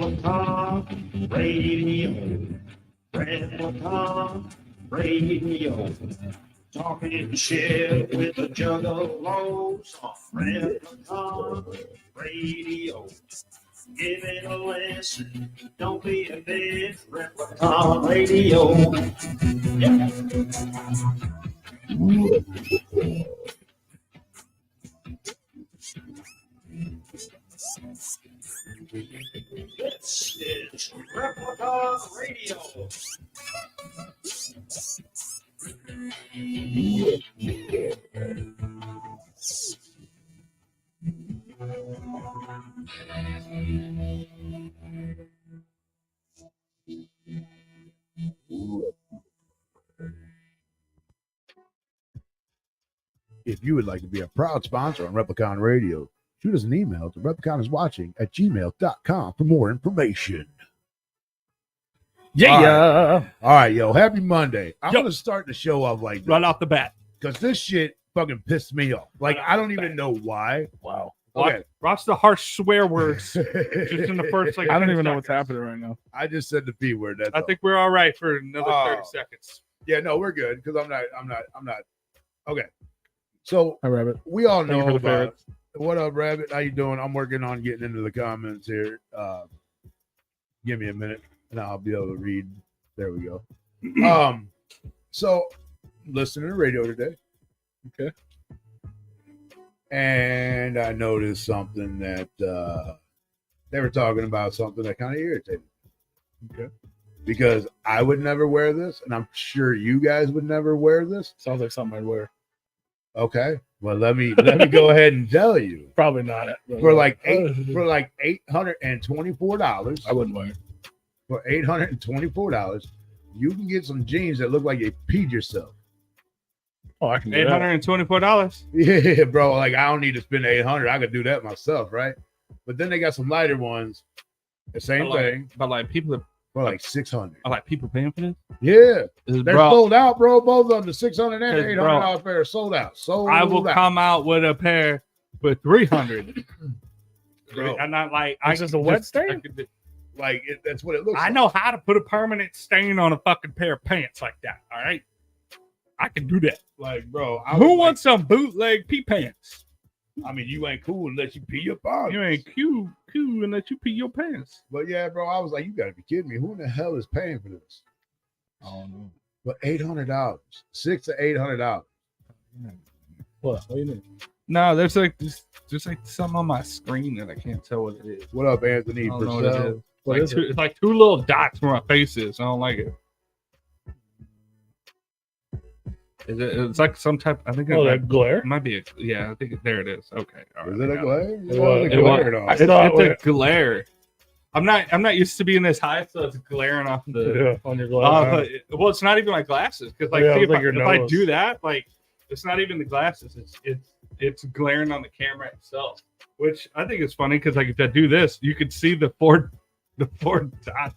Replicon Radio. Replicon Radio. Talking shit with the Juggalos on Replicon Radio. Give it a listen. Don't be a bitch. Replicon Radio. Yeah. This is Replicon Radio. If you would like to be a proud sponsor on Replicon Radio, shoot us an email to repliconiswatching@gmail.com for more information. Yeah. All right, yo, happy Monday. I'm going to start the show off like this. Right off the bat. Because this shit fucking pissed me off. Like, I don't even know why. Wow. Okay. Watch the harsh swear words just in the first, like, I don't even know what's happening right now. I just said the P word. I think we're all right for another 30 seconds. Yeah, no, we're good because I'm not. Okay. So, Hi, Rabbit. we all Thank you know for the about ferrets. what up, Rabbit? How you doing? I'm working on getting into the comments here. Give me a minute and I'll be able to read. There we go. So listening to the radio today. Okay. And I noticed something that they were talking about something that kind of irritated me. Okay. Because I would never wear this, and I'm sure you guys would never wear this. Sounds like something I'd wear. Okay. Well, let me go ahead and tell you. Probably not. For like $824. I wouldn't wear it. For $824, you can get some jeans that look like you peed yourself. Oh, I can do that. $824. Yeah, bro. Like I don't need to spend $800. I could do that myself, right? But then they got some lighter ones. The same thing. But like people are For like $600. like people paying for this. Yeah, they're Bro, sold out, bro. Both of them, the $600 and Hey, $800 pair, are sold out. Sold I will out. come out with a pair for $300. Bro. I'm not like It's just a wet stain? Like that's what it looks. I like. know how to put a permanent stain on a fucking pair of pants like that. All right, I can do that. Like, bro, Who wants some bootleg pee pants? I mean, you ain't cool unless you pee your pants. You ain't cool unless you pee your pants. But yeah, bro, I was like, you gotta be kidding me. Who in the hell is paying for this? I don't know. But $800, $600 to $800. What do you mean? No, there's like something on my screen that I can't tell what it is. What up, Anthony? I don't know what it Purcell? is. It's like two little dots where my face is. I don't like it. It's like some type. I think that glare? it might be a. Yeah, I think there it is. Okay, all right. Is it a glare? It's a glare. I'm not used to being this high, so it's glaring off the. On your glass. Well, it's not even my glasses because like, Yeah, see, like if your I nose. do that, like it's not even the glasses. It's glaring on the camera itself, which I think is funny because like if I do this, you could see the four dots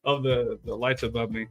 of the lights above me.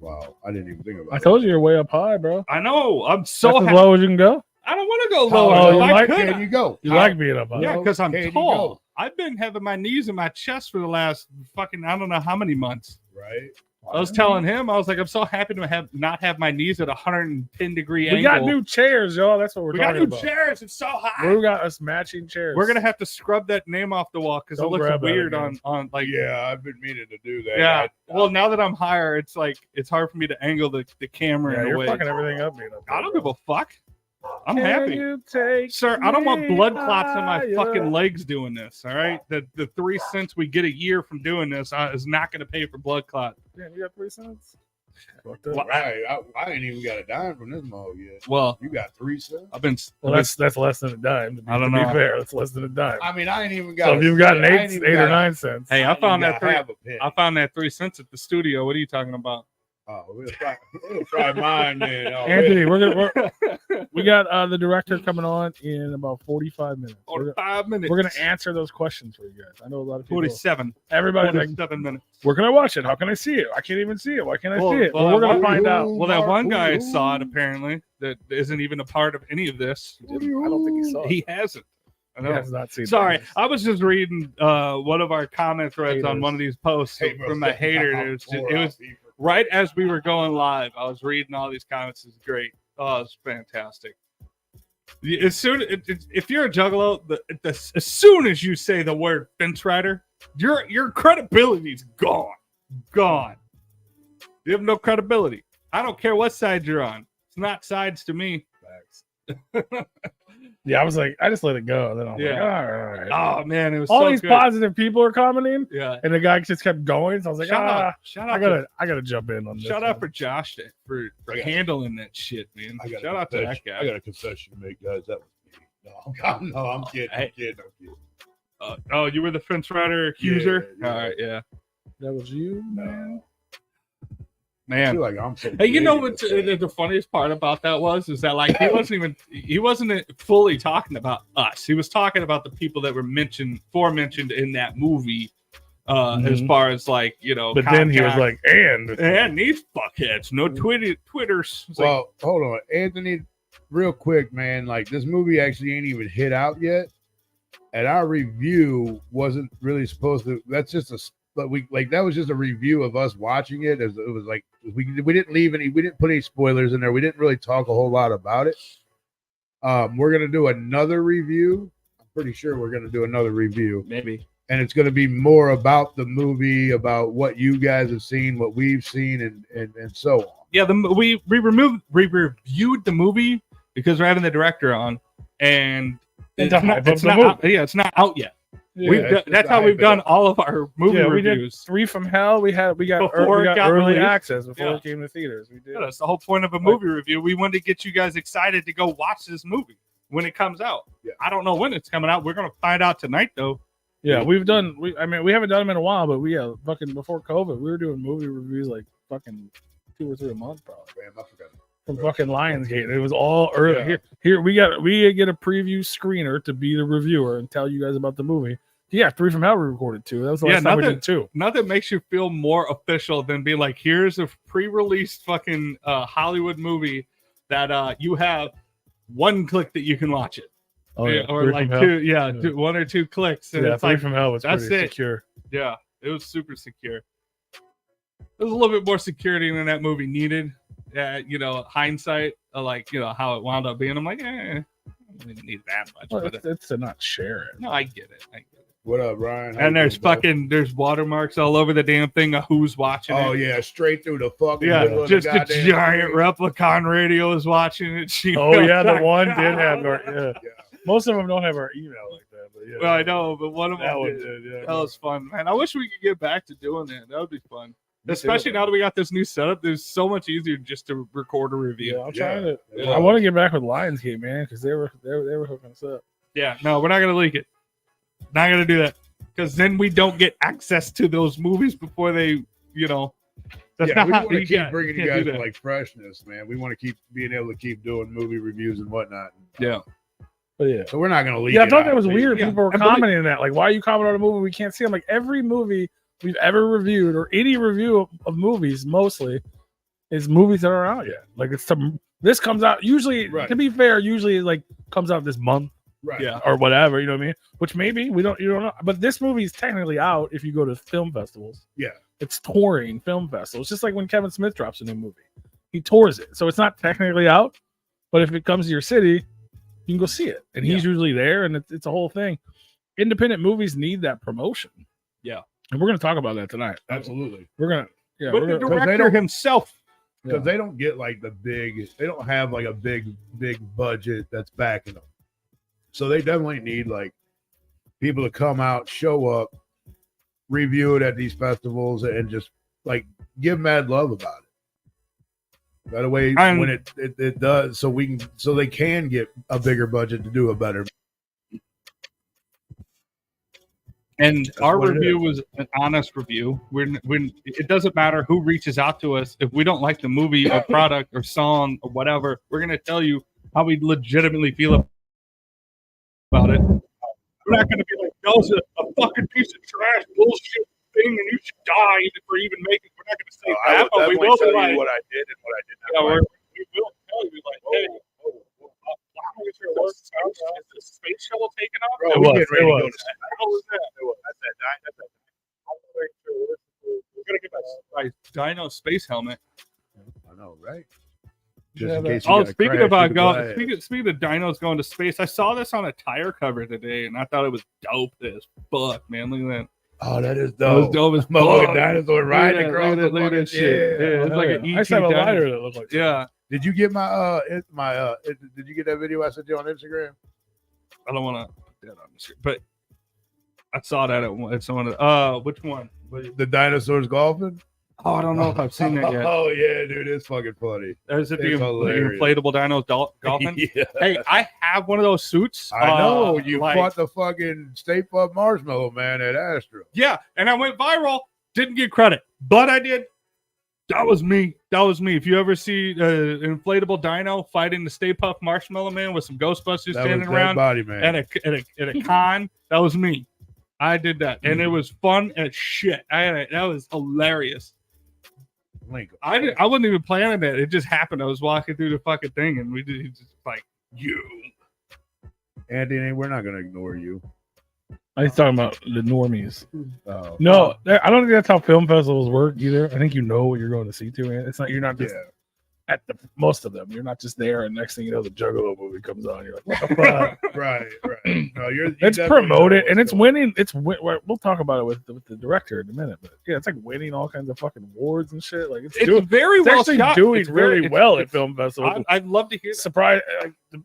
Wow, I didn't even think about I it. told you you're way up high, bro. I know. I'm so That's as happy. low as you can go. I don't want to go How lower. low If you I like could, Can you go? You like being up high. yeah, because I'm Can you tall. go? I've been having my knees in my chest for the last fucking I don't know how many months. Right. I was telling him, I was like, I'm so happy to not have my knees at 110-degree angle. We got new chairs, y'all. That's what we're We got talking new about. chairs. It's so high. We got us matching chairs. We're gonna have to scrub that name off the wall because it Don't looks grab that weird again. on like. Yeah, I've been meaning to do that. Yeah. Well, now that I'm higher, it's like it's hard for me to angle the camera Yeah, in a you're way. fucking everything up, man. I don't give a fuck. I'm Can happy. you take Sir, I don't want me blood clots in my higher? fucking legs doing this. All right, the 3 cents we get a year from doing this is not going to pay for blood clot. Damn, you got 3 cents? Fucked up. Well, Right. I ain't even got a dime from this mug yet. Well, You got 3 cents? I've been. Well, that's less than a dime. I don't to know. be fair, that's less than a dime. I mean, I ain't even got. So if you've got I ain't 8 even or got 9 cents. Hey, I ain't found even that got 3. half a penny. I found that 3 cents at the studio. What are you talking about? Oh, we'll try mine then. Oh, Anthony, we got the director coming on in about 45 minutes. Or 5 minutes. We're gonna answer those questions for you guys. I know a lot of people. 47. Everybody's like, 47 minutes. where can I watch it? How can I see it? I can't even see it. Why can't I Well, see it? well, Well, we're gonna well, find out. Well, that one guy Ooh. saw it apparently. That isn't even a part of any of this. I don't think he saw it. He hasn't. I He know. has not seen Sorry, it. I was just reading one of our comment threads on Haters. one of these posts Hey, bro, from a hater. It was right as we were going live. I was reading all these comments. It's great. Oh, it's fantastic. As soon if you're a Juggalo, as soon as you say the word fence rider, your credibility's gone. You have no credibility. I don't care what side you're on. It's not sides to me. Yeah, I was like, I just let it go. Then I was like, Yeah. all right. Oh man, it was All so these good. positive people are commenting, Yeah. and the guy just kept going. So I was like, Shout I out gotta jump in on this. Shout out one. for Josh for I got- handling that shit, man. I got Shout out to that guy. I got a confession to make, guys. That was me. No, I'm kidding. Hey. I'm kidding. Oh, you were the fence rider accuser? Yeah. All right, yeah. That was you, man. I Man. feel like I'm so. Hey, you know big what in this the funniest part about that was? Is that like he wasn't fully talking about us. He was talking about the people that were mentioned in that movie, as far as like, you know, But then he was contact. like, and these fuckheads, no Twitters. It's like, Well, hold on, Anthony. Real quick, man. Like this movie actually ain't even hit out yet, and our review wasn't really supposed to. That's just a. But we like that was just a review of us watching it. It was like we didn't leave any. We didn't put any spoilers in there. We didn't really talk a whole lot about it. We're gonna do another review. I'm pretty sure we're gonna do another review, maybe. and it's gonna be more about the movie, about what you guys have seen, what we've seen, and so on. Yeah, we reviewed the movie because we're having the director on, and And it's to not, hype up it's the not movie. out, yeah, it's not out yet. Yeah, That's how we've done all of our movie we did reviews. 3 from Hell. We got Before it got early released. access before Yeah. it came to theaters. We did. Yeah, that's the whole point of a movie review. We wanted to get you guys excited to go watch this movie when it comes out. Yeah. I don't know when it's coming out. We're gonna find out tonight, though. Yeah, we haven't done them in a while, but fucking before COVID, we were doing movie reviews like fucking 2 or 3 a month, probably. Man, I forgot. From fucking Lionsgate. It was all early. Yeah. Here we get a preview screener to be the reviewer and tell you guys about the movie. Yeah, 3 from Hell we recorded 2. That was the last time we did 2. Nothing makes you feel more official than being like, here's a pre-released fucking Hollywood movie that you have 1 click that you can watch it. Oh yeah, Or 3 like from 2, Hell. yeah, 1 or 2 clicks. And Yeah, it's 3 like, from Hell was that's pretty it. secure. yeah, it was super secure. There's a little bit more security than that movie needed. You know, hindsight, like, you know, how it wound up being. I'm like, I didn't need that much. Well, but it's to not share it. no, I get it. What up, Ryan? How And you there's doing, bro? there's watermarks all over the damn thing of who's watching Oh it. yeah, straight through the fucking. Yeah, middle of just the a goddamn giant screen. Replicon radio is watching it. You Oh know? yeah, the one did have our Yeah. Most of them don't have our email like that, but yeah. Well, I know, but one of That them one did. did, yeah. That was fun, man. I wish we could get back to doing that. That would be fun. Me Especially too. now that we got this new setup, it's so much easier just to record a review. Yeah, I'm Yeah. trying to. Yeah. I want to get back with Lionsgate, man, because they were hooking us up. Yeah, no, we're not gonna leak it. Not gonna do that because then we don't get access to those movies before they, you know. That's Yeah, not we how want to you keep can't- bringing you can't guys do with that. like freshness, man. We want to keep being able to keep doing movie reviews and whatnot. Yeah. But yeah. So we're not going to leak. Yeah, I it thought out, that was but- weird. Yeah, People were I believe- commenting that, like, why are you commenting on a movie we can't see? I'm like, every movie we've ever reviewed, or any review of movies, mostly is movies that aren't out yet. Like, this comes out usually. Right. To be fair, usually like comes out this month Right. Yeah. or whatever. You know what I mean? Which maybe you don't know. But this movie is technically out if you go to film festivals. Yeah. It's touring film festivals. Just like when Kevin Smith drops a new movie, he tours it, so it's not technically out. But if it comes to your city, you can go see it, and he's usually there, and it's a whole thing. Independent movies need that promotion. Yeah. And we're going to talk about that tonight. Absolutely. We're going to, yeah. But we're the gonna, they director don't- himself because Yeah. they don't get like they don't have like a big budget that's backing them. So they definitely need like people to come out, show up, review it at these festivals, and just like give mad love about it. By the way, when it does, so they can get a bigger budget to do a better. And That's our what it review is. was an honest review. When it doesn't matter who reaches out to us, if we don't like the movie or product or song or whatever, we're gonna tell you how we legitimately feel about it. We're not gonna be like, that was a fucking piece of trash bullshit thing, and you should die for even making. We're not gonna say that, but we will be like, what I did and what I did yeah, not. we will tell you like, hey, is the space shuttle taking off? Bro, It we was, getting ready it to go was. to How was that? That's We're gonna get my Dino space helmet. I know, right? Just Yeah, in case. Oh, you got speaking crashed about through the glass. speaking of dinos going to space, I saw this on a tire cover today, and I thought it was dope as fuck, man. Look at that. Oh, that is That was dope. dope as Motherfucking fuck. dinosaur riding Look at across that, the look at that fucking shit. yeah. Yeah, it's Oh, like yeah. an I ET used to have a dino. lighter that looked like that. Yeah, Did you get my did you get that video I sent you on Instagram? I don't want to put that on the screen, but I saw that at someone. Which one? The dinosaurs golfing? Oh, I don't know if I've seen that yet. Oh yeah, dude, it's fucking funny. Is it the It's hilarious. inflatable dinos golfing? Yeah. Hey, I have one of those suits. I know you like- fought the fucking Stay Puft Marshmallow Man at Astro. Yeah, and I went viral. Didn't get credit, but I did. That was me. That was me. If you ever see an inflatable dino fighting the Stay Puft Marshmallow Man with some Ghostbusters That standing was around Body Man. at a con, that was me. I did that, and it was fun as shit. That was hilarious. Link. I wasn't even planning that. It just happened. I was walking through the fucking thing, and we did just like you. Andy, we're not gonna ignore you. I was talking about the normies. Oh. No, I don't think that's how film festivals work either. I think you know what you're going to see to it. It's not you're not just Yeah. at the most of them. You're not just there, and next thing you know, the Juggalo movie comes on. You're like, what the fuck? Right. No, you It's definitely know promoted what's and it's going winning. We'll talk about it with the director in a minute, but yeah, it's like winning all kinds of fucking awards and shit. Like it's Very it's well actually shot. doing It's very- really it's- well at it's- film festivals. I'd love to hear that. Surprise!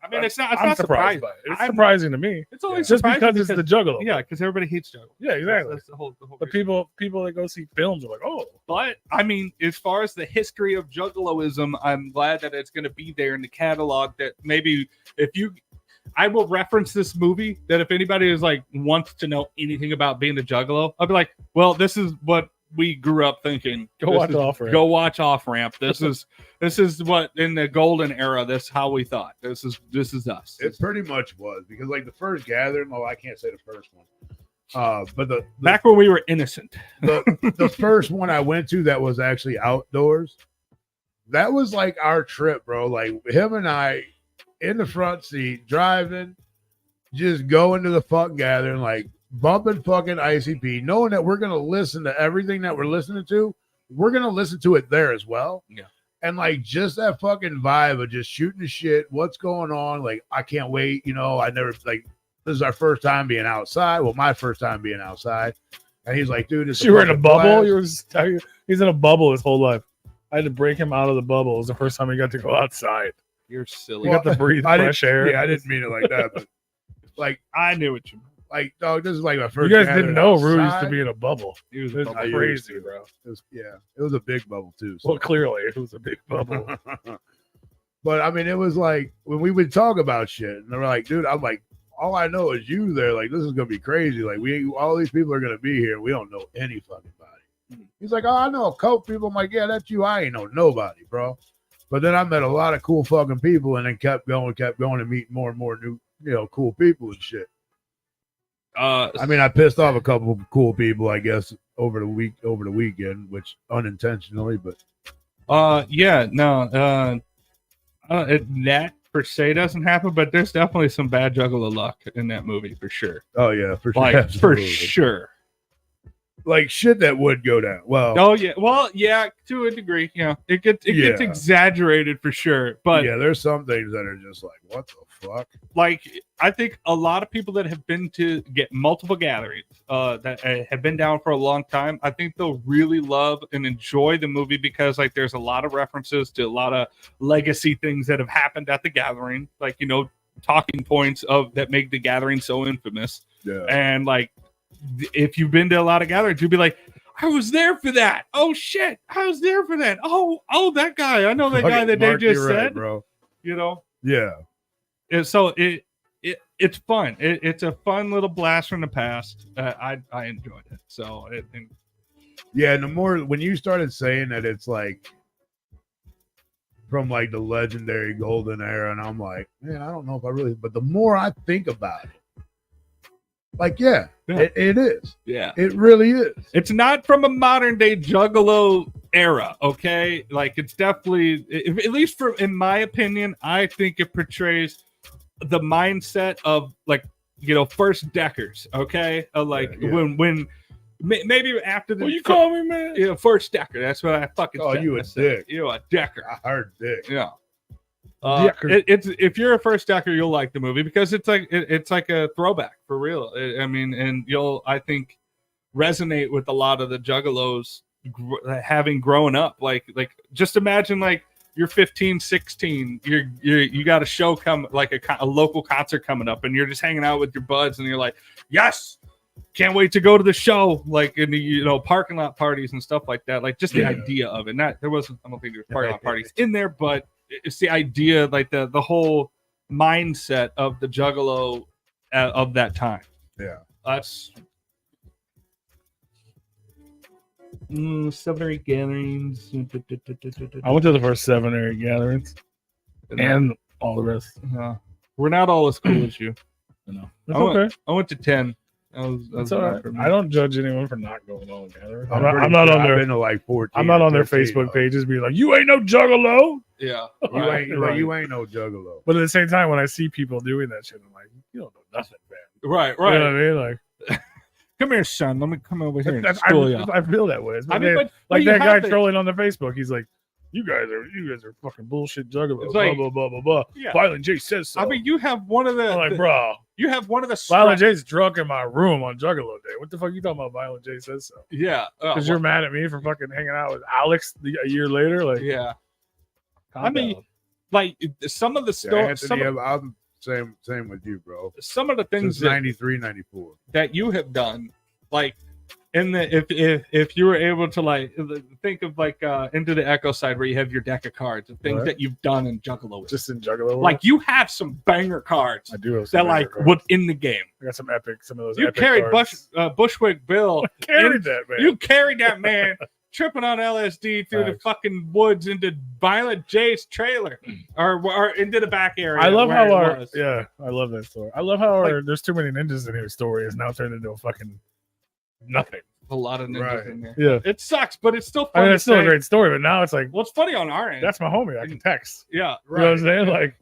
I mean, it's not. It's I'm not surprised surprising. by it. It's I'm- surprising to me. It's only Just surprising because it's the Juggalo. yeah, because everybody hates Juggalo. Yeah, exactly. That's the whole But reason. people that go see films are like, oh, But I mean, as far as the history of Juggaloism, I'm glad that it's going to be there in the catalog. That maybe I will reference this movie. That if anybody is like wants to know anything about being a Juggalo, I'll be like, well, this is what we grew up thinking. Go watch Off Ramp. Go watch Off Ramp. This is what in the golden era. This is how we thought. This is us. It pretty much was because like the first gathering. Oh, I can't say the first one. But the Back when we were innocent. the first one I went to that was actually outdoors. That was like our trip, bro. Like him and I in the front seat driving, just going to the fuck gathering, like bumping fucking ICP, knowing that we're gonna listen to everything that we're listening to. We're gonna listen to it there as well. Yeah. And like just that fucking vibe of just shooting the shit. What's going on? Like I can't wait. You know, I never like. This is our first time being outside. Well, my first time being outside. And he's like, dude, it's you were in a fucking bubble. blast. He's in a bubble his whole life. I had to break him out of the bubble. It was the first time he got to go outside. You're silly. He got to breathe fresh air. Yeah, I didn't mean it like that, but like, I knew what you meant. like, dog, this is like my You first. guys gathering didn't know Rue used to outside. be in a bubble. He was It was a I used crazy, to. bro. It was, yeah, it was a big bubble too. So. Well, clearly it was a big bubble. But I mean, it was like when we would talk about shit, and they were like, dude, I'm like, all I know is you there. Like, this is gonna be crazy. Like, all these people are gonna be here. We don't know any fucking body. He's like, oh, I know a couple people. I'm like, yeah, that's you. I ain't know nobody, bro. But then I met a lot of cool fucking people, and then kept going, and meeting more and more new, cool people and shit. I mean, I pissed off a couple of cool people, I guess, over the weekend, which unintentionally, but that per se doesn't happen, but there's definitely some bad Juggalo luck in that movie for sure. oh yeah, for sure, Like for absolutely. sure. like shit that would go down. Well, Oh yeah, well yeah, to a degree, yeah. It gets Yeah. exaggerated for sure, but yeah, there's some things that are just like, what the fuck? like I think a lot of people that have been to get multiple gatherings, that have been down for a long time, I think they'll really love and enjoy the movie because like there's a lot of references to a lot of legacy things that have happened at the gathering, like talking points of that make the gathering so infamous, Yeah, and like if you've been to a lot of gatherings, you'll be like, I was there for that. Oh shit, I was there for that. Oh, that guy. I know that guy that they Mark, just you're right, said. bro. Yeah. Yeah, So it's fun. It's a fun little blast from the past. I enjoyed it. So yeah. And the more when you started saying that, it's like from like the legendary golden era, and I'm like, man, I don't know if I really. But the more I think about it. Like, yeah. It is. yeah, It really is. it's not from a modern day Juggalo era. Okay, like it's definitely, at least in my opinion, I think it portrays the mindset of like first deckers. Okay, like Yeah. when maybe after the What you call me, man? first decker. That's what I fucking Oh, said. you a I said, dick. You a decker. I heard dick. Yeah. Decker. It's if you're a first decker, you'll like the movie because it's like it's like a throwback for real. I mean, and you'll I think resonate with a lot of the Juggalos having grown up. Like just imagine like you're 15, 16. You got a show like a local concert coming up, and you're just hanging out with your buds, and you're like, yes. Can't wait to go to the show, like in the parking lot parties and stuff like that. Like just the idea of it. There wasn't. I don't think there was parking lot parties in there, but it's the idea, like the whole mindset of the Juggalo of that time. Yeah. That's 7 or 8 gatherings. I went to the first 7 or 8 gatherings and all the rest. We're not all as cool as you. No, it's okay. I went to 10. It's all right. I don't judge anyone for not going to all gatherings. I'm I'm not on I've their. been to like 14. I'm not on their 13, Facebook pages being like, "You ain't no Juggalo." Yeah. You ain't no Juggalo. But at the same time, when I see people doing that shit, I'm like, "You don't know nothing, man." Right. You know what I mean? Like, come here, son. Let me come over here. And I school you. I feel that way. I mean, but like you that guy have to- trolling on the Facebook. He's like, "You guys are fucking bullshit Juggalos." It's like- blah blah blah blah blah. Yeah. Violent J says so. I mean, you have one of the. I'm like, bro, You have one of the. Violent J's drunk in my room on Juggalo Day. What the fuck you talking about? Violent J says so. Yeah. Because you're mad at me for fucking hanging out with Alex a year later. Like, Yeah. calm I mean, down. like some of the Yeah, stories. Anthony, I'm same with you, bro. Some of the things Since 93, 94. that you have done, like in the if you were able to like think of like into the Echo side where you have your deck of cards and things Right. that you've done in Juggalo, Just in Juggalo. like you have some banger cards I do have that some like cards. would in the game. I got some epic, some of those. You epic carried cards. Bushwick Bill. I carried that, man. You carried that man tripping on LSD through the Facts. fucking woods into Violent J's trailer or into the back area. I love where how it our was. I love that story. I love how our there's too many ninjas in here story is now turned into a fucking nothing. A lot of ninjas Right. in there. Yeah, It sucks, but it's still I fun. mean to it's still a say. great story, but now it's like Well, it's funny on our end. that's my homie. I can text. Yeah. You know what I'm saying? Like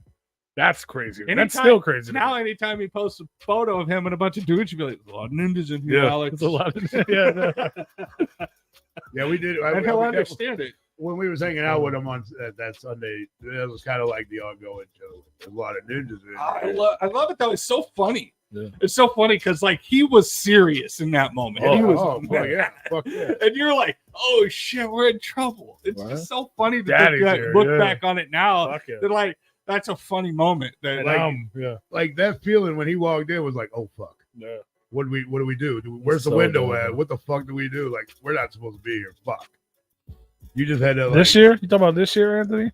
that's crazy. That's Anytime- still crazy. to Now, me. anytime he posts a photo of him and a bunch of dudes, you'd be like, "A lot of ninjas in here, Yeah, Alex." it's a lot of yeah. no. Yeah, we did. And he'll understand it. When we was hanging out with him on that Sunday, it was kind of like the ongoing joke. There's a lot of ninjas in there. I love it though. It's so funny. Yeah. It's so funny because like he was serious in that moment. And he was, yeah, fuck yeah. and you're like, "Oh shit, we're in trouble." It's What? just so funny to Daddy's look here, yeah. back on it now. Fuck yeah. They're like, that's a funny moment. That And, like, yeah. Like that feeling when he walked in was like, oh fuck. Yeah. What do we do? Where's the So window bad. at? What the fuck do we do? Like we're not supposed to be here. Fuck. You just had that. Like, This year? You talking about this year, Anthony?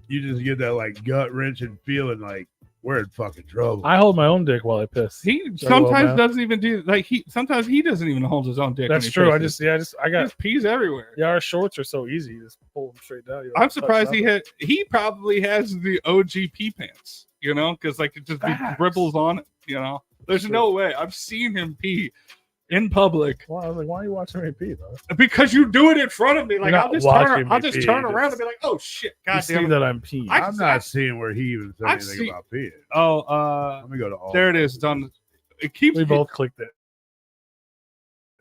you just get that like gut wrenching feeling like we're in fucking trouble. I hold my own dick while I piss. he well, sometimes man. doesn't even do like sometimes he doesn't even hold his own dick. That's when he true. I pisses. I He got just pees everywhere. yeah. Our shorts are so easy. You just pull them straight down. You don't I'm touch surprised nothing. he probably has the OG pee pants, you know, because like it just Facts. dribbles on it, you know. There's True. no way. I've seen him pee in public Well, I was like, why are you watching me pee, though? because you do it in front of me. Like You're I'll not just watching me I'll just pee, turn you around just- and be like, oh shit, You god see damn it. that I'm peeing. I- I'm not seeing where he even said I've anything seen- about peeing. Oh, Let me go to all. there it is. Done. It keeps we both clicked it.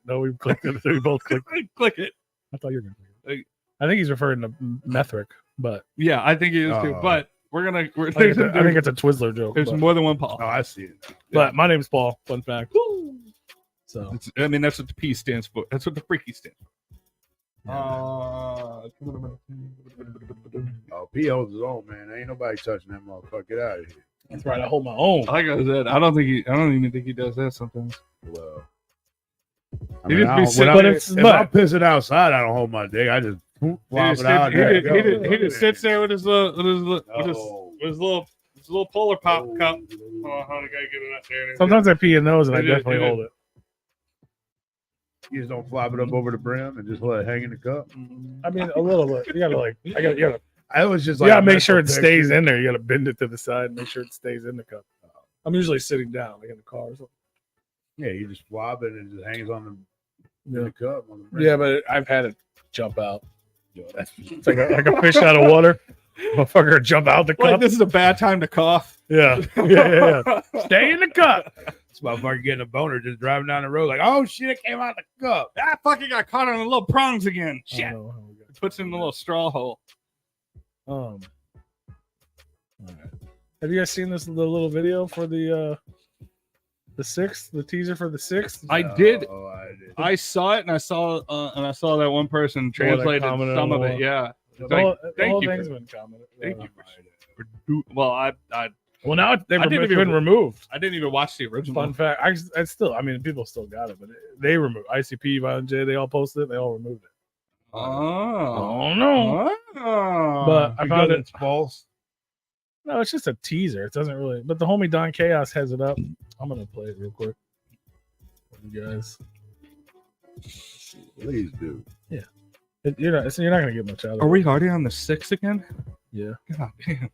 No, we clicked it. We both clicked it. Click it. I thought you were going to click it. I think he's referring to Methric, but Yeah, I think he is too. Oh. But we're I think it's a Twizzler joke. there's but, more than one Paul. Oh, I see it. but my name's Paul. Fun fact. So I mean, that's what the P stands for. That's what the freaky stands for. Oh, PO's his own, man. Ain't nobody touching that motherfucker. Get out of here. that's right. I hold my own. Like I said, I don't even think he does that sometimes. Well, He just be sitting but there. it's if but I'm pissing outside, I don't hold my dick. I just flop it out. He just sits there with his little Oh. his little polar pop cup. Oh, how the guy get it up there? sometimes I pee in those and I It is- definitely it is. hold it. You just don't flop it up over the brim and just let it hang in the cup. I mean, a little bit. You gotta you gotta I was just you like, gotta make sure it mental stays picture. in there. You gotta bend it to the side and make sure it stays in the cup. I'm usually sitting down, like in the car or something. Yeah, you just flop it and it just hangs on in Yeah. the cup. On the brim. Yeah, but I've had it jump out. Yo, that's It's like a fish out of water. Motherfucker jump out the Like cup. this is a bad time to cough. Yeah. Yeah. Stay in the cup. this motherfucker getting a boner just driving down the road like, oh shit, it came out the cup. Ah, fucking got caught on the little prongs again. I Shit. don't know how we got- Puts in the little straw hole. All right. Have you guys seen the little video for the sixth, the teaser for the sixth? I did. Oh, I did. I saw it, and I saw that one person translated commented some on of the it. Yeah. The Like, whole, thank you thing's for- been commented. Thank you for well, I Well, now I didn't it's even- been removed. didn't even watch the original. Fun fact. I still, I mean, people still got it, but they removed ICP, Violent J. They all posted it. They all removed it. Oh. Oh no! Oh. But I found it. it's false. No, it's just a teaser. It doesn't really. But the homie Don Chaos has it up. I'm gonna play it real quick for you guys. Please do. You're not gonna get much out of it. Are we already on the 6th again? Yeah. God damn.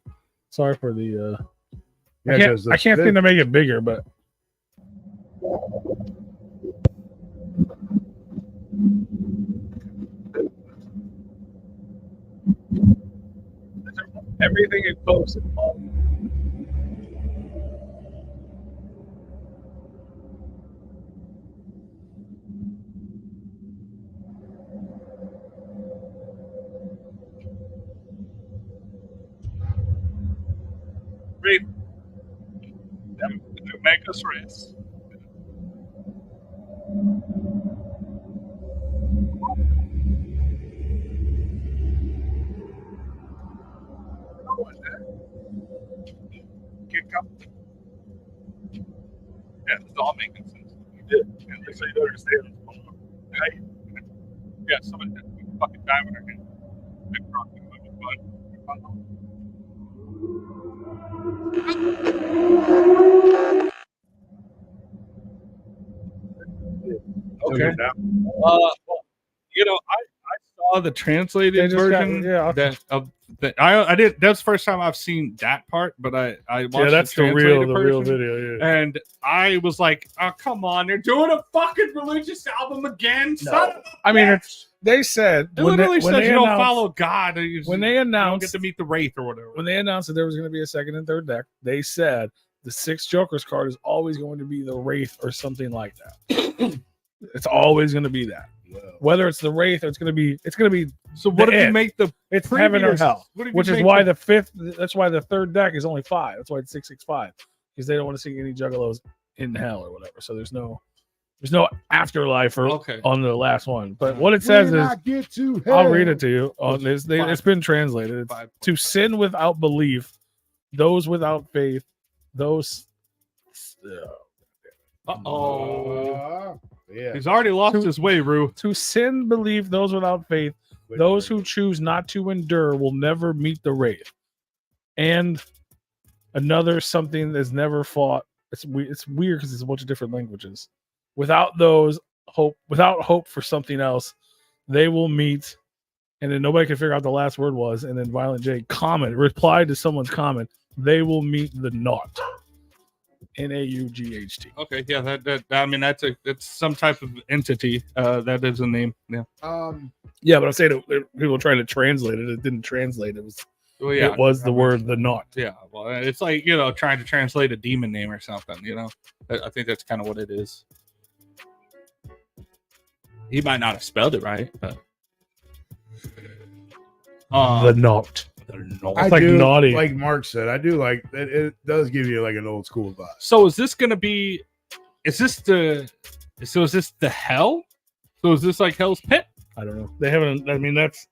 Sorry for the. Yeah, I 'cause can't. I can't seem to make it bigger, but. Everything is posted. Great. Make us race. Kick up. Yeah, it's all making sense. You did. Yeah, so you don't understand. Right? Yeah, somebody fucking died with her hand. Big rock, but okay. Well, you know, I saw the They translated just got- version. yeah, I did. That's the first time I've seen that part, but I watched Yeah, that's the translated real version, video. Yeah. and I was like, "Oh, come on! They're doing a fucking religious album again." Son of a I mean, bitch. they said It literally says you don't announced- follow God. when they you don't announced get to meet the Wraith or whatever. when they announced that there was going to be a second and third deck, they said the 6 Jokers card is always going to be the Wraith or something like that. It's always going to be that. Whether it's the Wraith or it's going to be So what the if you end. make the it's heaven or previous- hell, what if you which is make why the- the fifth. That's why the third deck is only 5. That's why it's 665 because they don't want to see any Juggalos in hell or whatever. So there's no afterlife or Okay. on the last one. But what it says When is, I get to I'll hell. read it to you. On this, it's been translated. It's, Five. to sin without belief, those without faith, those. Uh-oh. Yeah. He's already lost his way, Rue. To sin, believe those without faith, those who choose not to endure will never meet the wraith. And another something that's never fought. It's weird because it's a bunch of different languages. Without hope for something else, they will meet. And then nobody can figure out the last word was. And then Violent J replied to someone's comment. They will meet the naught. NAUGHT. Okay, yeah, that I mean that's some type of entity. That is a name. Yeah. Yeah, but I'm saying people trying to translate it. It didn't translate. It was Well, yeah. it was the word the naught. Yeah. Well, it's like trying to translate a demon name or something. I think that's kind of what it is. He might not have spelled it right, but The knot. I like do, naughty. like Mark said, I do like it. It does give you like an old school vibe. So is this gonna be? Is this the hell? So is this like Hell's Pit? I don't know. They haven't. I mean, that's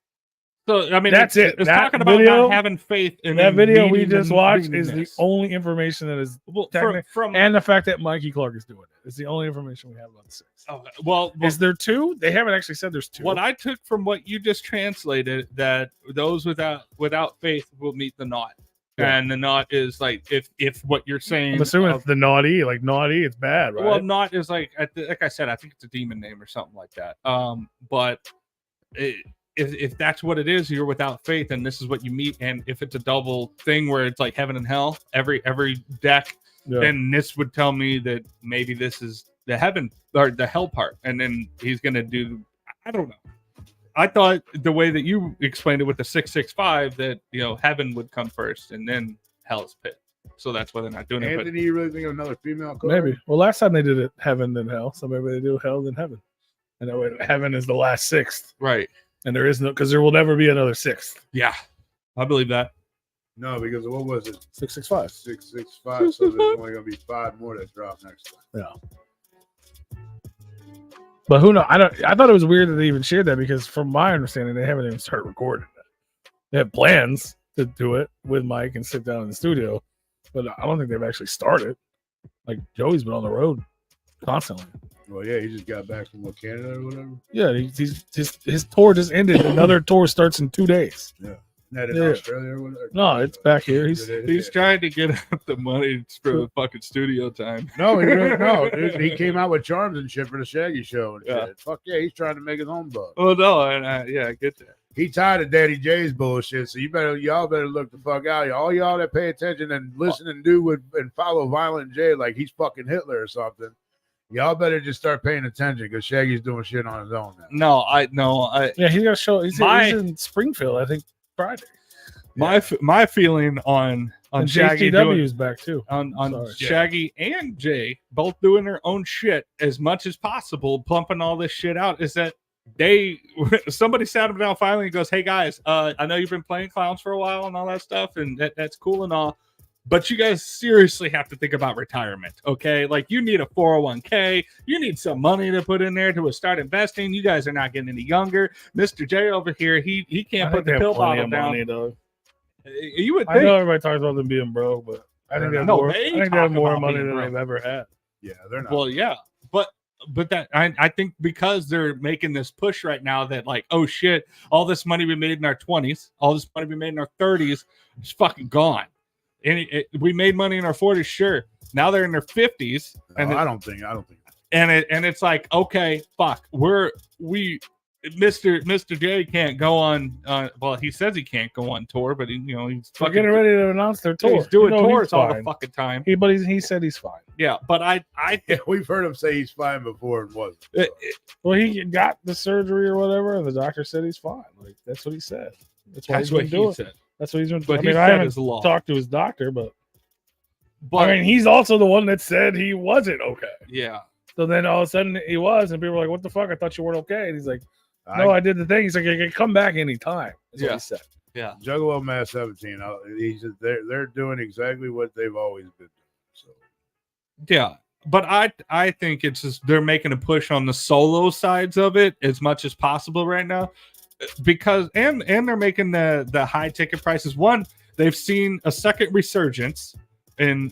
So I mean, That's it. It's That talking about video- not having faith in that video we meeting just and watched doing is the this. only information that is Well, technical, and the fact that Mikey Clark is doing it. It's the only information we have about the 6. oh, well, Is there 2? They haven't actually said there's 2. what I took from what you just translated, that those without faith will meet the knot. Yeah. And the knot is like if what you're saying. I'm assuming it's the naughty, like naughty, it's bad, right? Well, knot is like I said, I think it's a demon name or something like that. But if that's what it is, you're without faith, and this is what you meet. And if it's a double thing where it's like heaven and hell, every deck, Yeah. then this would tell me that maybe this is the heaven or the hell part, and then he's gonna do. I don't know. I thought the way that you explained it with the 665, that heaven would come first and then hell's pit. So that's why they're not doing it. Anthony, you really think of another female card? Maybe. Well, last time they did it heaven then hell, so maybe they do hell then heaven. And that way heaven is the last 6th, Right. and there is no, because there will never be another 6th. Yeah, I believe that. No, because what was it? 665. 665. So there's only gonna be 5 more that drop next time. Yeah. But who knows? I thought it was weird that they even shared that, because from my understanding, they haven't even started recording it. They have plans to do it with Mike and sit down in the studio, but I don't think they've actually started. Like Joey's been on the road constantly. Well, yeah, he just got back from Canada or whatever. Yeah, his tour just ended. Another tour starts in 2 days. Not in Yeah. Australia or whatever. No, it's back here. He's trying to get the money for the fucking studio time. No, he really, no. Dude, he came out with charms and shit for the Shaggy show and Yeah. shit. Fuck yeah, he's trying to make his own buck. Oh no, and I get that. He tired of Daddy J's bullshit, so y'all better look the fuck out. All y'all that pay attention and listen and and follow Violent J like he's fucking Hitler or something. Y'all better just start paying attention, because Shaggy's doing shit on his own now. Yeah, he's got a show. He's in Springfield, I think, Friday. My feeling on And Shaggy JTW is back too. on Sorry. Shaggy and Jay both doing their own shit as much as possible, pumping all this shit out, is that somebody sat him down finally and goes, "Hey guys, I know you've been playing clowns for a while and all that stuff, and that's cool and all, but you guys seriously have to think about retirement, okay? Like, you need a 401k, you need some money to put in there to start investing. You guys are not getting any younger. Mr. J over here, he can't put the pill bottle down. money, though. You would I think." know everybody talks about them being broke, but I think they have No, more. they I think they talk have more about money being than broke. they've ever had. Yeah, they're not. Well, yeah, but that I think because they're making this push right now that, like, oh shit, all this money we made in our 20s, all this money we made in our 30s is fucking gone. And we made money in our 40s, sure. Now they're in their 50s, No, and I don't think. and it's like, okay, fuck, Mr. J can't go on. Well, he says he can't go on tour, but he's They're fucking getting ready to announce their tour. He's doing You know, tours he's all the fine. fucking time. He said he's fine. Yeah, but I Yeah, we've heard him say he's fine before and wasn't. Well, he got the surgery or whatever, and the doctor said he's fine. Like, that's what he said. That's what that's he's what been he doing. said. That's what he's been But doing. he I said haven't his law. talked to his doctor, but But I mean, he's also the one that said he wasn't okay. yeah, So then all of a sudden he was, and people were like, "What the fuck? I thought you weren't okay." And he's like, "No, I did the thing." He's like, "I can come back anytime." That's what Yeah. he said. yeah. Juggalo Mass 17. They're doing exactly what they've always been doing. So Yeah, but I think it's just they're making a push on the solo sides of it as much as possible right now, because and they're making the high ticket prices. One, they've seen a second resurgence in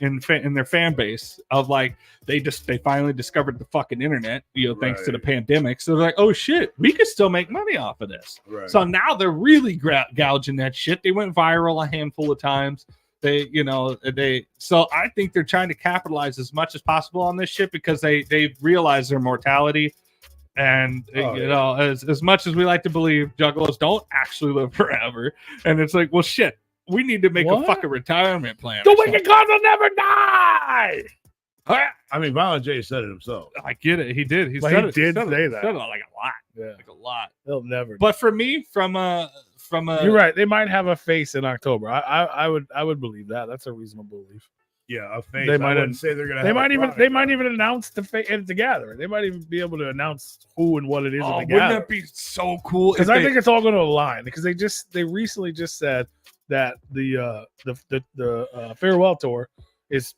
their fan base of, like, they finally discovered the fucking internet, thanks to the Right. pandemic. So they're like, oh shit, we could still make money off of this. right. So now they're really gouging that shit. They went viral a handful of times. So I think they're trying to capitalize as much as possible on this shit, because they realize their mortality. And as much as we like to believe, Juggalos don't actually live forever. And it's like, well, shit, we need to make a What? fucking retirement plan. The or wicked gods will never die. I mean, Violent J said it himself. something. I get it. He did. He But said he it. did said say it, that. Said it like a lot. Yeah, Like a lot. they'll never. But for me, from a You're right. They might have a face in October. I would believe that. That's a reasonable belief. Yeah, a face. They I might wouldn't say they're gonna. They have might a even product. announce at the gathering. They might even be able to announce who and what it is. Oh, at the wouldn't gathering. that be so cool? Because if I they- think it's all going to align. Because they recently just said that the farewell tour is,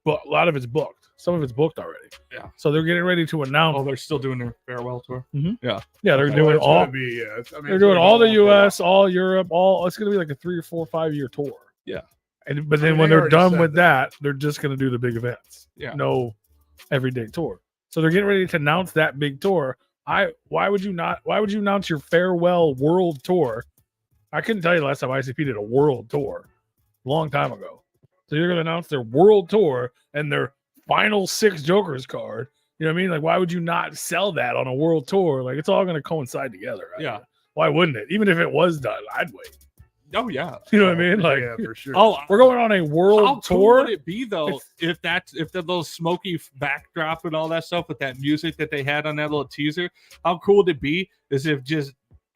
but a lot of it's booked. Some of it's booked already. Yeah. So they're getting ready to announce. Oh, they're still doing their farewell tour. Yeah, they're Okay. doing It's all. gonna be, yeah, I mean, They're it's doing gonna all go the on for a while. U.S., all Europe, all. It's going to be like a 3 or 4 or 5 year tour. Yeah. But then mean, when they they're already done said with that. that, they're just going to do the big events. Yeah. No everyday tour. So they're getting ready to announce that big tour. Why would you announce your farewell world tour? I couldn't tell you the last time ICP did a world tour, a long time ago. So you're going to announce their world tour and their final 6 Jokers card. You know what I mean? Like, why would you not sell that on a world tour? Like, it's all going to coincide together. Right? Yeah. Why wouldn't it? Even if it was done, I'd wait. Oh yeah. You know what I mean? Like, yeah, for sure. Oh, we're going on a world how cool tour. would it be though if the little smoky backdrop and all that stuff with that music that they had on that little teaser? How cool would it be? Is if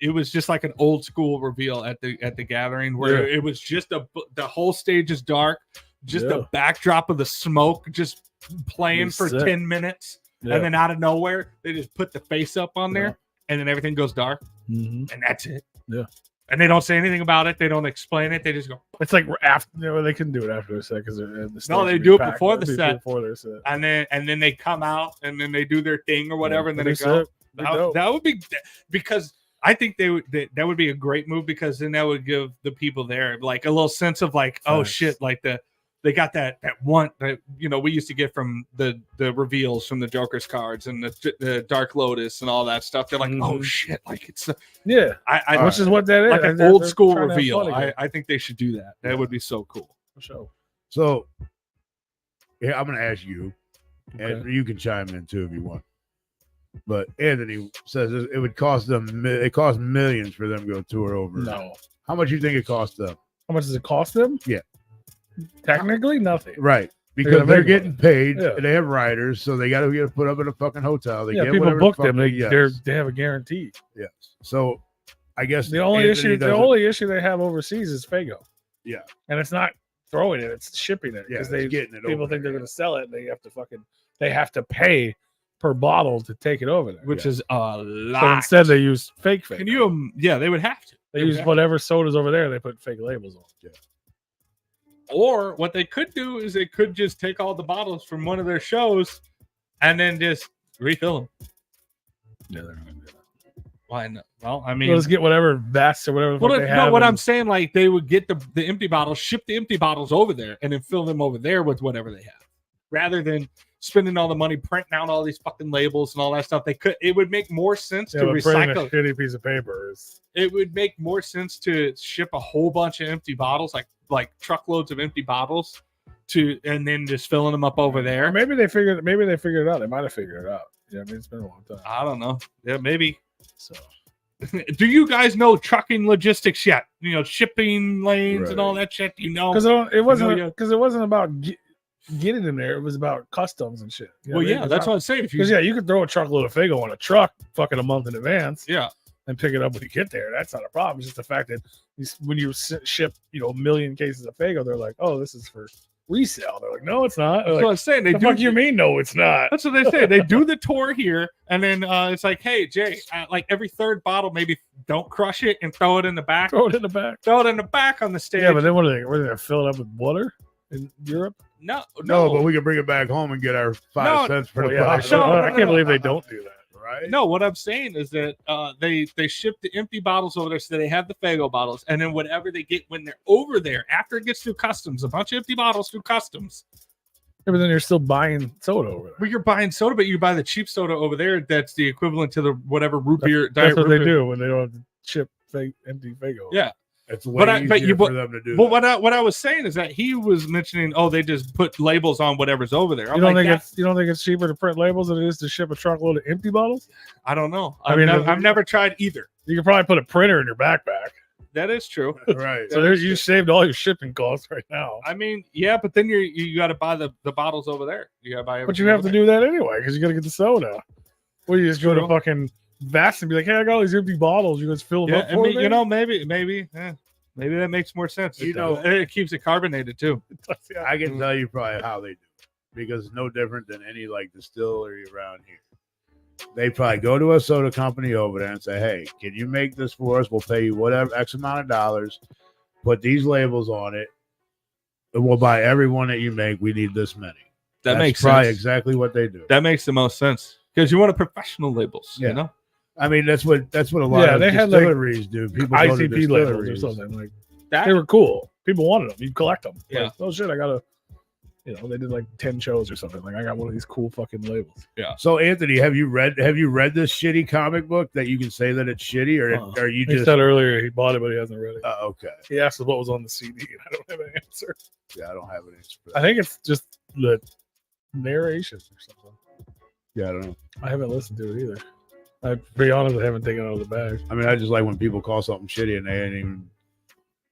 it was just like an old school reveal at the gathering where it was just the whole stage is dark, just the backdrop of the smoke just playing for 10 minutes, and then out of nowhere they just put the face up on there, and then everything goes dark, and that's it. Yeah. And they don't say anything about it. They don't explain it. They just go. It's like after they couldn't do it after the set because No, they do it before the It'd be set. Before their set. And then they come out and then they do their thing or whatever, and then they Their go. set, they're dope. That would be because I think that would be a great move, because then that would give the people there like a little sense of like, oh Facts. shit, like they got that one that we used to get from the reveals from the Joker's cards and the Dark Lotus and all that stuff. They're like, oh shit, like it's Yeah, which is what that is. like an They're old school trying to have reveal. fun again. I think they should do that. That would be so cool. For sure. So, yeah, I'm gonna ask you, Okay. and you can chime in too if you want. But Anthony says it would cost them. It costs millions for them to go tour over. No. How much do you think it costs them? How much does it cost them? Yeah. Technically, nothing. Right, They're because gonna they're make getting paid. Yeah. And they have riders, so they got to get put up in a fucking hotel. They Yeah, get people whatever book the them. fuck- yes. They have a guarantee. Yes. So, I guess The only Anthony issue they have overseas is Fago. Yeah. And it's not throwing it; it's shipping it Yeah, because it's getting it people over think they're there. going to sell it. And they have to pay per bottle to take it over there. Which is a lot. So instead, they use fake. Can you? Yeah, they would have to. They use whatever sodas over there. They put fake labels on. Yeah. Or what they could do is they could just take all the bottles from one of their shows and then just refill them. Yeah, they're not going to do that. Why not? Well, I mean, We'll just get whatever vests or whatever. The fuck they have what and- I'm saying, like they would get the empty bottles, ship the empty bottles over there, and then fill them over there with whatever they have, rather than spending all the money printing out all these fucking labels and all that stuff. It would make more sense Yeah, to but printing a recycle. shitty piece of paper is. It would make more sense to ship a whole bunch of empty bottles, like truckloads of empty bottles, and then just filling them up over there. Or maybe they figured it out. They might have figured it out. Yeah, I mean it's been a long time. I don't know. Yeah, maybe. So Do you guys know trucking logistics yet? Shipping lanes and all that shit. because it wasn't about getting them there. It was about customs and shit. You know Well, what I mean? yeah, that's what I'm saying. Because you could throw a truckload of Fago on a truck, fucking a month in advance, Yeah. and pick it up when you get there. That's not a problem. It's just the fact that when you ship, a million cases of Fago, they're like, "Oh, this is for resale." They're like, "No, it's not." That's Like, what I'm saying. They the do. fuck you mean? No, it's not. That's what they say. They do the tour here, and then it's like, hey, Jay, like every third bottle, maybe don't crush it and throw it in the back. Throw it in the back. Throw it in the back on the stage. Yeah, but then what are they? What are they gonna fill it up with water in Europe? no, No, but we can bring it back home and get our 5 cents for Oh, the yeah, bottle. I can't believe they don't do that. Right? No, what I'm saying is that they ship the empty bottles over there, so they have the Fago bottles, and then whatever they get when they're over there, after it gets through customs, a bunch of empty bottles through customs. Yeah, but then you're still buying soda over there. Well, you're buying soda, but you buy the cheap soda over there. That's the equivalent to the whatever root beer. That's diet what root they beer. do when they don't have to ship empty Fago. Yeah. It's way easier for them to do. But that. what I was saying is that he was mentioning, they just put labels on whatever's over there. You don't think it's cheaper to print labels than it is to ship a truckload of empty bottles? I don't know. I've never tried either. You could probably put a printer in your backpack. That is true. Right. So you saved all your shipping costs right now. I mean, yeah, but then you got to buy the bottles over there. You got to buy. But you have to do that anyway because you got to get the soda. Well, you just go to fucking Vast and be like, "Hey, I got all these empty bottles. You guys fill them Yeah, up for me." maybe. Yeah. Maybe that makes more sense. You know- it keeps it carbonated too. I can tell you probably how they do it because it's no different than any like distillery around here. They probably go to a soda company over there and say, "Hey, can you make this for us? We'll pay you whatever X amount of dollars. Put these labels on it, and we'll buy every one that you make. We need this many." That That's makes probably sense. exactly what they do. That makes the most sense because you want a professional labels. Yeah. You know. I mean, that's what a lot Yeah, of they had, like, distilleries do. People go to ICP labels or distilleries. something like That they were cool. People wanted them. You collect them. Yeah. Like, oh shit, I got a. They did like 10 shows or something. Like I got one of these cool fucking labels. So, Anthony, have you read this shitty comic book that you can say that it's shitty, or are you He just said earlier he bought it, but he hasn't read it. okay? He asked us what was on the CD, and I don't have an answer. Yeah, I don't have an answer for I that. think it's just the narrations or something. Yeah, I don't know. I haven't listened to it either. To be honest, I haven't taken it out of the bag. I mean, I just like when people call something shitty and they ain't even.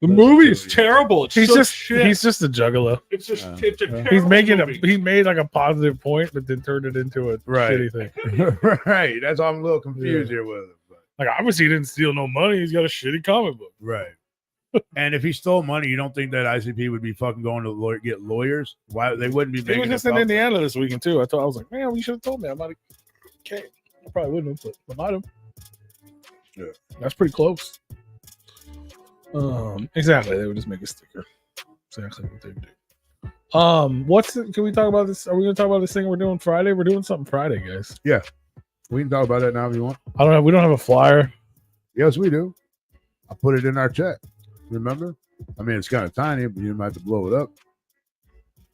The That's movie is really- terrible. It's He's such just shit. he's just a juggalo. it's just Yeah. it's a Yeah. terrible He's making movie. he made like a positive point, but then turned it into a Right. shitty thing. Right. That's why I'm a little confused here with it. But, Like obviously he didn't steal no money. He's got a shitty comic book. right. And if he stole money, you don't think that ICP would be fucking going to get lawyers? Why they wouldn't be He making was just it in public? Indiana this weekend too. I was like, man, you should have told me. I might have. Okay, I probably wouldn't have, but I might have. Yeah. That's pretty close. Exactly. They would just make a sticker. Exactly what they would do. Can we talk about this? Are we gonna talk about this thing we're doing Friday? We're doing something Friday, guys. We can talk about that now if you want. We don't have a flyer. Yes, we do. I put it in our chat. Remember? I mean, it's kind of tiny, but you might have to blow it up.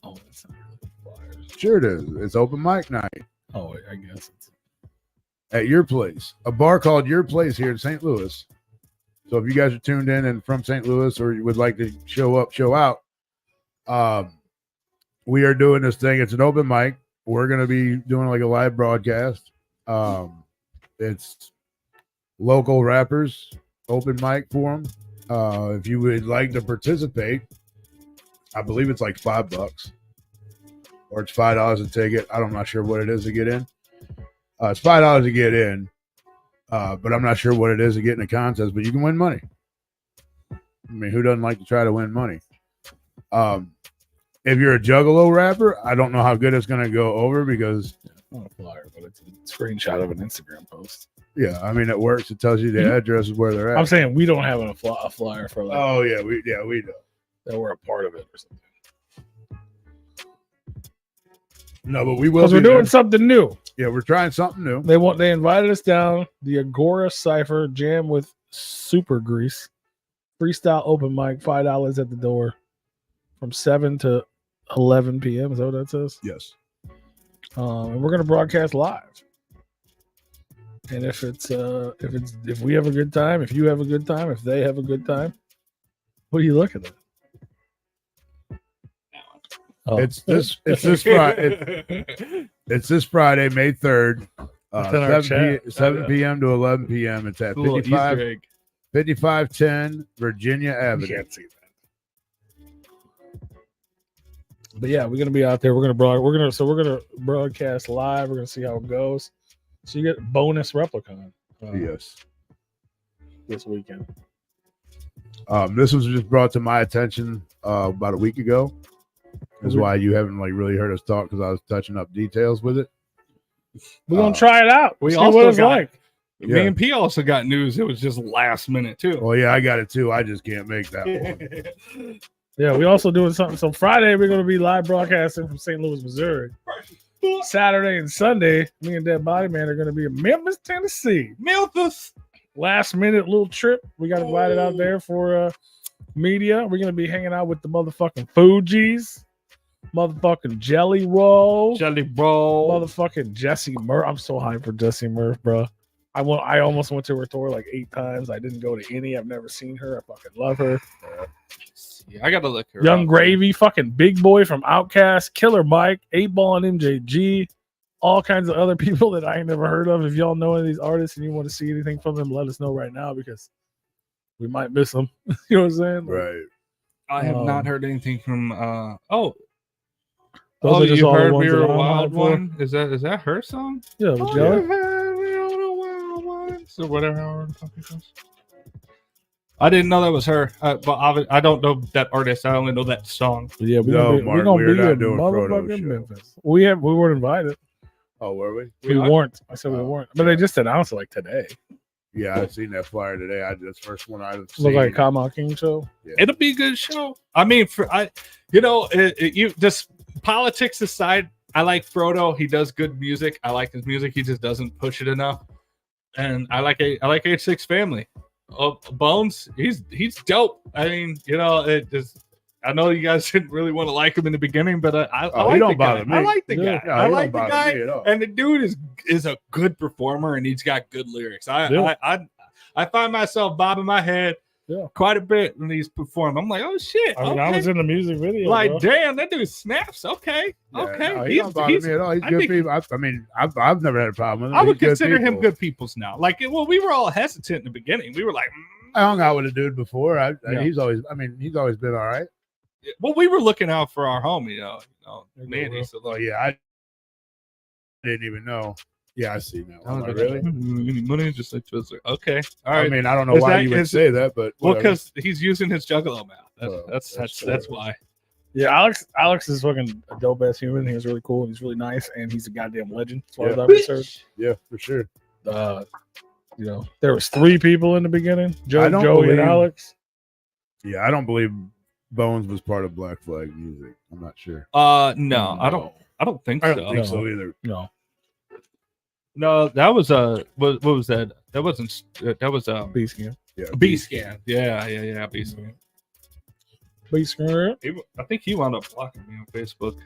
Oh, it's not really flyers. Sure, it is. It's open mic night Oh, I guess it's. at your place, a bar called Your Place here in St. Louis. So if you guys are tuned in and from St. Louis or you would like to show out, we are doing this thing. It's an open mic. We're going to be doing like a live broadcast. It's local rappers, open mic for them. If you would like to participate, I believe it's like $5 or it's $5 a ticket. I'm not sure what it is to get in. It's $5 to get in, but I'm not sure what it is to get in a contest, but you can win money. I mean, who doesn't like to try to win money? If you're a Juggalo rapper, I don't know how good it's going to go over because, Not a flyer, but it's a screenshot of an Instagram post. yeah, I mean, it works. It tells you the address is where they're at. I'm saying we don't have a flyer for like Oh, yeah, we know. that we're a part of it or something. No, but we will. Because we're be there. doing something new. Yeah, we're trying something new. They invited us down the Agora Cypher Jam with Super Grease freestyle open mic, $5 at the door from 7 to 11 p.m. Is that what that says? Yes. And we're gonna broadcast live. And if we have a good time, if you have a good time, if they have a good time, what are you looking at? Oh. It's this Friday. It's this Friday, May 3rd, It's in our 7 p.m. to 11 p.m. It's at Little Easter 5510 Virginia You Avenue. can't see that. But yeah, we're gonna be out there. We're gonna broadcast live. We're gonna see how it goes. So you get bonus Replicon Yes. this weekend. This was just brought to my attention about a week ago. That's why you haven't like really heard us talk because I was touching up details with it. We're gonna try it out. we See also what it's got- like. Me Yeah. and P also got news. It was just last minute too. Well, yeah, I got it too. I just can't make that one. Yeah, we also doing something. So Friday we're gonna be live broadcasting from St. Louis, Missouri. Saturday and Sunday, me and Dead Body Man are gonna be in Memphis, Tennessee. Memphis. Last minute little trip. We got invited out there for media. We're gonna be hanging out with the motherfucking Fugees, motherfucking Jelly Roll, Jelly Roll. motherfucking Jesse Murph. I'm so hyped for Jesse Murph, bro. I almost went to her tour like 8 times. I didn't go to any. I've never seen her. I fucking love her. Yeah, I gotta look her Young up. Gravy, fucking Big Boy from Outkast, Killer Mike, 8-Ball and MJG, all kinds of other people that I ain't never heard of. If y'all know any of these artists and you want to see anything from them, let us know right now because we might miss them. You know what I'm saying? Right. I have not heard anything from. Those Oh, are just you all the heard ones "We Were that a I'm Wild hyped for. One"? Is that her song? Yeah, with Oh, Jelly. you had me on a wild one. So whatever. However the fuck it goes. I didn't know that was her. But I don't know that artist. I only know that song. But yeah, No, Mark, we're not in doing Frodo motherfucking show. Memphis. We weren't invited. Oh, were we? We are? weren't. I said we Oh, weren't. But they just announced it like today. Yeah, I've seen that flyer today. That's the first one I've seen. Look like a Kama King show. It'll be a good show. I mean, you just politics aside, I like Frodo. He does good music. I like his music. He just doesn't push it enough. And I like H6 Family. Oh, Bones, he's dope. I mean, it just. I know you guys didn't really want to like him in the beginning, but I like the guy. I like the guy. Yeah, I he like don't the bother guy, me at all. and the dude is a good performer, and he's got good lyrics. I find myself bobbing my head quite a bit when he's performing. I'm like, oh shit! I mean, I was in the music video. Like, bro. damn, that dude snaps. Okay, Yeah, okay. no, he don't bother me at all. He's I good think- people. I mean, I've never had a problem with him. I would He's good consider him people. good peoples now. Like, well, we were all hesitant in the beginning. We were like, I hung out with a dude before. Yeah. He's always been all right. well, we were looking out for our homie, Mandy. So Oh yeah, I didn't even know. Yeah, I see now. I was Oh, like, really? Any money? Just like, okay, all right. I mean, I don't know Is why that- you would is- say that, but Well, whatever. because he's using his Juggalo mouth. Well, That's that's why. Yeah, Alex is fucking a dope ass human. He was really cool. He's really nice, and he's a goddamn legend as far as Yeah. I'm concerned. Yeah, for sure. There was 3 people in the beginning: I Joey, don't and believe- Alex. Yeah, I don't believe Bones was part of Black Flag music. I'm not sure. No, I don't think I so. don't think so either. No, No, that was what was that? That wasn't. That was Beast Scan. Yeah, B scan. Yeah, B scan. Beast Scan. I think he wound up blocking me on Facebook,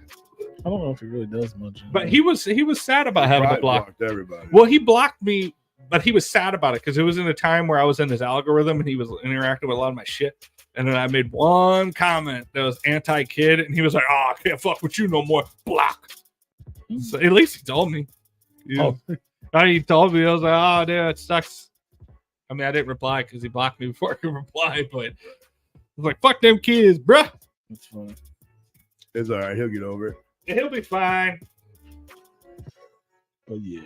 I don't know if he really does much. but he was sad about having to Probably block. blocked everybody. Well, he blocked me, but he was sad about it because it was in a time where I was in his algorithm and he was interacting with a lot of my shit. And then I made one comment that was anti-kid, and he was like, "Oh, I can't fuck with you no more." Block. So at least he told me. Oh. He told me. I was like, "Oh, dude, it sucks." I mean, I didn't reply because he blocked me before I could reply, but I was like, "Fuck them kids, bruh." That's funny. It's all right. He'll get over it. He'll be fine. But yeah,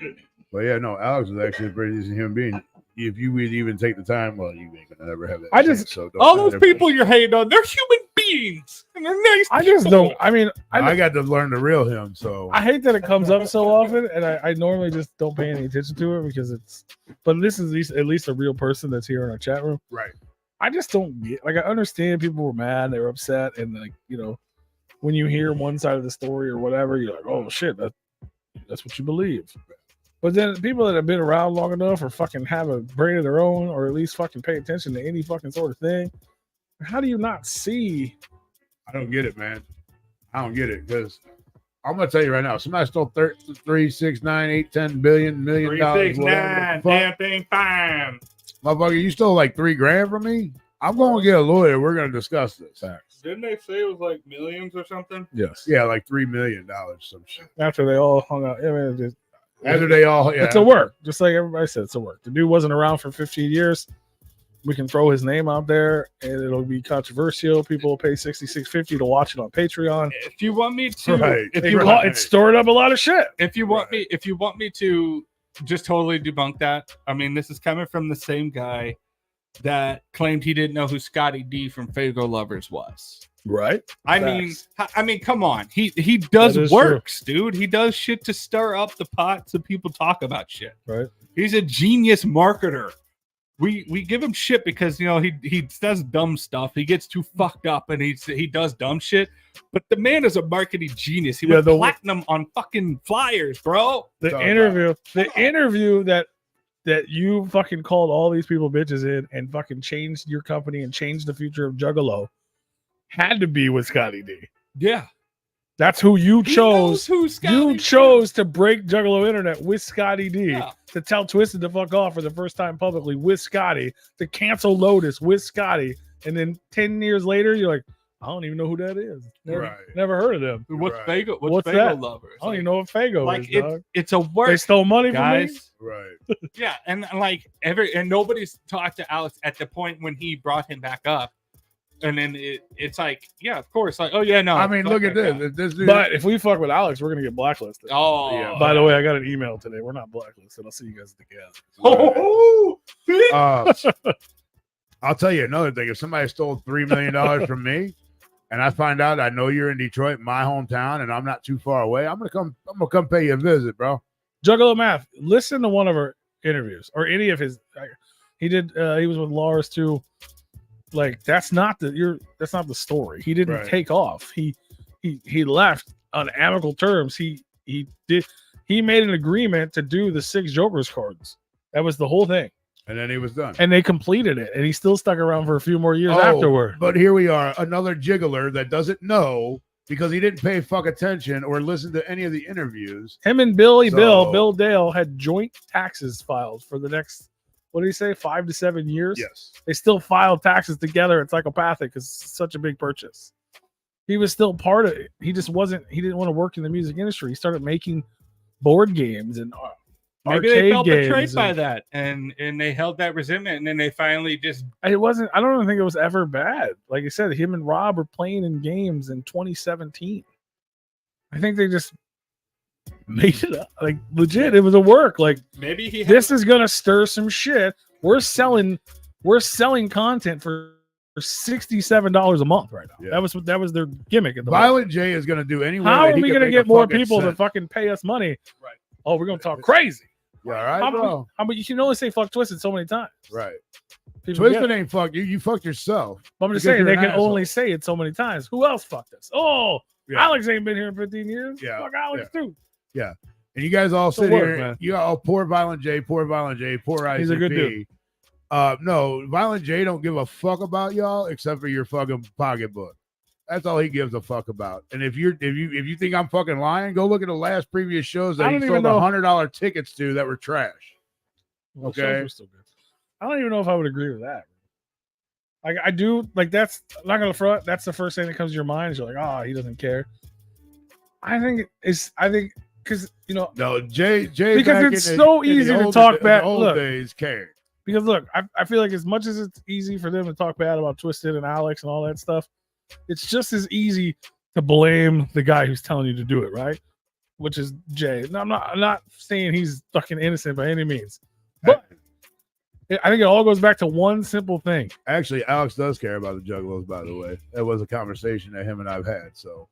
But yeah, no, Alex is actually a pretty decent human being. If you would even take the time, well, you ain't gonna ever have that. I chance, just- so don't All let those everybody- people you're hating on, they're human beings, and they're nice. I just people. don't. I mean, I got to learn the real him. So I hate that it comes up so often, and I normally just don't pay any attention to it because it's. But this is at least a real person that's here in our chat room. right. I just don't get. Like, I understand people were mad, they were upset, and when you hear one side of the story or whatever, you're like, oh shit, that's what you believe. But then people that have been around long enough or fucking have a brain of their own, or at least fucking pay attention to any fucking sort of thing, how do you not see? I don't get it, man. I don't get it because I'm gonna tell you right now. Somebody stole 3, 6, 9, 8, 10 billion million 3, dollars. 6, whatever 9, the fuck. damn thing fine. Motherfucker, you stole like $3,000 from me. I'm gonna get a lawyer. We're gonna discuss this. Didn't they say it was like millions or something? Yes. Yeah, like $3 million, some shit. After they all hung out, I mean, it just, After they all, yeah, it's a work, just like everybody said. It's a work. The dude wasn't around for 15 years. We can throw his name out there, and it'll be controversial. People will pay $66.50 to watch it on Patreon. If you want me to, Right. if It, you Right. want, it stored up a lot of shit. if you want me to just totally debunk that. I mean, this is coming from the same guy that claimed he didn't know who Scotty D from Fago Lovers was. Right. I mean, come on. He does That is works, dude. He does shit to stir up the pot so people talk about shit. Right. He's a genius marketer. We give him shit because he does dumb stuff. He gets too fucked up and he does dumb shit. But the man is a marketing genius. He Yeah, went the- platinum on fucking flyers, bro. The Talk interview that you fucking called all these people bitches in and fucking changed your company and changed the future of Juggalo had to be with Scotty D. Yeah. That's who you He chose. knows who Scotty You D chose to break Juggalo Internet with Scotty D, Yeah. to tell Twisted to fuck off for the first time publicly with Scotty, to cancel Lotus with Scotty, and then 10 years later, you're like, I don't even know who that is. Never, Right. never heard of them. What's Right. Fago? What's Fago that? Lovers? I don't even know what Fago Like is, dog. it's a work, They stole money from me? guys. Right. Yeah, and like and nobody's talked to Alex at the point when he brought him back up, and then it's like, yeah, of course, like, oh yeah, no. I mean, fuck look at that this. guy. If this dude, But if we fuck with Alex, we're gonna get blacklisted. Oh, Yeah. By the way, I got an email today. We're not blacklisted. I'll see you guys together. oh, bitch. I'll tell you another thing. If somebody stole $3 million from me, and I find out I know you're in Detroit, my hometown, and I'm not too far away, I'm gonna come pay you a visit, bro. Juggalo Math, listen to one of our interviews or any of his. He did. He was with Lars too. Like that's not the story. He didn't Right. take off. He left on amicable terms. He made an agreement to do the 6 Jokers cards. That was the whole thing. And then he was done. And they completed it, and he still stuck around for a few more years afterward. But here we are, another jiggler that doesn't know because he didn't pay fuck attention or listen to any of the interviews. Him and Bill Dale had joint taxes filed for the next, what did he say, 5 to 7 years? Yes. They still filed taxes together at Psychopathic because it's such a big purchase. He was still part of it. He didn't want to work in the music industry. He started making board games and Maybe they arcade felt games betrayed by that, and they held that resentment, and then they finally just. It wasn't. I don't even think it was ever bad. Like I said, him and Rob were playing in games in 2017. I think they just made it up. Like legit, it was a work. Like Maybe he. This is gonna stir some shit. We're selling content for $67 a month right now. Yeah. That was their gimmick. At the Violent J is going to do any way. How that are he we can gonna make get a more fucking people to cent. fucking pay us money? Right. Oh, we're gonna talk crazy. Yeah, all right, bro. But you can only say fuck Twisted so many times. Right. People get Twisted it. ain't fucked you. You fucked yourself. But I'm just because saying you're they an can only asshole. say it so many times. Who else fucked us? Oh, Yeah. Alex ain't been here in 15 years. Yeah, Fuck Alex too. And you guys all It's a sit work, here. man. You all poor Violent J, poor ICP. He's a good dude. No, Violent J don't give a fuck about y'all except for your fucking pocketbook. That's all he gives a fuck about. And if you think I'm fucking lying, go look at the last previous shows I that he don't even sold know. $100 tickets to that were trash. Well, Okay. shows were still good. I don't even know if I would agree with that. Like I do, like that's I'm not gonna front. That's the first thing that comes to your mind. Is you're like, oh, he doesn't care. I think because No, Jay Because back it's in so in easy to old- talk in bad. the old Look. days cared. Because look, I feel like as much as it's easy for them to talk bad about Twisted and Alex and all that stuff, it's just as easy to blame the guy who's telling you to do it, right? Which is Jay. No, I'm not saying he's fucking innocent by any means, but I think it all goes back to one simple thing. Actually, Alex does care about the Juggalos, by the way. That was a conversation that him and I've had. So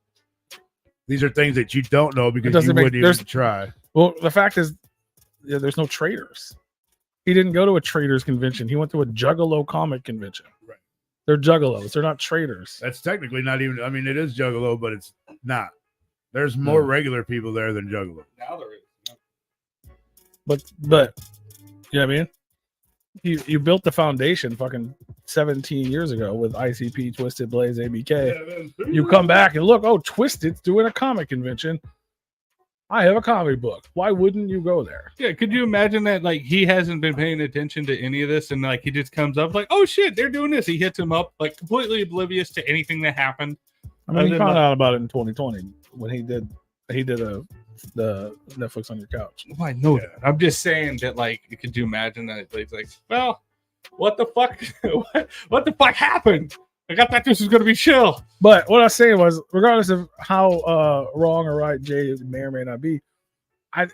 these are things that you don't know because doesn't you make- wouldn't even there's- try. Well, the fact is, there's no traders. He didn't go to a traders convention. He went to a Juggalo comic convention. Right. They're Juggalos. They're not traders. That's technically not even. I mean, it is Juggalo, but it's not. There's more No. regular people there than Juggalo. Now there is. But you know what I mean? You built the foundation fucking 17 years ago with ICP, Twisted, Blaze, ABK. You come back and look, oh, Twisted's doing a comic convention. I have a comic book. Why wouldn't you go there? Yeah, could you imagine that? Like he hasn't been paying attention to any of this, and like he just comes up like, "Oh shit, they're doing this." He hits him up like completely oblivious to anything that happened. I mean, he Other found than- out about it in 2020 when he did the Netflix on your couch. Well, I know Yeah. that. I'm just saying that. Like, could you imagine that? It's like, well, what the fuck? what the fuck happened? I thought this was gonna be chill. But what I was saying was, regardless of how wrong or right Jay may or may not be,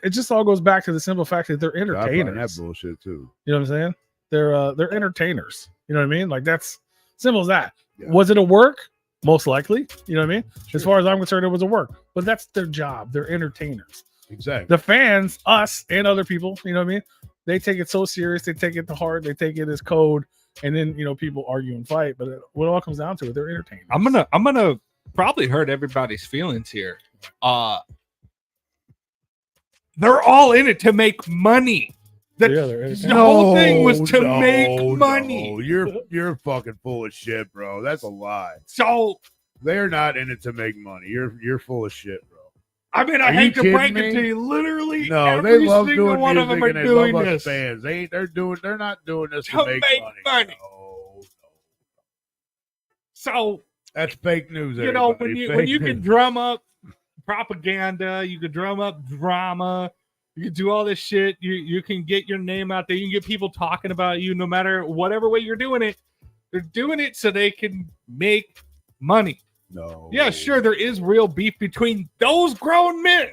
it just all goes back to the simple fact that they're I find that entertainers. bullshit too. You know what I'm saying? They're entertainers. You know what I mean? Like that's simple as that. Yeah. Was it a work? Most likely. You know what I mean? As far as I'm concerned, it was a work. But that's their job. They're entertainers. Exactly. The fans, us and other people, you know what I mean? They take it so serious. They take it to heart. They take it as code. And then people argue and fight. But when it all comes down to it, they're entertainers. I'm gonna probably hurt everybody's feelings here. They're all in it to make money. Yeah, they're entertainers. The whole thing was to make money. No. You're fucking full of shit, bro. That's a lie. So They're not in it to make money. You're full of shit, bro. I mean, I Are you hate to kidding break me? it to you. Literally, No, every they love single doing one of music them are and they doing love this. us fans. They're not doing this To to make make money. money. No. So That's fake news. you know everybody. when Fake you can news. drum up propaganda, you can drum up drama, you can do all this shit. You can get your name out there. You can get people talking about you, no matter whatever way you're doing it. They're doing it so they can make money. No. Yeah, sure, there is real beef between those grown men.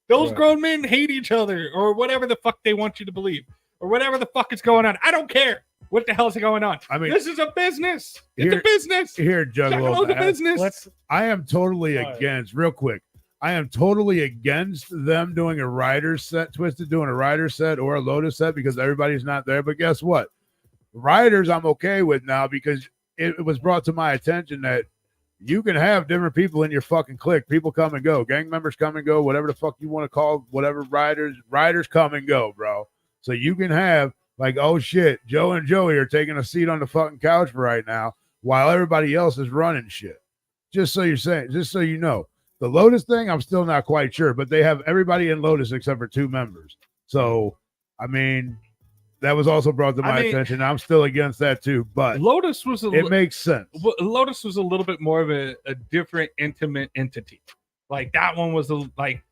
Those Right. grown men hate each other, or whatever the fuck they want you to believe, or whatever the fuck is going on. I don't care. What the hell is going on? I mean, this is a business. It's here- a business. Here, Juggalo's a Juggalo. business. I am totally All right. against. Real quick, I am totally against them doing a rider set, Twisted doing a rider set or a Lotus set because everybody's not there. But guess what? Riders, I'm okay with now because it was brought to my attention that you can have different people in your fucking clique. People come and go. Gang members come and go. Whatever the fuck you want to call whatever riders come and go, bro. So you can have like, oh shit, Joe and Joey are taking a seat on the fucking couch right now while everybody else is running shit. Just so you know. The Lotus thing, I'm still not quite sure, but they have everybody in Lotus except for 2 members. So, I mean, that was also brought to my attention. I'm still against that too, but Lotus was it makes sense. Lotus was a little bit more of a different intimate entity. Like that one was like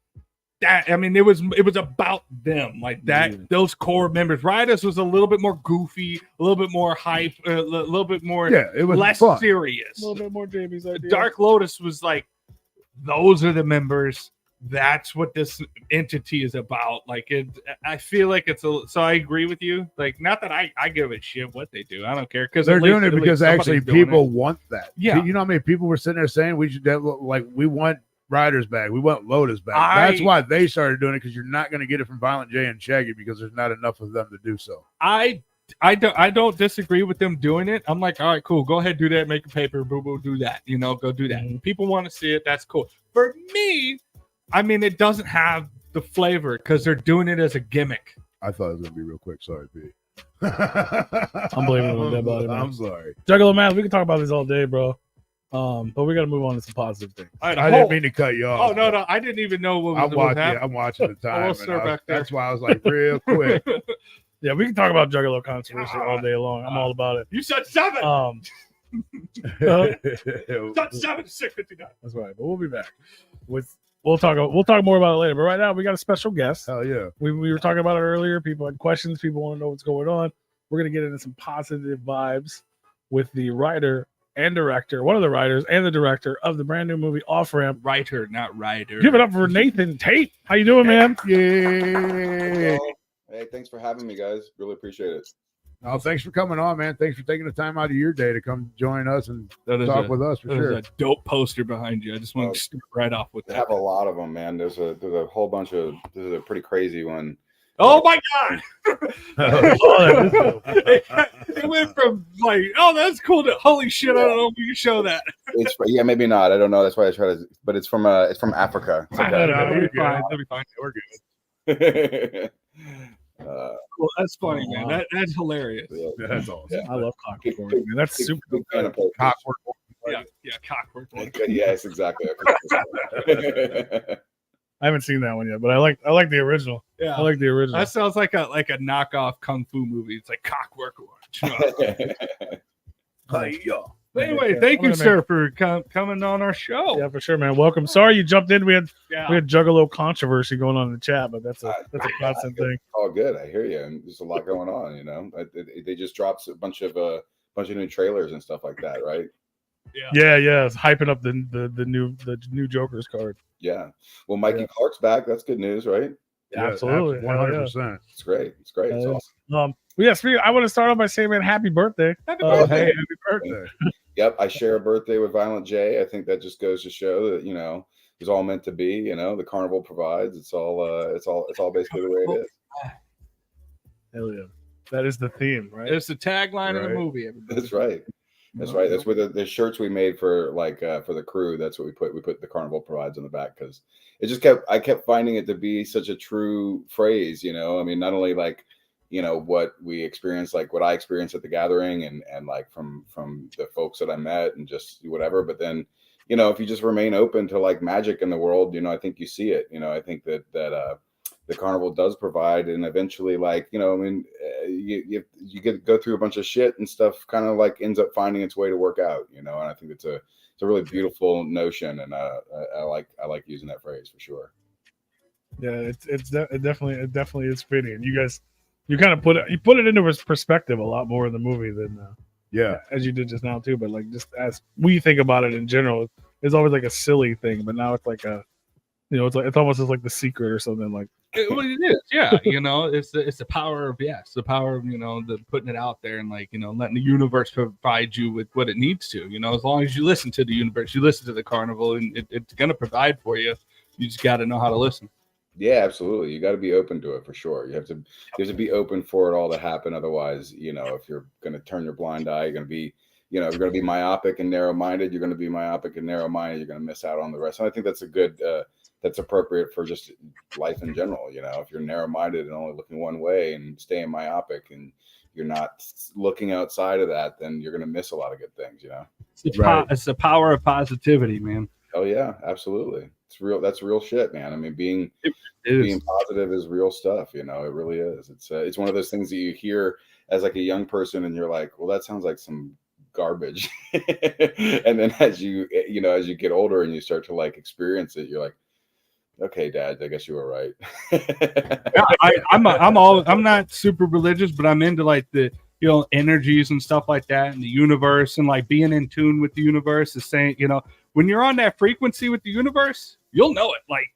that. I mean, it was about them, like that. Those core members. Riders was a little bit more goofy, a little bit more hype, a little bit more it was less fun. serious. A little bit more Jamie's idea. Dark Lotus was like, those are the members. That's what this entity is about. Like it, I feel like so I agree with you. Like, not that I give a shit what they do. I don't care because They're doing it because actually people want that. Yeah. You know how many people were sitting there saying we should have, like, we want Riders back. We want Lotus back. That's why they started doing it, because you're not going to get it from Violent J and Shaggy because there's not enough of them to do so. I don't disagree with them doing it. I'm like, all right, cool. Go ahead, do that. Make a paper, boo boo, do that. You know, go do that. Mm-hmm. People want to see it. That's cool. For me, I mean, it doesn't have the flavor because they're doing it as a gimmick. I thought it was going to be real quick. Sorry, P. I'm blaming it on Dead Body, man. I'm sorry. Juggalo, man, we can talk about this all day, bro. But we got to move on to some positive things. All right, I didn't mean to cut you off. Oh no, I didn't even know what was happening. I'm watching the time. We'll start back there. That's why I was like, real quick. Yeah, we can talk about Juggalo controversy all day long. I'm all about it. You said 7. That's Said 7 659. right. But we'll be back. We'll talk more about it later. But right now we got a special guest. Hell yeah. We were talking about it earlier. People had questions. People want to know what's going on. We're gonna get into some positive vibes with the writer and director, one of the writers and the director of the brand new movie Off Ramp. Writer, not rider. Give it up for Nathan Tate. How you doing, man? Yeah. Hey, thanks for having me, guys. Really appreciate it. Oh, thanks for coming on, man. Thanks for taking the time out of your day to come join us and talk with us for There's sure. a dope poster behind you. I just want to start right off with I that. have a lot of them, man. There's a whole bunch of. This is a pretty crazy one. Oh my god! Oh, It went from like, oh, that's cool to holy shit. I don't know if you can show that. It's maybe not. I don't know. That's why I try to. But it's from Africa. It's okay. That'll you're be fine. good. That'll be fine. We're good. Cool. That's funny, man. Wow. That's hilarious. Yeah. That's awesome. Yeah. I love Clockwork Orange, man. That's super. Big fan of posters. Cockwork. Yeah, cockwork. Yes, exactly. I haven't seen that one yet, but I like the original. Yeah, I like the original. that sounds like a knockoff kung fu movie. It's like cockwork orange. But anyway, thank you, sir, for coming on our show. Yeah, for sure, man. Welcome. Sorry you jumped in. We had Yeah. Juggalo controversy going on in the chat, but that's a constant thing. Oh, good. I hear you. And there's a lot going on. You know, they just dropped a bunch of new trailers and stuff like that, right? Yeah, it's hyping up the new Joker's card. Yeah. Well, Mikey Clark's back. That's good news, right? Yeah, absolutely. 100%. It's great. It's great. It's awesome. But yeah, I want to start off by saying, man, happy birthday. Happy birthday. Hey, happy birthday. Yep, I share a birthday with Violent J. I think that just goes to show that, you know, it's all meant to be. You know, the carnival provides. It's all basically the way it is. Hell yeah, that is the theme, right? It's the tagline of the Right. movie. Everybody. That's right. That's right. That's where the shirts we made for for the crew. That's what we put. We put the carnival provides on the back because it just I kept finding it to be such a true phrase. You know, I mean, not only like, you know, what we experienced, like what I experienced at the gathering and like from the folks that I met and just whatever. But then, you know, if you just remain open to like magic in the world, you know, I think you see it. You know, I think that the carnival does provide, and eventually, like, you know, I mean, you get go through a bunch of shit and stuff, kind of like ends up finding its way to work out. You know, and I think it's a really beautiful notion, and I like using that phrase for sure. Yeah, it definitely is fitting. You guys, you kind of put it into perspective a lot more in the movie than as you did just now too. But like just as we think about it in general, it's always like a silly thing, but now it's like a, you know, it's almost like the secret or something. Like Well, it is, yeah. It's the power of the power of the putting it out there and letting the universe provide you with what it needs to. As long as you listen to the universe, you listen to the carnival, and it's gonna provide for you. You just got to know how to listen. Yeah, absolutely. You got to be open to it for sure. You have to be open for it all to happen. Otherwise, if you're going to turn your blind eye, you're going to be, you're going to be myopic and narrow-minded. You're going to be myopic and narrow-minded. You're going to miss out on the rest. And I think that's a good, that's appropriate for just life in general. If you're narrow-minded and only looking one way and staying myopic and you're not looking outside of that, then you're going to miss a lot of good things. It's the power of positivity, man. Oh yeah, absolutely. It's real. That's real shit, man. I mean, being positive is real stuff. It really is. It's one of those things that you hear as like a young person, and you're like, well, that sounds like some garbage. And then as you get older and you start to like experience it, you're like, okay, Dad, I guess you were right. I'm not super religious, but I'm into like the energies and stuff like that, and the universe, and like being in tune with the universe is saying, when you're on that frequency with the universe, you'll know it. Like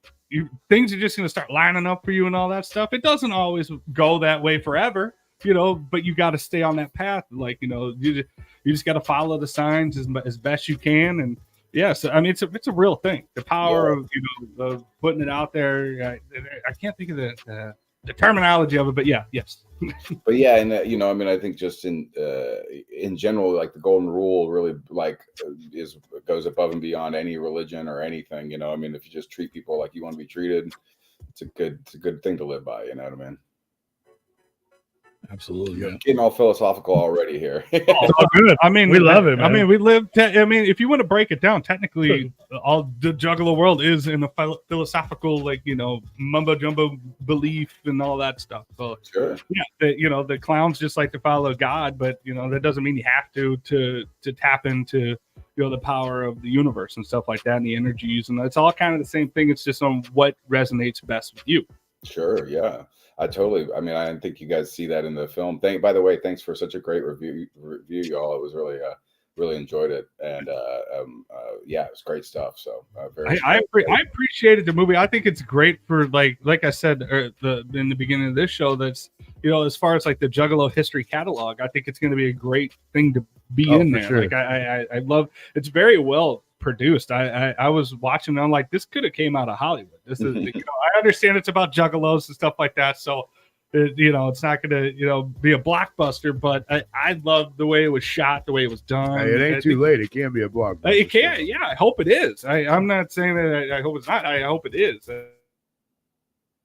things are just going to start lining up for you and all that stuff. It doesn't always go that way forever, but you got to stay on that path. Like, you just got to follow the signs as best you can. And yes, I mean, it's a real thing. The power of putting it out there. I can't think of the terminology of it, but yes. But yeah, and I mean, I think just in general, like the golden rule really goes above and beyond any religion or anything. I mean, if you just treat people like you want to be treated, it's a good thing to live by. You know what I mean? Absolutely. Yeah. Getting all philosophical already here. It's all good. I mean, we love it, man. I mean, we live. If you want to break it down, technically, all the Juggalo world is in a philosophical, mumbo jumbo belief and all that stuff. So, sure. Yeah, the clowns just like to follow God, but that doesn't mean you have to tap into the power of the universe and stuff like that, and the energies, and it's all kind of the same thing. It's just on what resonates best with you. Sure. Yeah. I think you guys see that in the film. By the way, thanks for such a great review, y'all. It was really enjoyed it, and yeah, it was great stuff. So I appreciated the movie. I think it's great for like I said in the beginning of this show. That's as far as like the Juggalo history catalog, I think it's going to be a great thing to be in there. Sure. Like I love. It's very well produced. I was watching and I'm like, this could have came out of Hollywood. This is I understand it's about juggalos and stuff like that, so it's not gonna be a blockbuster, but I love the way it was shot, the way it was done. Hey, it ain't too late. It can be a blockbuster. It can. Yeah, I hope it is. I'm not saying that I hope it's not. I hope it is.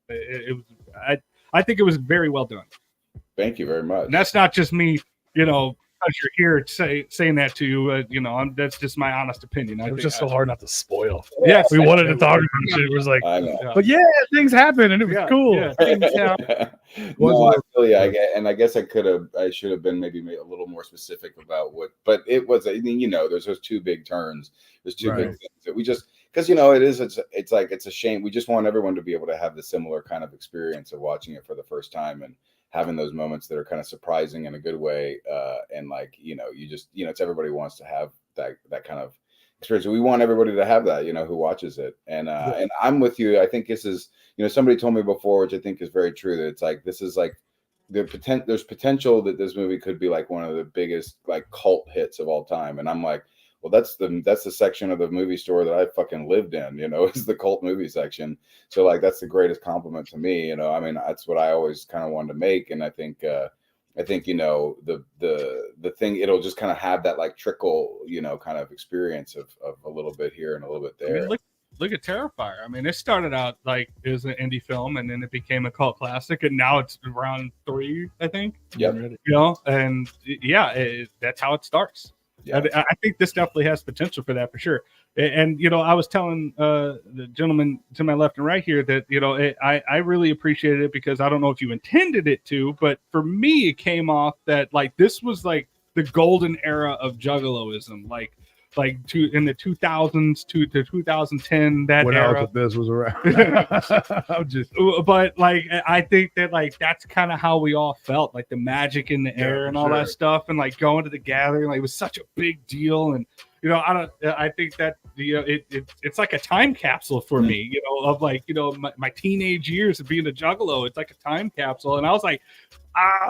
It was. I think it was very well done. Thank you very much. And that's not just me because you're here saying that to you, that's just my honest opinion. It was just so hard not to spoil. Yes, we wanted to talk about it. It was like, but yeah, things happen and it was cool. Yeah. No, I feel you. I guess I should have been maybe a little more specific about but it was. I mean, there's those two big turns. There's two big things that we just because it's a shame. We just want everyone to be able to have the similar kind of experience of watching it for the first time and having those moments that are kind of surprising in a good way. And it's everybody wants to have that kind of experience. We want everybody to have that, who watches it. And I'm with you. I think this is, somebody told me before, which I think is very true, that it's like, this is like there's potential that this movie could be like one of the biggest like cult hits of all time. And I'm like, well, that's the section of the movie store that I fucking lived in, is the cult movie section. So like, that's the greatest compliment to me, I mean, that's what I always kind of wanted to make. And I think the thing, it'll just kind of have that like trickle, kind of experience of a little bit here and a little bit there. I mean, look at Terrifier. I mean, it started out like it was an indie film, and then it became a cult classic, and now it's around 3, I think. Yep. And yeah, that's how it starts. Yeah. I think this definitely has potential for that for sure. And I was telling the gentleman to my left and right here that I really appreciated it because I don't know if you intended it to, but for me it came off that like this was like the golden era of Juggaloism. Like like in the 2000s to 2010, that when era. Alex Abyss was around. I'm just But like I think that like that's kind of how we all felt, like the magic in the air and all sure. that stuff, and like going to the gathering, like it was such a big deal. And you know, I think that it's like a time capsule for me, you know, of like, you know, my teenage years of being a Juggalo. It's like a time capsule, and I was like,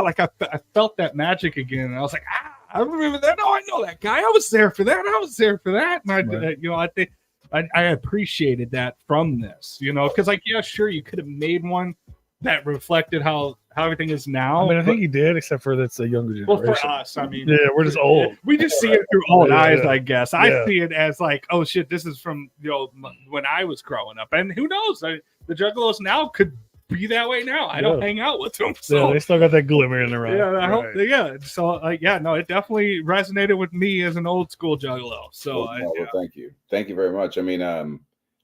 like I felt that magic again, and I was like, I remember that. Oh, I know that guy. I was there for that. I was there for that. And you know, I think I appreciated that from this, you know, because like, yeah, sure, you could have made one that reflected how everything is now. I mean, I think he did, except for that's a younger generation. Well, for us, I mean, yeah, we're just old. We just see it through old eyes, yeah. I guess. I see it as like, oh shit, this is from, you know, when I was growing up, and who knows? The Juggalos now could be that way now. I don't hang out with them, so they still got that glimmer in their eye. Yeah, I hope. Yeah, so no, it definitely resonated with me as an old school Juggalo. So, well, thank you very much. I mean,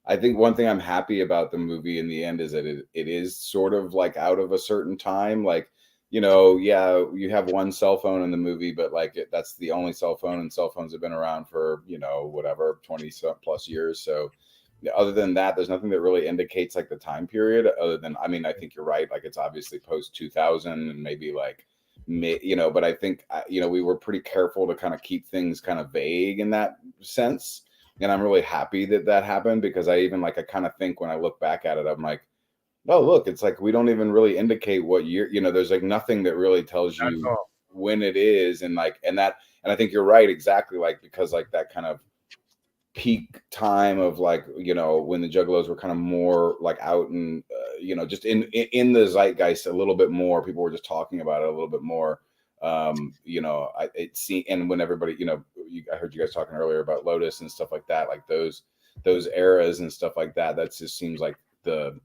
I think one thing I'm happy about the movie in the end is that it is sort of like out of a certain time. Like, you know, yeah, you have one cell phone in the movie, but like that's the only cell phone, and cell phones have been around for, you know, whatever, 20 plus years. So other than that, there's nothing that really indicates like the time period other than, I mean, I think you're right. Like it's obviously post 2000 and maybe like, you know, but I think, you know, we were pretty careful to kind of keep things kind of vague in that sense. And I'm really happy that that happened, because I kind of think when I look back at it, I'm like, oh, look, it's like, we don't even really indicate what year, you know, there's like nothing that really tells you when it is. And like, and I think you're right. Exactly. Like, because like that kind of peak time of like, you know, when the Juggalos were kind of more like out and, you know, just in the zeitgeist a little bit more, people were just talking about it a little bit more. You know, and when everybody, you know, I heard you guys talking earlier about Lotus and stuff like that, like those eras and stuff like that, that just seems like the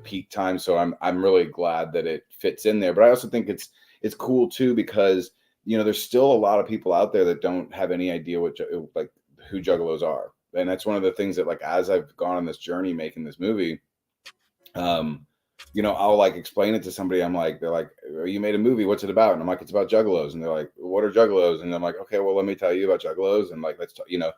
peak time. So I'm really glad that it fits in there. But I also think it's cool too, because, you know, there's still a lot of people out there that don't have any idea what like who Juggalos are. And that's one of the things that, like, as I've gone on this journey making this movie, you know, I'll like explain it to somebody. I'm like, they're like, oh, you made a movie, what's it about? And I'm like, it's about Juggalos. And they're like, what are Juggalos? And I'm like, okay, well, let me tell you about Juggalos. And like, let's talk, you know.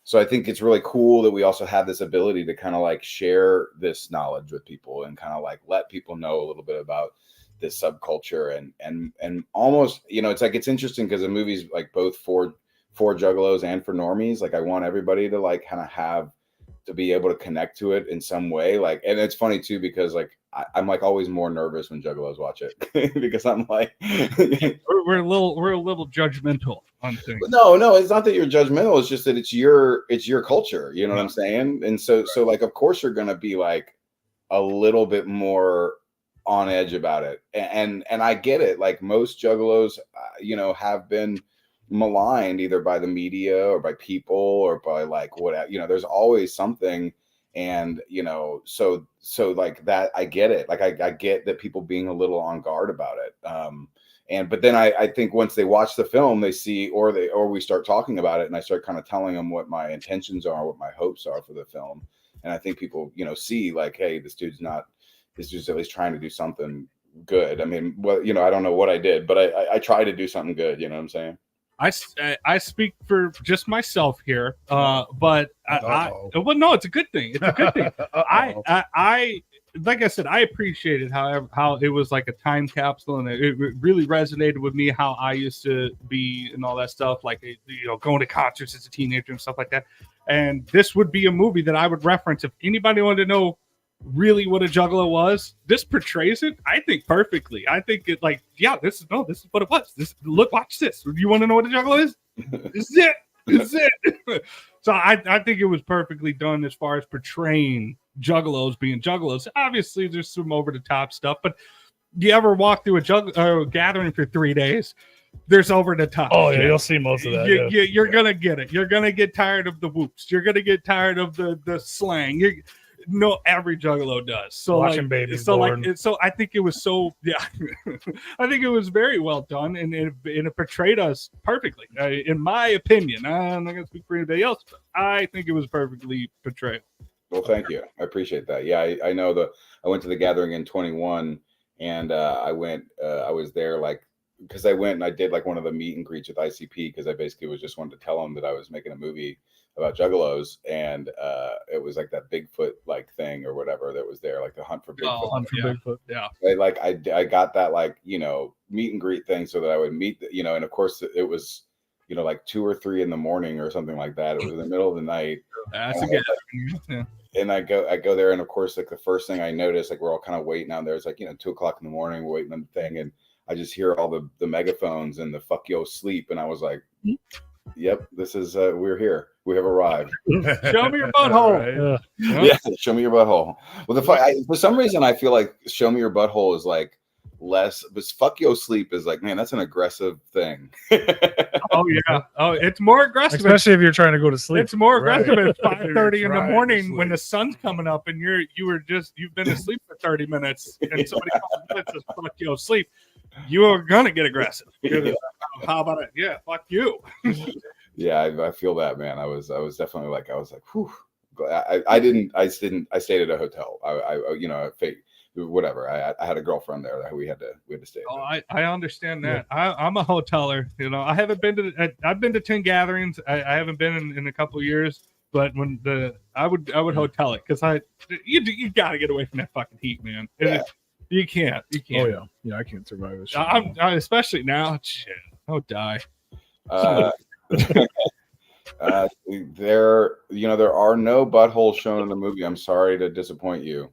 So I think it's really cool that we also have this ability to kind of like share this knowledge with people and kind of like let people know a little bit about this subculture and almost, you know, it's like, it's interesting because the movie's like both for Juggalos and for normies. Like I want everybody to like kind of have to be able to connect to it in some way. Like, and it's funny too, because like I'm like always more nervous when Juggalos watch it because I'm like we're a little judgmental on things. No, it's not that you're judgmental. It's just that it's your culture. You know what I'm saying? And so like, of course you're going to be like a little bit more on edge about it. And I get it. Like most Juggalos, you know, have been maligned either by the media or by people or by like whatever, you know, there's always something. And, you know, so like that, I get it. Like I get that people being a little on guard about it. But then I think once they watch the film, they see, or we start talking about it, and I start kind of telling them what my intentions are, what my hopes are for the film. And I think people, you know, see like, hey, this dude's at least trying to do something good. I mean, well, you know, I don't know what I did, but I try to do something good. You know what I'm saying? I speak for just myself here, but well, no, it's a good thing. It's a good thing. I like I said, I appreciated how it was like a time capsule, and it really resonated with me how I used to be and all that stuff, like, you know, going to concerts as a teenager and stuff like that. And this would be a movie that I would reference if anybody wanted to know really what a Juggalo was. This portrays it, I think, perfectly. I think it, like, yeah, this is what it was. Watch this. You want to know what a Juggalo is? This is it. So I think it was perfectly done as far as portraying Juggalos being Juggalos. Obviously, there's some over the top stuff, but you ever walk through a gathering for 3 days? There's over the top. Oh yeah, you'll see most of that. You're gonna get it. You're gonna get tired of the whoops. You're gonna get tired of the slang. No, every Juggalo does. So watching like, babies so born. like, so I think it was so, yeah. I think it was very well done, and it portrayed us perfectly, in my opinion. I'm not gonna speak for anybody else, but I think it was perfectly portrayed. Well, thank you. I appreciate that. Yeah, I know I went to the gathering in 21, and I was there like because I went and I did like one of the meet and greets with ICP because I basically was just wanted to tell them that I was making a movie about juggalos, and it was like that Bigfoot like thing or whatever that was there, like the hunt for Bigfoot. Hunt for Bigfoot. Yeah. I got that like, you know, meet and greet thing so that I would meet, you know, and of course it was, you know, like 2 or 3 in the morning or something like that. It was in the middle of the night. That's a good. Yeah. And I go there, and of course, like the first thing I noticed, like we're all kind of waiting out there. It's like, you know, 2 o'clock in the morning, we're waiting on the thing, and I just hear all the megaphones and the "fuck yo sleep," and I was like, "Yep, this is we're here. We have arrived." Show me your butthole. Yeah, show me your butthole. Well, for some reason, I feel like "show me your butthole" is like less, but "fuck yo sleep" is like, man, that's an aggressive thing. Oh yeah. Oh, it's more aggressive. Especially if you're trying to go to sleep. It's more aggressive Right. at 5:30 in the Trying to morning when sleep. the sun's coming up and you've been asleep for 30 minutes and somebody comes and says, "Fuck you, sleep." You are gonna get aggressive. How about it? Yeah, fuck you. Yeah, I feel that, man. I was definitely like, I was like, whew. I stayed at a hotel. I you know, fake whatever. I had a girlfriend there that we had to stay. Oh, I understand that. I'm a hoteler. You know, I haven't been to. I've been to 10 gatherings. I haven't been in a couple of years. But when I would hotel it because you got to get away from that fucking heat, man. Yeah. You can't. Oh yeah, yeah. I can't survive this. Shit. I especially now. Shit, I'll die. There, you know, there are no buttholes shown in the movie. I'm sorry to disappoint you.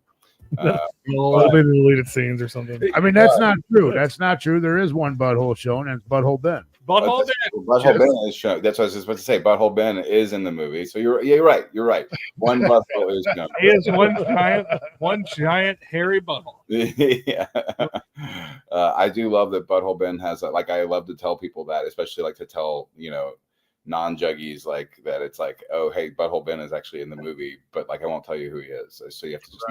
Probably the deleted scenes or something. I mean, that's not true. That's not true. There is one butthole shown, and it's Butthole Ben. Butthole Butthole Ben is shown. That's what I was just about to say. Butthole Ben is in the movie. So you're right. You're right. One butthole is shown. He is one giant hairy butthole. Yeah. I do love that Butthole Ben has that. Like, I love to tell people that, especially like to tell, you know, non-juggies like that. It's like, oh, hey, Butthole Ben is actually in the movie, but like I won't tell you who he is. So you have to just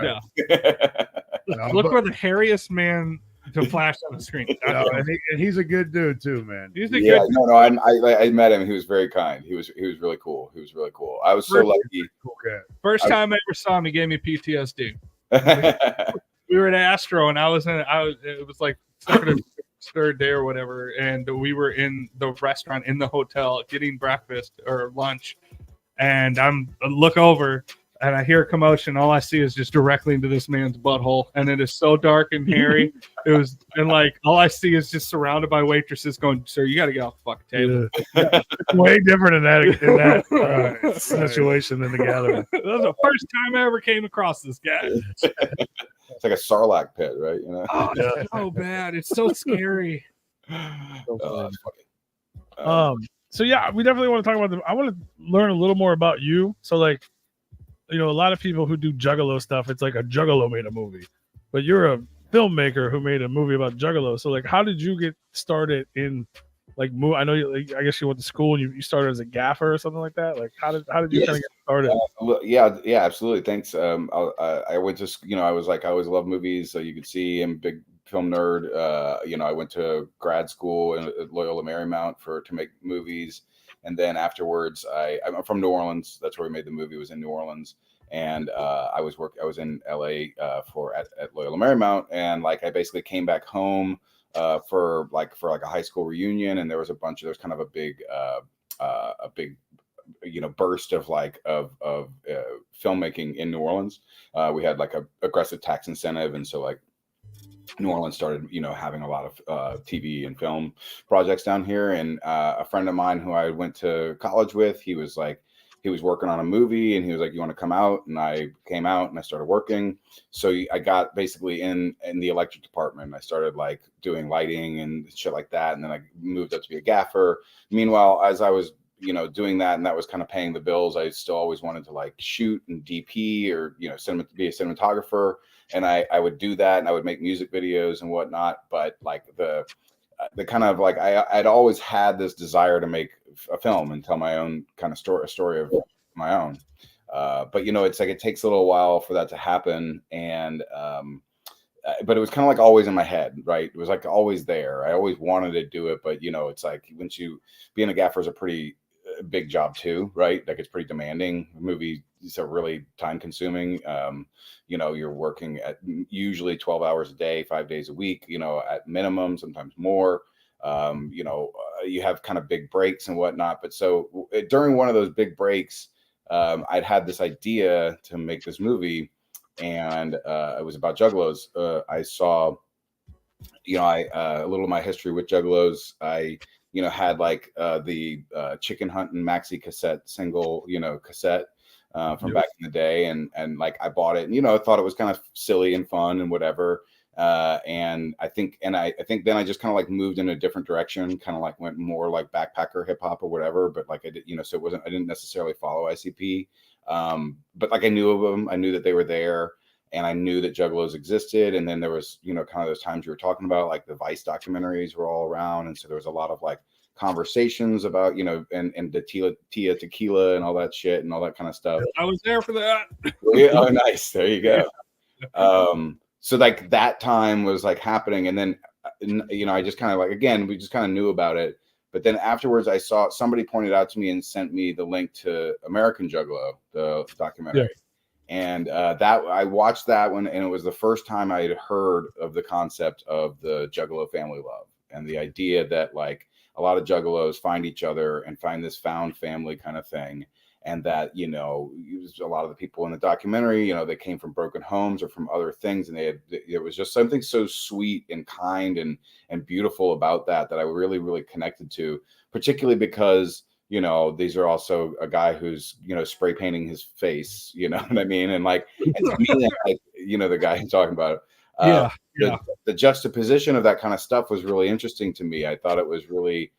Yeah. Look for the hairiest man to flash on the screen. No, and he's a good dude too, man. He's a Yeah, good. no, I met him. He was very kind. He was really cool. He was really cool. I was so lucky. Okay. First time I ever saw him, he gave me PTSD. We were at Astro, and it was like second or third day or whatever, and we were in the restaurant in the hotel getting breakfast or lunch, and I look over and I hear a commotion. All I see is just directly into this man's butthole, and it is so dark and hairy. And like all I see is just surrounded by waitresses going, "Sir, you got to get off the fucking table." Yeah. It's way different in that situation than the gathering. That was the first time I ever came across this guy. It's like a sarlacc pit, right? You know. Oh, it's so bad. It's so scary. That's funny. So yeah, we definitely want to talk about them. I want to learn a little more about you. So like, you know, a lot of people who do Juggalo stuff, it's like a Juggalo made a movie, but you're a filmmaker who made a movie about Juggalo. So like, how did you get started in like I know you. Like, I guess you went to school and you started as a gaffer or something like that. Like, how did you kind of get started? Yeah, absolutely. Thanks. I went to, you know, I always loved movies. So you could see I'm a big film nerd. You know, I went to grad school at Loyola Marymount to make movies. And then afterwards, I'm from New Orleans. That's where we made the movie. Was in New Orleans, and I was in LA at Loyola Marymount, and like I basically came back home for a high school reunion, and there was kind of a big you know burst of filmmaking in New Orleans. We had like a aggressive tax incentive, and so like New Orleans started, you know, having a lot of TV and film projects down here. And a friend of mine who I went to college with, he was working on a movie, and he was like, "You want to come out?" And I came out and I started working. So I got basically in the electric department. I started like doing lighting and shit like that. And then I moved up to be a gaffer. Meanwhile, as I was, you know, doing that, and that was kind of paying the bills, I still always wanted to like shoot and DP or, you know, be a cinematographer. And I would do that, and I would make music videos and whatnot. But like the kind of like I'd always had this desire to make a film and tell my own kind of story of my own. But you know, it's like it takes a little while for that to happen. And but it was kind of like always in my head, right? It was like always there. I always wanted to do it, but you know, it's like being a gaffer is a pretty big job too, right? Like it's pretty demanding. Movies are really time consuming. You know, you're working at usually 12 hours a day, 5 days a week, you know, at minimum, sometimes more. you have kind of big breaks and whatnot. But so during one of those big breaks, I'd had this idea to make this movie, and it was about Juggalos. I saw, a little of my history with Juggalos. I, had like the Chicken Huntin' maxi cassette single, cassette from back in the day, and like I bought it, and I thought it was kind of silly and fun and whatever. And I think then I just kind of like moved in a different direction, kind of like went more like backpacker hip hop or whatever. But like I did, so I didn't necessarily follow ICP. But like I knew of them, I knew that they were there, and I knew that Juggalos existed. And then there was, kind of those times you were talking about, like the Vice documentaries were all around. And so there was a lot of like conversations about, and the Tia Tequila and all that shit and all that kind of stuff. I was there for that. Yeah, oh, nice. There you go. So like that time was like happening. And then, I just kind of like, again, we just kind of knew about it. But then afterwards I saw somebody pointed out to me and sent me the link to American Juggalo, the documentary. Yeah. And that I watched that one, and it was the first time I had heard of the concept of the Juggalo family love, and the idea that like a lot of Juggalos find each other and find this found family kind of thing. And that, a lot of the people in the documentary, they came from broken homes or from other things. And it was just something so sweet and kind and beautiful about that I really, really connected to, particularly because, these are also a guy who's, spray painting his face, you know what I mean? And like, and to me, like, the guy I'm talking about, the juxtaposition of that kind of stuff was really interesting to me. I thought it was really,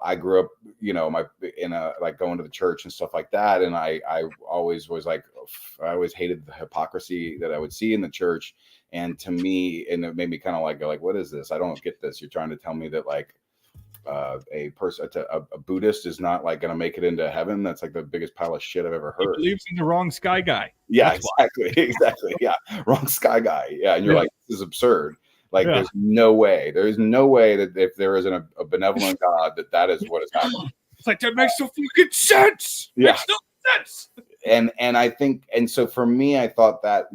I grew up, like going to the church and stuff like that. And I always was like, I always hated the hypocrisy that I would see in the church. And to me, and it made me kind of like, go like, what is this? I don't get this. You're trying to tell me that like, a Buddhist is not like going to make it into heaven. That's like the biggest pile of shit I've ever heard. He believes in the wrong sky guy. Yeah, exactly. Yeah. Wrong sky guy. Yeah. And you're like, this is absurd. Like, there's no way that if there isn't a benevolent God, that is what is happening. It's like, that makes no fucking sense. Yeah. Makes no sense. And I think, and so for me, I thought that,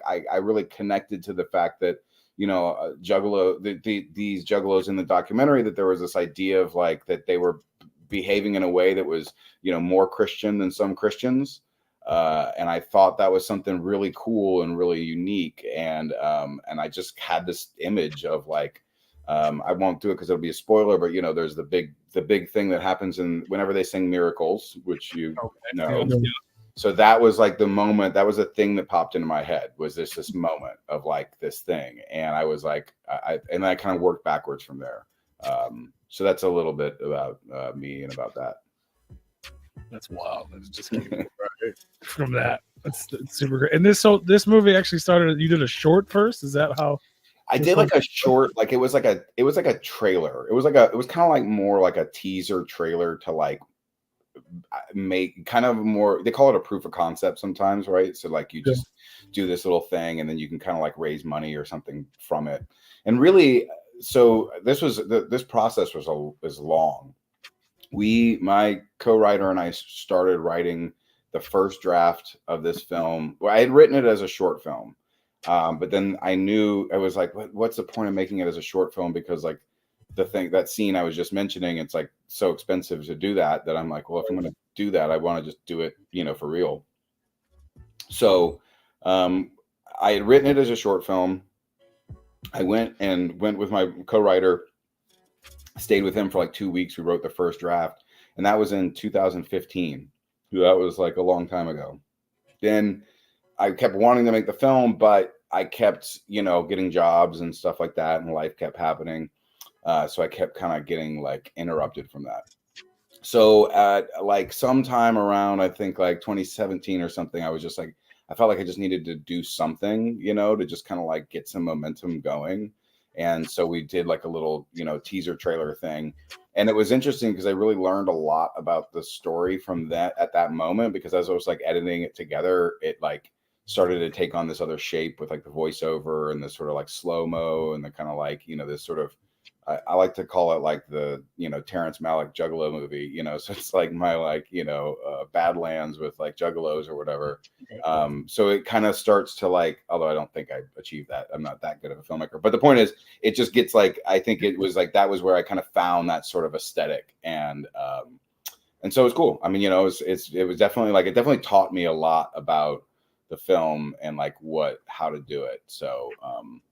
I really connected to the fact that, Juggalo, these Juggalos in the documentary, that there was this idea of like, that they were behaving in a way that was, more Christian than some Christians. And I thought that was something really cool and really unique. And I just had this image of like, I won't do it because it'll be a spoiler, but there's the big thing that happens whenever they sing Miracles, which know. So that was like the moment, that was the thing that popped into my head, was this moment of like this thing. And I was like, I kind of worked backwards from there. So that's a little bit about me and about that. That's wild. That's just right from that. That's super great. And this movie actually started. You did a short first. Is that how? I did like a short, like it was like a trailer. It was kind of like more like a teaser trailer to like make kind of more. They call it a proof of concept sometimes, right? So like you just do this little thing, and then you can kind of like raise money or something from it. And really, so this process was long. My co-writer and I started writing the first draft of this film. Well, I had written it as a short film, but then I knew, I was like, what's the point of making it as a short film? Because like that scene I was just mentioning, it's like so expensive to do that I'm like, well, if I'm going to do that, I want to just do it, for real. So I had written it as a short film. I went with my co-writer, stayed with him for like 2 weeks. We wrote the first draft, and that was in 2015. That was like a long time ago. Then I kept wanting to make the film, but I kept, getting jobs and stuff like that, and life kept happening. So I kept kind of getting like interrupted from that. So at like sometime around, I think like 2017 or something, I was just like, I felt like I just needed to do something, to just kind of like get some momentum going. And so we did like a little, teaser trailer thing. And it was interesting because I really learned a lot about the story from that at that moment, because as I was like editing it together, it like started to take on this other shape with like the voiceover and this sort of like slow-mo and the kind of like, this sort of I like to call it like the, Terrence Malick Juggalo movie, so it's like my Badlands with like Juggalos or whatever. So it kind of starts to like, although I don't think I achieved that. I'm not that good of a filmmaker, but the point is it just gets like, I think it was like, that was where I kind of found that sort of aesthetic. And so it's cool. I mean, it was definitely like, it definitely taught me a lot about the film and like how to do it. So,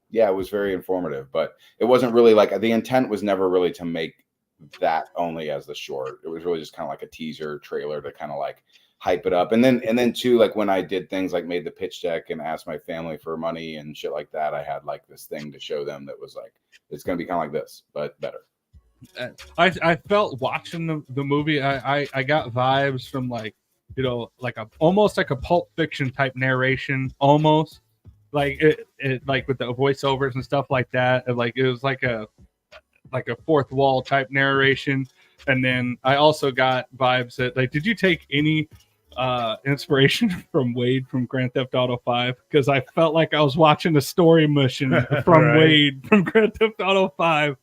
yeah, it was very informative, but it wasn't really like, the intent was never really to make that only as the short. It was really just kind of like a teaser trailer to kind of like hype it up. And then too, like when I did things like made the pitch deck and asked my family for money and shit like that, I had like this thing to show them that was like, it's going to be kind of like this, but better. I felt watching the movie, I got vibes from like, like almost like a Pulp Fiction type narration, almost. Like it like with the voiceovers and stuff like that, and like it was like a fourth wall type narration. And then I also got vibes that like, did you take any inspiration from Wade from Grand Theft Auto 5? Because I felt like I was watching a story mission from Right. Wade from Grand Theft Auto 5.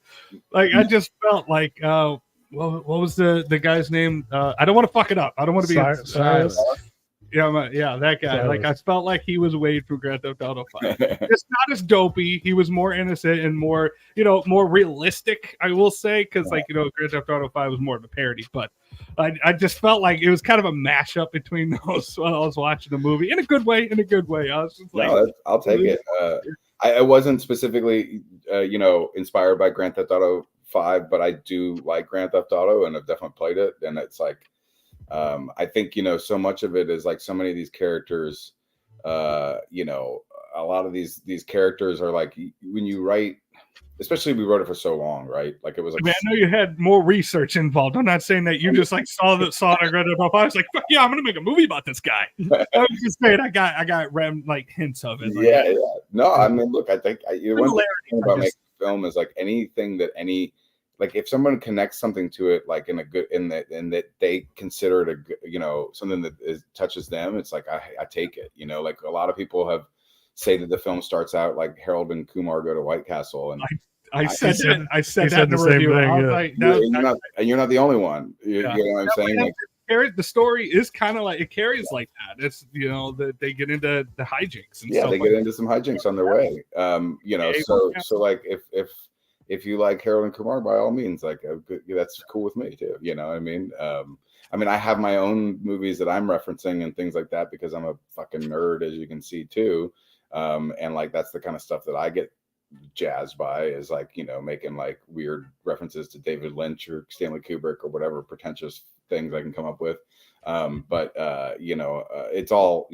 Like I just felt like what was the guy's name? I don't want to fuck it up. I don't want to be Cyrus. Yeah, that guy. Cyrus. Like I felt like he was Wade from Grand Theft Auto 5. Just not as dopey. He was more innocent and more, more realistic, I will say, because like, Grand Theft Auto 5 was more of a parody. But I just felt like it was kind of a mashup between those while I was watching the movie in a good way. I was just like, No, I'll take it. I wasn't specifically, inspired by Grand Theft Auto 5, but I do like Grand Theft Auto and I've definitely played it. And it's like, I think, so much of it is like so many of these characters, a lot of these characters are like, when you write, especially we wrote it for so long, right? Like it was like, I mean, I know you had more research involved. I'm not saying that you just like saw it and read it off. I was like, fuck yeah, I'm gonna make a movie about this guy. I was just saying, I got like hints of it. Like, yeah. No, I mean, look, I think one Similarity, thing about making a film is like anything that like if someone connects something to it, like in that they consider it something that touches them, it's like I take it. Like a lot of people say that the film starts out like Harold and Kumar go to White Castle, and I said that in the the same review. thing, I was yeah. like, no, you're not the only one. You Yeah. know what I'm saying? Like, the story is kind of like it carries like that. It's that they get into the hijinks and yeah, stuff they like get into some hijinks on their way. So like if you like Harold and Kumar, by all means, like that's cool with me too. You know what I mean? I have my own movies that I'm referencing and things like that because I'm a fucking nerd, as you can see too. And like that's the kind of stuff that I get jazzed by, is like making like weird references to David Lynch or Stanley Kubrick or whatever pretentious things I can come up with. It's all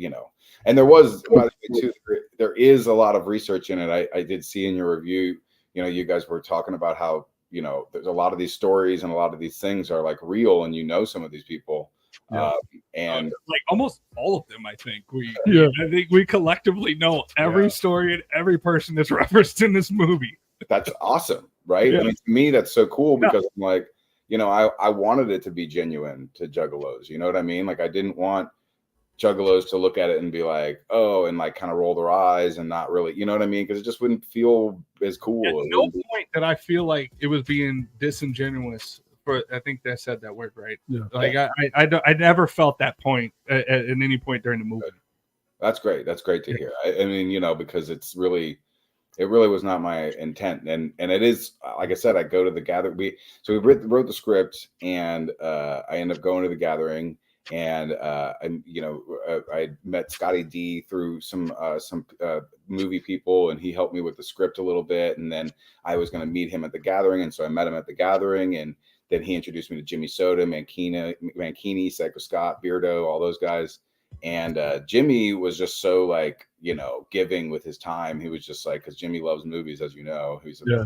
and there was, by the way, too, there is a lot of research in it. I did see in your review, you guys were talking about how there's a lot of these stories and a lot of these things are like real, and some of these people. Yeah. And like almost all of them, I think Yeah. I think we collectively know every story and every person that's referenced in this movie. that's awesome, right? Yeah. I mean, to me, that's so cool because I'm like, I wanted it to be genuine to Juggalos. You know what I mean? Like, I didn't want Juggalos to look at it and be like, oh, and like kind of roll their eyes and not really, you know what I mean? Because it just wouldn't feel as cool. At no point did I feel like it was being disingenuous. I think I said that word right. Yeah. Like I never felt that point at any point during the movie. That's great. That's great to hear. I mean, because it really was not my intent. And it is, like I said, I go to the gathering. We wrote the script, and I end up going to the gathering, and I met Scotty D through some movie people, and he helped me with the script a little bit. And then I was going to meet him at the gathering, and so I met him at the gathering, and then he introduced me to Jimmy Soda, Mankini, Psycho Scott, Beardo, all those guys. And Jimmy was just so like, giving with his time. He was just like, because Jimmy loves movies, as you know.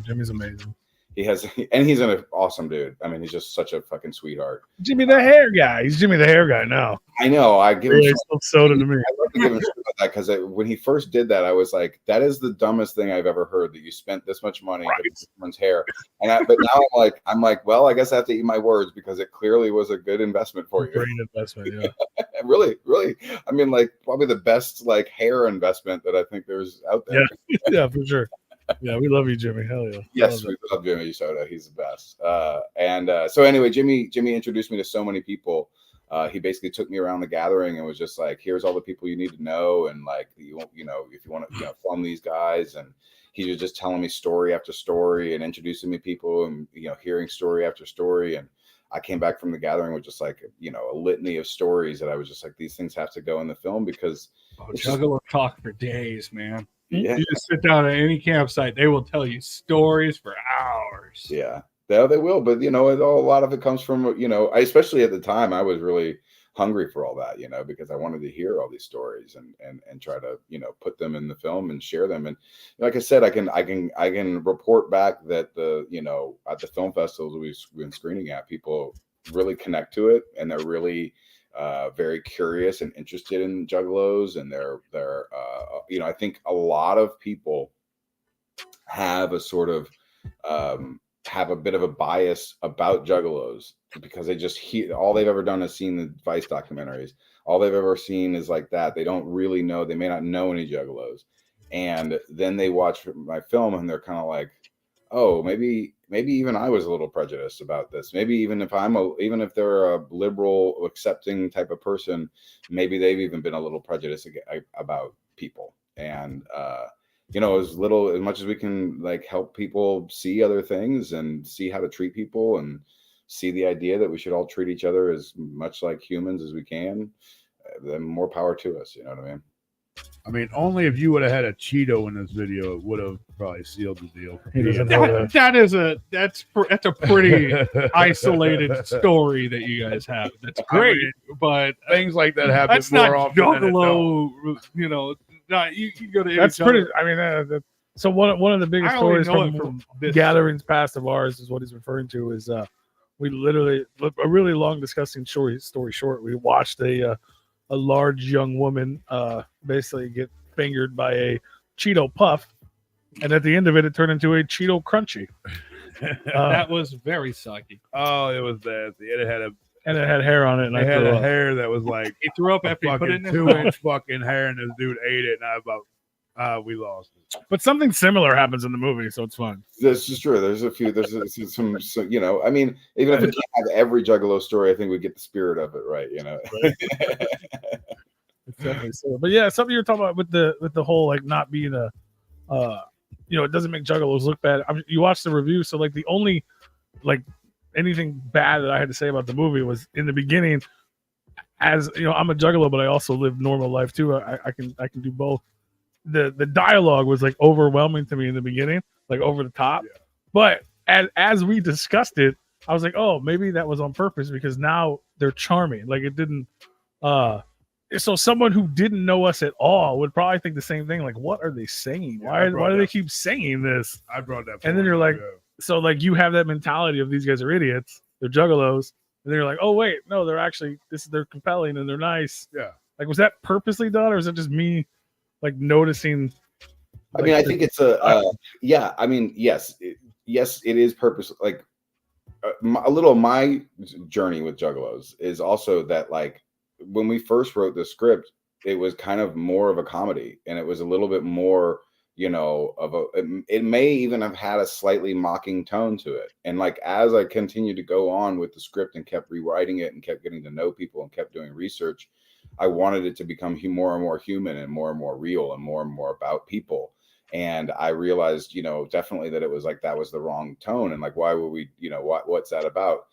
Jimmy's amazing. He's an awesome dude. I mean, he's just such a fucking sweetheart. Jimmy the hair guy. He's Jimmy the hair guy now. I know. I give him soda to me. I love to give him shit about that because when he first did that, I was like, that is the dumbest thing I've ever heard, that you spent this much money on someone's hair. But now I'm like, well, I guess I have to eat my words, because it clearly was a good investment for you. Great investment, yeah. Really. I mean, like probably the best like hair investment that I think there's out there. Yeah, for sure. Yeah, we love you, Jimmy. Hell yeah. Yes, Love we it. love Jimmy Soda. He's the best. So anyway, Jimmy introduced me to so many people. He basically took me around the gathering and was just like, "Here's all the people you need to know, and like you know if you want to film these guys." And he was just telling me story after story and introducing me to people and hearing story after story. And I came back from the gathering with just like a litany of stories that I was just like, these things have to go in the film because Juggalo talk for days, man. yeah, You just sit down at any campsite, they will tell you stories for hours. yeah. They will, but a lot of it comes from especially at the time I was really hungry for all that, because I wanted to hear all these stories and try to put them in the film and share them. And like I said, I can report back that at the film festivals we've been screening at, people really connect to it and they're really very curious and interested in Juggalos, and they're I think a lot of people have a sort of have a bit of a bias about Juggalos because they just all they've ever done is seen the Vice documentaries. All they've ever seen is like that. They don't really know. They may not know any Juggalos, and then they watch my film and they're kind of like, oh, maybe even I was a little prejudiced about this. Maybe even if they're a liberal, accepting type of person, maybe they've even been a little prejudiced about people. And as much as we can like help people see other things and see how to treat people and see the idea that we should all treat each other as much like humans as we can, then more power to us. You know what I mean? I mean, only if you would have had a Cheeto in this video, it would have probably sealed the deal. He doesn't know that. That's a pretty isolated story that you guys have. That's great, but Things like that happen that's more not often than it don't. Juggalo. You can go to any That's pretty. Juggalo. I mean, so one of the biggest I only stories know it from this. gatherings past of ours is what he's referring to. Is we literally a really long discussing story short. We watched a large young woman basically get fingered by a Cheeto Puff, and at the end of it, it turned into a Cheeto Crunchy. That was very sucky. Oh, it was nasty. It had hair on it, and it I had threw a up. hair that was like He threw up after he put it in his mouth. 2-inch fucking hair, and this dude ate it, and I was about, we lost it. But something similar happens in the movie, so it's fun. This is true. There's a few. There's some. I mean, even if we can't have every Juggalo story, I think we get the spirit of it, right? It's definitely so. But yeah, something you're talking about with the whole like not being a, it doesn't make Juggalos look bad. You watched the review, so like the only like anything bad that I had to say about the movie was in the beginning. As I'm a Juggalo, but I also live normal life too. I can do both. The dialogue was like overwhelming to me in the beginning, like over the top. Yeah. But as we discussed it, I was like, oh, maybe that was on purpose because now they're charming. Like it didn't. So someone who didn't know us at all would probably think the same thing. Like, what are they saying? Yeah, Why do they keep saying this? I brought that. And then you're like, yeah. so like you have that mentality of these guys are idiots. They're Juggalos. And then you're like, oh wait, no, they're compelling and they're nice. Yeah. Like, was that purposely done, or is it just me like noticing? I mean, I think it's yeah. I mean, yes, it is purpose. Like a little of my journey with Juggalos is also that like when we first wrote the script, it was kind of more of a comedy, and it was a little bit more, it may even have had a slightly mocking tone to it. And like as I continued to go on with the script and kept rewriting it and kept getting to know people and kept doing research, I wanted it to become more and more human and more real and more about people. And I realized, definitely that it was like that was the wrong tone. And like, why would we, what's that about?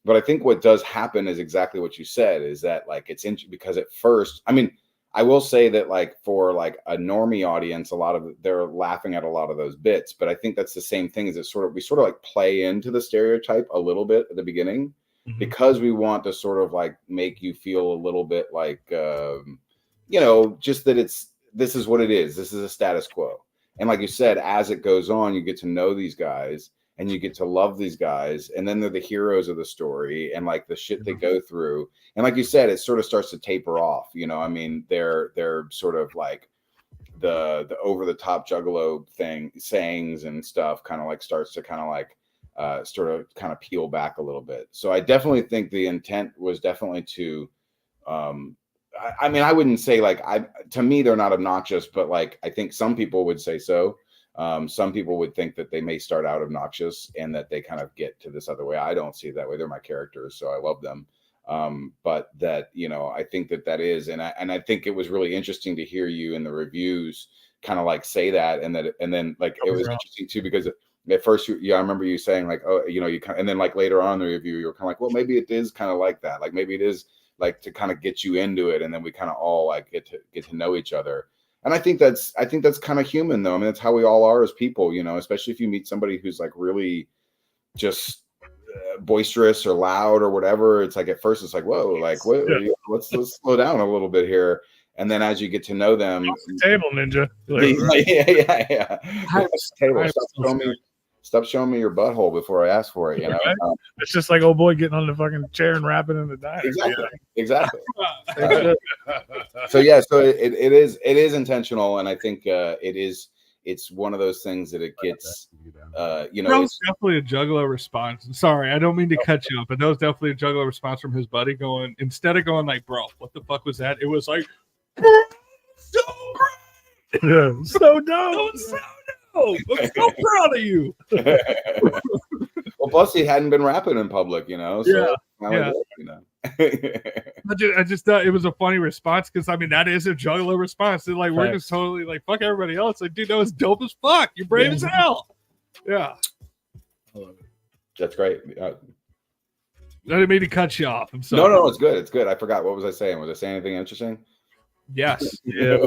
But I think what does happen is exactly what you said, is that like it's because at first, I mean, I will say that like for like a normie audience, they're laughing at a lot of those bits. But I think that's the same thing as we sort of like play into the stereotype a little bit at the beginning. Mm-hmm. Because we want to sort of like make you feel a little bit like, just that this is what it is. This is a status quo. And like you said, as it goes on, you get to know these guys and you get to love these guys. And then they're the heroes of the story and like the shit they go through. And like you said, it sort of starts to taper off. I mean, they're sort of like the over the top Juggalo sayings and stuff kind of like starts to kind of like, sort of kind of peel back a little bit. So I definitely think the intent was definitely to, I mean, I wouldn't say like to me, they're not obnoxious, but like, I think some people would say so. Some people would think that they may start out obnoxious and that they kind of get to this other way. I don't see it that way. They're my characters, so I love them. But that, you know, I think that is, and I think it was really interesting to hear you in the reviews kind of like say that, and then like it was interesting too, because at first I remember you saying like, oh, you know, you kind of, and then like later on in the review you were kind of like, well, maybe it is kind of like that, like maybe it is like to kind of get you into it, and then we kind of all like get to know each other. And I think that's kind of human, though. I mean, that's how we all are as people, you know, especially if you meet somebody who's like really just boisterous or loud or whatever. It's like at first it's like, whoa, like what? Let's slow down a little bit here. And then as you get to know them, table ninja. Yeah. Stop showing me your butthole before I ask for it. You know, right? It's just like old boy getting on the fucking chair and rapping in the diner. Exactly. So yeah, so it is intentional, and I think it's one of those things that it gets. You know, that was definitely a Juggalo response. Sorry, I don't mean to cut you up, but that was definitely a Juggalo response from his buddy. Going, instead of going like, "Bro, what the fuck was that?" It was like, "So great, yeah, so dope." I'm so proud of you. Well, plus he hadn't been rapping in public, you know. So yeah. You know. I just thought it was a funny response, because I mean that is a Juggalo response. They're like, we're just totally like fuck everybody else. Like, dude, that was dope as fuck. You're brave as hell. Yeah, I love it. That's great. I didn't mean to cut you off. I'm sorry. No, it's good. It's good. I forgot. What was I saying? Was I saying anything interesting? Yes. Yeah.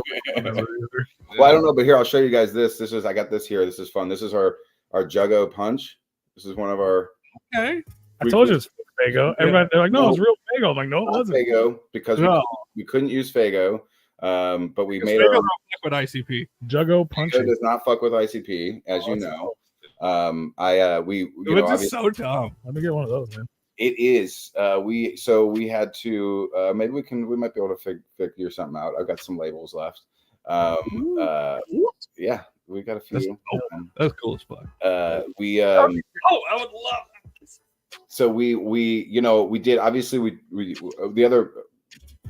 Well, I don't know, but here I'll show you guys this. I got this here. This is fun. This is our Juggo punch. This is one of our. Okay. I told you it's Fago. Everybody, they're like, no, it's real Fago. I'm like, no, it wasn't. Fago, because we couldn't use Fago, but we made Fago our don't fuck with ICP. Juggo punch. It does not fuck with ICP, as you know. It's so dumb. Let me get one of those, man. It is. We had to. Maybe we might be able to figure something out. I've got some labels left. Yeah, we got a few. That's cool as fuck. I would love that. So we did. Obviously,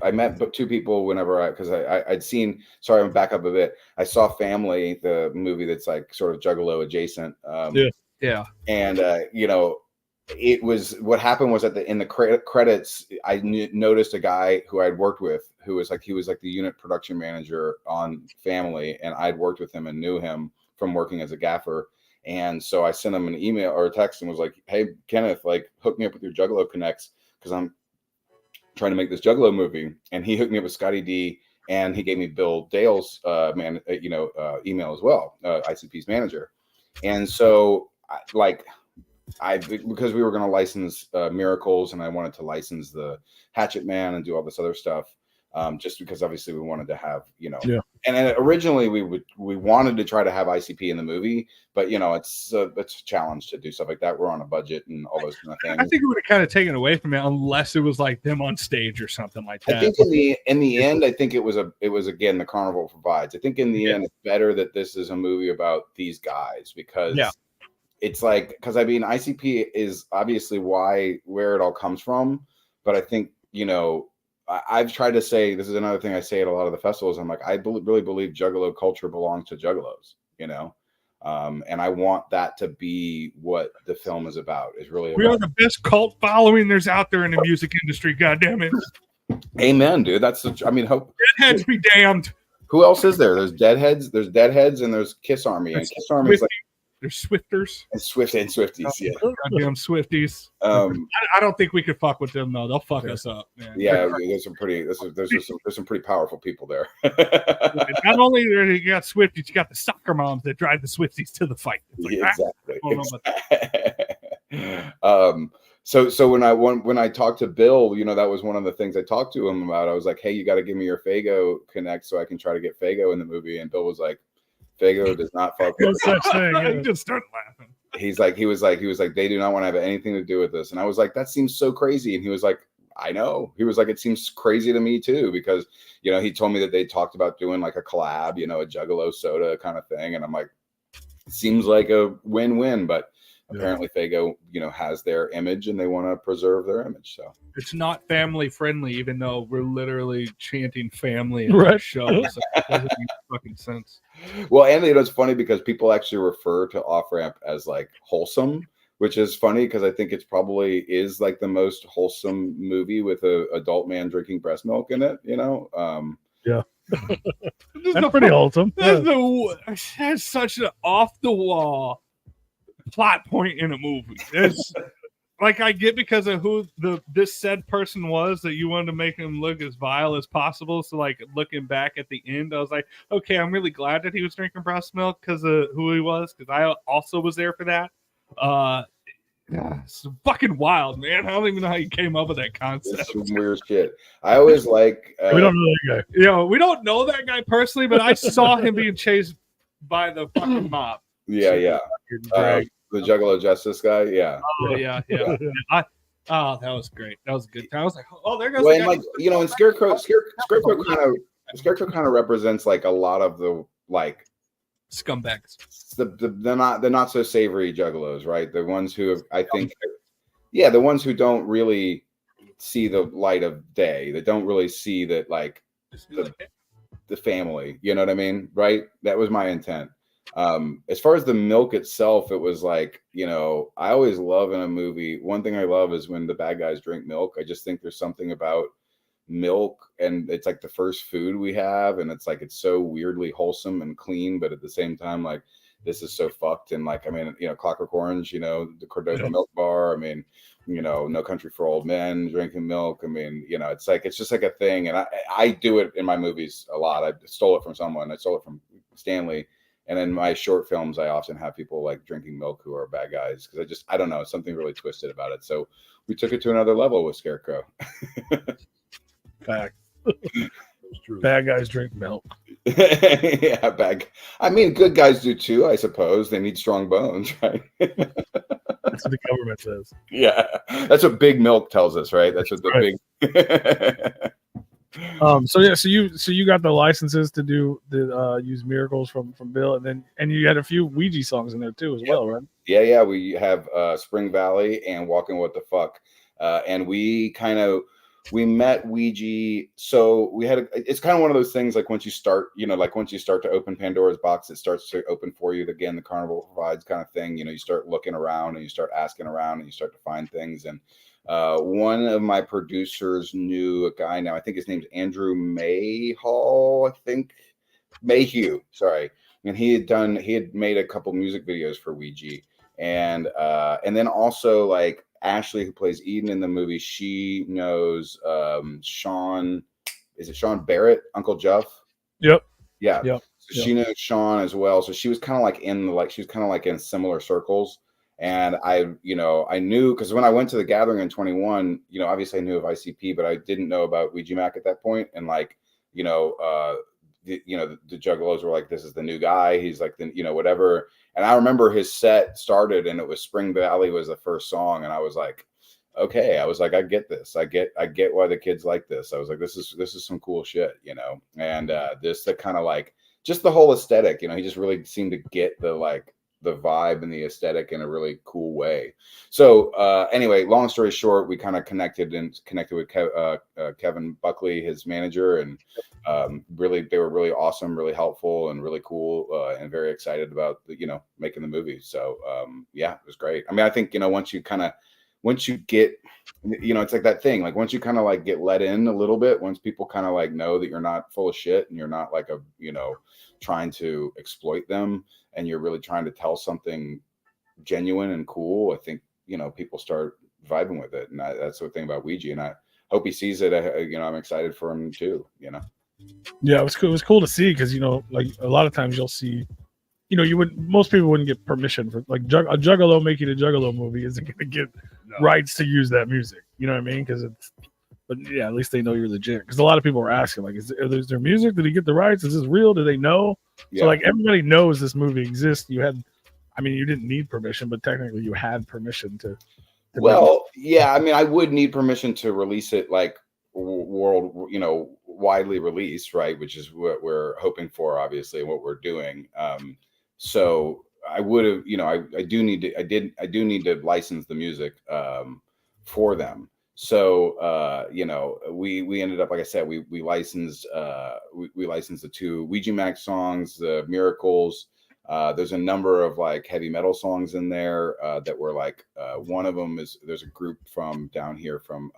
I met two people because I'd seen. Sorry, I'm back up a bit. I saw Family, the movie that's like sort of Juggalo adjacent. Yeah. And it was, what happened was in the credits, I noticed a guy who I'd worked with he was like the unit production manager on Family, and I'd worked with him and knew him from working as a gaffer. And so I sent him an email or a text and was like, hey, Kenneth, like hook me up with your Juggalo connects, because I'm trying to make this Juggalo movie. And he hooked me up with Scotty D, and he gave me Bill Dale's email as well, ICP's manager. And so because we were going to license Miracles, and I wanted to license the Hatchet Man and do all this other stuff, just because obviously we wanted to have, and originally we wanted to try to have ICP in the movie, but it's a challenge to do stuff like that. We're on a budget and all those kind of things. I think it would have kind of taken away from it unless it was like them on stage or something like that. I think in the end, I think it was again, the Carnival provides. I think in the end, it's better that this is a movie about these guys, because it's like, because I mean, ICP is obviously where it all comes from, but I think, I've tried to say, this is another thing I say at a lot of the festivals. I'm like, I really believe Juggalo culture belongs to Juggalos, and I want that to be what the film is about. Is really we are the best cult following there's out there in the music industry. God damn it! Amen, dude. Hope Deadheads be damned. Who else is there? There's Deadheads, and there's Kiss Army, and Kiss Army is like. There's Swifters and Swifties, yeah. Goddamn Swifties. I don't think we could fuck with them though. They'll fuck us up, man. Yeah, there's some pretty powerful people there. Not only you got Swifties, you got the soccer moms that drive the Swifties to the fight. Exactly. So when I talked to Bill, that was one of the things I talked to him about. I was like, hey, you got to give me your Fago connect so I can try to get Fago in the movie. And Bill was like, Fago does not fuck with such thing. I just started laughing. He was like, they do not want to have anything to do with this. And I was like, that seems so crazy. And he was like, I know. He was like, it seems crazy to me too, because, he told me that they talked about doing like a collab, a Juggalo soda kind of thing. And I'm like, it seems like a win-win, but apparently Fago, has their image and they want to preserve their image. So It's not family friendly, even though we're literally chanting family in the Right. show. So it doesn't make fucking sense. well, and it's funny because people actually refer to Off Ramp as like wholesome, which is funny because I think it's probably is like the most wholesome movie with a adult man drinking breast milk in it. That's pretty wholesome. That's such an off the wall plot point in a movie. It's like I get because of who this said person was that you wanted to make him look as vile as possible. So like looking back at the end, I was like, okay, I'm really glad that he was drinking breast milk because of who he was, because I also was there for that. Yeah, it's fucking wild, man. I don't even know how you came up with that concept. It's some weird shit. I always like. We don't know that guy. We don't know that guy personally, but I saw him being chased by the fucking mob. Yeah. The Juggalo Justice guy. Yeah. Oh yeah. That was great. That was a good time. I was like, oh, there goes. Well, the and guy. and Scarecrow kind of represents like a lot of the like Scumbags. the not so savory juggalos, right? The ones who have, I think, the ones who don't really see the light of day. That don't really see that like the family. You know what I mean, right? That was my intent. As far as the milk itself, it was like, I always love in a movie. One thing I love is when the bad guys drink milk. I just think there's something about milk, and it's like the first food we have, and it's like it's so weirdly wholesome and clean, but at the same time, like this is so fucked. And like, I mean, Clockwork Orange, the Cordova Milk Bar. I mean, No Country for Old Men, drinking milk. I mean, it's just like a thing, and I do it in my movies a lot. I stole it from someone. I stole it from Stanley. And in my short films, I often have people like drinking milk who are bad guys because I don't know, something really twisted about it. So we took it to another level with Scarecrow. Fact. Bad guys drink milk. Yeah, I mean, good guys do too, I suppose. They need strong bones, right? That's what the government says. Yeah, that's what Big Milk tells us, right? That's what the big. So you got the licenses to do use Miracles from Bill, and you had a few Ouija songs in there too as well, right? Yeah. We have Spring Valley and Walking What the Fuck, and we met Ouija. So it's kind of one of those things like once you start, once you start to open Pandora's box, it starts to open for you again. The carnival provides kind of thing. You start looking around and you start asking around and you start to find things. And one of my producers knew a guy now. I think his name's Andrew Mayhew. Sorry. And he had made a couple music videos for Ouija. And then also like Ashley, who plays Eden in the movie, she knows Sean. Is it Sean Barrett, Uncle Jeff? Yep. Yeah. Yep. So she knows Sean as well. So she was kind of like in similar circles. And I knew because when I went to the gathering in 21, obviously I knew of ICP, but I didn't know about Ouija Mac at that point. And like, the Juggalos were like, this is the new guy. He's like, whatever. And I remember his set started and it was Spring Valley was the first song. And I was like, okay. I was like, I get this. I get why the kids like this. I was like, this is some cool shit, and the kind of like just the whole aesthetic, he just really seemed to get the vibe and the aesthetic in a really cool way. So anyway, long story short, we kind of connected with Kevin Buckley, his manager, and they were really awesome, really helpful, and really cool, and very excited about making the movie. So yeah, it was great. I mean, I think once you get, it's like that thing, like once you kind of like get let in a little bit, once people kind of like know that you're not full of shit and you're not like trying to exploit them, and you're really trying to tell something genuine and cool, I think, people start vibing with it. And that's the thing about Ouija. And I hope he sees it. I'm excited for him too, Yeah, it was cool. It was cool to see because, like a lot of times you'll see, most people wouldn't get permission for like a Juggalo making a Juggalo movie isn't going to get rights to use that music. You know what I mean? But yeah, at least they know you're legit. Because a lot of people are asking, like, is there music? Did he get the rights? Is this real? Do they know? Yeah. So like everybody knows this movie exists. You didn't need permission, but technically you had permission to yeah. I mean, I would need permission to release it like widely released, right? Which is what we're hoping for, obviously, and what we're doing. So I would have, I do need to license the music for them. So we ended up, like I said, we licensed we licensed the 2 Ouija Max songs, the Miracles. There's a number of like heavy metal songs in there that were like one of them is there's a group from down here from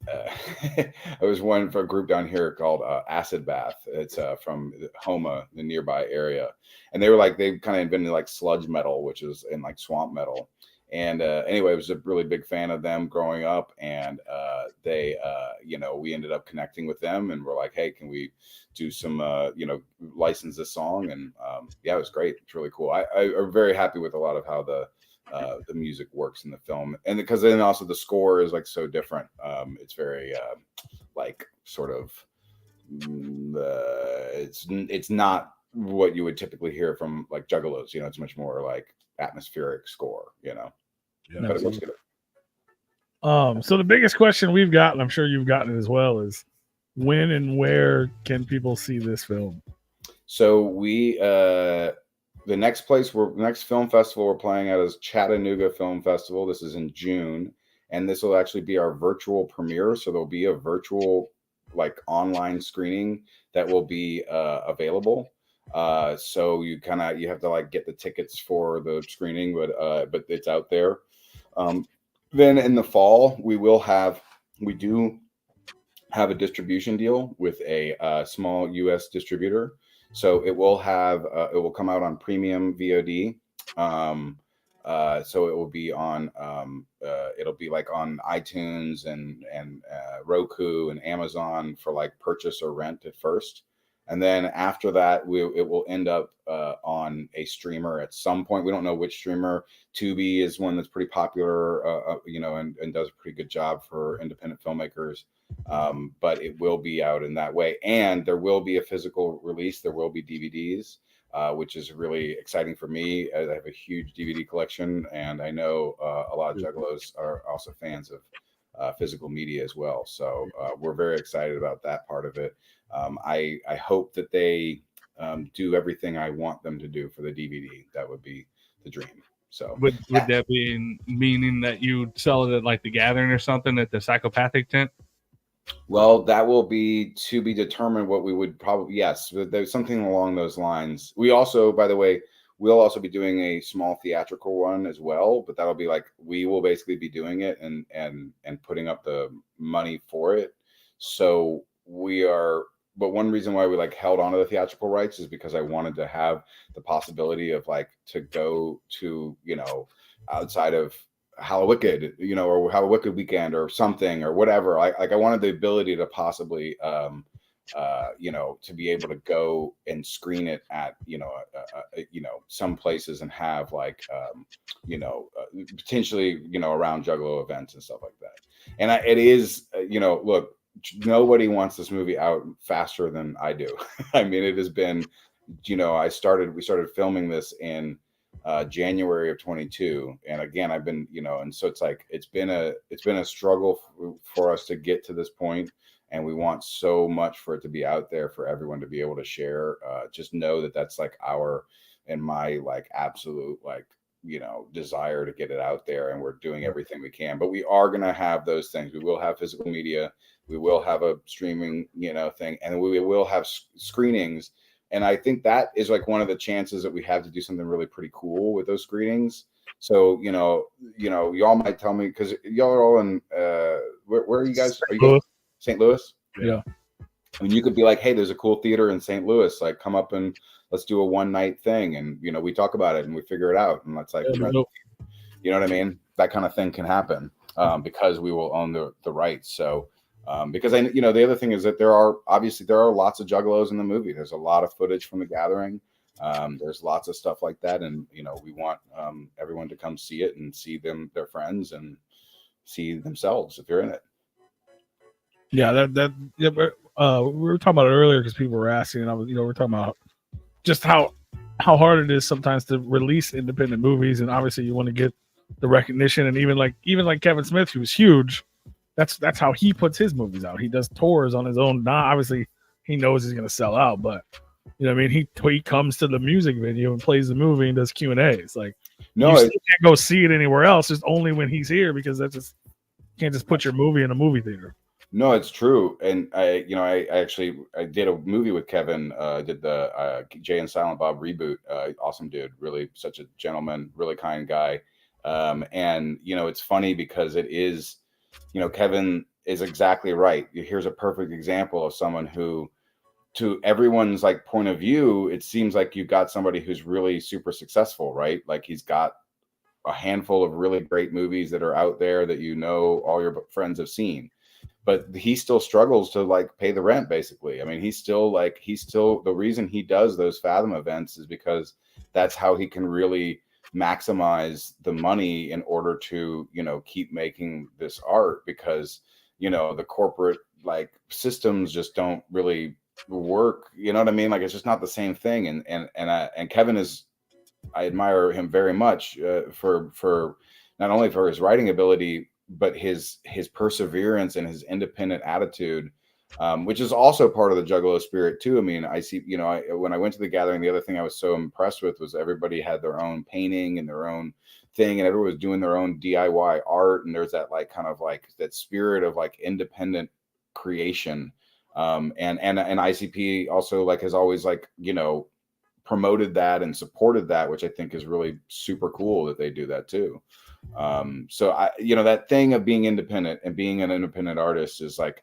it was one for a group down here called Acid Bath. It's from Homa, the nearby area, and they kind of invented like sludge metal, which is in like swamp metal. And anyway, I was a really big fan of them growing up, and they we ended up connecting with them, and we're like, hey, can we do some license this song? And yeah, it was great. It's really cool. I'm very happy with a lot of how the music works in the film, and because then also the score is like so different. It's very like sort of it's not what you would typically hear from like Juggalos. It's much more like atmospheric score. Yeah. But it looks good. So the biggest question we've got, and I'm sure you've gotten it as well, is when and where can people see this film? So we the next film festival we're playing at is Chattanooga Film Festival. This is in June, and this will actually be our virtual premiere. So there'll be a virtual like online screening that will be available. So you have to like get the tickets for the screening, but it's out there. Then in the fall we do have a distribution deal with a small US distributor. So it will come out on premium VOD. So it will be on it'll be like on iTunes and Roku and Amazon for like purchase or rent at first. And then after that, it will end up on a streamer at some point. We don't know which streamer. Tubi is one that's pretty popular, and does a pretty good job for independent filmmakers. But it will be out in that way. And there will be a physical release. There will be DVDs, which is really exciting for me. I have a huge DVD collection, and I know a lot of Juggalos are also fans of physical media as well. So we're very excited about that part of it. I hope that they do everything I want them to do for the DVD. That would be the dream. So would that be meaning that you sell it at like the Gathering or something at the Psychopathic tent? Well, that will be to be determined. What we would probably, yes, there's something along those lines. We also, by the way, we'll also be doing a small theatrical one as well, but that'll be like, we will basically be doing it and putting up the money for it. So but one reason why we like held on to the theatrical rights is because I wanted to have the possibility of like to go to, outside of Hallowicked, or Hallowicked weekend or something or whatever. I wanted the ability to possibly, to be able to go and screen it at, some places and have like, potentially, around Juggalo events and stuff like that. And it is, look, nobody wants this movie out faster than I do. I mean, it has been, we started filming this in January of 22, and again I've been and so it's like it's been a struggle for us to get to this point, and we want so much for it to be out there for everyone to be able to share. Just know that that's like our and my like absolute like desire to get it out there, and we're doing everything we can. But we are going to have those things. We will have physical media, we will have a streaming thing, and we will have screenings. And I think that is like one of the chances that we have to do something really pretty cool with those screenings. So, y'all might tell me, because y'all are all in, where are you guys? Are you guys St. Louis? Yeah. And you could be like, hey, there's a cool theater in St. Louis. Like, come up and let's do a one night thing. And, we talk about it and we figure it out. And that's like, you know what I mean? That kind of thing can happen because we will own the rights. So, because the other thing is that there are lots of Juggalos in the movie. There's a lot of footage from The Gathering. There's lots of stuff like that, and we want everyone to come see it and see their friends, and see themselves if you're in it. Yeah, we were talking about it earlier because people were asking, and I was, we're talking about just how hard it is sometimes to release independent movies, and obviously you want to get the recognition, and even like Kevin Smith, who was huge. That's how he puts his movies out. He does tours on his own. Now, obviously, he knows he's going to sell out, but You know what I mean? He comes to the music venue and plays the movie and does Q&As. Like, No, you still can't go see it anywhere else. It's only when he's here, because that's just, you can't just put your movie in a movie theater. no, it's true. And I actually did a movie with Kevin. Did the Jay and Silent Bob reboot. Awesome dude, really such a gentleman, really kind guy. And it's funny because it is, Kevin is exactly right. Here's a perfect example of someone who, to everyone's like point of view, it seems like you've got somebody who's really super successful, right? Like he's got a handful of really great movies that are out there that all your friends have seen, but he still struggles to like pay the rent, basically. I mean, he's still the reason he does those Fathom events is because that's how he can really maximize the money in order to keep making this art, because the corporate like systems just don't really work. You know what I mean? Like it's just not the same thing. And Kevin is, I admire him very much for not only for his writing ability, but his perseverance and his independent attitude, which is also part of the Juggalo spirit too. I mean, I see, when I went to the gathering, the other thing I was so impressed with was everybody had their own painting and their own thing, and everyone was doing their own DIY art. And there's that like kind of like that spirit of like independent creation. And ICP also like has always like, promoted that and supported that, which I think is really super cool that they do that too. So I, that thing of being independent and being an independent artist is like,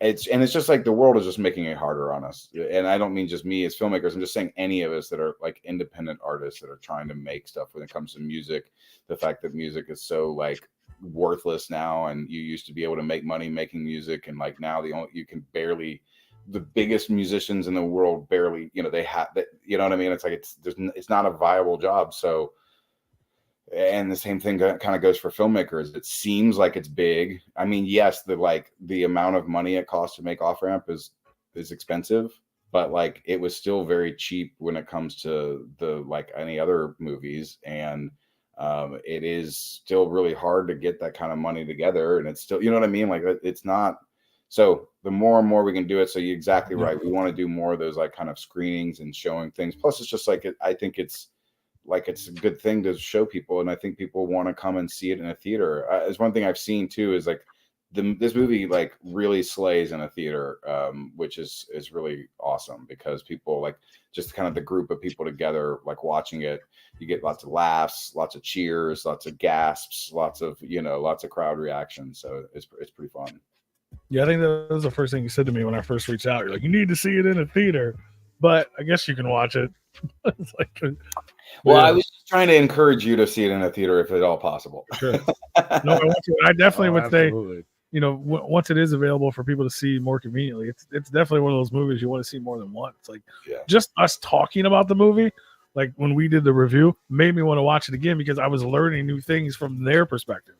it's just like the world is just making it harder on us. And I don't mean just me as filmmakers. I'm just saying any of us that are like independent artists that are trying to make stuff when it comes to music. The fact that music is so like worthless now, and you used to be able to make money making music, and like now you can barely, the biggest musicians in the world barely, they have that, you know what I mean? It's like, it's not a viable job. So, and the same thing kind of goes for filmmakers. It seems like it's big. I mean, yes, the amount of money it costs to make Off Ramp is expensive, but like it was still very cheap when it comes to the like any other movies. And it is still really hard to get that kind of money together. And it's still, you know what I mean? Like it's not. So the more and more we can do it. So you're exactly right. We want to do more of those like kind of screenings and showing things. Plus, it's just like I think it's a good thing to show people, and I think people want to come and see it in a theater. It's one thing I've seen too is like this movie like really slays in a theater, which is really awesome, because people like just kind of the group of people together like watching it. You get lots of laughs, lots of cheers, lots of gasps, lots of crowd reaction. So it's pretty fun. Yeah, I think that was the first thing you said to me when I first reached out. You're like, you need to see it in a theater, but I guess you can watch it. It's like, well, I was just trying to encourage you to see it in a theater if at all possible. Sure. No, I definitely would say, once it is available for people to see more conveniently, it's definitely one of those movies you want to see more than once. Like just us talking about the movie, like when we did the review, made me want to watch it again, because I was learning new things from their perspective.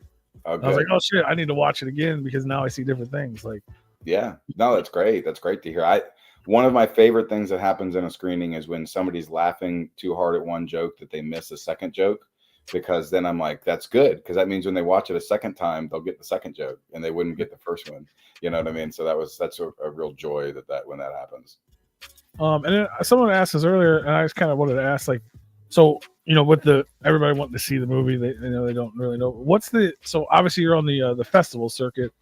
Okay. I was like, oh shit, I need to watch it again, because now I see different things. Like, yeah, no, that's great. That's great to hear. One of my favorite things that happens in a screening is when somebody's laughing too hard at one joke that they miss a second joke, because then I'm like, that's good, because that means when they watch it a second time, they'll get the second joke and they wouldn't get the first one. You know what I mean? So that's a real joy that when that happens. And then someone asked us earlier, and I just kind of wanted to ask, like, so with everybody wanting to see the movie, they don't really know so obviously you're on the festival circuit.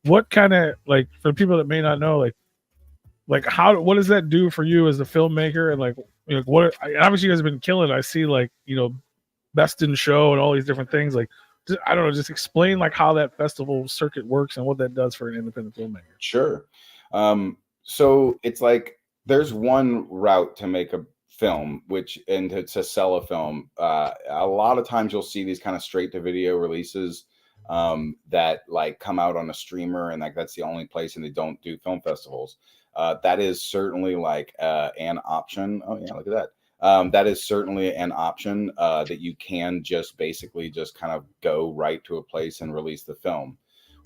What kind of, like, for people that may not know, like what does that do for you as a filmmaker? And like what, obviously you guys have been killing it. I see, like, best in show and all these different things. Like, I don't know, just explain like how that festival circuit works and what that does for an independent filmmaker. Sure. So it's like there's one route to make a film, and to sell a film. A lot of times you'll see these kind of straight to video releases that like come out on a streamer, and like that's the only place, and they don't do film festivals. That is certainly like an option. Oh yeah, look at that. That is certainly an option that you can just basically just kind of go right to a place and release the film.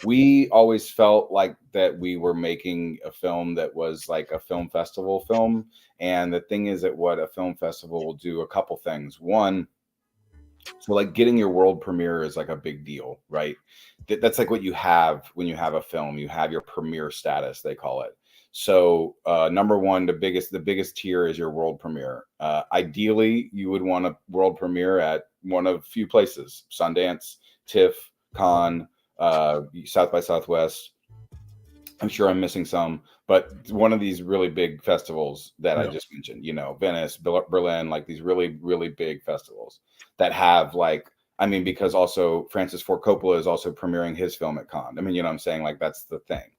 We always felt like that we were making a film that was like a film festival film. And the thing is that what a film festival will do a couple things. One, so like getting your world premiere is like a big deal, right? That's like what you have when you have a film. You have your premiere status, they call it. So number one, the biggest tier is your world premiere. Ideally, you would want a world premiere at one of few places: Sundance, TIFF, Cannes, South by Southwest. I'm sure I'm missing some, but one of these really big festivals that I just mentioned, Venice, Berlin, like these really, really big festivals that have because also Francis Ford Coppola is also premiering his film at Cannes. I mean, you know what I'm saying? Like, that's the thing.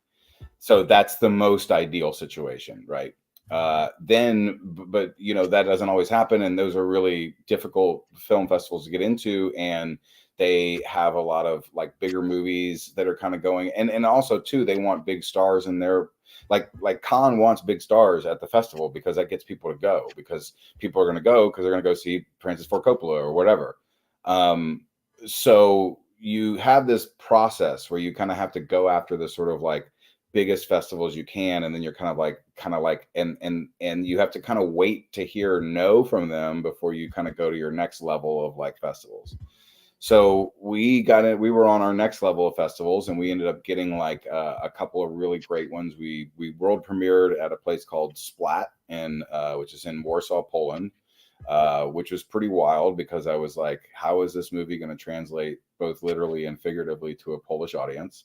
So that's the most ideal situation, right? But that doesn't always happen. And those are really difficult film festivals to get into. And they have a lot of like bigger movies that are kind of going. And also too, they want big stars in their, like Cannes wants big stars at the festival because that gets people to go, because people are going to go because they're going to go see Francis Ford Coppola or whatever. So you have this process where you kind of have to go after the sort of like biggest festivals you can, and then you're kind of like and you have to kind of wait to hear no from them before you kind of go to your next level of like festivals. So we were on our next level of festivals, and we ended up getting like a couple of really great ones. We world premiered at a place called Splat, which is in Warsaw, Poland, which was pretty wild because I was like, how is this movie going to translate both literally and figuratively to a Polish audience?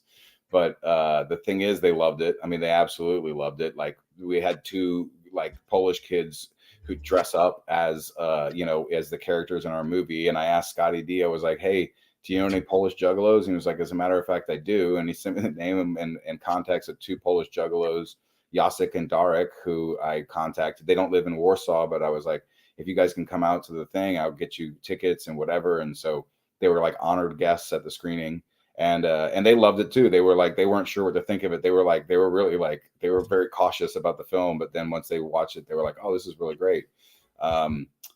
But the thing is, they loved it. I mean, they absolutely loved it. Like, we had two like Polish kids who dress up as as the characters in our movie. And I asked Scotty D, I was like, hey, do you know any Polish juggalos? And he was like, as a matter of fact, I do. And he sent me the name and contacts of two Polish juggalos, Jacek and Darek, who I contacted. They don't live in Warsaw, but I was like, if you guys can come out to the thing, I'll get you tickets and whatever. And so they were like honored guests at the screening. And they loved it too. They were like, they weren't sure what to think of it. They were very cautious about the film. But then once they watched it, they were like, oh, this is really great.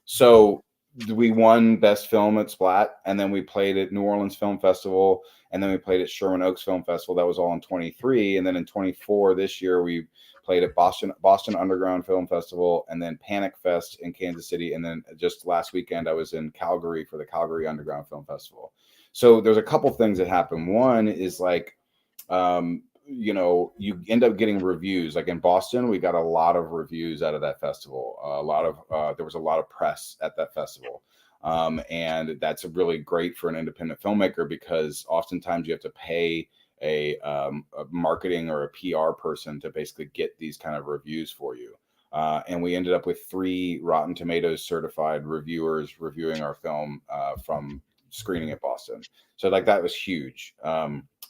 So we won Best Film at Splat, and then we played at New Orleans Film Festival, and then we played at Sherman Oaks Film Festival. That was all in 23. And then in 24 this year, we played at Boston Underground Film Festival, and then Panic Fest in Kansas City. And then just last weekend, I was in Calgary for the Calgary Underground Film Festival. So there's a couple things that happen. One is like, you end up getting reviews. Like in Boston, we got a lot of reviews out of that festival. There was a lot of press at that festival. And that's really great for an independent filmmaker, because oftentimes you have to pay a marketing or a PR person to basically get these kind of reviews for you. And we ended up with 3 Rotten Tomatoes certified reviewers reviewing our film from screening at Boston. So like that was huge.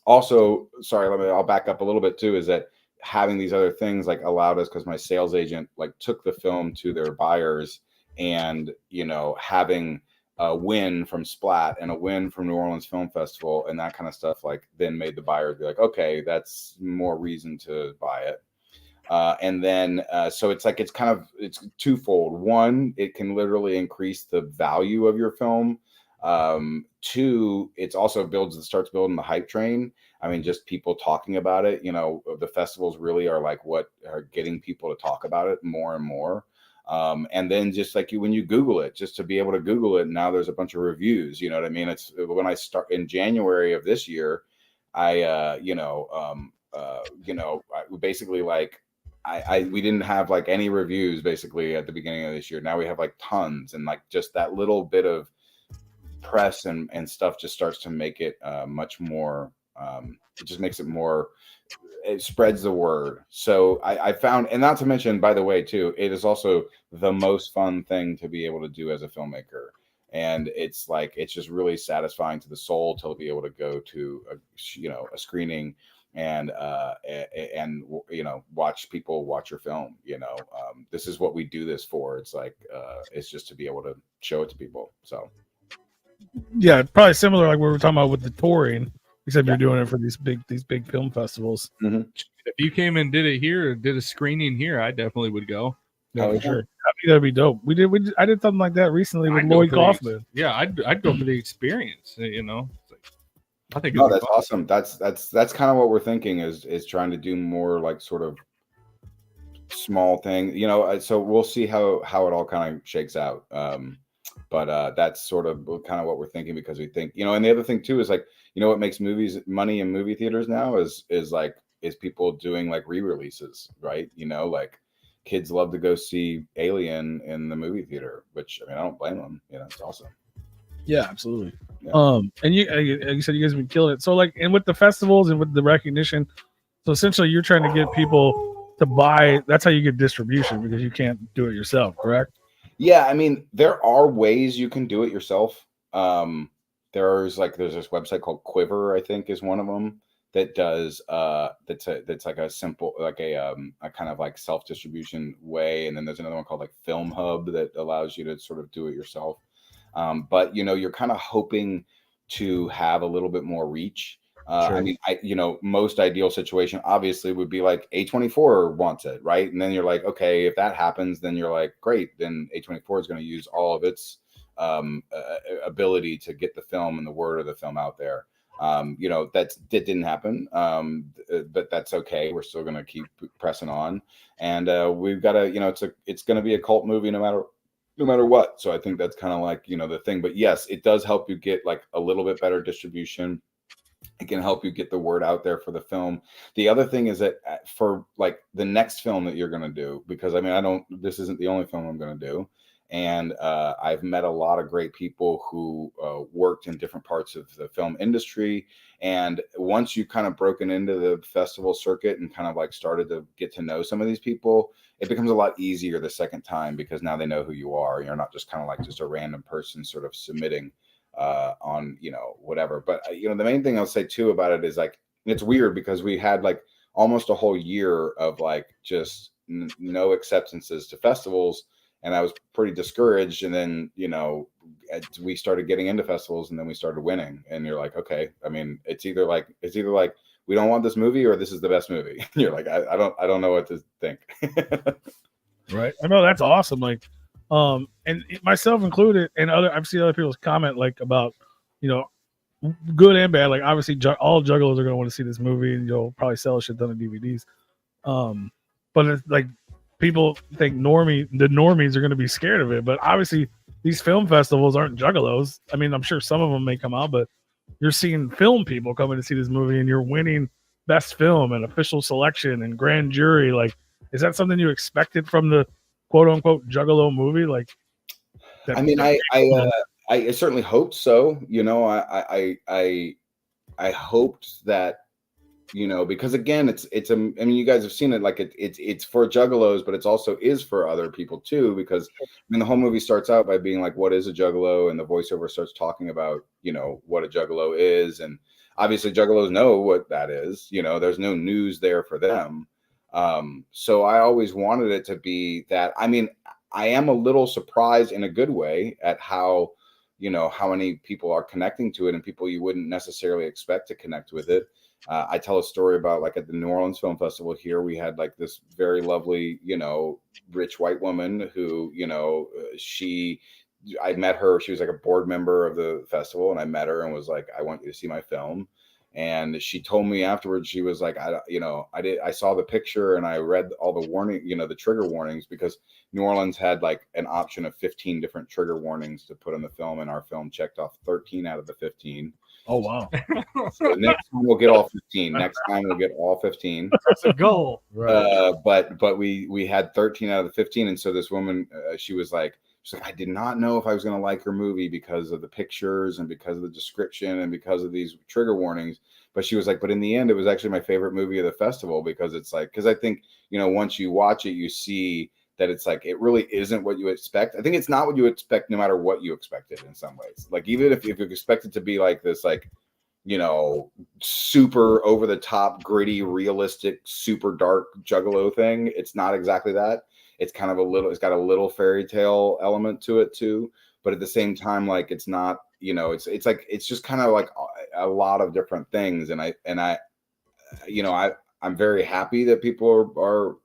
Also, sorry, I'll back up a little bit too, is that having these other things like allowed us, because my sales agent like took the film to their buyers, and having a win from Splat and a win from New Orleans Film Festival and that kind of stuff, like then made the buyers be like, okay, that's more reason to buy it. And then so it's twofold. One, it can literally increase the value of your film. 2, it's also starts building the hype train. I mean, just people talking about it, the festivals really are like what are getting people to talk about it more and more. And then just like when you Google it, just to be able to Google it, now there's a bunch of reviews, you know what I mean? It's when I start in January of this year, we didn't have like any reviews basically at the beginning of this year. Now we have like tons, and like just that little bit of press and stuff just starts to make it much more. It just makes it more. It spreads the word. So I found, and not to mention, by the way, too, it is also the most fun thing to be able to do as a filmmaker. And it's just really satisfying to the soul to be able to go to a screening and watch people watch your film. This is what we do this for. It's like it's just to be able to show it to people. So yeah, probably similar like we were talking about with the touring, except you're doing it for these big film festivals. Mm-hmm. If you came and did it here, or did a screening here, I definitely would go. Yeah, for sure. I think that'd be dope. I did something like that recently with Lloyd Kaufman. I'd go for the experience. I think that's awesome. That's kind of what we're thinking is trying to do more like sort of small thing. So we'll see how it all kind of shakes out. But that's sort of kind of what we're thinking, because we think, and the other thing too is like, what makes money in movie theaters now is like people doing like re-releases, right? You know, like kids love to go see Alien in the movie theater, which I mean, I don't blame them. You know, it's awesome. Yeah, absolutely. Yeah. And you said you guys have been killing it. So like, and with the festivals and with the recognition, so essentially you're trying to get people to buy. That's how you get distribution because you can't do it yourself, correct? Yeah, I mean, there are ways you can do it yourself. There's this website called Quiver, I think, is one of them that does that's like a simple like a kind of like self-distribution way, and then there's another one called like Film Hub that allows you to sort of do it yourself. But you know, you're kind of hoping to have a little bit more reach. Sure. I mean, most ideal situation obviously would be like A24 wants it, right? And then you're like, okay, if that happens, then you're like, great, then A24 is going to use all of its ability to get the film and the word of the film out there. You know, that didn't happen, but that's okay. We're still going to keep pressing on, and we've got to, you know, it's going to be a cult movie no matter what. So I think that's kind of like, you know, the thing. But yes, it does help you get like a little bit better distribution. It can help you get the word out there for the film. The other thing is that for like the next film that you're going to do, because I mean, this isn't the only film I'm going to do. And I've met a lot of great people who worked in different parts of the film industry. And once you've kind of broken into the festival circuit and kind of like started to get to know some of these people, it becomes a lot easier the second time because now they know who you are. You're not just kind of like just a random person sort of submitting on, you know, whatever. But, you know, the main thing I'll say too about it is like, it's weird because we had like almost a whole year of like just no acceptances to festivals. And I was pretty discouraged. And then, you know, we started getting into festivals and then we started winning. And you're like, okay, I mean, it's either like we don't want this movie or this is the best movie. And you're like, I don't know what to think. Right. I know, that's awesome. Like, and myself included, and I've seen other people's comment like about, you know, good and bad. Like obviously all juggalos are going to want to see this movie and you'll probably sell a shit ton of DVDs. But it's like, people think the normies are going to be scared of it, but obviously these film festivals aren't juggalos. I mean, I'm sure some of them may come out, but you're seeing film people coming to see this movie and you're winning best film and official selection and grand jury. Like, is that something you expected from the quote unquote juggalo movie? Like, I mean, I certainly hoped so. You know, I hoped that, you know, because again, I mean, you guys have seen it, like it's for juggalos, but it's also is for other people too, because I mean, the whole movie starts out by being like, what is a juggalo? And the voiceover starts talking about, you know, what a juggalo is. And obviously juggalos know what that is, you know, there's no news there for them. So I always wanted it to be that. I mean, I am a little surprised in a good way at how, you know, how many people are connecting to it and people you wouldn't necessarily expect to connect with it. I tell a story about like at the New Orleans Film Festival here, we had like this very lovely, you know, rich white woman who, you know, I met her. She was like a board member of the festival, and I met her and was like, I want you to see my film. And she told me afterwards, she was like, I saw the picture and I read all the warning, you know, the trigger warnings, because New Orleans had like an option of 15 different trigger warnings to put on the film. And our film checked off 13 out of the 15. Oh, wow. So next time we'll get all 15. Next time we'll get all 15. That's a goal. Right. But we had 13 out of the 15. And so this woman, she's like, I did not know if I was going to like her movie because of the pictures and because of the description and because of these trigger warnings. But she was like, but in the end, it was actually my favorite movie of the festival, because it's like, because I think, you know, once you watch it, you see that it's like, it really isn't what you expect. I think it's not what you expect, no matter what you expected in some ways. Like, even if you expect it to be like this, like, you know, super over the top, gritty, realistic, super dark juggalo thing, it's not exactly that. It's kind of it's got a little fairy tale element to it too. But at the same time, like, it's not, you know, it's like, it's just kind of like a lot of different things. And I, you know, I'm very happy that people are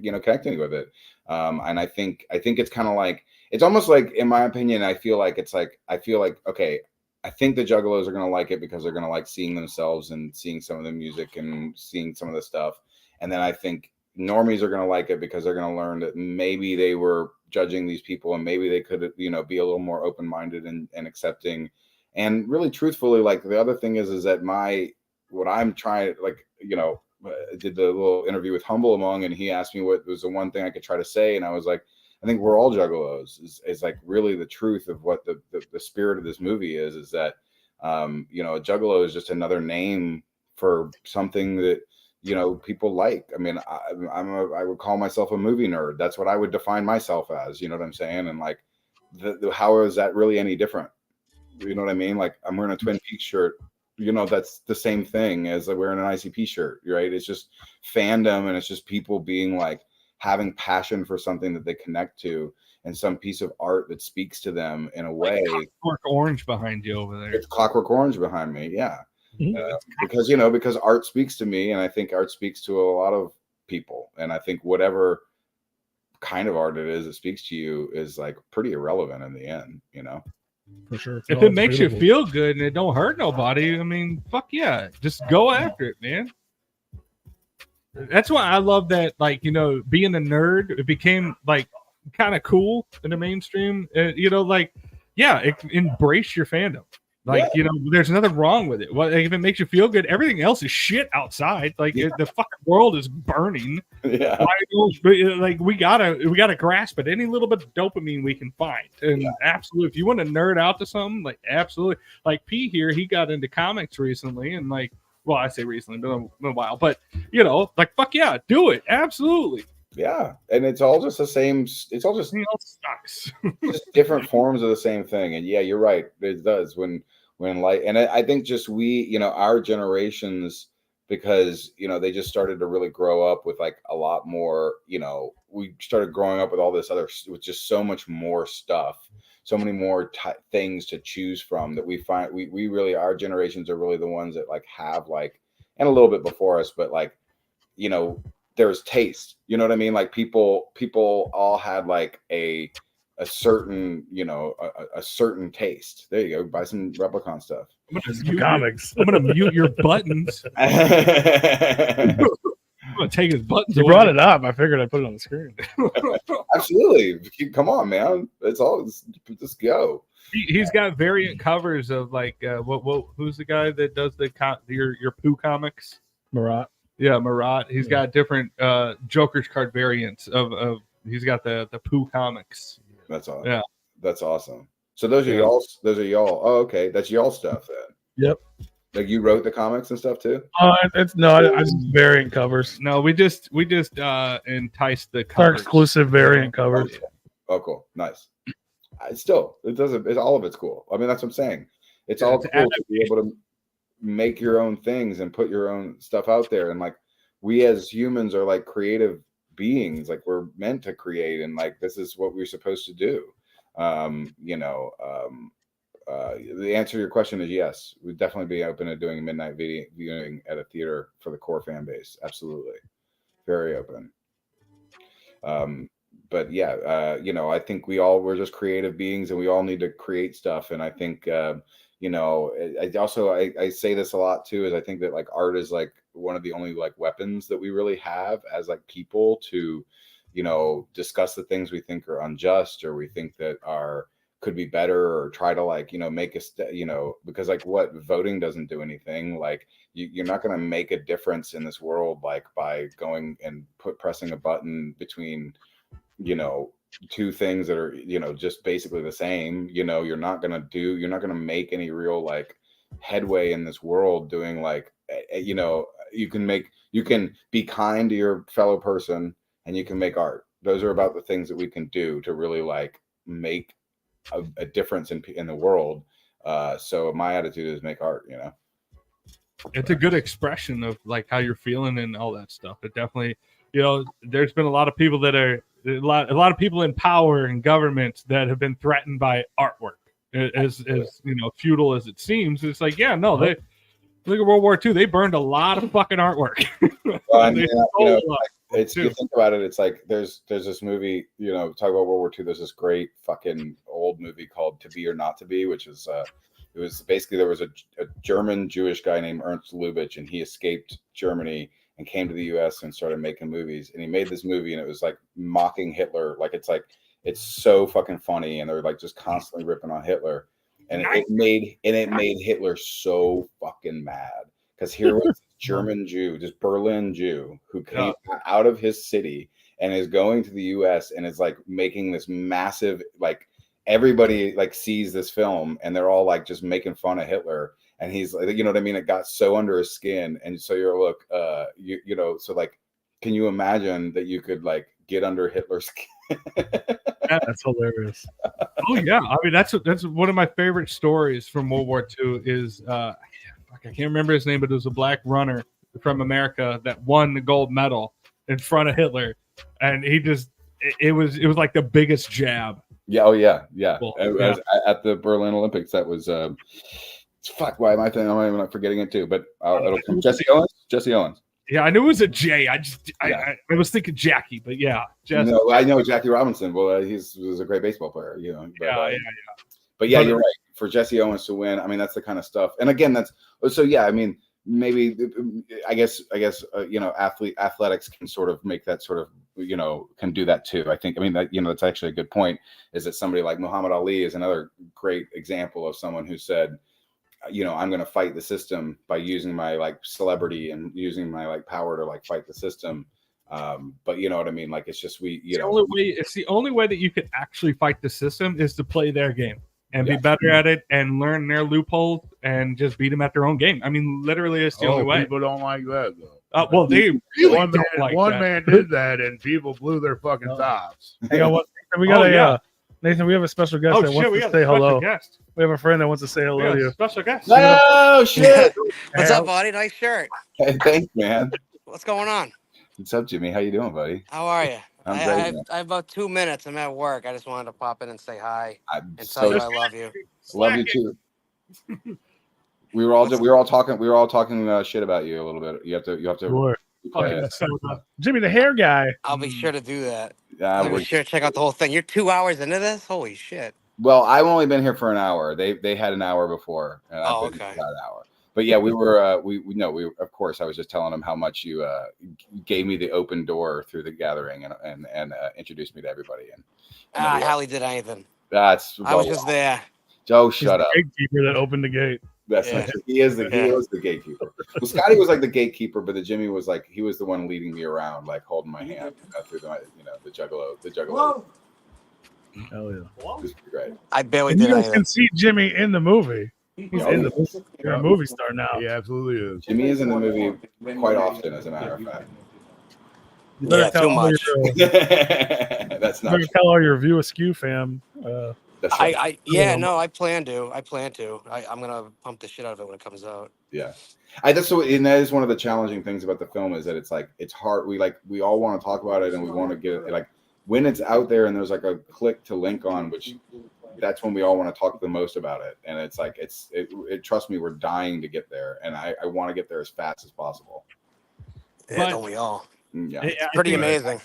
you know, connecting with it. And I think it's kind of like, it's almost like, in my opinion, I feel like, okay, I think the juggalos are going to like it because they're going to like seeing themselves and seeing some of the music and seeing some of the stuff. And then I think normies are going to like it because they're going to learn that maybe they were judging these people and maybe they could, you know, be a little more open-minded and accepting. And really truthfully, like, the other thing is that what I'm trying, like, you know, did the little interview with Humble Among, and he asked me what was the one thing I could try to say, and I was like, I think we're all juggalos. Is like really the truth of what the spirit of this movie is that you know, a juggalo is just another name for something that, you know, people like. I mean, I would call myself a movie nerd. That's what I would define myself as. You know what I'm saying? And like, how is that really any different? You know what I mean? Like, I'm wearing a Twin Peaks shirt. You know, that's the same thing as like wearing an ICP shirt, right? It's just fandom, and it's just people being like having passion for something that they connect to, and some piece of art that speaks to them in a way. Clockwork Orange behind you over there. It's Clockwork Orange behind me, yeah. Because, you know, because art speaks to me, and I think art speaks to a lot of people, and I think whatever kind of art it is that speaks to you is like pretty irrelevant in the end, you know. For sure. If it makes you feel good and it don't hurt nobody, I mean, fuck yeah, just go after it, man. That's why I love that, like, you know, being a nerd, it became like kind of cool in the mainstream. You know, like, yeah, embrace your fandom. Like, you know, there's nothing wrong with it. Well, if it makes you feel good, everything else is shit outside. Like, the fucking world is burning. Yeah. Like, we gotta grasp it. Any little bit of dopamine we can find. And absolutely, if you want to nerd out to something, like, absolutely. Like P here, he got into comics recently, and like, well, I say recently, been a while, but you know, like, fuck yeah, do it. Absolutely. Yeah, and it's all just the same. It's all just, sucks. just different forms of the same thing. And yeah, you're right. It does when like, and I think just we, you know, our generations, because, you know, they just started to really grow up with like a lot more, you know, we started growing up with all this other, with just so much more stuff, so many more things to choose from, that we find we really, our generations are really the ones that like have like, and a little bit before us, but like, you know, there's taste, you know what I mean? Like people all had like a certain, you know, a certain taste. There you go. Buy some Replicon stuff. Comics. I'm gonna mute your buttons. I'm gonna take his buttons. You brought it up. I figured I'd put it on the screen. Absolutely. Come on, man. It's all, just go. He's got variant covers of like what who's the guy that does your Pooh comics? Marat. Yeah, Marat. He's got different Joker's card variants of he's got the Pooh comics. That's awesome. Yeah. That's awesome. So those are y'all. Oh, okay. That's y'all stuff then. Yep. Like you wrote the comics and stuff too? I just variant covers. No, we just enticed the Our covers. exclusive variant covers. Oh, cool. Nice. It doesn't. All of it's cool. I mean, that's what I'm saying. It's all cool to be able to make your own things and put your own stuff out there. And like, we as humans are like creative beings. Like, we're meant to create, and like, this is what we're supposed to do. You know, the answer to your question is yes. We'd definitely be open to doing a midnight viewing at a theater for the core fan base. Absolutely. Very open. But yeah, you know, I think we're just creative beings, and we all need to create stuff. And I think, you know, I say this a lot too, is I think that like art is like one of the only like weapons that we really have as like people to, you know, discuss the things we think are unjust, or we think that could be better, or try to like, you know, make you know, because like what, voting doesn't do anything. Like you're not going to make a difference in this world, like by going and pressing a button between, you know, two things that are, you know, just basically the same. You know, you're not going to make any real like headway in this world doing like, you know, you can be kind to your fellow person, and you can make art. Those are about the things that we can do to really like make a difference in the world. So my attitude is make art, you know. It's a good expression of like how you're feeling and all that stuff. It definitely, you know, there's been a lot of people that are a lot of people in power and governments that have been threatened by artwork. As you know, feudal as it seems, it's like, yeah, no, they look at World War II. They burned a lot of fucking artwork. Well, you know, like, you think about it, it's like there's this movie, you know, talk about World War II. There's this great fucking old movie called To Be or Not to Be, which is it was basically, there was a German Jewish guy named Ernst Lubitsch, and he escaped Germany and came to the US and started making movies. And he made this movie, and it was like mocking Hitler. Like it's so fucking funny, and they're like just constantly ripping on Hitler. And it made Hitler so fucking mad, because here was this German Jew, just Berlin Jew, who came out of his city and is going to the U.S. and is like making this massive, like everybody like sees this film and they're all like just making fun of Hitler. And he's like, you know what I mean? It got so under his skin. And so you're you know, so like, can you imagine that you could like get under Hitler's skin? That's hilarious. Oh yeah, I mean that's one of my favorite stories from World War II. Is I can't remember his name, but it was a black runner from America that won the gold medal in front of Hitler, and he just it was like the biggest jab. Yeah. Oh yeah. Yeah. Cool. At the Berlin Olympics, that was fuck. Why am I thinking? I'm not forgetting it too. But it'll come. Jesse Owens. Yeah, I knew it was a J. I was thinking Jackie, but yeah, Jesse. No, I know Jackie Robinson. Well, he was a great baseball player, you know. But, yeah. But yeah, you're right. For Jesse Owens to win, I mean, that's the kind of stuff. And again, that's so. Yeah, I mean, maybe I guess you know, athletics can sort of make that sort of, you know, can do that too. I think. I mean, that, you know, that's actually a good point. Is that somebody like Muhammad Ali is another great example of someone who said, you know, I'm going to fight the system by using my like celebrity and using my like power to like fight the system. But you know what I mean? Like, it's just, it's the only way that you can actually fight the system is to play their game and be better at it and learn their loopholes and just beat them at their own game. I mean, literally, it's the only way. People don't like that though. Well, they really one man did that and people blew their fucking tops. Hang on, we got Nathan, we have a special guest that wants to say hello. Guest. We have a friend that wants to say hello to you. Special guest. Oh shit! What's up, buddy? Nice shirt. Hey, thanks, man. What's going on? What's up, Jimmy? How you doing, buddy? How are you? I'm I great. have about 2 minutes. I'm at work. I just wanted to pop in and say hi I'm and so tell you I love you. love you too. We were all talking shit about you a little bit. You have to. Sure. Okay. Jimmy, the hair guy. I'll be sure to do that. Yeah, I'll be sure to check out the whole thing. You're 2 hours into this? Holy shit. well, I've only been here for an hour. They had an hour before, and I've been here about an hour. But yeah, we were. We of course. I was just telling them how much you gave me the open door through the gathering and introduced me to everybody. And Hallie did anything. That's. I was just there. Joe, shut up. The gatekeeper that opened the gate. That's not true. He is the gatekeeper. Well, Scotty was like the gatekeeper, but the Jimmy was like he was the one leading me around, like holding my hand through the Juggalo. Hell yeah! It was great. I barely And you did guys anything. can see Jimmy in the movie. He's in the movie. You're a movie star now. He absolutely is. Jimmy is in the movie quite often, as a matter of fact. You better Yeah, tell too all much. That's You not. better tell all your View Askew fam. That's right. I plan to. I'm gonna pump the shit out of it when it comes out. Yeah, and that is one of the challenging things about the film is that it's like it's hard. We all want to talk about it and we want to get it like when it's out there and there's like a click to link on, which that's when we all want to talk the most about it. And it's like it trust me, we're dying to get there, and I want to get there as fast as possible. Yeah, don't we all? Yeah, It's pretty amazing.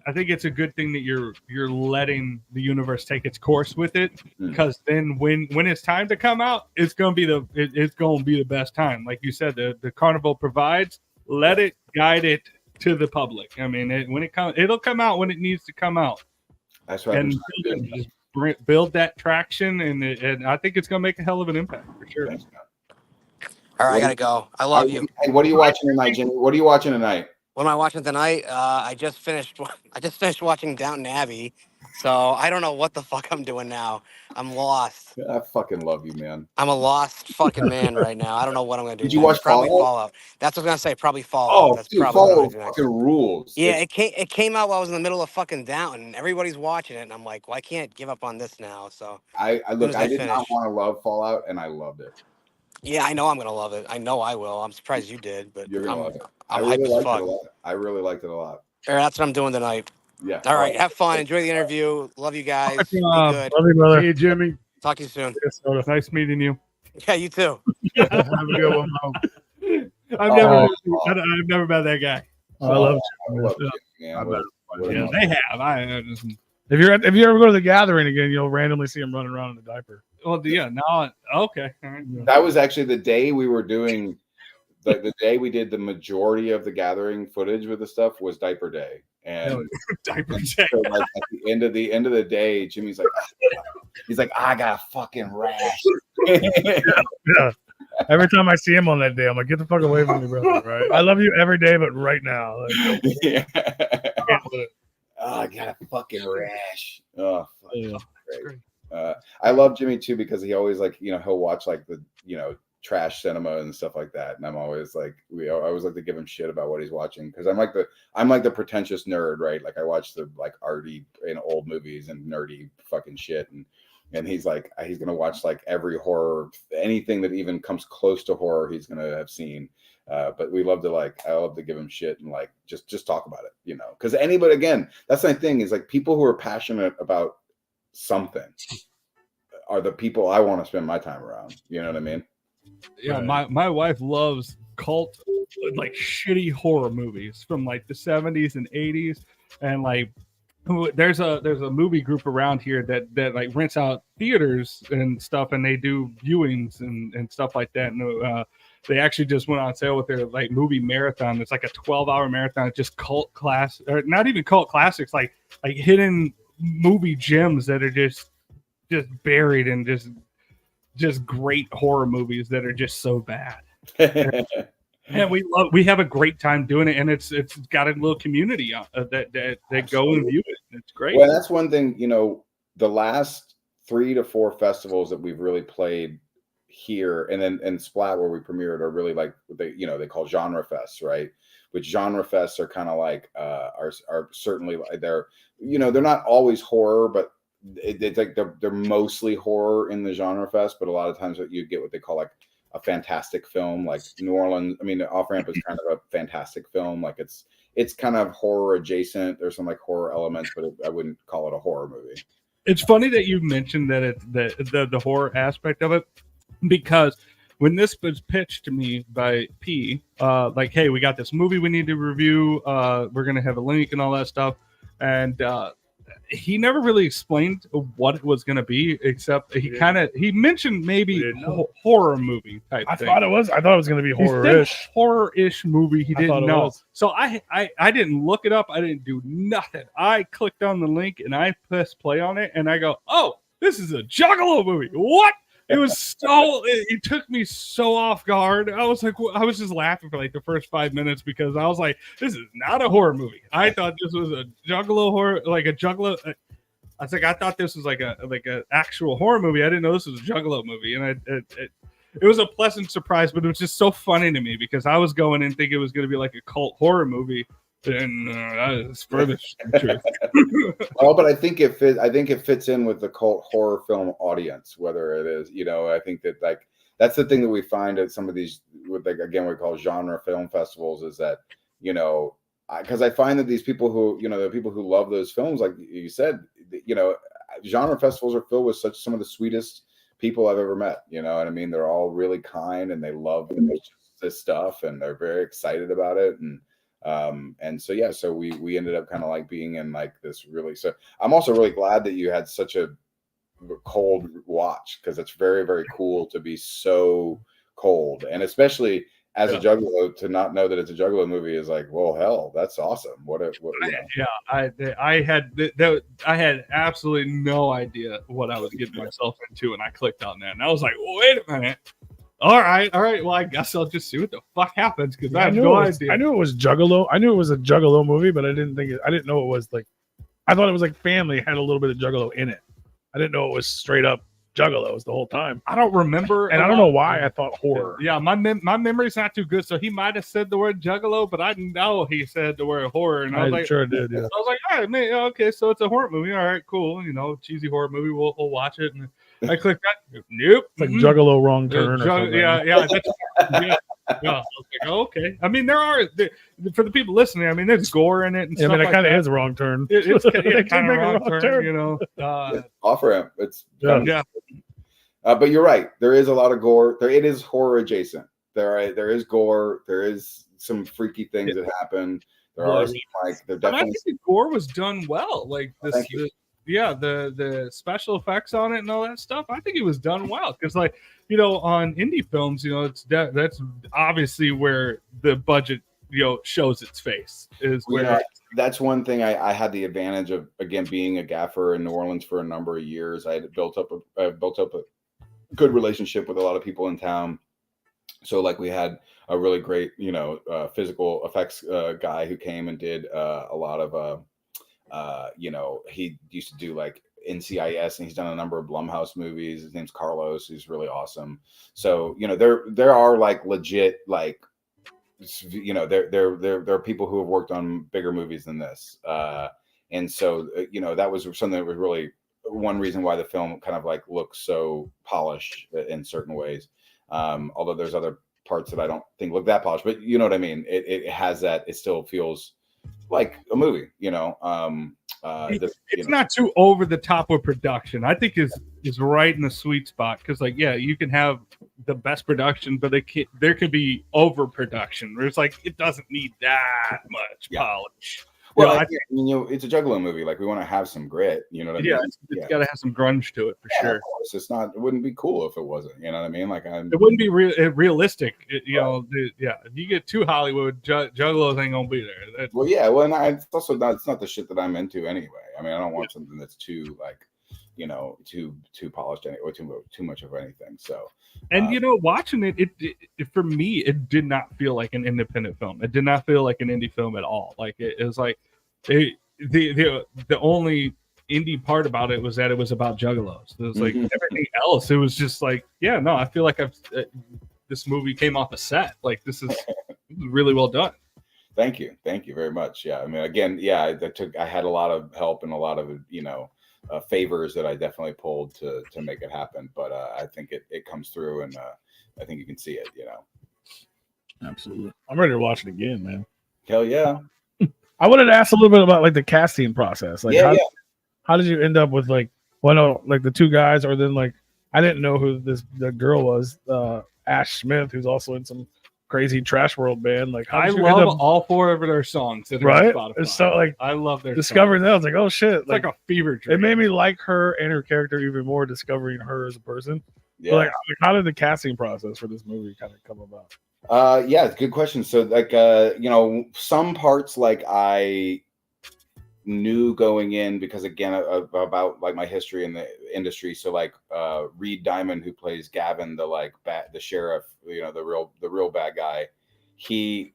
I think it's a good thing that you're letting the universe take its course with it, because then when it's time to come out, it's gonna be the best time. Like you said, the carnival provides. Let it guide it to the public. I mean, it'll come out when it needs to come out. that's right. And just build that traction, and I think it's gonna make a hell of an impact for sure. Thanks, All right, I gotta go. I love you. Hey, what are you watching tonight, Jimmy? What are you watching tonight? What am I watching tonight? I just finished watching Downton Abbey, so I don't know what the fuck I'm doing now. I'm lost. I fucking love you, man. I'm a lost fucking man right now. I don't know what I'm gonna do. Did you next. watch Probably Fallout? Fallout? That's what I was gonna say. Probably Fallout. Oh, That's dude, probably what I'm Fallout gonna do next. fucking rules. Yeah, it came out while I was in the middle of fucking Downton. Everybody's watching it, and I'm like, well, I can't give up on this now. So I as I did not finish. want to love Fallout, and I loved it. yeah, I know I'm gonna love it. I know I will. I'm surprised you did, but You're gonna I'm love it. I hyped really as liked fuck. it a lot. I really liked it a lot. All right, that's what I'm doing tonight. Yeah. All right, have fun. Enjoy the interview. Love you guys. Be good. Love you, brother. Hey, Jimmy. Talk to you soon. Nice meeting you. Yeah, you too. Have a good one, Mo. I've never met that guy. I love I you. love you, man. I What- what a Yeah, month. they have. I just, If you ever go to the gathering again, you'll randomly see him running around in a diaper. well, yeah. Now, okay. All right. That was actually the day we were doing the day we did the majority of the gathering footage with the stuff was diaper day. And Diaper so, like, at the end of the day, Jimmy's like, I got a fucking rash. Yeah. Every time I see him on that day, I'm like, get the fuck away from me, bro. Right. I love you every day, but right now, like, Yeah. I can't with it. Oh, I got a fucking rash. Oh, fuck. Yeah. Great. I love Jimmy too because he always like he'll watch like the trash cinema and stuff like that, and I'm always like I always like to give him shit about what he's watching because I'm like the pretentious nerd, right? Like I watch the like arty and old movies and nerdy fucking shit, and he's like he's gonna watch like every horror, anything that even comes close to horror he's gonna have seen. But I love to give him shit and like just talk about it, because anybody, again, that's my thing is like people who are passionate about something are the people I want to spend my time around. You know what I mean? Yeah, my wife loves cult, like shitty horror movies from like the 70s and 80s, and like there's a movie group around here that like rents out theaters and stuff, and they do viewings and stuff like that. And they actually just went on sale with their like movie marathon. It's like a 12-hour marathon. It's just cult class, or not even cult classics, like hidden movie gems that are just buried in just great horror movies that are just so bad. And we have a great time doing it, and it's got a little community that go and view it. It's great. Well, that's one thing, the last 3 to 4 festivals that we've really played here and Splat where we premiered are really like they call genre fests, right? Which genre fests are kind of like are certainly they're not always horror, but it's like they're mostly horror in the genre fest, but a lot of times you get what they call like a fantastic film, like New Orleans. I mean, Off Ramp is kind of a fantastic film, like it's kind of horror adjacent. There's some like horror elements, but I wouldn't call it a horror movie. It's funny that you mentioned that it's the horror aspect of it, because when this was pitched to me by P, like, hey, we got this movie we need to review. We're gonna have a link and all that stuff, and he never really explained what it was going to be, except he mentioned maybe horror movie type thing. I thought it was going to be horror-ish. Horror-ish movie. He didn't know. Was. So I didn't look it up. I didn't do nothing. I clicked on the link and I pressed play on it, and I go, oh, this is a Juggalo movie. What? It was it took me so off guard. I was like, I was just laughing for like the first 5 minutes because I was like, this is not a horror movie. I thought this was a Juggalo horror, like a Juggalo. I was like, I thought this was like a actual horror movie. I didn't know this was a Juggalo movie, and it was a pleasant surprise. But it was just so funny to me because I was going in thinking it was going to be like a cult horror movie. And that is further truth. Well, but I think it fits in with the cult horror film audience, whether it is, I think that like that's the thing that we find at some of these, with like again we call genre film festivals, is that because I find that these people who the people who love those films, like you said, genre festivals are filled with some of the sweetest people I've ever met. You know what I mean? They're all really kind and they love this stuff and they're very excited about it. And so we ended up kind of like being in like this really, so I'm also really glad that you had such a cold watch, because it's very, very cool to be so cold, and especially as a Juggalo, to not know that it's a Juggalo movie is like, well, hell, that's awesome. I had absolutely no idea what I was getting myself into, and I clicked on that and I was like, wait a minute. All right. Well, I guess I'll just see what the fuck happens, because I have no idea. I knew it was Juggalo. I knew it was a Juggalo movie, but I didn't know it was like. I thought it was like family had a little bit of Juggalo in it. I didn't know it was straight up Juggalos the whole time. I don't remember, and I don't know why I thought horror. Yeah, my memory's not too good, so he might have said the word Juggalo, but I didn't know he said the word horror. And I was like, sure did. Yeah. I was like, all right, man, okay, so it's a horror movie. All right, cool. Cheesy horror movie. We'll watch it. And I clicked that. Nope. It's like Juggalo wrong turn. Yeah. I was like, oh, okay. I mean, for the people listening, I mean, there's gore in it. And stuff it like kind of is a wrong turn. It's kind of wrong turn. Off ramp. It's yeah. But you're right. There is a lot of gore. It is horror adjacent. There is gore. There is some freaky things that happen. There are some, like, there definitely. I think the gore was done well. Like this. The special effects on it and all that stuff, I think it was done well, because on indie films, that's obviously where the budget shows its face, is where that's one thing I had the advantage of, again, being a gaffer in New Orleans for a number of years. I had built up a good relationship with a lot of people in town, So like we had a really great, physical effects guy who came and did a lot of, he used to do like NCIS, and he's done a number of Blumhouse movies. His name's Carlos. He's really awesome. So there are like legit like, there are people who have worked on bigger movies than this, and so that was something that was really one reason why the film kind of like looks so polished in certain ways. Although there's other parts that I don't think look that polished, but you know what I mean. It has that. It still feels like a movie. It's not too over the top of production. I think is right in the sweet spot, because like you can have the best production, but there could be overproduction where it's like it doesn't need that much polish. Well, it's a Juggalo movie. Like we want to have some grit. You know what I mean? It's got to have some grunge to it for sure. Of course. It wouldn't be cool if it wasn't. You know what I mean? Like it wouldn't be realistic. If you get too Hollywood, Juggalos ain't gonna be there. It's also it's not the shit that I'm into anyway. I mean, I don't want something that's too like, too polished or too much of anything. So. And watching it for me, it did not feel like an independent film. It did not feel like an indie film at all. Like it was like the only indie part about it was that it was about Juggalos. It was like everything else. It was just like, I feel like this movie came off a set. Like this is really well done. Thank you very much. Yeah, I mean, again, I had a lot of help and a lot of favors that I definitely pulled to make it happen, but I think it comes through, and I think you can see it. Absolutely, I'm ready to watch it again, man. Hell yeah! I wanted to ask a little bit about like the casting process. Like, how did you end up with like the two guys, or then like I didn't know who the girl was, Ash Smith, who's also in some crazy Trash World band. Like, I love all four of their songs. Right? On Spotify. It's so like I love their discovering that. I was like, oh shit! It's like a fever dream. It made me like her and her character even more, discovering her as a person. Yeah. But like, how did the casting process for this movie kind of come about? Good question. So like, some parts like I knew going in because again about like my history in the industry. So like Reed Diamond, who plays Gavin, the sheriff, the real bad guy. He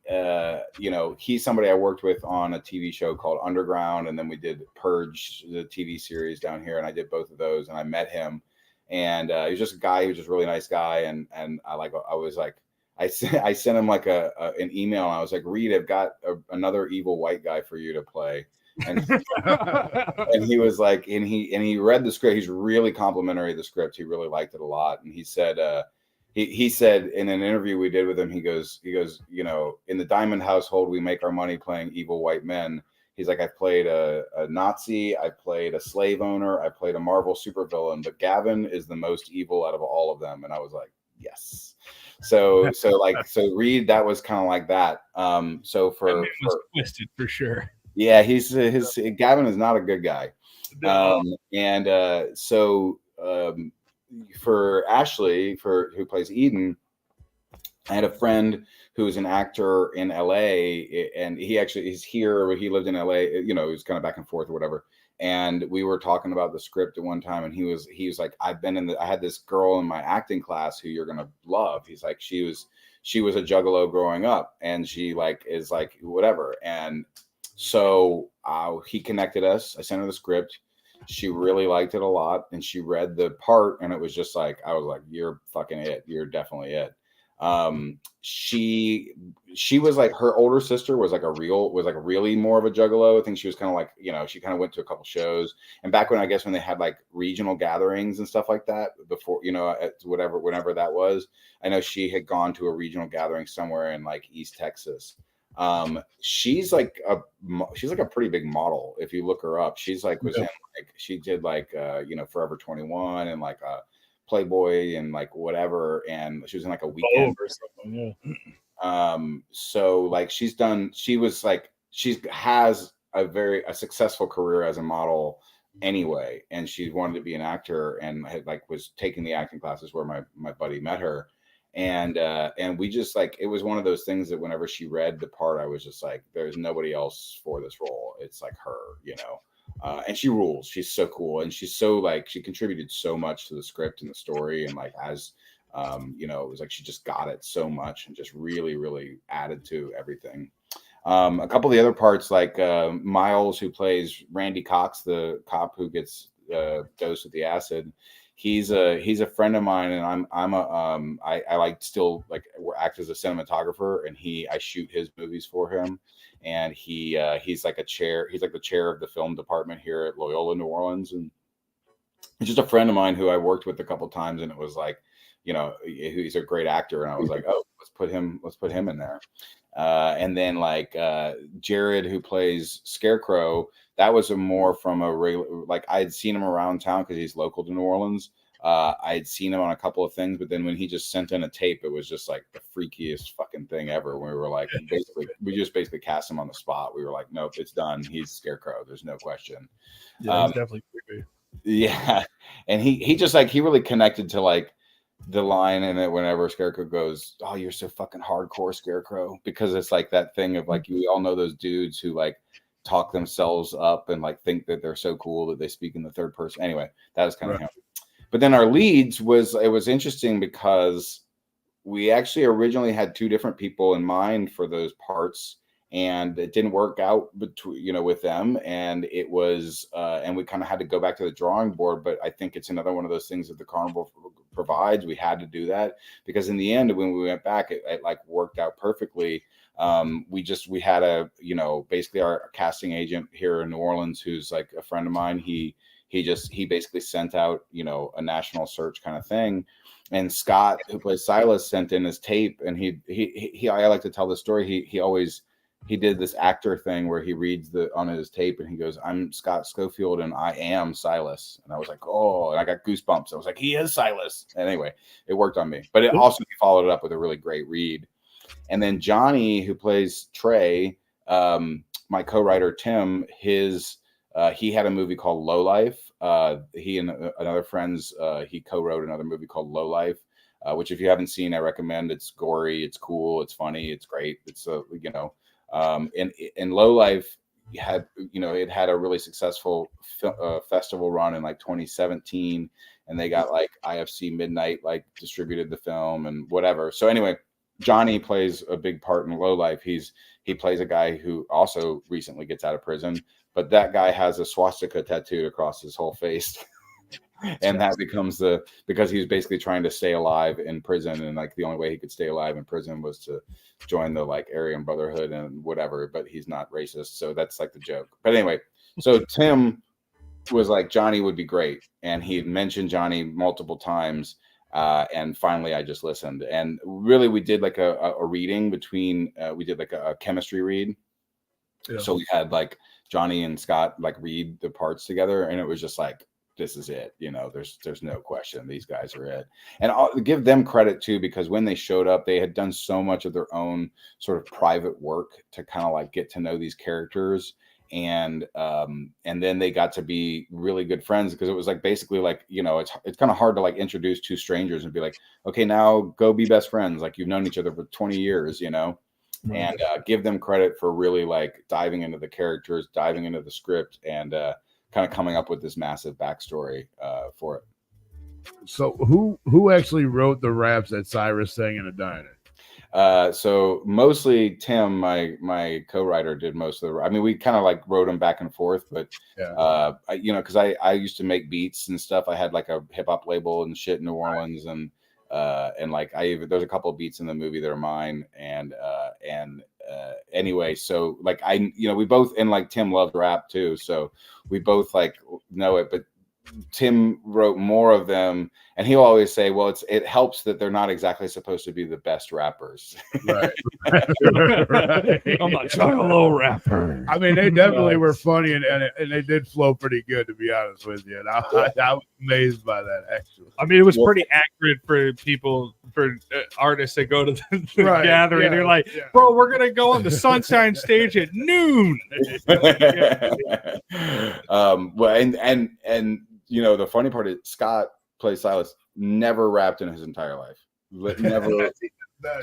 he's somebody I worked with on a TV show called Underground, and then we did Purge, the TV series down here, and I did both of those, and I met him, and he was just a guy. He was just a really nice guy, and I sent him like an email, and I was like, Reed, I've got another evil white guy for you to play. And and he was like, and he read the script. He's really complimentary of the script. He really liked it a lot. And he said, he said in an interview we did with him, he goes, in the Diamond household, we make our money playing evil white men. He's like, I played a Nazi, I played a slave owner, I played a Marvel supervillain, but Gavin is the most evil out of all of them. And I was like, yes. So Reed, that was kind of like that. So for twisted for sure. Yeah, Gavin is not a good guy. No. For Ashley, who plays Eden, I had a friend who is an actor in LA, and he actually is here. He lived in LA, he was kind of back and forth or whatever. And we were talking about the script at one time, and he was like, I had this girl in my acting class who you're gonna love. He's like, she was a Juggalo growing up, and she like is like whatever. And so he connected us. I sent her the script. She really liked it a lot, and she read the part, and it was just like, I was like, you're fucking it. You're definitely it. She was like, her older sister was really more of a Juggalo. I think she was kind of like, she kind of went to a couple shows, and back when they had like regional gatherings and stuff like that before, whenever that was, I know she had gone to a regional gathering somewhere in like East Texas. She's like a pretty big model. If you look her up, she's like was in like, she did like Forever 21 and like Playboy and like whatever, and she was in like a Weekend or something. So like she has a successful career as a model anyway, and she wanted to be an actor, and had like was taking the acting classes where my buddy met her. And we just like, it was one of those things that whenever she read the part, I was just like, there's nobody else for this role. It's like her, and she rules. She's so cool. And she's so like, she contributed so much to the script and the story. And like, as You know, it was like she just got it so much and just really, really added to everything. A couple of the other parts, like Miles, who plays Randy Cox, the cop who gets dosed with the acid. He's a friend of mine, and I like still like act as a cinematographer, and I shoot his movies for him, and he's like the chair of the film department here at Loyola New Orleans, and he's just a friend of mine who I worked with a couple times, and it was like, you know, he's a great actor, and I was like, oh, let's put him in there. And then like Jared, who plays Scarecrow, that was more from like I had seen him around town because he's local to New Orleans. I had seen him on a couple of things, but then when he just sent in a tape, it was just like the freakiest fucking thing ever. We were like, we just basically cast him on the spot. We were like, nope, it's done. He's Scarecrow. There's no question. Yeah, it's definitely creepy. Yeah, and he just like he really connected to like the line in it whenever Scarecrow goes, "Oh, you're so fucking hardcore, Scarecrow," because it's like that thing of like we all know those dudes who like talk themselves up and like think that they're so cool that they speak in the third person. Anyway, that was kind of him. But then our leads was interesting because we actually originally had two different people in mind for those parts, and it didn't work out with them, and it was and we kind of had to go back to the drawing board. But I think it's another one of those things that the carnival provides. We had to do that because in the end, when we went back, it like worked out perfectly. We had basically our casting agent here in New Orleans, who's like a friend of mine. He basically sent out a national search kind of thing. And Scott, who plays Silas, sent in his tape, and I like to tell the story. He did this actor thing where he reads on his tape and he goes, "I'm Scott Schofield and I am Silas." And I was like, oh, and I got goosebumps. I was like, he is Silas. And anyway, it worked on me. But it also he followed it up with a really great read. And then Johnny, who plays Trey, my co-writer Tim, he had a movie called Low Life. He and another friends, he co-wrote another movie called Low Life, which if you haven't seen, I recommend. It's gory, it's cool, it's funny, it's great. It's in Low Life, it had a really successful festival run in like 2017, and they got like IFC Midnight like distributed the film and whatever. So anyway, Johnny plays a big part in Low Life. He plays a guy who also recently gets out of prison, but that guy has a swastika tattooed across his whole face. And that becomes because he was basically trying to stay alive in prison, and like the only way he could stay alive in prison was to join the like Aryan Brotherhood and whatever, but he's not racist, so that's like the joke. But anyway, so Tim was like, Johnny would be great, and he mentioned Johnny multiple times, and finally I just listened, and really we did like a reading between we did like a chemistry read. Yeah. So we had like Johnny and Scott like read the parts together, and it was just like, this is it. There's no question. These guys are it. And I'll give them credit too, because when they showed up, they had done so much of their own sort of private work to kind of like get to know these characters. And then they got to be really good friends, because it was like basically like, it's kind of hard to like introduce two strangers and be like, okay, now go be best friends. Like you've known each other for 20 years, and give them credit for really like diving into the characters, diving into the script, and kind of coming up with this massive backstory for it. So who actually wrote the raps that Cyrus sang in a diner? So mostly Tim, my co-writer, did most of the. I mean, we kind of like wrote them back and forth, but because I used to make beats and stuff. I had like a hip hop label and shit in New Orleans, and like there's a couple of beats in the movie that are mine, and anyway, so like we both, and like Tim loved rap too, so we both like know it, but Tim wrote more of them, and he'll always say, well, it helps that they're not exactly supposed to be the best rappers. Right. I'm a Juggalo rapper. I mean, they definitely were funny, and they did flow pretty good, to be honest with you. And I was amazed by that, actually. I mean, it was pretty accurate for people, for artists that go to the gathering. They're like, bro, we're gonna go on the Sunshine stage at noon. Well, and the funny part is Scott plays Silas, never rapped in his entire life. Never.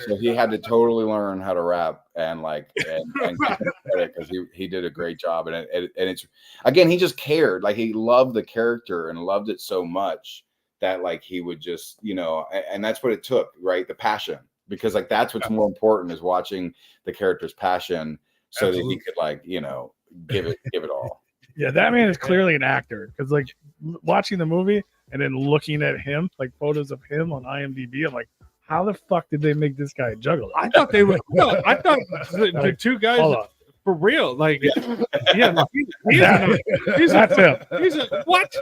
So he had to totally learn how to rap, and because he did a great job. And it's, again, he just cared. Like he loved the character and loved it so much that like he would just, you know, and that's what it took, right? The passion, because like that's what's more important is watching the character's passion so that he could like, you know, give it all. Yeah, that man is clearly an actor because like watching the movie and then looking at him, like photos of him on IMDb, I'm like, how the fuck did they make this guy a Juggalo? I thought they were. No, I thought the two guys Hold on. for real. Like, yeah, no, he's That's him. He's a what?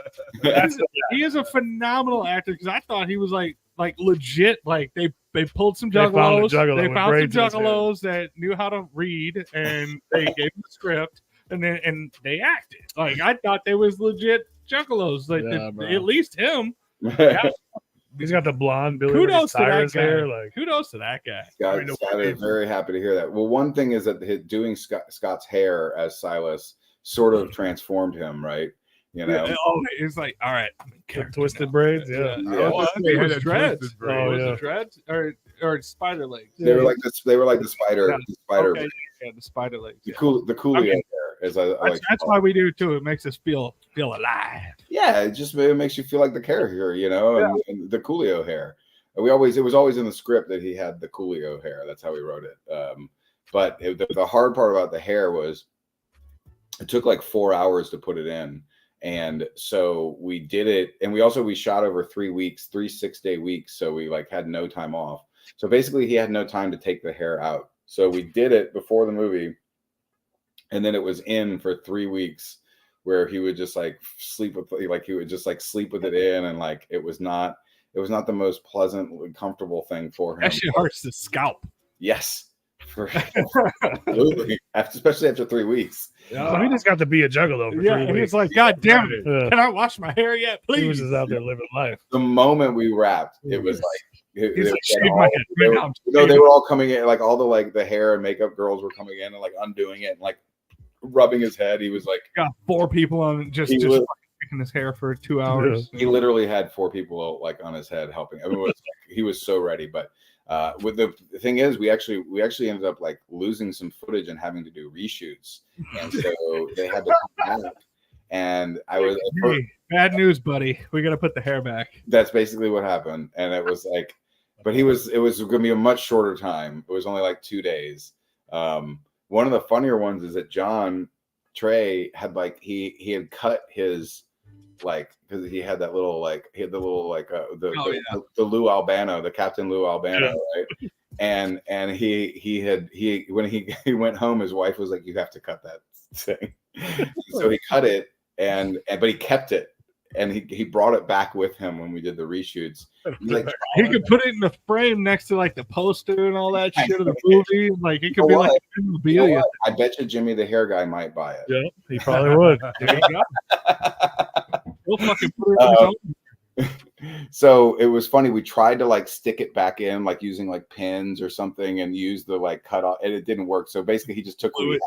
He is a phenomenal actor because I thought he was like legit. Like they pulled some They found a juggalos. juggalo They with found some braids in his hair. juggalos that knew how to read, and they gave him the script, and they acted. Like I thought they was legit juggalos. Like Yeah, bro. at least him. He's got the blonde Billy Kudos to that Cyrus guy. hair. Like, Kudos to that guy. Scott is very happy to hear that. Well, one thing is that doing Scott's hair as Silas sort of transformed him, right? You know, Oh, it's like all right. the twisted braids. Yeah. Yeah. Oh, I think it was dreads. Oh, Was yeah. it dreads or spider legs? they were like the spider. Yeah. The spider. Okay, yeah, the spider legs. The Yeah. Coolio Okay. hair, as I like. to That's call it. why we do too. It makes us feel alive. Yeah, it makes you feel like the character, you know, and the Coolio hair. It was always in the script that he had the Coolio hair. That's how we wrote it. But the hard part about the hair was it took like 4 hours to put it in. And so we did it. And we shot over 3 weeks, 3 6-day weeks. So we like had no time off. So basically he had no time to take the hair out. So we did it before the movie. And then it was in for 3 weeks where he would just like sleep with it in. And like, it was not the most pleasant, comfortable thing for him. That shit hurts the scalp. Yes. Absolutely. Especially after 3 weeks. So he just got to be a Juggalo for Yeah, 3 and weeks. it's like, God damn it! Yeah. Can I wash my hair yet, He please? was just out there living life. The moment we wrapped, it was like He's like, shave my head. they Right were, now, I'm no, they shaving. were all coming in, like all the like the hair and makeup girls were coming in and like undoing it and like rubbing his head. He was like, Got 4 people on just was- fucking making his hair for 2 hours. he literally had 4 people like on his head helping. I mean, it was like, he was so ready. But with the thing is, we actually ended up like losing some footage and having to do reshoots, and so they had to come back. And I was Hey, bad news, buddy. We got to put the hair back. that's basically what happened. And it was like, but it was going to be a much shorter time. It was only like 2 days. One of the funnier ones is that John Trey had like he had cut his like because he had the little the Lou Albano, the Captain Lou Albano, right? And he when he went home, his wife was like, "You have to cut that thing." So he cut it, but he kept it, and he brought it back with him when we did the reshoots. He's like, He could put it in the frame next to like the poster and all that shit of the movie. Like it could be like you know memorabilia. what? I bet you Jimmy the hair guy might buy it. Yeah, he probably would. There you go. He'll fucking put it in his own. So it was funny. We tried to like stick it back in, like using like pins or something, and use the like cut off, and it didn't work. So basically, he just took what he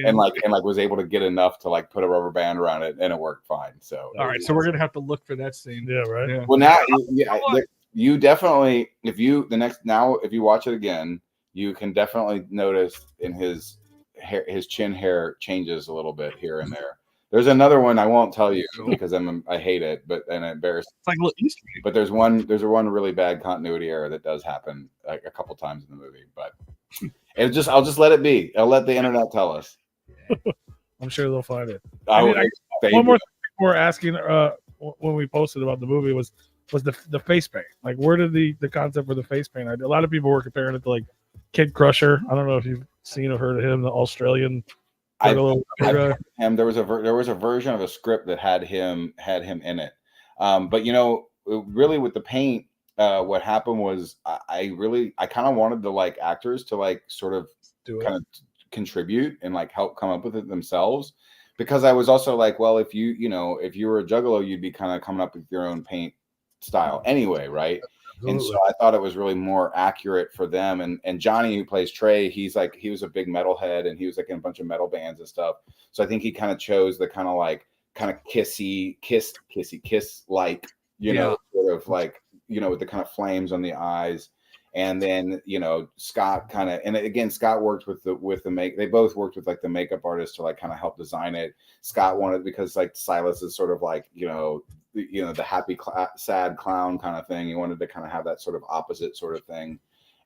had and was able to get enough to like put a rubber band around it, and it worked fine. So All right, so we're gonna have to look for that scene. Yeah, right. Yeah. well now, you definitely if you watch it again, you can definitely notice in his hair, his chin hair changes a little bit here and there. There's another one I won't tell you because I hate it, but and embarrassed. It's like a little Easter egg. But there's one really bad continuity error that does happen like a couple times in the movie. But I'll just let it be. I'll let the internet tell us. I'm sure they'll find it. One One more thing we're asking when we posted about the movie was the face paint. Like, where did the concept for the face paint? A lot of people were comparing it to like Kid Crusher. I don't know if you've seen or heard of him, the Australian. I've heard him. There was a version of a script that had him in it. But you know, really with the paint, what happened was I kind of wanted the like actors to like sort of kind of contribute and like help come up with it themselves, because I was also like, well, if you were a Juggalo, you'd be kind of coming up with your own paint style anyway, right? And so I thought it was really more accurate for them. And Johnny, who plays Trey, he was a big metalhead, and he was like in a bunch of metal bands and stuff. So I think he kind of chose the kind of kiss like, you know, sort of like, you know, with the kind of flames on the eyes. And then, you know, Scott kind of, and again, Scott worked with the make. They both worked with like the makeup artist to like kind of help design it. Scott wanted, because like Silas is sort of like, you know, the happy, sad clown kind of thing. He wanted to kind of have that sort of opposite sort of thing.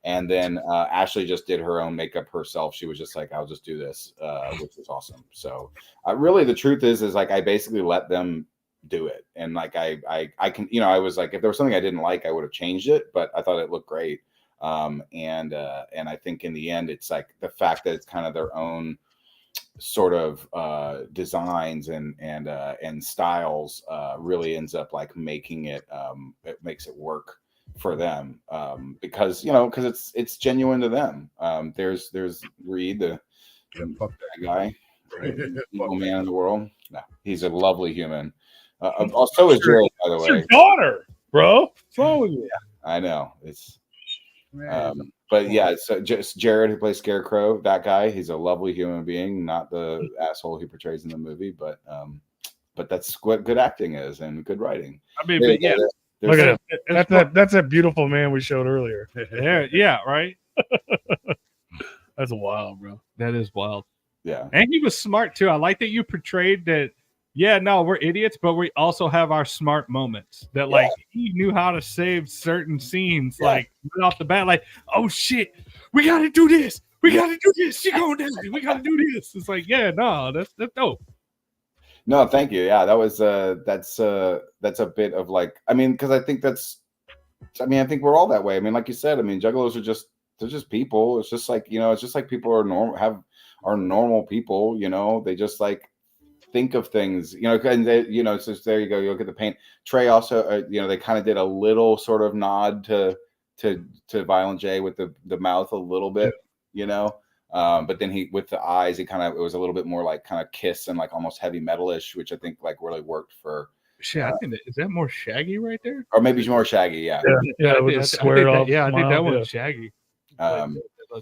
And then Ashley just did her own makeup herself. She was just like, I'll just do this, which was awesome. So really, the truth is like I basically let them do it. And like I can, you know, I was like, if there was something I didn't like, I would have changed it, but I thought it looked great. And I think in the end, it's like the fact that it's kind of their own sort of designs and styles really ends up like making it makes it work for them, because, you know, because it's genuine to them. There's Reed, the guy, evil man in the world. No, he's a lovely human. Also is Jared, by the way. Your daughter, bro. What's wrong with you? I know it's. But yeah, so just Jared, who plays Scarecrow, that guy, he's a lovely human being, not the asshole he portrays in the movie, but that's what good acting is and good writing. I mean, but yeah, look at him. That's a beautiful man we showed earlier. yeah, right. That's wild, bro. That is wild. Yeah, and he was smart too. I like that you portrayed that. Yeah, no, we're idiots, but we also have our smart moments. That like he knew how to save certain scenes, like right off the bat. Like, oh shit, we got to do this. We got to do this. She going down. We got to do this. It's like, yeah, no, that's dope. No, thank you. Yeah, that was that's a bit of like, I mean, because I think I think we're all that way. I mean, like you said, I mean, juggalos they're just people. It's just like, you know, it's just like people are normal people. You know, they just like think of things, you know, and they, you know, so there you go. You look at the paint. Trey also, you know, they kind of did a little sort of nod to Violent J with the mouth a little bit, you know, but then he with the eyes, it was a little bit more like kind of Kiss and like almost heavy metalish, which I think like really worked for. Shit, I think is that more Shaggy right there, or maybe more Shaggy? Yeah, with a square off. Yeah, I think that one's Shaggy.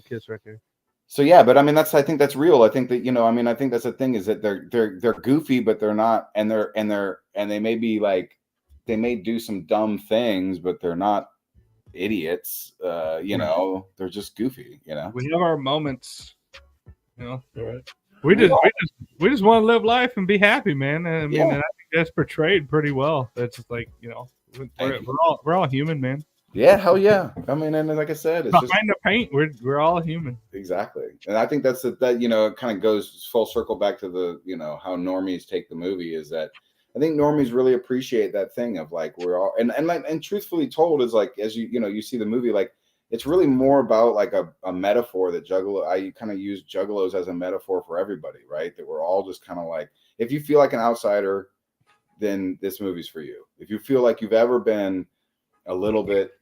Kiss right there. So yeah, but I mean I think that's real. I think that, you know, I mean, I think that's the thing, is that they're goofy, but they're not, and they may be like, they may do some dumb things, but they're not idiots. You know, they're just goofy, you know. We have our moments, you know. Right. We just want to live life and be happy, man. I mean, and I think that's portrayed pretty well. That's like, you know, we're all human, man. Yeah, hell yeah. I mean, and like I said, it's behind the paint, we're all human. Exactly. And I think that you know, it kind of goes full circle back to the, you know, how normies take the movie, is that I think normies really appreciate that thing of like, we're all, and truthfully told, is like, as you know, you see the movie, like it's really more about like a metaphor that I kind of use juggalos as a metaphor for everybody, right? That we're all just kind of like, if you feel like an outsider, then this movie's for you. If you feel like you've ever been a little bit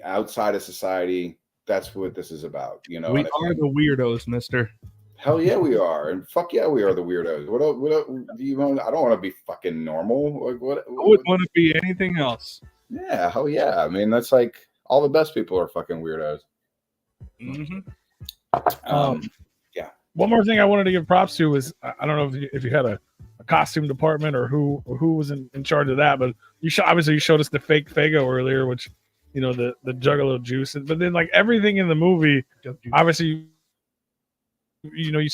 outside of society, that's what this is about, you know. We are the weirdos, mister. Hell yeah, we are, and fuck yeah, we are the weirdos. What do you want? I don't want to be fucking normal. Like what? I wouldn't want to be anything else. Yeah, hell yeah. I mean, that's like all the best people are fucking weirdos. Mm-hmm. Yeah. One more thing I wanted to give props to is, I don't know if you had a costume department or who was in charge of that, but you showed us the fake Fago earlier, which, you know, the Juggalo juice, but then like everything in the movie, obviously, you know, you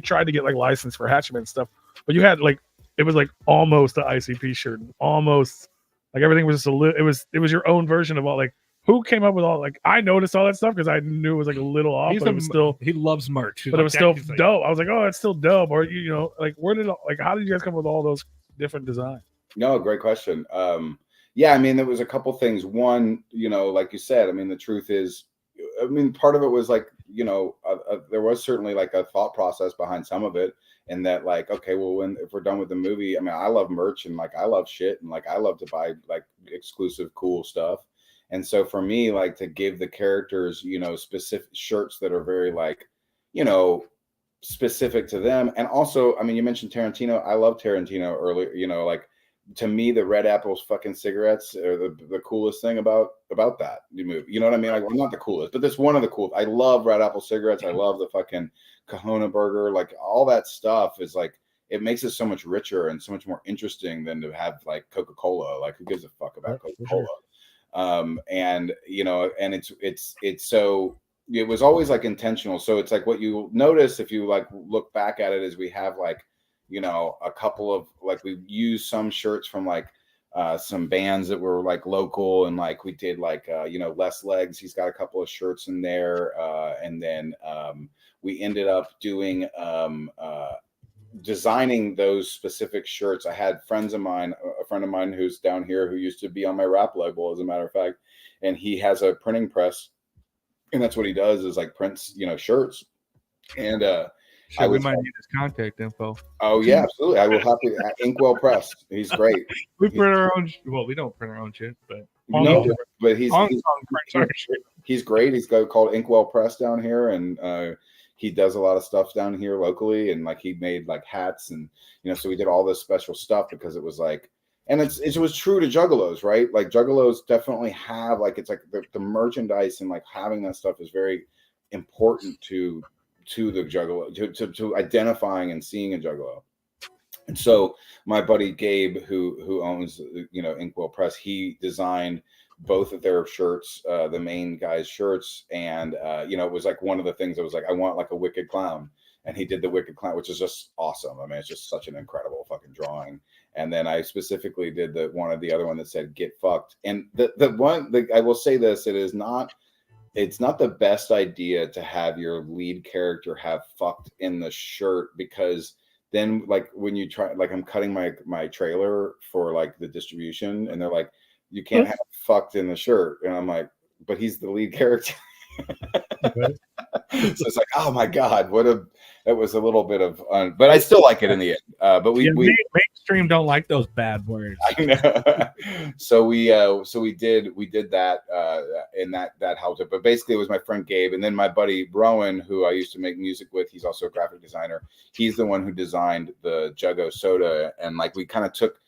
tried to get like license for Hatchman and stuff, but you had like, it was like almost an ICP shirt, almost like everything was just it was your own version of all, like, who came up with all, like, I noticed all that stuff because I knew it was like a little off, but it was still, he loves merch, but it was still dope. I was like, oh, it's still dope. Or, you know, like, how did you guys come up with all those different designs? No, great question. Yeah, I mean, there was a couple things. One, you know, like you said, I mean, the truth is, I mean, part of it was like, you know, there was certainly like a thought process behind some of it, and that like, okay, well, if we're done with the movie, I mean, I love merch and like I love shit and like I love to buy like exclusive cool stuff. And so for me, like, to give the characters, you know, specific shirts that are very like, you know, specific to them. And also, I mean, you mentioned Tarantino. I love Tarantino earlier, you know, like, to me, the Red Apple's fucking cigarettes are the coolest thing about that movie. You know what I mean? Like, well, not the coolest, but that's one of the cool. I love Red Apple cigarettes. I love the fucking Kahuna burger. Like, all that stuff is like, it makes it so much richer and so much more interesting than to have like Coca-Cola. Like, who gives a fuck about Coca-Cola? And and it's so it was always like intentional. So it's like what you notice if you like look back at it is we have like a couple of like we use some shirts from like some bands that were like local, and like we did like Les Legs, he's got a couple of shirts in there, and then we ended up doing designing those specific shirts. I had a friend of mine who's down here who used to be on my rap label, as a matter of fact, and he has a printing press, and that's what he does is like prints shirts. And we might need his contact info. Oh yeah, absolutely. I will happy Inkwell Press. He's great. We print our own. Well, we don't print our own shit, but but he's great. He's called Inkwell Press down here, and he does a lot of stuff down here locally, and like he made like hats, and so we did all this special stuff because it was like, and it was true to Juggalos, right? Like Juggalos definitely have like it's like the merchandise and like having that stuff is very important to the Juggalo, to identifying and seeing a Juggalo. And so my buddy Gabe, who owns Inkwell Press, he designed both of their shirts, the main guys' shirts, and it was like one of the things that was like I want like a wicked clown, and he did the wicked clown, which is just awesome. I mean, it's just such an incredible fucking drawing. And then I specifically did the other one that said "Get fucked," and I will say this: it's not the best idea to have your lead character have fucked in the shirt, because then like when you try, like I'm cutting my trailer for like the distribution, and they're like, you can't have fucked in the shirt, and I'm like, but he's the lead character. So it's like, oh my god, that was a little bit of but I still like it in the end. But we mainstream don't like those bad words. I know. So we did that, and that helped it. But basically it was my friend Gabe, and then my buddy Rowan, who I used to make music with, he's also a graphic designer. He's the one who designed the Juggo soda, and like we took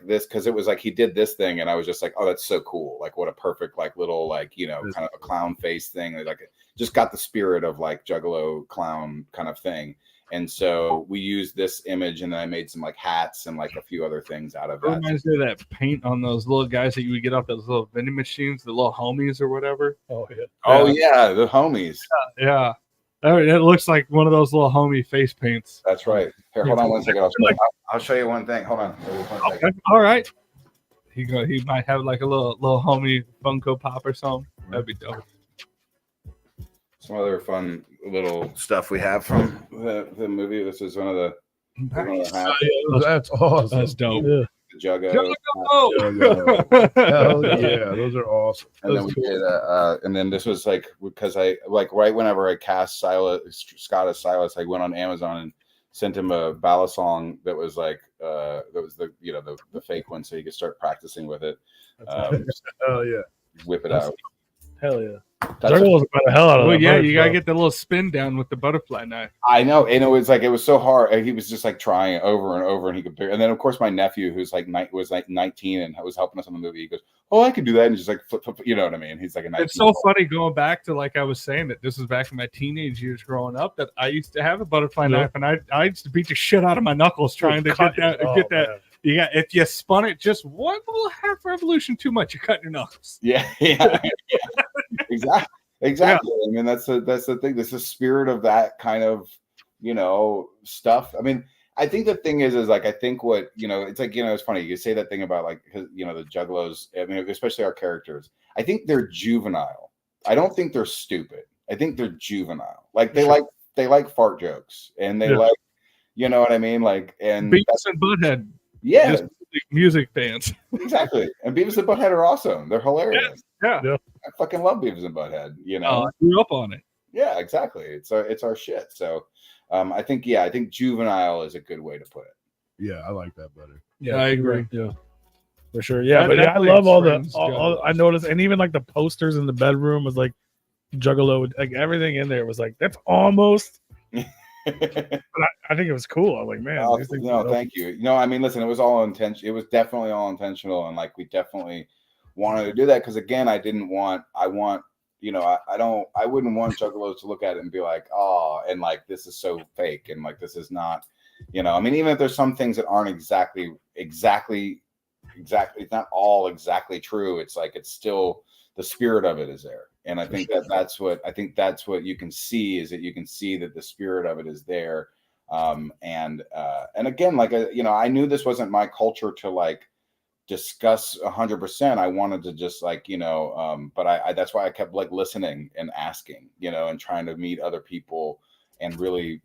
this because it was like he did this thing, and I was just like, oh, that's so cool, like what a perfect like little like kind of a clown face thing, like it just got the spirit of like Juggalo clown kind of thing. And so we used this image, and then I made some like hats and like a few other things out of that. Reminds me of that paint on those little guys that you would get off those little vending machines, the little homies or whatever. Yeah, the homies. Yeah. It looks like one of those little homie face paints. That's right. Here, hold on one second. I'll show you one thing. Hold on. Okay. All right. He might have like a little homie Funko Pop or something. That'd be dope. Some other fun little stuff we have from the movie. This is one of the hats. That's awesome. That's dope. Yeah. The Juggo. Hell yeah, those are awesome. And then we did, and then this was like because I like right whenever I cast Scott as Silas, I went on Amazon and sent him a ballad song that was like that was the fake one, so he could start practicing with it. Hell yeah, whip it out. Hell yeah. Juggalo's about the hell out of Well, that yeah, bird, you gotta bro. get the little spin down with the butterfly knife. I know, and it was so hard. And he was just like trying it over and over, and he could. And then of course my nephew, who's like was like 19 and was helping us on the movie, he goes, "Oh, I could do that," and just like flip, you know what I mean? He's like a 19. It's so funny going back to like I was saying that this was back in my teenage years growing up that I used to have a butterfly knife, and I used to beat the shit out of my knuckles trying to get that. Man. Yeah, if you spun it just one little half revolution too much, you cut your knuckles. Yeah. Exactly. I mean, that's the thing. That's the spirit of that kind of, stuff. I mean, I think the thing is like, I think what, it's like, it's funny. You say that thing about like, the Juggalos, I mean, especially our characters. I think they're juvenile. I don't think they're stupid. I think they're juvenile. Like they like fart jokes, and they like, you know what I mean? Like, and Beavis and Butthead. Yeah. Just music fans. Exactly. And Beavis and Butthead are awesome. They're hilarious. Yeah. I fucking love Beavis and Butthead, I grew up on it. Yeah, exactly. It's our shit. So I think juvenile is a good way to put it. yeah, I like that better. Yeah, I agree. Yeah. For sure. Yeah, That but yeah, I definitely love all the explains all, I noticed, and even like the posters in the bedroom was like Juggalo, like everything in there was like that's almost. But I think it was cool. I was like, man. Thank you. I mean, listen, it was all intentional. It was definitely all intentional, and like we definitely wanted to do that because again, I wouldn't want Juggalos to look at it and be like, oh, and like this is so fake, and like this is not, I mean, even if there's some things that aren't exactly exactly, it's not all exactly true. It's like it's still the spirit of it is there, and I think that's what you can see, is that you can see that the spirit of it is there. And again, like I knew this wasn't my culture to like discuss 100%. I wanted to just like but I that's why I kept like listening and asking, and trying to meet other people and really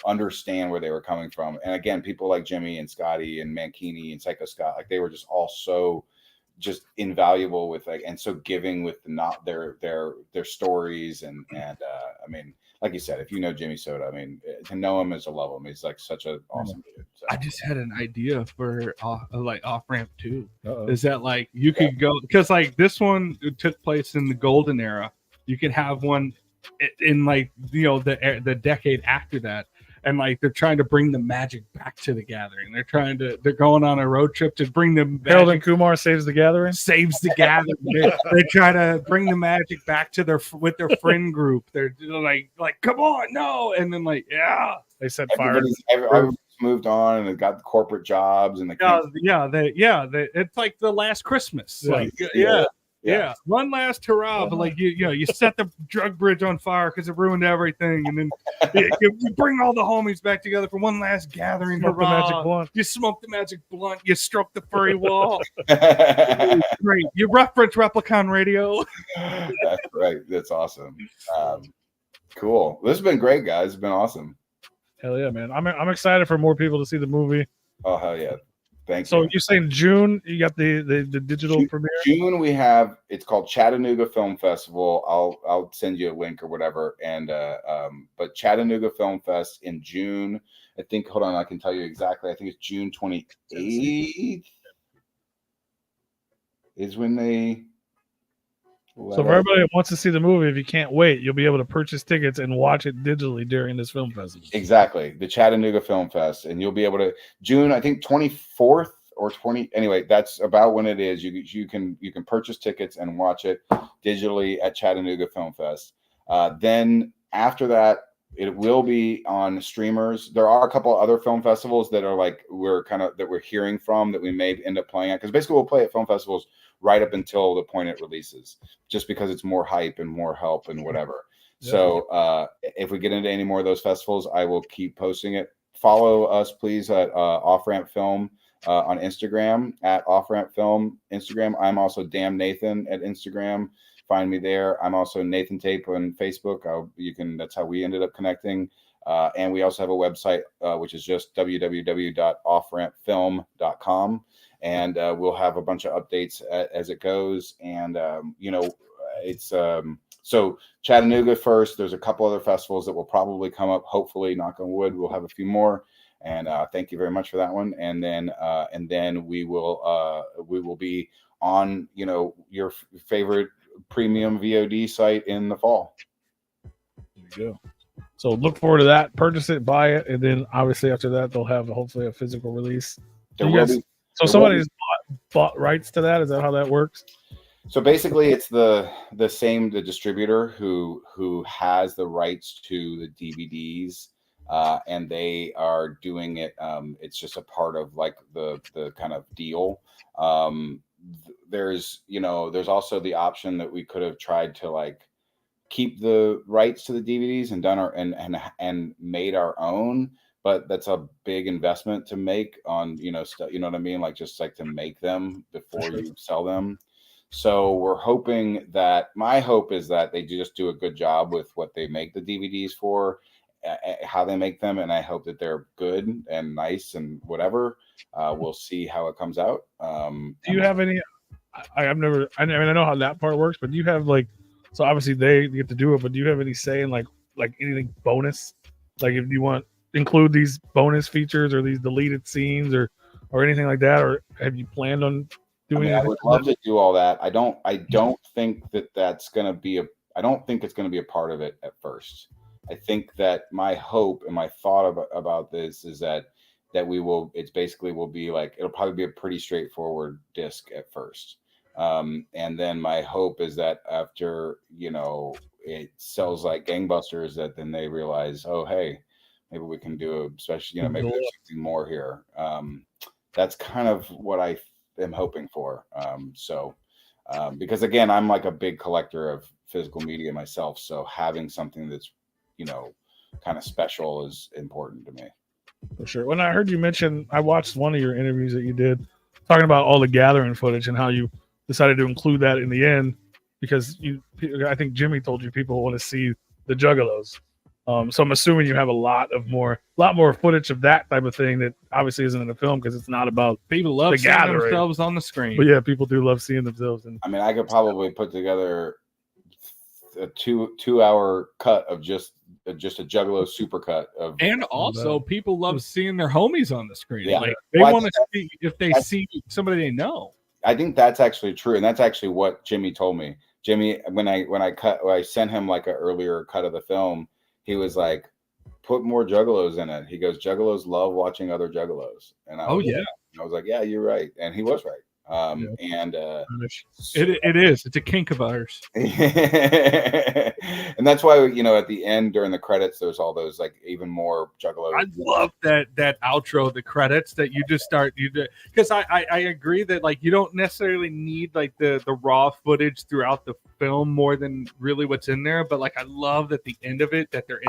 understand where they were coming from. And again, people like Jimmy and Scotty and Mankini and Psycho Scott, like they were just all so just invaluable with like, and so giving with not their stories and I mean, like you said, if you know Jimmy Soda, I mean, to know him is to love him. He's like such an awesome dude. So. I just had an idea for like off ramp too. Uh-oh. Is that like you could go, because like this one took place in the golden era. You could have one in like the decade after that, and like they're trying to bring the magic back to the gathering. They're going on a road trip to bring the Harold and Kumar saves the gathering. Saves the gathering. They try to bring the magic back to their friend group. They're like come on, no, and then like they set fire. Everybody's moved on and got corporate jobs and it's like the last Christmas. Yeah. One last hurrah, but like you set the drug bridge on fire because it ruined everything, and then you bring all the homies back together for one last gathering. Smoke the magic blunt. You smoke the magic blunt. You stroke the furry wall. Great. You reference Replicon Radio. That's right. That's awesome. Cool. This has been great, guys. It's been awesome. Hell yeah, man! I'm excited for more people to see the movie. Oh hell yeah! Thanks. So you're saying June? You got the digital premiere. June we have. It's called Chattanooga Film Festival. I'll send you a link or whatever. And but Chattanooga Film Fest in June. I think. Hold on, I can tell you exactly. I think it's June 28th. Is when they. So for everybody that wants to see the movie, if you can't wait, you'll be able to purchase tickets and watch it digitally during this film festival. Exactly, the Chattanooga Film Fest, and you'll be able to June, I think 24th or 20. Anyway, that's about when it is. You can purchase tickets and watch it digitally at Chattanooga Film Fest. Then after that, it will be on streamers. There are a couple other film festivals that are like we're hearing from that we may end up playing at, because basically we'll play at film festivals right up until the point it releases, just because it's more hype and more help and whatever. Yeah. So if we get into any more of those festivals, I will keep posting it. Follow us, please, at Off Ramp Film on Instagram, at Off Ramp Film Instagram. I'm also Damn Nathan at Instagram. Find me there. I'm also Nathan Tape on Facebook. That's how we ended up connecting. And we also have a website, which is just www.offrampfilm.com. And we'll have a bunch of updates as it goes. And, it's so Chattanooga first. There's a couple other festivals that will probably come up. Hopefully, knock on wood, we'll have a few more. And thank you very much for that one. And then we will be on, your favorite premium VOD site in the fall. There you go. So look forward to that. Purchase it, buy it, and then obviously after that they'll have hopefully a physical release. So somebody's bought rights to that. Is that how that works? So basically, it's the distributor who has the rights to the DVDs, and they are doing it. It's just a part of like the kind of deal. There's also the option that we could have tried to like keep the rights to the DVDs and done and made our own. But that's a big investment to make on, stuff, you know what I mean? Like just like to make them before you sell them. So we're hoping my hope is that they just do a good job with what they make the DVDs for, how they make them. And I hope that they're good and nice and whatever. We'll see how it comes out. Do you have any, I know how that part works, but do you have so obviously they get to do it, but do you have any say in like anything bonus? Like if you want, include these bonus features or these deleted scenes or anything like that, or have you planned on doing? I would love to do all that. I don't think that's going to be I don't think it's going to be a part of it at first. I think that my hope and my thought about this is that it's basically will be like, it'll probably be a pretty straightforward disc at first. And then my hope is that after, it sells like gangbusters, that then they realize, oh, hey, maybe we can do maybe there's something more here. That's kind of what I am hoping for. Because again, I'm like a big collector of physical media myself, so having something that's, you know, kind of special is important to me. For sure. When I heard you mention, I watched one of your interviews that you did talking about all the gathering footage and how you decided to include that in the end because I think Jimmy told you people want to see the Juggalos. So I'm assuming you have a lot more footage of that type of thing that obviously isn't in the film because it's not about People love the seeing gathering. themselves on the screen. But yeah, people do love seeing themselves. And I mean, I could probably put together a 2-hour cut of just a Juggalo supercut of. And also, people love seeing their homies on the screen. Yeah. Like they Well, want to see if they see somebody they know. I think that's actually true, and that's actually what Jimmy told me. Jimmy, when I sent him like an earlier cut of the film, he was like, "Put more Juggalos in it." He goes, "Juggalos love watching other Juggalos," and I was like, "Yeah, you're right," and he was right. And it is. It's a kink of ours. And that's why, you know, at the end during the credits, there's all those like even more Juggalos. I love that outro, the credits that you just start because I agree that like you don't necessarily need like the raw footage throughout the film more than really what's in there, but like I love that the end of it that they're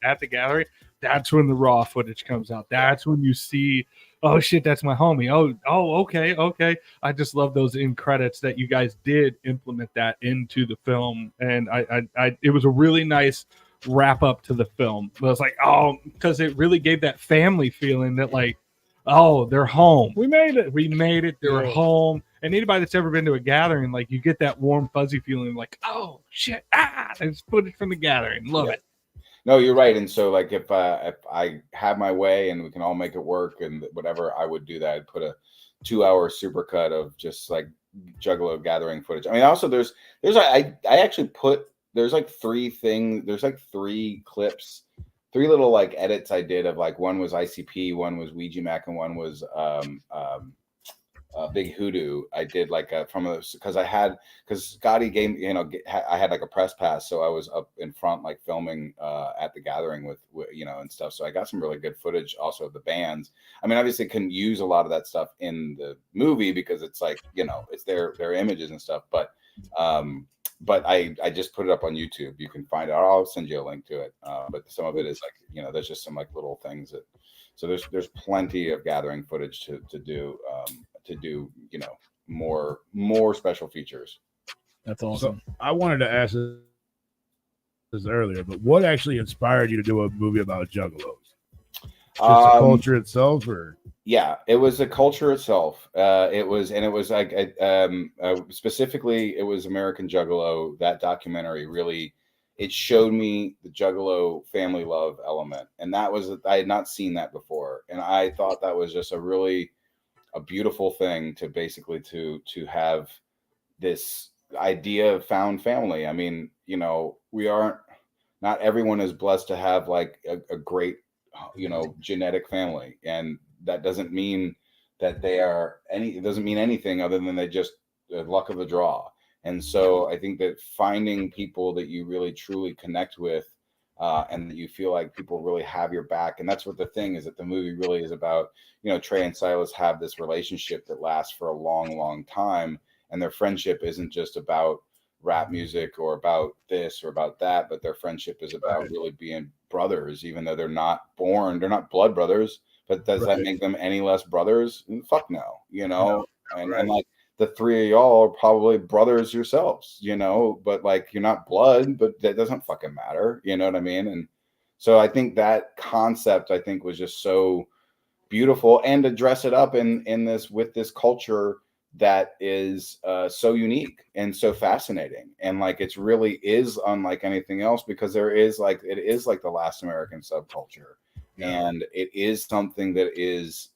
at the gallery, that's when the raw footage comes out. That's when you see, oh shit, that's my homie. Oh, okay. I just love those end credits that you guys did implement that into the film, and I it was a really nice wrap up to the film. But I was like, oh, because it really gave that family feeling that like, oh, they're home. We made it. They're home. And anybody that's ever been to a gathering, like you get that warm, fuzzy feeling, like, oh shit, there's footage from the gathering. Love it. No, you're right. And so, like, if I have my way and we can all make it work and whatever, I would do that. I'd put a 2-hour supercut of just like Juggalo gathering footage. I mean, also I actually put there's like 3 clips, 3 little like edits I did of like one was ICP, one was Ouija Mac, and one was Big Hoodoo. I did like because Scotty gave, you know, I had like a press pass, so I was up in front like filming at the gathering with you know and stuff. So I got some really good footage also of the bands. I mean, obviously couldn't use a lot of that stuff in the movie because it's like, you know, it's their images and stuff. But I just put it up on YouTube. You can find it. I'll send you a link to it. But some of it is like, you know, there's just some like little things that. So there's plenty of gathering footage to do, you know, more special features. that's awesome. So I wanted to ask this earlier, but what actually inspired you to do a movie about Juggalos? Just the culture itself, or? Yeah, it was the culture itself. It was like specifically, it was American Juggalo. That documentary really, it showed me the Juggalo family love element, and that was, I had not seen that before, and I thought that was just a beautiful thing to basically to have this idea of found family. I mean, you know, not everyone is blessed to have like a great, you know, genetic family, and that doesn't mean that it doesn't mean anything other than they just the luck of the draw. And so I think that finding people that you really truly connect with, and that you feel like people really have your back. And that's what the thing is, that the movie really is about. You know, Trey and Silas have this relationship that lasts for a long, long time. And their friendship isn't just about rap music or about this or about that, but their friendship is about really being brothers, even though they're not blood brothers. But does that make them any less brothers? Fuck no, you know? And like, the 3 of y'all are probably brothers yourselves, you know, but like you're not blood, but that doesn't fucking matter. You know what I mean? And so I think that concept, I think, was just so beautiful, and to dress it up in this with this culture that is so unique and so fascinating. And like, it's really is unlike anything else, because it is like the last American subculture. And it is something that is,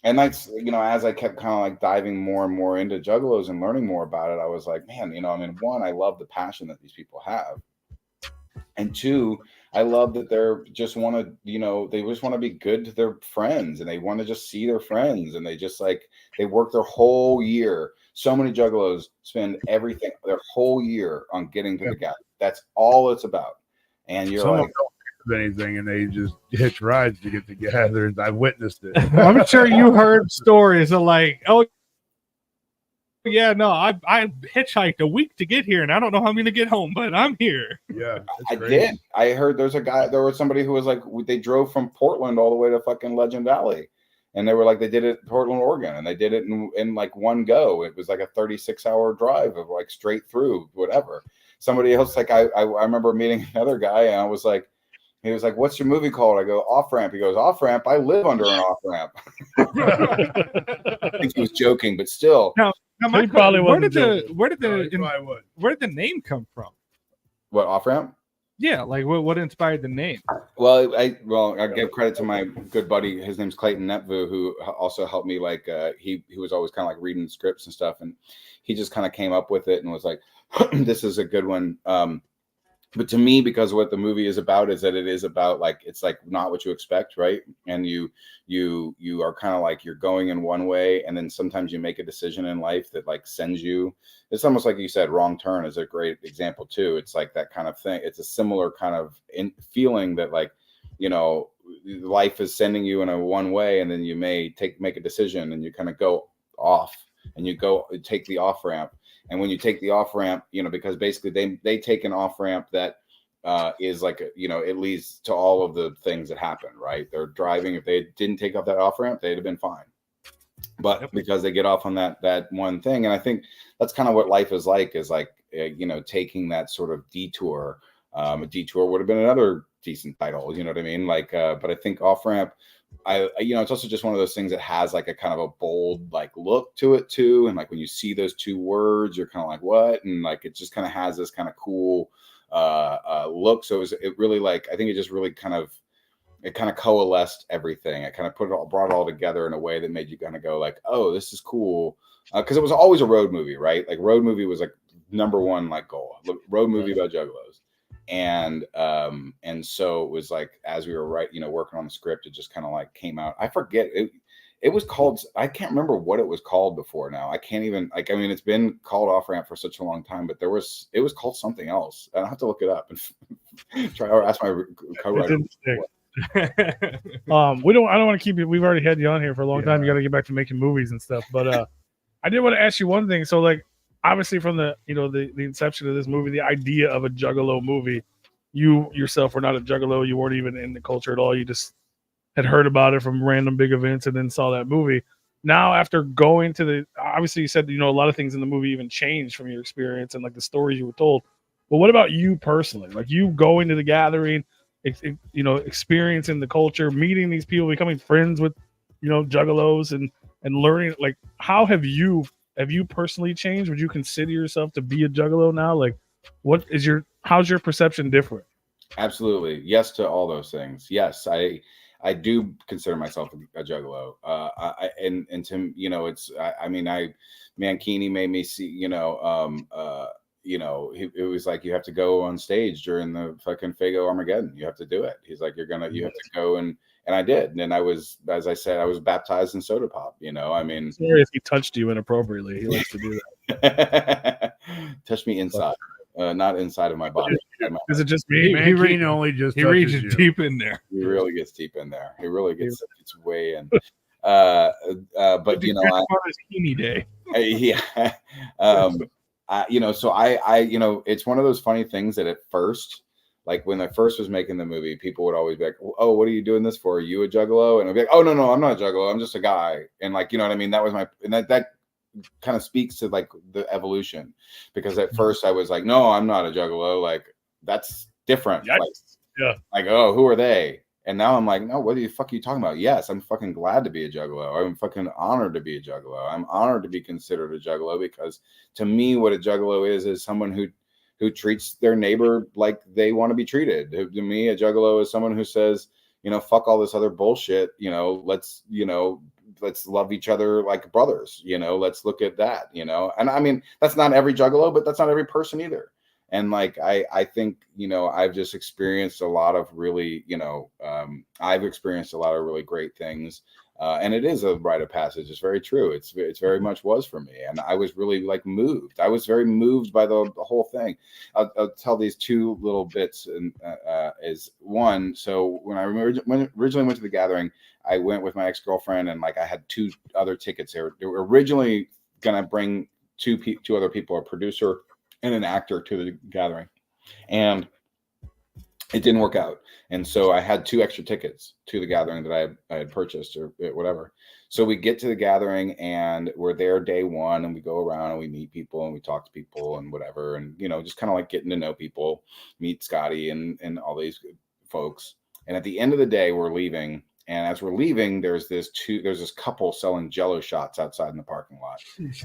and that's, you know, as I kept kind of like diving more and more into Juggalos and learning more about it, I was like, man, you know, I mean, 1, I love the passion that these people have. And 2, I love that they're just want to, you know, they just want to be good to their friends, and they want to just see their friends, and they just like, they work their whole year. So many Juggalos spend their whole year on getting to the gathering. That's all it's about. And you're like, anything, and they just hitch rides to get together, and I witnessed it. I'm sure you heard stories of like, oh Yeah, no, I hitchhiked a week to get here, and I don't know how I'm gonna get home, but I'm here. Yeah, I did. I heard there was somebody who was like, they drove from Portland all the way to fucking Legend Valley. And they were like, they did it in Portland, Oregon, and they did it in like one go. It was like a 36-hour drive of like straight through whatever. Somebody else, like I remember meeting another guy, and I was like, he was like, "What's your movie called?" I go, "Off Ramp." He goes, "Off Ramp? I live under an off ramp." I think he was joking, but still. Now He probably where wasn't did No, he the probably would. where did the name come from? What, Off Ramp? Yeah, like what inspired the name? Well, I give credit to my good buddy. His name's Clayton Netvu, who also helped me. Like he was always kind of like reading scripts and stuff, and he just kind of came up with it and was like, "This is a good one." But to me, because what the movie is about is that it is about like, it's like not what you expect, right? And you are kind of like, you're going in one way, and then sometimes you make a decision in life that like sends you. It's almost like you said, Wrong Turn is a great example too. It's like that kind of thing. It's a similar kind of feeling that like, you know, life is sending you in a one way, and then you may make a decision, and you kind of go off, and you go take the off ramp. And when you take the off ramp, you know, because basically they take an off ramp that is like, you know, it leads to all of the things that happen, right? They're driving. If they didn't take off that off ramp, they'd have been fine. But because they get off on that one thing, and I think that's kind of what life is like you know, taking that sort of detour. A detour would have been another decent title, you know what I mean? Like, but I think Off Ramp, you know, it's also just one of those things that has like a kind of a bold like look to it too, and like when you see those two words, you're kind of like, what? And like it just kind of has this kind of cool look. So it really like, I think it just really kind of coalesced everything. It kind of brought it all together in a way that made you kind of go like, oh, this is cool, because it was always a road movie, right? Like road movie was like number one like goal, road movie about juggalos. And so it was like, as we were working on the script, it just kind of like came out. I forget it was called, I can't remember what it was called before now. I can't even, like, I mean, it's been called Off Ramp for such a long time, but it was called something else. I'll have to look it up and try or ask my co-writer. I don't want to keep you. We've already had you on here for a long time. You got to get back to making movies and stuff. But I did want to ask you one thing. So like, obviously from the inception of this movie, the idea of a Juggalo movie, you yourself were not a Juggalo. You weren't even in the culture at all. You just had heard about it from random big events and then saw that movie. Now, after going to obviously you said, a lot of things in the movie even changed from your experience and like the stories you were told. But what about you personally? Like you going to the gathering, experiencing the culture, meeting these people, becoming friends with, Juggalos and learning, like, how have you personally changed? Would you consider yourself to be a Juggalo now? Like, how's your perception different? Absolutely. Yes to all those things. Yes, I do consider myself a Juggalo. And to, it's, Mankini made me see, it was like, you have to go on stage during the fucking Fago Armageddon. You have to do it. He's like, you have to go. And I did. And I was, as I said, I was baptized in soda pop, Sorry if he touched you inappropriately. He likes to do that. Touch me inside. Not inside of my body. Is it just me? He reaches deep in there. He really gets deep in there. He really gets way in. But Skinny day. Yeah. So I it's one of those funny things that at first, like when I first was making the movie, people would always be like, "Oh, what are you doing this for? Are you a Juggalo?" And I'd be like, "Oh, no, I'm not a Juggalo. I'm just a guy." And like, what I mean? That was that kind of speaks to like the evolution, because at first I was like, no, I'm not a Juggalo. Like that's different. Like, yeah. Like, oh, who are they? And now I'm like, no, what the fuck are you talking about? Yes, I'm fucking glad to be a Juggalo. I'm fucking honored to be a Juggalo. I'm honored to be considered a Juggalo, because to me, what a Juggalo is someone who treats their neighbor like they want to be treated. To me, a Juggalo is someone who says, fuck all this other bullshit. Let's love each other like brothers, let's look at that, and I mean, that's not every Juggalo, but that's not every person either. And like, I think, I've just experienced a lot of really, I've experienced a lot of really great things. And it is a rite of passage. It's very true. It's very much was for me. And I was really like moved. I was very moved by the whole thing. I'll tell these two little bits. And is one, so when I originally went to the gathering, I went with my ex-girlfriend, and like I had two other tickets. They were originally going to bring two other people, a producer and an actor to the gathering, and it didn't work out. And so I had 2 extra tickets to the gathering that I had purchased or whatever. So we get to the gathering and we're there day 1, and we go around and we meet people and we talk to people and whatever. And, just kind of like getting to know people, meet Scotty and all these folks. And at the end of the day, we're leaving. And as we're leaving, there's this couple selling Jello shots outside in the parking lot.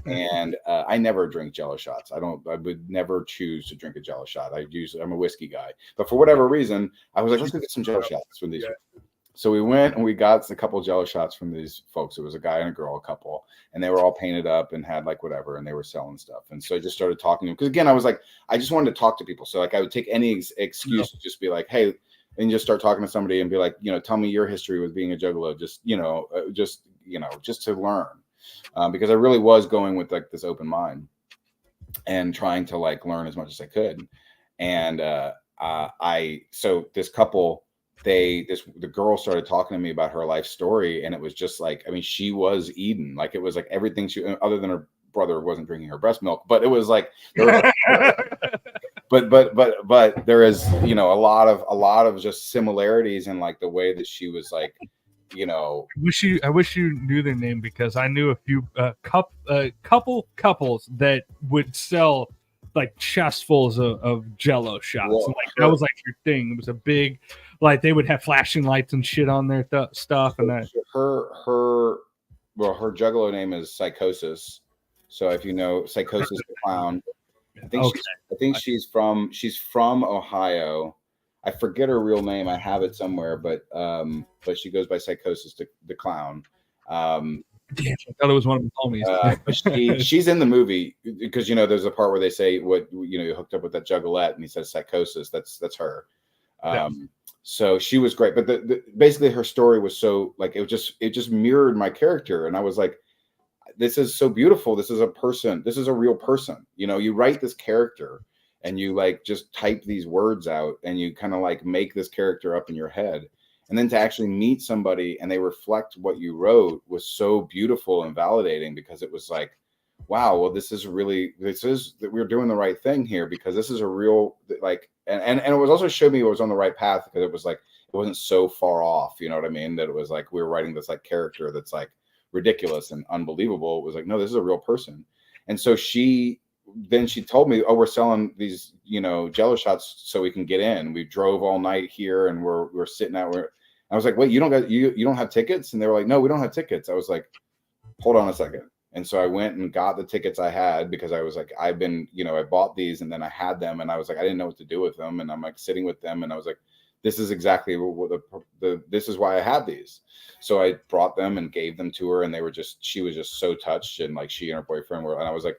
And I never drink Jello shots. I would never choose to drink a Jello shot. I'm a whiskey guy, but for whatever reason, I was like, let's go get some Jello shots from these. So we went and we got a couple of Jello shots from these folks. It was a guy and a girl, a couple, and they were all painted up and had like whatever, and they were selling stuff. And so I just started talking to them because again, I was like, I just wanted to talk to people. So like I would take any excuse to just be like, hey. And just start talking to somebody and be like, tell me your history with being a juggalo, just to learn, because I really was going with like this open mind and trying to like learn as much as I could. And so this couple, the girl started talking to me about her life story, and it was just like, I mean, she was Eden, like it was like everything other than her brother wasn't drinking her breast milk, but it was like. But there is a lot of just similarities in like the way that she was like, I wish you knew their name, because I knew a few couples that would sell like chestfuls of Jello shots. Whoa, like that was like your thing. It was a big, like they would have flashing lights and shit on their stuff. And that her Juggalo name is Psychosis. So if you know Psychosis the Clown. I think she's from Ohio. I forget her real name. I have it somewhere, but she goes by Psychosis the Clown. Damn, I thought it was one of the homies. She's in the movie because there's a part where they say you hooked up with that juggalette, and he says Psychosis. That's her. So she was great, but basically her story was so like it just mirrored my character, and I was like, this is so beautiful. This is a person. This is a real person. You write this character and you like just type these words out and you kind of like make this character up in your head. And then to actually meet somebody and they reflect what you wrote was so beautiful and validating, because it was like, wow, well, this is that we're doing the right thing here, because this is a real, like, and it was also showed me it was on the right path, because it was like, it wasn't so far off. You know what I mean? That it was like, we were writing this like character that's like ridiculous and unbelievable. It was like, no, this is a real person. And so she told me, oh, we're selling these Jello shots so we can get in. We drove all night here and we're sitting out where I was like, wait, you don't have tickets? And they were like, no, we don't have tickets. I was like, hold on a second. And so I went and got the tickets I had, because I was like, I bought these and then I had them, and I was like, I didn't know what to do with them, and I'm like sitting with them, and I was like, this is exactly what this is why I have these. So I brought them and gave them to her, and she was just so touched, and like she and her boyfriend were, and I was like,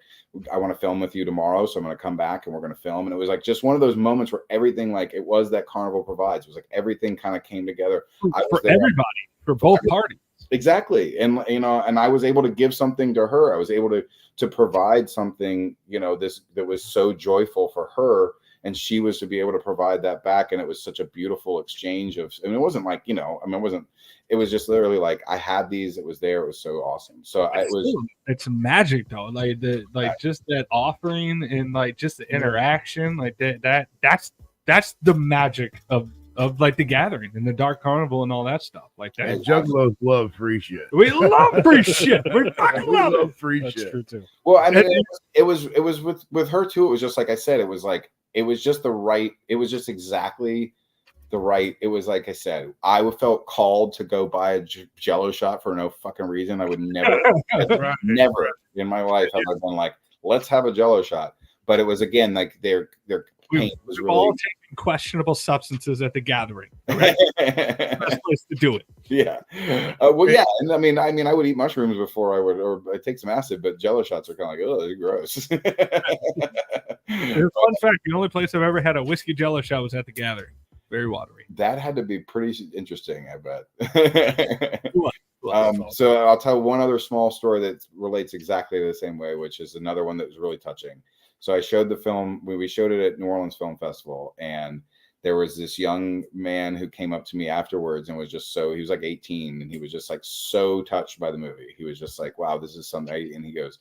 I want to film with you tomorrow, so I'm going to come back and we're going to film. And it was like just one of those moments where everything, like it was that Carnival provides. It was like everything kind of came together for everybody, for both parties. Exactly. And and I was able to give something to her. I was able to provide something, that was so joyful for her. And she was to be able to provide that back. And it was such a beautiful exchange of, it wasn't like, it was just literally like, I had these, it was there. It was so awesome. So it's magic though. Like just that offering and like just the interaction, like that's the magic of like the gathering and the Dark Carnival and all that stuff like that. And Juggalos love free shit. We love free shit. We fucking love free That's shit. True too. Well, I mean, it was with her too. It was just like I said. It was like it was just the right. It was just exactly the right. It was like I said. I felt called to go buy a Jello shot for no fucking reason. I would never, never in my life have I been like, let's have a Jello shot. But it was again like their paint was really all taking questionable substances at the gathering. Right? Best place to do it. Yeah. Well, yeah, and I mean, I would eat mushrooms before I would, or I'd take some acid, but Jello shots are kind of like, oh, they're gross. Fun fact: the only place I've ever had a whiskey Jello shot was at the gathering. Very watery. That had to be pretty interesting, I bet. So I'll tell one other small story that relates exactly the same way, which is another one that was really touching. So I showed the film, we showed it at New Orleans Film Festival, and there was this young man who came up to me afterwards and was just he was like 18, and he was just like so touched by the movie. He was just like, wow, this is something. And he goes,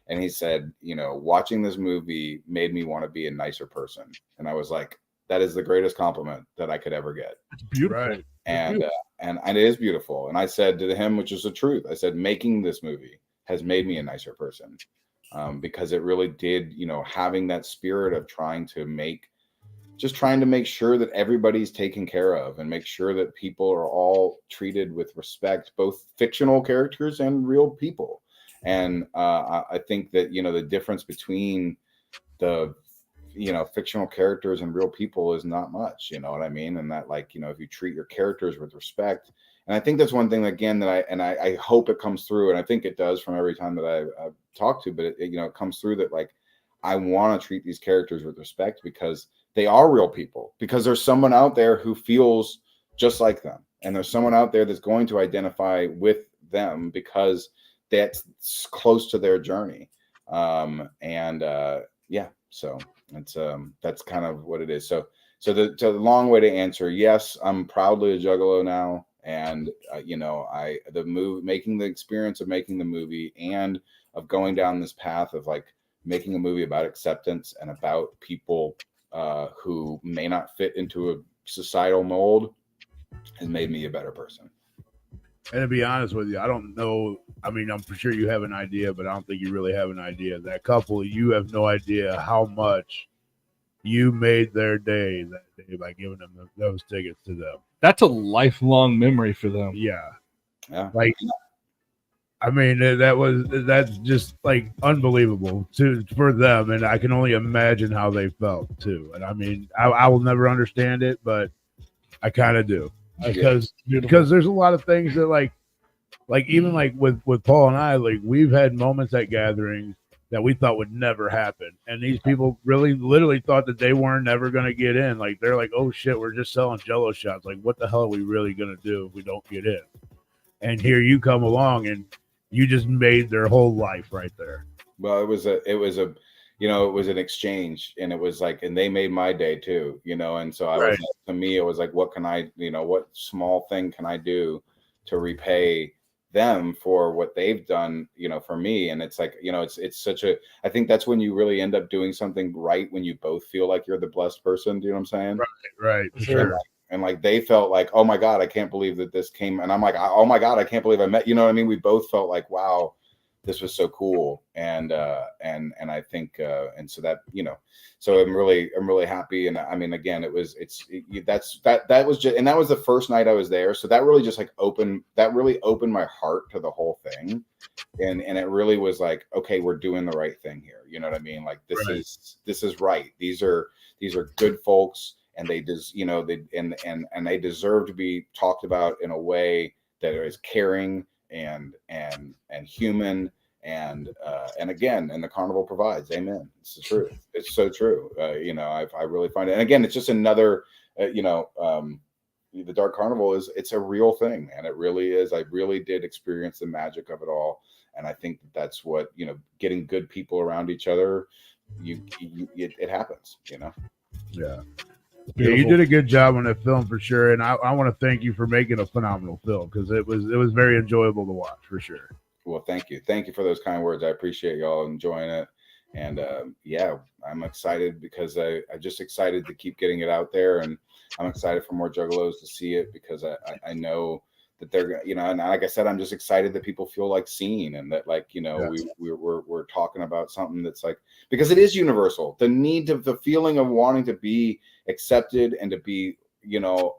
And he said, you know, watching this movie made me want to be a nicer person. And I was like, that is the greatest compliment that I could ever get. It's beautiful. Right. And it is beautiful. And I said to him, which is the truth, I said, making this movie has made me a nicer person, because it really did, you know, having that spirit of trying to make sure that everybody's taken care of and make sure that people are all treated with respect, both fictional characters and real people. And I think that, you know, the difference between the, you know, fictional characters and real people is not much, you know what I mean? And that, like, you know, if you treat your characters with respect, and I think that's one thing, again, that I hope it comes through, and I think it does from every time that I've talked to, but it, you know, it comes through that, like, I want to treat these characters with respect because they are real people, because there's someone out there who feels just like them. And there's someone out there that's going to identify with them because that's close to their journey. Yeah, so it's that's kind of what it is. So the long way to answer, yes, I'm proudly a Juggalo now. And you know, making the experience of making the movie and of going down this path of like making a movie about acceptance and about people who may not fit into a societal mold has made me a better person. And to be honest with you, I don't know. I mean, I'm for sure you have an idea, but I don't think you really have an idea. That couple, you have no idea how much you made their day that day by giving them those tickets to them. That's a lifelong memory for them. Yeah. Like, I mean, that's just like unbelievable for them, and I can only imagine how they felt too. And I mean, I will never understand it, but I kind of do, because there's a lot of things that like even like with Paul and I, like we've had moments at gatherings that we thought would never happen, and these people really literally thought that they weren't never going to get in. Like they're like, oh shit, we're just selling Jello shots. Like what the hell are we really going to do if we don't get in? And here you come along and you just made their whole life right there. Well, it was an exchange, and it was like, and they made my day too, you know? And so to me, it was like, what can I, you know, what small thing can I do to repay them for what they've done, you know, for me? And it's like, you know, it's such a, I think that's when you really end up doing something right, when you both feel like you're the blessed person. Do you know what I'm saying? Right. Sure. And like they felt like, oh my God, I can't believe that this came. And I'm like, oh my God, I can't believe I met, you know what I mean? We both felt like, wow, this was so cool. And I think, and so that, you know, so I'm really happy. And I mean, again, that was the first night I was there. So that really just like opened my heart to the whole thing. And it really was like, okay, we're doing the right thing here. You know what I mean? Like this is right. These are good folks. And they they deserve to be talked about in a way that is caring and human, and again, and the carnival provides. Amen. It's the truth. It's so true. You know, I really find it. And again, it's just another. The Dark Carnival it's a real thing, man. It really is. I really did experience the magic of it all, and I think that's what, you know, getting good people around each other. It happens. You know. Yeah. Yeah, you did a good job on that film for sure, and I want to thank you for making a phenomenal film, because it was very enjoyable to watch for sure. Well, thank you for those kind words. I appreciate y'all enjoying it, and yeah, I'm excited because I'm just excited to keep getting it out there, and I'm excited for more Juggalos to see it, because I know that they're, you know, and like I said, I'm just excited that people feel like seen, and that, like, you know, we're talking about something that's like, because it is universal, the feeling of wanting to be accepted and to be, you know,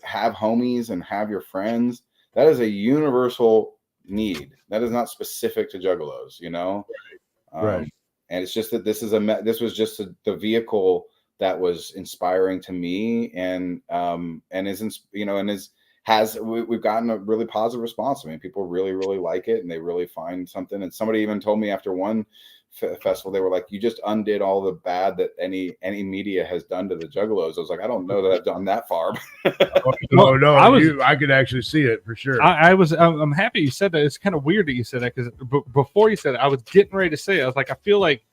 have homies and have your friends. That is a universal need. That is not specific to Juggalos, you know. Right. And it's just that this was just the vehicle that was inspiring to me, and we've gotten a really positive response. I mean, people really, really like it, and they really find something. And somebody even told me after one festival, they were like, you just undid all the bad that any media has done to the Juggalos. I was like, I don't know that I've done that far. I could actually see it for sure. I'm happy you said that. It's kind of weird that you said that, because before you said it, I was getting ready to say it. I was like, I feel like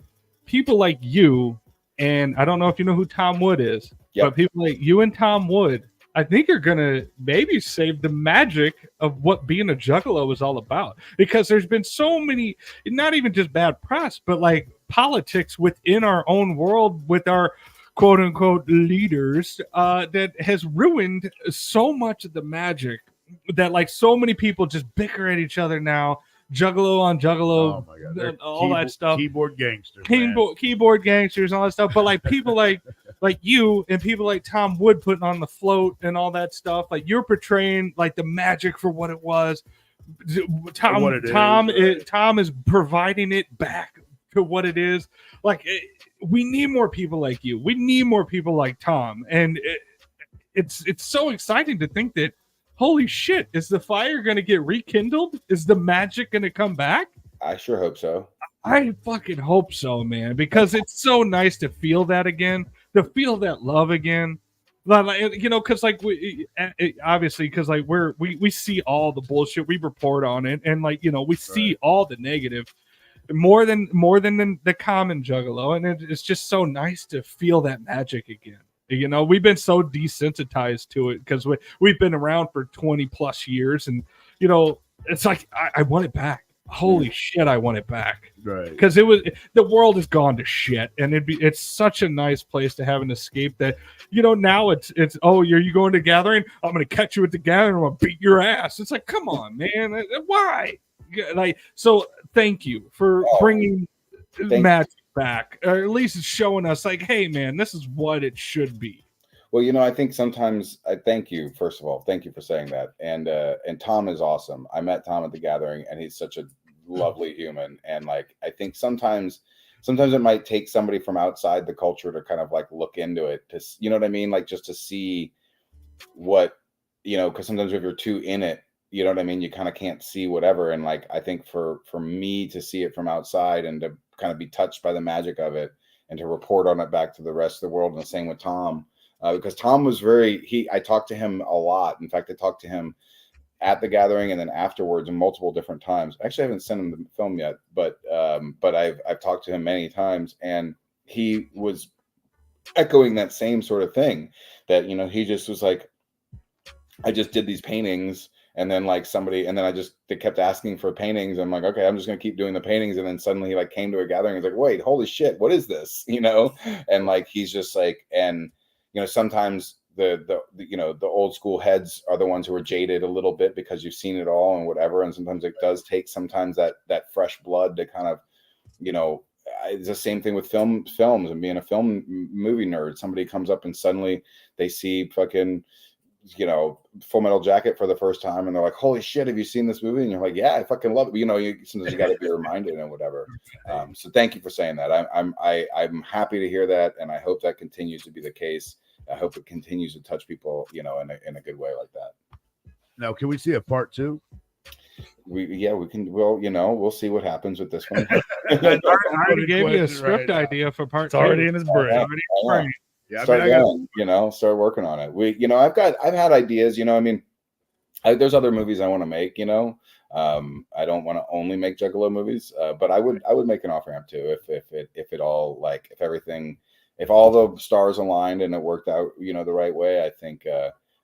people like you, and I don't know if you know who Tom Wood is, but people like you and Tom Wood I think you're gonna maybe save the magic of what being a juggalo is all about, because there's been so many, not even just bad press, but like politics within our own world with our quote unquote leaders that has ruined so much of the magic, that like so many people just bicker at each other now, juggalo on juggalo, Oh my god, they're all that stuff, keyboard gangsters, man. keyboard gangsters and all that stuff. But like people like you and people like Tom Wood putting on the float and all that stuff, like you're portraying like the magic for what it was. Tom is providing it back to what it is. Like we need more people like you. We need more people like Tom, and it's so exciting to think that, holy shit, is the fire going to get rekindled? Is the magic going to come back? I sure hope so. I fucking hope so, man, because it's so nice to feel that again, to feel that love again. Like, you know, because like we obviously, because like we see all the bullshit, we report on it, and like, you know, we see all the negative more than the common juggalo, and it's just so nice to feel that magic again. You know, we've been so desensitized to it because we've been around for 20 plus years, and you know, it's like I want it back. Holy shit, I want it back. Right. Because the world has gone to shit, and it's such a nice place to have an escape that, you know, now it's oh, you going to gathering? I'm gonna catch you at the gathering, I'm gonna beat your ass. It's like, come on, man. Why? Like, so thank you for bringing magic back, or at least it's showing us like, hey man, this is what it should be. Well, you know, I think sometimes I thank you, first of all, thank you for saying that. And Tom is awesome. I met Tom at the gathering, and he's such a lovely human. And like, I think sometimes it might take somebody from outside the culture to kind of like look into it, to, you know what I mean? Like just to see what, you know, because sometimes if you're too in it, you know what I mean, you kind of can't see whatever. And like, I think for me to see it from outside and to kind of be touched by the magic of it and to report on it back to the rest of the world, and the same with Tom, because Tom was I talked to him a lot. In fact, I talked to him at the gathering and then afterwards in multiple different times. Actually, I haven't sent him the film yet, but I've talked to him many times, and he was echoing that same sort of thing, that, you know, he just was like, I just did these paintings, and then like they kept asking for paintings. I'm like, okay, I'm just gonna keep doing the paintings. And then suddenly he like came to a gathering. He's like, wait, holy shit, what is this? You know? And like, he's just like, and you know, sometimes the you know, the old school heads are the ones who are jaded a little bit because you've seen it all and whatever. And sometimes it does take sometimes that fresh blood to kind of, you know, it's the same thing with films and being a movie nerd. Somebody comes up and suddenly they see fucking, you know, Full Metal Jacket for the first time, and they're like, holy shit, have you seen this movie? And you're like, yeah, I fucking love it. But, you know, sometimes you got to be reminded and whatever. So thank you for saying that. I'm happy to hear that, and I hope that continues to be the case. I hope it continues to touch people, you know, in a good way like that. Now, can we see a part 2? We can. Well, you know, we'll see what happens with this one. I already gave you a script idea for part 2. It's already in his brain. Yeah, start working on it. You know, I've had ideas, you know, I mean, there's other movies I want to make, you know. I don't want to only make Juggalo movies, but I would make an off-ramp too, if all the stars aligned and it worked out, you know, the right way. I think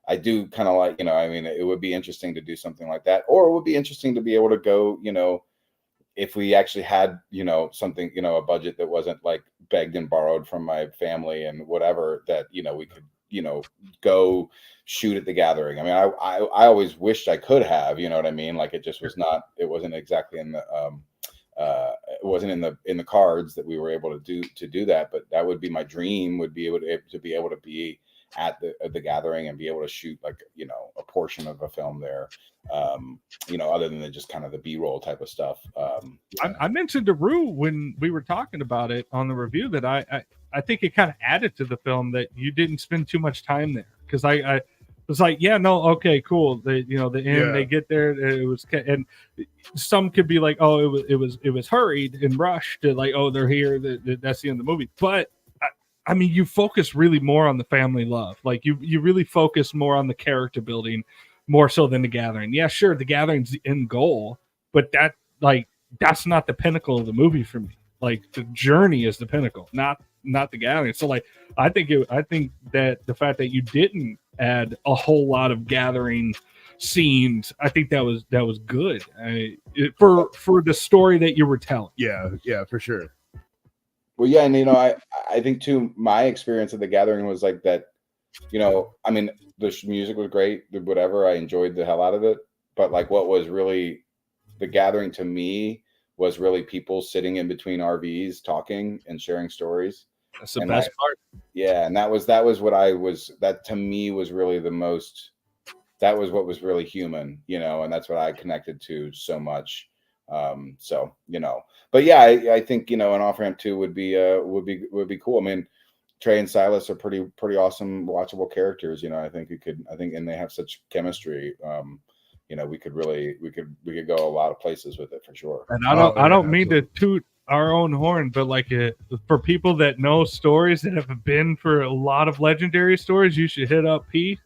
I do kind of like, you know, I mean, it would be interesting to do something like that, or it would be interesting to be able to go, you know, if we actually had, you know, something, you know, a budget that wasn't like begged and borrowed from my family and whatever, that, you know, we could, you know, go shoot at the gathering. I mean, I always wished I could have, you know what I mean? Like, it just was not, it wasn't exactly in the, it wasn't in the cards that we were able to do that, but that would be my dream, would be able to be at the gathering and be able to shoot, like, you know, a portion of a film there, you know, other than just kind of the B-roll type of stuff. I mentioned to Rue when we were talking about it on the review that I think it kind of added to the film that you didn't spend too much time there, because I was like, yeah, no, okay, cool. They, you know, the end, they get there, it was, and some could be like, oh, it was hurried and rushed to like, oh, they're here, that's the end of the movie. But I mean, you focus really more on the family love. Like you really focus more on the character building, more so than the gathering. Yeah, sure, the gathering's the end goal, but that's not the pinnacle of the movie for me. Like, the journey is the pinnacle, not the gathering. So like, I think that the fact that you didn't add a whole lot of gathering scenes. I think that was good for the story that you were telling. Yeah, for sure. Well, yeah, and I think too, my experience at the gathering was like that. I mean, the music was great, whatever. I enjoyed the hell out of it. But like, what was really the gathering to me was really people sitting in between RVs, talking and sharing stories. That's the best part. Yeah, and that was what that to me was really the most. That was what was really human, and that's what I connected to so much. But yeah, I think an off ramp too would be cool. I mean, Trey and Silas are pretty awesome, watchable characters. I think and they have such chemistry. We could go a lot of places with it for sure. And I don't mean to toot our own horn, but like for people that know stories that have been for a lot of legendary stories, you should hit up P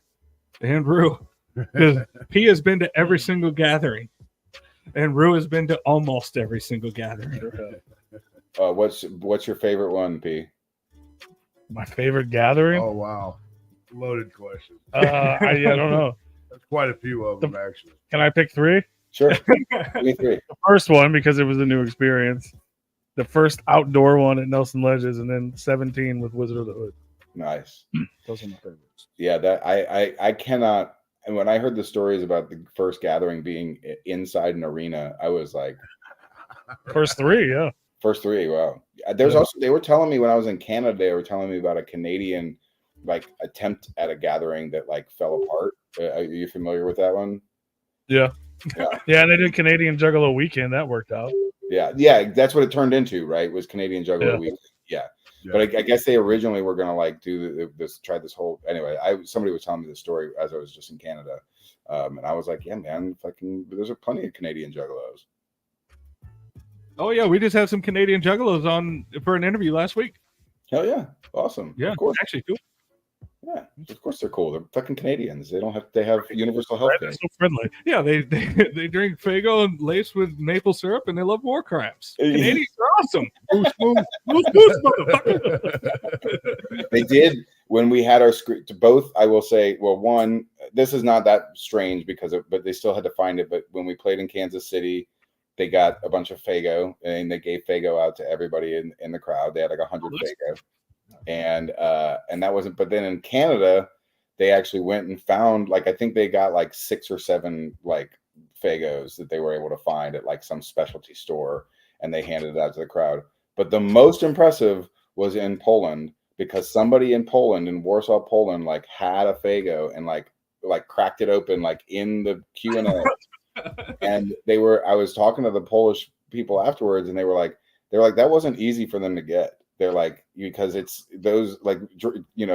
and Rue, because P has been to every single gathering, and Rue has been to almost every single gathering. What's your favorite one, P? My favorite gathering? Oh wow, loaded question. I don't know. There's quite a few of them actually. Can I pick 3? Sure. Give me 3. The first one, because it was a new experience. The first outdoor one at Nelson Ledges, and then 17 with Wizard of the Hood. Nice. Those are my favorites. Yeah, that I cannot. And when I heard the stories about the first gathering being inside an arena, I was like, first 3, yeah. First 3, wow. There's also, they were telling me when I was in Canada, they were telling me about a Canadian attempt at a gathering that fell apart. Are you familiar with that one? Yeah. Yeah, and they did Canadian Juggalo weekend. That worked out. Yeah, that's what it turned into, right? Was Canadian Juggalo weekend. Yeah. But I guess they originally were gonna do try this whole. Anyway, somebody was telling me this story as I was just in Canada, and I was like, yeah, man, there's plenty of Canadian Juggalos. Oh yeah, we just had some Canadian Juggalos on for an interview last week. Hell yeah, awesome. Yeah, of course. Actually cool. Yeah, of course they're cool. They're fucking Canadians. They have universal health care. So friendly. Yeah, they drink Faygo and laced with maple syrup, and they love war crabs. Canadians are awesome. They did when we had our script. Both, I will say. Well, one, this is not that strange but they still had to find it. But when we played in Kansas City, they got a bunch of Faygo, and they gave Faygo out to everybody in the crowd. They had 100 Faygo. And that wasn't, but then in Canada, they actually went and found I think they got 6 or 7 Faygos that they were able to find at some specialty store, and they handed it out to the crowd. But the most impressive was in Poland, because somebody in Poland, in Warsaw, Poland, had a Faygo and cracked it open in the Q&A. And I was talking to the Polish people afterwards, and they were like that wasn't easy for them to get. They're because it's those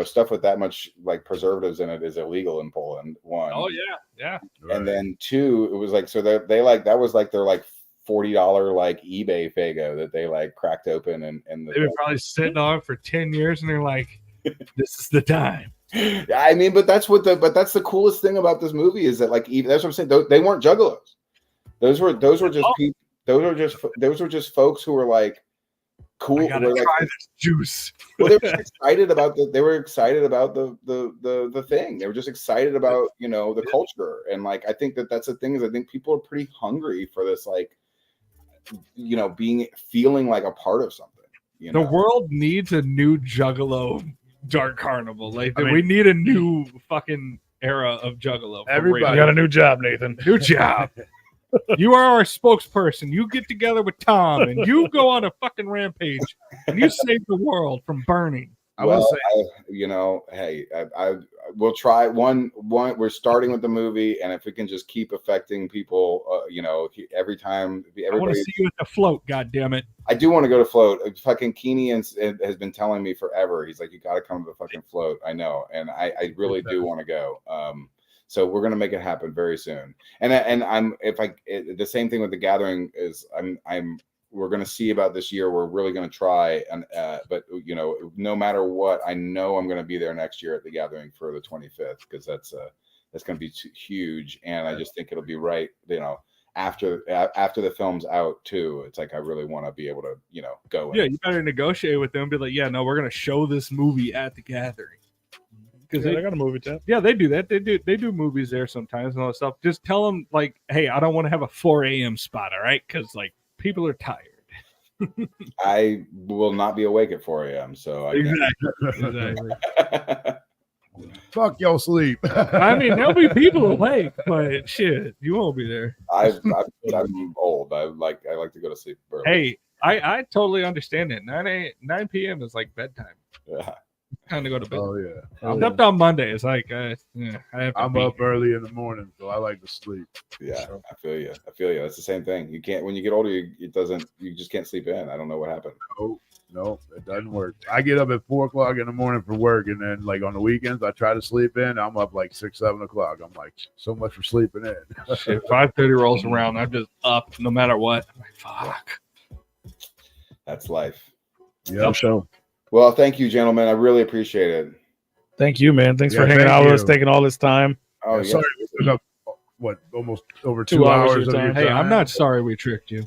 stuff with that much preservatives in it is illegal in Poland. 1. Oh yeah. And then 2, it was so they that was their $40 eBay Faygo that they cracked open and they were probably sitting on for 10 years, and they're like, this is the time. I mean, but that's the coolest thing about this movie is that that's what I'm saying. They weren't juggalos. Those were just people. Those were just folks who were cool. I gotta try this juice. Well, they were excited about the thing. They were just excited about the culture, and I think that's the thing is I think people are pretty hungry for this feeling like a part of something. The world needs a new Juggalo Dark Carnival. We need a new fucking era of Juggalo. Everybody got a new job, Nathan. New job. You are our spokesperson. You get together with Tom and you go on a fucking rampage and you save the world from burning. I will say, I will try one. We're starting with the movie, and if we can just keep affecting people, every time. I want to see you at the float. God damn it! I do want to go to float. Fucking Keeney has been telling me forever. He's like, you got to come to the fucking float. I know, and I really do want to go. So we're gonna make it happen very soon. And the same thing with the gathering is we're going to see about this year. We're really going to try. And, but no matter what, I know I'm going to be there next year at the gathering for the 25th, because that's going to be huge. And I just think it'll be right. After the film's out too, it's I really want to be able to, go. Yeah. You better negotiate with them. Be like, yeah, no, we're going to show this movie at the gathering. because I got a movie tab. yeah, they do that. They do movies there sometimes and all that stuff. Just tell them like, hey, I don't want to have a 4 a.m. spot, all right? Because like people are tired. I will not be awake at 4 a.m. So I Exactly. Fuck your sleep. I mean, there'll be people awake, but shit, you won't be there. I'm old. I like to go to sleep early. Hey, I totally understand it. 9 p.m. is like bedtime. Yeah. Time to go to bed. Oh yeah. Except on Monday, it's like I have to I'm be up here. early in the morning, so I like to sleep. Yeah, I feel you. It's the same thing. You can't when you get older. You just can't sleep in. I don't know what happened. No, it doesn't work. I get up at 4 o'clock in the morning for work, and then like on the weekends, I try to sleep in. I'm up like 6, 7 o'clock. I'm like, so much for sleeping in. Shit, 5:30 rolls around. I'm just up no matter what. I'm like, fuck. That's life. Yeah. Show. Well, thank you, gentlemen. I really appreciate it. Thank you, man. Thanks Yeah, for hanging thank out with us, you. taking all this time. Oh, Yeah, yeah. sorry, we took up almost over 2 2 hours hours of of your your time. Hey, time. I'm not sorry we tricked you.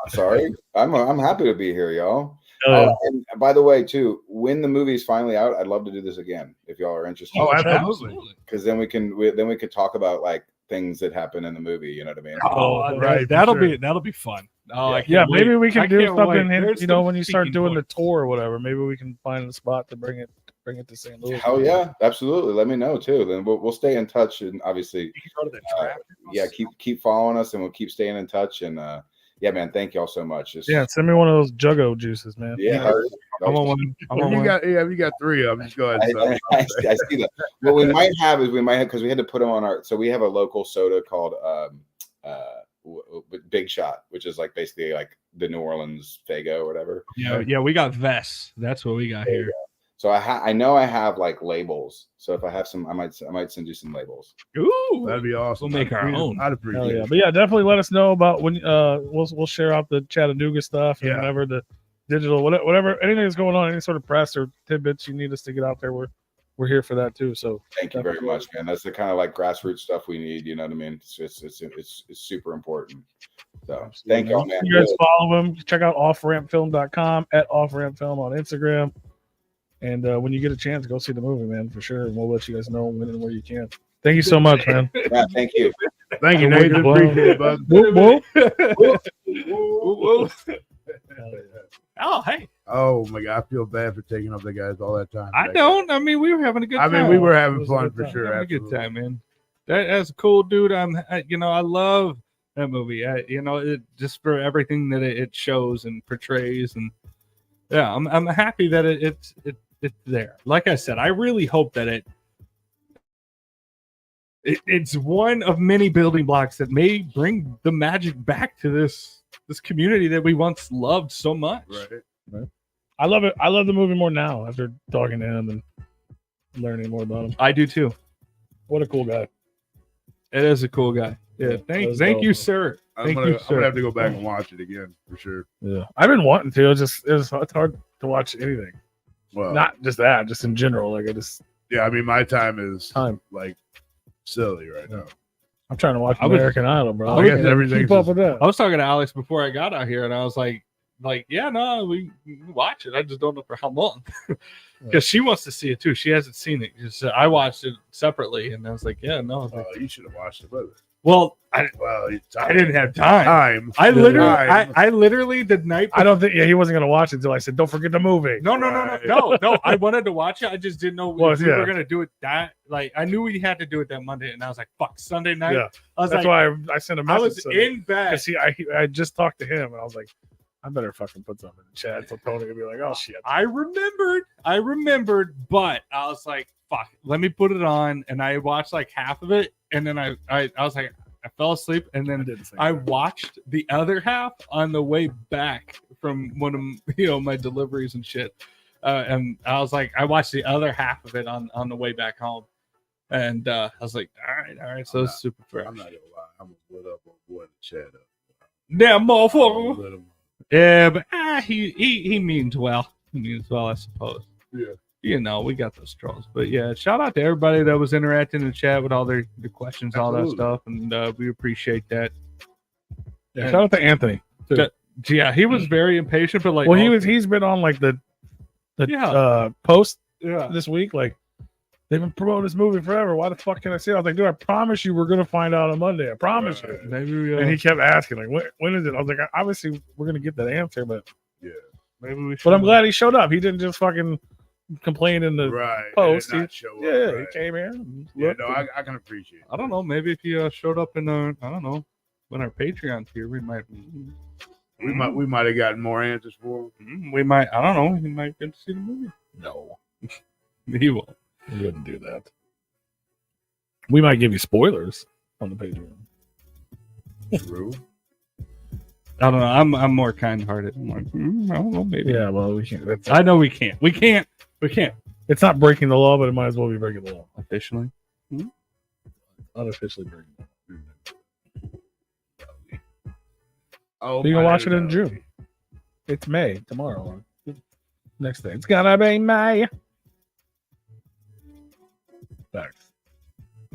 Sorry. I'm happy to be here, y'all. Hell yeah. And by the way, too, when the movie's finally out, I'd love to do this again if y'all are interested. Oh, absolutely. Because then we could talk about like things that happen in the movie. You know what I mean? Oh, right, for that'll sure. be fun. Oh, I can't Yeah, wait. maybe we I can do can't wait. something. There's You know, some when you start speaking doing the points. tour or whatever, maybe we can find a spot to bring it to St. Louis. Hell yeah, absolutely. Let me know too. Then we'll stay in touch, and obviously, You can go to the trap. yeah, keep following us, and we'll keep staying in touch. And yeah, man, thank y'all so much. Yeah, send me one of those Juggo juices, man. yeah. I'm on one. I'm Well, on you one. got 3 of them. Just go ahead. And I see that. What we might have because we had to put them on our. So we have a local soda called Big Shot, which is like basically like the New Orleans Fago or whatever. Yeah, we got vests. That's what we got here. So I know I have like labels. So if I have some, I might send you some labels. Ooh, That'd be awesome. We'll make our own. I'd appreciate Hell yeah. it. But yeah, definitely let us know about when we'll share out the Chattanooga stuff and Yeah. whatever the digital whatever anything that's going on, any sort of press or tidbits you need us to get out there, we're here for that too. So Thank you very much, man. That's the kind of like grassroots stuff we need. You know what I mean? It's super important. So thank y'all, man. you guys follow them. Check out offrampfilm.com at offrampfilm on Instagram. And when you get a chance, go see the movie, man, for sure. And we'll let you guys know when and where you can. Thank you so much, man. Yeah, thank you. Thank you, We'll Nathan. blow. Appreciate it, bud. Whoop, whoop. Oh, hey. Oh my God, I feel bad for taking up the guys all that time. I don't. I mean, we were having a good I time. mean, we were having It was a fun good for time. sure. Having a good Absolutely. time, man. That's a cool, dude. I love that movie. It just for everything that it shows and portrays, and yeah, I'm happy that it's there. Like I said, I really hope that it's one of many building blocks that may bring the magic back to this community that we once loved so much. Right. I love it. I love the movie more now after talking to him and learning more about him. I do too. What a cool guy. It is a cool guy. Yeah, Yeah, thank that's you, dope. sir. I'm Thank gonna, you, I'm sir. gonna have to go back and watch it again for sure. Yeah. I've been wanting to. It's hard to watch anything. Well, Not just that, just in general. Like yeah. I mean, my time is time. like silly right now. I'm trying to watch I was- American Idol, bro. I guess can't everything's keep up just- with that. I was talking to Alex before I got out here, and I was like, yeah, no, we watch it. I just don't know for how long, because she wants to see it too. She hasn't seen it. I watched it separately, and I was like, yeah, no. You should have watched it with it. Well, I didn't have time. time. I literally, Time. I literally the night. I don't think he wasn't gonna watch it until I said, "Don't forget the movie." No. I wanted to watch it. I just didn't know Well, if we yeah. were gonna do it that. Like, I knew we had to do it that Monday, and I was like, "Fuck, Sunday night." Yeah. I was That's like, why I sent a I message. was in bed. because I just talked to him and I was like, I better fucking put something in the chat so Tony could be like, oh shit. I remembered, but I was like, "Fuck, let me put it on." And I watched like half of it, and then I was like, I fell asleep, and then did the same I thing. watched the other half on the way back from one of my deliveries and shit. And I was like, I watched the other half of it on the way back home, and I was like, all right, so it's super fresh. I'm not gonna lie. I'm gonna lit up on boy the chat up. Damn motherfucker. Lit 'em up. Yeah, but he means well. He means well, I suppose. Yeah. We got those trolls. But yeah, shout out to everybody that was interacting in the chat with all their questions, all that Absolutely. stuff, and we appreciate that. Yeah, shout out to Anthony. Too. That- Yeah, he was very impatient, but like, Well, he's been on like the Yeah. post yeah. this week. Like They've been promoting this movie forever. Why the fuck can I see it? I was like, dude, I promise you we're going to find out on Monday. I promise you. Maybe we, And he kept asking, like, when is it? I was like, obviously, we're going to get that answer, but maybe we should. but I'm glad he showed up. He didn't just fucking complain in the Right. post. And He, not show up, yeah, right. he came here. And Yeah, looked no, and- I can appreciate it. I don't know. Maybe if you showed up in our, I don't know, when our Patreon tier, we might. We might have gotten more answers for him. We might. I don't know. He might get to see the movie. No, He will. we wouldn't do that. We might give you spoilers on the Patreon. True. I don't know. I'm more kind-hearted. I'm like, I don't know. Maybe. Yeah, well, we can't. I know we can't. We can't. It's not breaking the law, but it might as well be breaking the law. Officially. Unofficially breaking the law. Oh, So you can watch it in June. It's May tomorrow. Next thing. It's gonna be May. Thanks.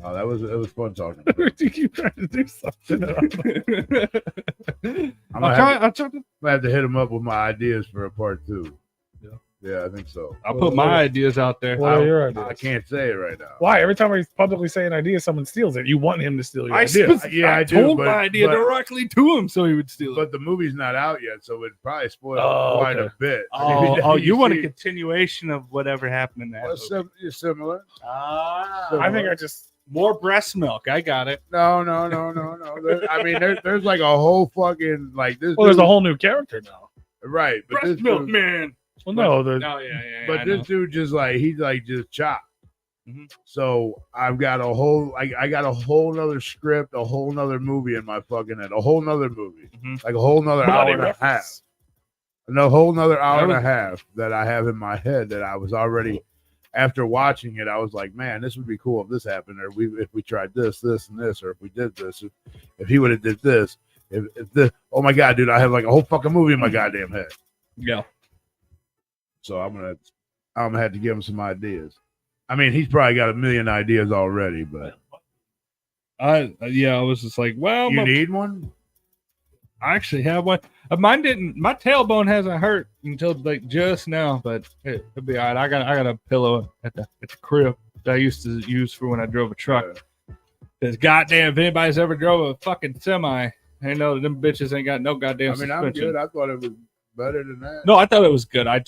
Oh, it was fun talking. You keep trying to do something. I'm I'll try to. gonna have to hit him up with my ideas for a part 2. Yeah. Yeah, I think so. I'll put my ideas out there. What are your ideas? I can't say it right now. Why? Every time he's publicly saying an idea, someone steals it. You want him to steal your I idea. I do, told but- my idea but- directly to him so he would steal it. But the movie's not out yet, so it'd probably spoil Oh, quite okay. a bit. Oh, you want a see- continuation of whatever happened in that Well, movie. it's similar. I think I just. More breast milk. I got it. No. I mean, there's like a whole fucking like this. Well, there's a dude- whole new character now. right, but Breast this milk dude, man. Well, no, the Oh yeah. but this dude just like he's like just chopped. Mhm. So I've got a whole I got a whole nother script, a whole nother movie in my fucking head, a whole nother movie, Mhm. like a whole nother Bloody hour and a half. reference. And a whole nother hour and a was- half that I have in my head that I was already after watching it, I was like, man, this would be cool if this happened, or if we tried this, and this, or if we did this, if he would have did this, if this, oh my god, dude, I have like a whole fucking movie in my goddamn head. Yeah. So I'm gonna have to give him some ideas. I mean, he's probably got a million ideas already, but I was just like, well, you need one. I actually have one. Mine didn't. My tailbone hasn't hurt until like just now, but it'll be all right. I got a pillow at the crib that I used to use for when I drove a truck. Because goddamn, if anybody's ever drove a fucking semi, they know them bitches ain't got no goddamn I mean, I'm suspension. good. I thought it was better than that. No, I thought it was good. I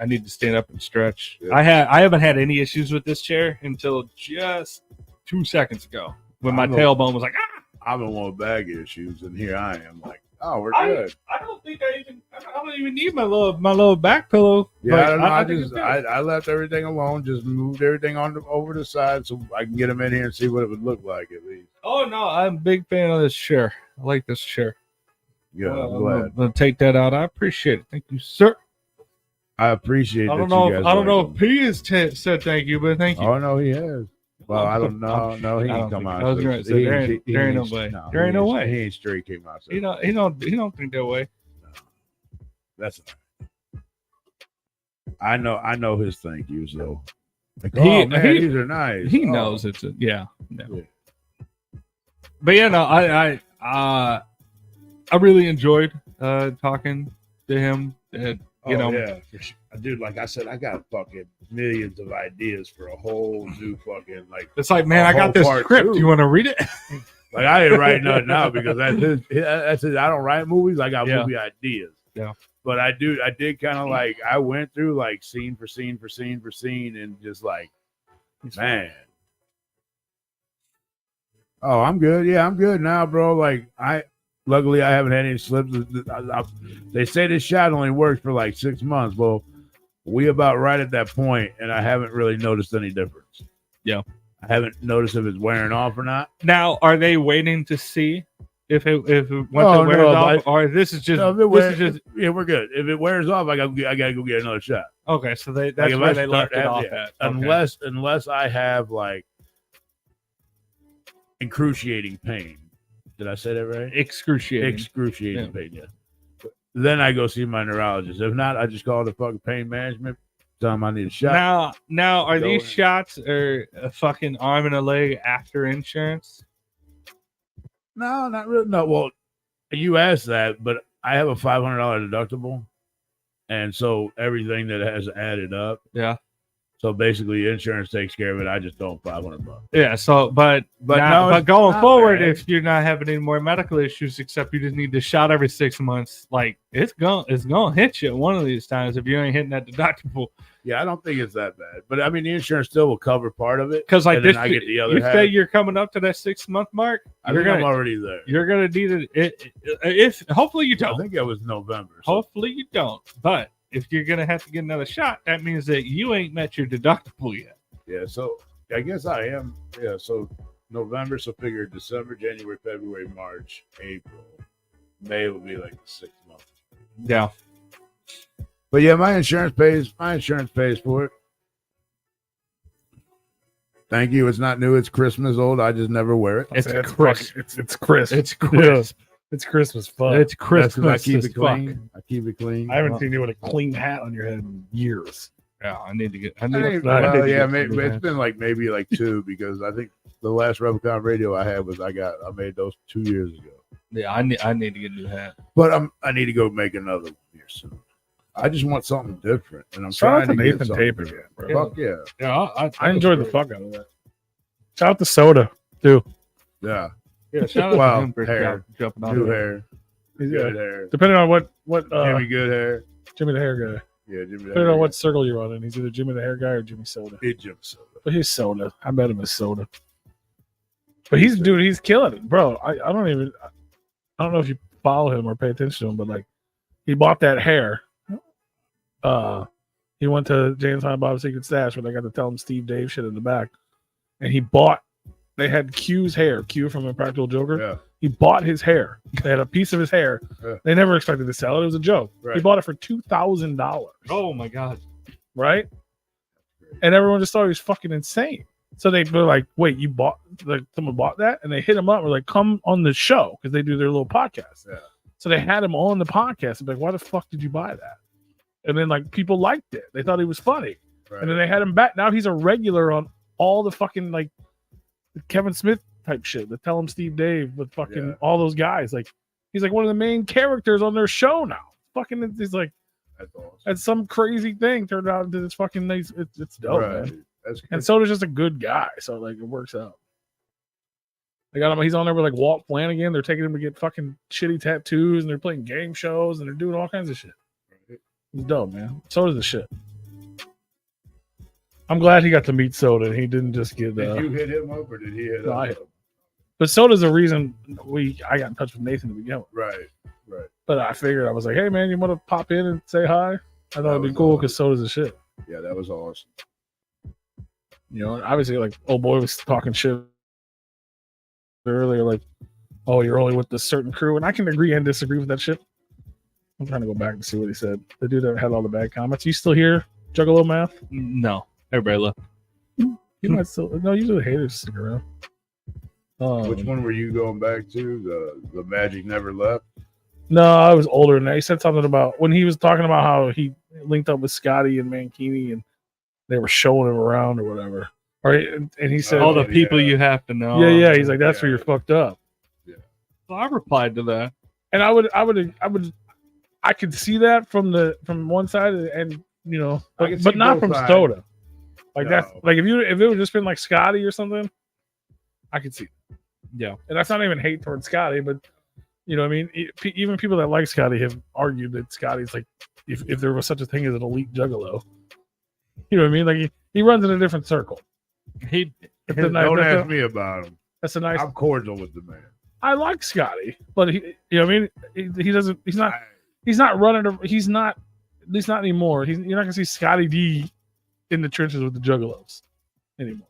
need to stand up and stretch. Yeah. I haven't had any issues with this chair until just 2 seconds ago when my I'm a- tailbone was like, ah. I'm in one with bag issues, and here I am, like, oh, we're I- good. I don't think I don't even need my little back pillow. Yeah, but I don't know. I think just it's good. I left everything alone, just moved everything over the side so I can get him in here and see what it would look like at least. Oh no, I'm a big fan of this chair. I like this chair. Yeah, I'm I'm glad. gonna take that out. I appreciate it. Thank you, sir. I appreciate. I don't that know. you If, guys I don't know like if he has said thank you, but thank him. you. Oh no, he has. Well, I don't know. No, he I ain't don't come think- out. I was gonna say, there ain't no way. There ain't no way. He ain't straight came out. So He don't think that way. that's. I know his thank yous though. Like, He- oh man, he- these are nice. He Oh. knows it's a yeah. Yeah. But yeah, no, I really enjoyed talking to him. You know, yeah, for sure. Dude, like I said, I got fucking millions of ideas for a whole new fucking like. it's like, man, A I whole got this part script. two. You want to read it? Like I didn't write nothing out because that's it. I don't write movies. I got Yeah. movie ideas. Yeah. But I did kind of like I went through like scene for scene and just like, man. Oh, I'm good. Yeah, I'm good now, bro. Like luckily I haven't had any slips. They say this shot only works for like 6 months. Well, we about right at that point, and I haven't really noticed any difference. Yeah. I haven't noticed if it's wearing off or not. Now, are they waiting to see if it once Oh, it wears no, off, but- or this is just No, if it this wear- is just yeah, we're good. If it wears off, I gotta go get another shot. okay? So that's Like, if where I they start left it to off have- at. Okay. Unless I have like excruciating pain. Did I say that right? Excruciating. Excruciating Yeah. pain. Yeah. Then I go see my neurologist. If not, I just call the fucking pain management. Tell them I need a shot. Now, are Go these in. shots or a fucking arm and a leg after insurance? No, not really. No, well, you asked that, but I have a $500 deductible, and so everything that has added up, Yeah. So basically, insurance takes care of it. I just don't $500. Yeah. So, but no, but it's going not forward, bad. if you're not having any more medical issues, except you just need the shot every 6 months, like it's gonna hit you one of these times if you ain't hitting that deductible. Yeah, I don't think it's that bad. But I mean, the insurance still will cover part of it. Because like and then this, I get the other you half. say you're coming up to that 6 month mark. I You're think I'm gonna already there. you're gonna need it. If hopefully you I don't. think it was November. So Hopefully you don't. But if you're gonna have to get another shot, that means that you ain't met your deductible yet. yeah, so I guess I am. Yeah, so November, so figure December, January, February, March, April, May will be like the 6 months. Yeah. But yeah, my insurance pays for it. Thank you. It's not new. It's Christmas old. I just never wear it. It's It's crisp. It's crisp. It's crisp. It's Christmas fun. It's That's 'cause Christmas. I keep as it fuck. clean. I keep it clean. I haven't seen you with a clean hat on your head in years. Yeah, I need to get. Well, to yeah, get maybe, some of it's that. been maybe like two because I think the last Replicon radio I had was I made those 2 years ago. Yeah, I need to get a new hat. But I need to go make another one here soon. I just want something different, and I'm Shout out trying to to Nathan get something Tape different. again, bro. Fuck yeah, Yeah, I enjoyed the fuck out of that. Shout out to Soda too. yeah. Yeah, shout out Wow, to him for hair. jumping on New there. hair, Yeah. good hair. Depending on what Jimmy, good hair. Jimmy the hair guy. Yeah, Jimmy. Depending on what circle you're on, he's either Jimmy the hair guy or Jimmy Soda. It Jimmy Soda. But he's Soda. I bet him as Soda. But he's killing it, bro. I don't know if you follow him or pay attention to him, but like he bought that hair. He went to James Silent Bob's Secret Stash where they got to tell him Steve Dave shit in the back, and they had Q's hair, Q from Impractical Joker. Yeah, He bought his hair. They had a piece of his hair. Yeah. They never expected to sell it. It was a joke. He Right. bought it for $2,000. Oh my god. Right? And everyone just thought he was fucking insane. So they were like, wait, you bought, like, someone bought that? And they hit him up. We're like, come on the show because they do their little podcast. Yeah. So they had him on the podcast. And like, why the fuck did you buy that? And then, like, people liked it. They thought he was funny. right. And then they had him back. Now he's a regular on all the fucking, like, Kevin Smith type shit. The Tell Him Steve Dave with fucking Yeah. all those guys. Like, he's like one of the main characters on their show now. Fucking, he's like, That's awesome. that's some crazy thing turned out into this fucking nice. It's dope, Right. man. That's good. And Soda's just a good guy, so like it works out. They got him. He's on there with like Walt Flanagan. They're taking him to get fucking shitty tattoos, and they're playing game shows, and they're doing all kinds of shit. It's dope, man. Soda's the shit. I'm glad he got to meet Soda. And he didn't just get. Did you hit him up or did he hit No, up? I hit him. But Soda's the reason I got in touch with Nathan to begin with. Right. Right. But I figured I was like, hey man, you want to pop in and say hi? I thought it'd be was cool awesome. because Soda's the shit. Yeah, that was awesome. You know, and obviously, like, old boy was talking shit earlier, like, oh, you're only with this certain crew. And I can agree and disagree with that shit. I'm trying to go back and see what he said. The dude that had all the bad comments. You still here, Juggalo Math? No, everybody left. You might still. No, usually the haters stick around. Which one were you going back to? The Magic Never Left? No, I was older than that. He said something about when he was talking about how he linked up with Scotty and Mankini and they were showing him around or whatever. Or and he said, All the Oh, people yeah. you have to know. yeah. He's like, that's where Yeah. you're fucked up. So I replied to that. And I could see that from one side, and you know, I can but see not both from sides. Soda. Like No. that's like if it would just been like Scotty or something, I could see. Yeah. And that's not even hate towards Scotty, but you know, what I mean, even people that like Scotty have argued that Scotty's like, if there was such a thing as an elite Juggalo, you know what I mean? Like he runs in a different circle. He That's a nice. Don't That's ask a, me about him. that's a nice. I'm cordial with the man. I like Scotty, but he, you know, what I mean, he doesn't. He's not running. He's not. At least not anymore. You're not gonna see Scotty D in the trenches with the Juggalos anymore.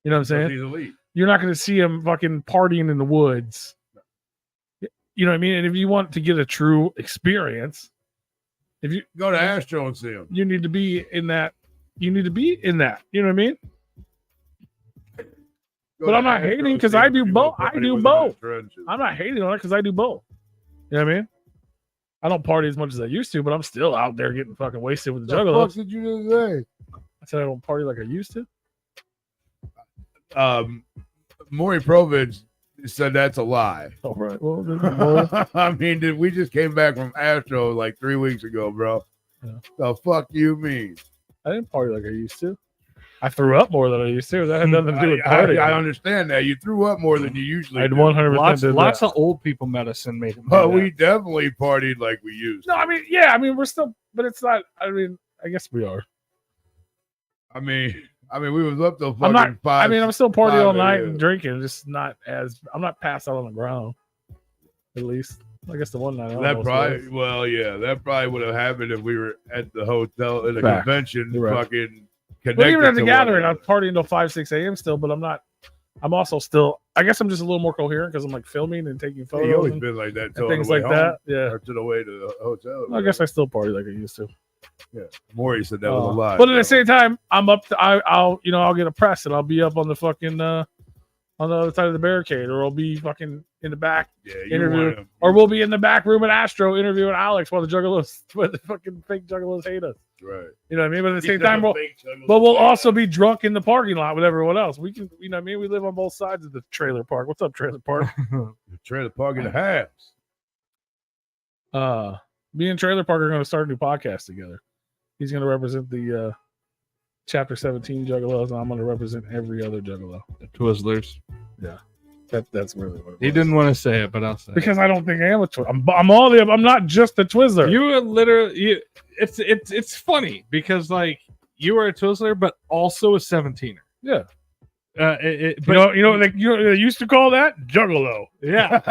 You know what I'm saying? He's elite. You're not gonna see him fucking partying in the woods. You know what I mean? And if you want to get a true experience, if you Go to Astro and see him. you need to be in that. You need to be in that. You know what I mean? Go But to I'm not Astro hating and 'cause see I him do if you both. want I somebody do within both. the trenches. I'm not hating on it because I do both. You know what I mean? I don't party as much as I used to, but I'm still out there getting fucking wasted with the What the Juggalos. fuck did you just say? I said I don't party like I used to. Maury Provich said that's a lie. Oh, right. Well, I mean, we just came back from Astro like 3 weeks ago, bro. Yeah. The fuck you mean? I didn't party like I used to. I threw up more than I used to. That had nothing to do with partying. I understand that. You threw up more than you usually I had do. 100% Lots of old people medicine made him. do But that. we definitely partied like we used. No, I mean, yeah, I mean, we're still, but it's not. I mean, I guess we are. I mean, we was up till fucking I'm not. 5. I mean, I'm still partying 5 all night a.m. and drinking. Just not as. I'm not passed out on the ground. At least, I guess the one night. I That almost probably, was. well, yeah, that probably would have happened if we were at the hotel in a Facts. convention, You're right. fucking But connected. even at the to gathering, one I'm partying until 5, 6 a.m. still. But I'm not. I'm also still. I guess I'm just a little more coherent because I'm like filming and taking another. You photos always and, been like that, and till things the way like home, that. Yeah. or to the way to the hotel. I guess I still party like I used to. Maury said that was a lie. But at the same time, I'm up. I'll get a press and I'll be up on the fucking on the other side of the barricade, or I'll be fucking in the back, yeah, you interview- want him. or we'll be in the back room at Astro interviewing Alex while the Juggalos, while the fucking fake Juggalos hate us. Right. You know what I mean? But at the same time, we'll also be drunk in the parking lot with everyone else. We can, you know what I mean? We live on both sides of the trailer park. What's up, trailer park? The trailer park in the halves. Me and Trailer Park are going to start a new podcast together. He's going to represent the Chapter 17 Juggalos, and I'm going to represent every other Juggalo. The Twizzlers. That's really what it was. He didn't want to say it, but I'll say it. Because I don't think I am a Twizzler. I'm all the. I'm not just a Twizzler. You were literally. It's funny because like you were a Twizzler, but also a 17er. Yeah. But You know what they used to call that? Juggalo. yeah,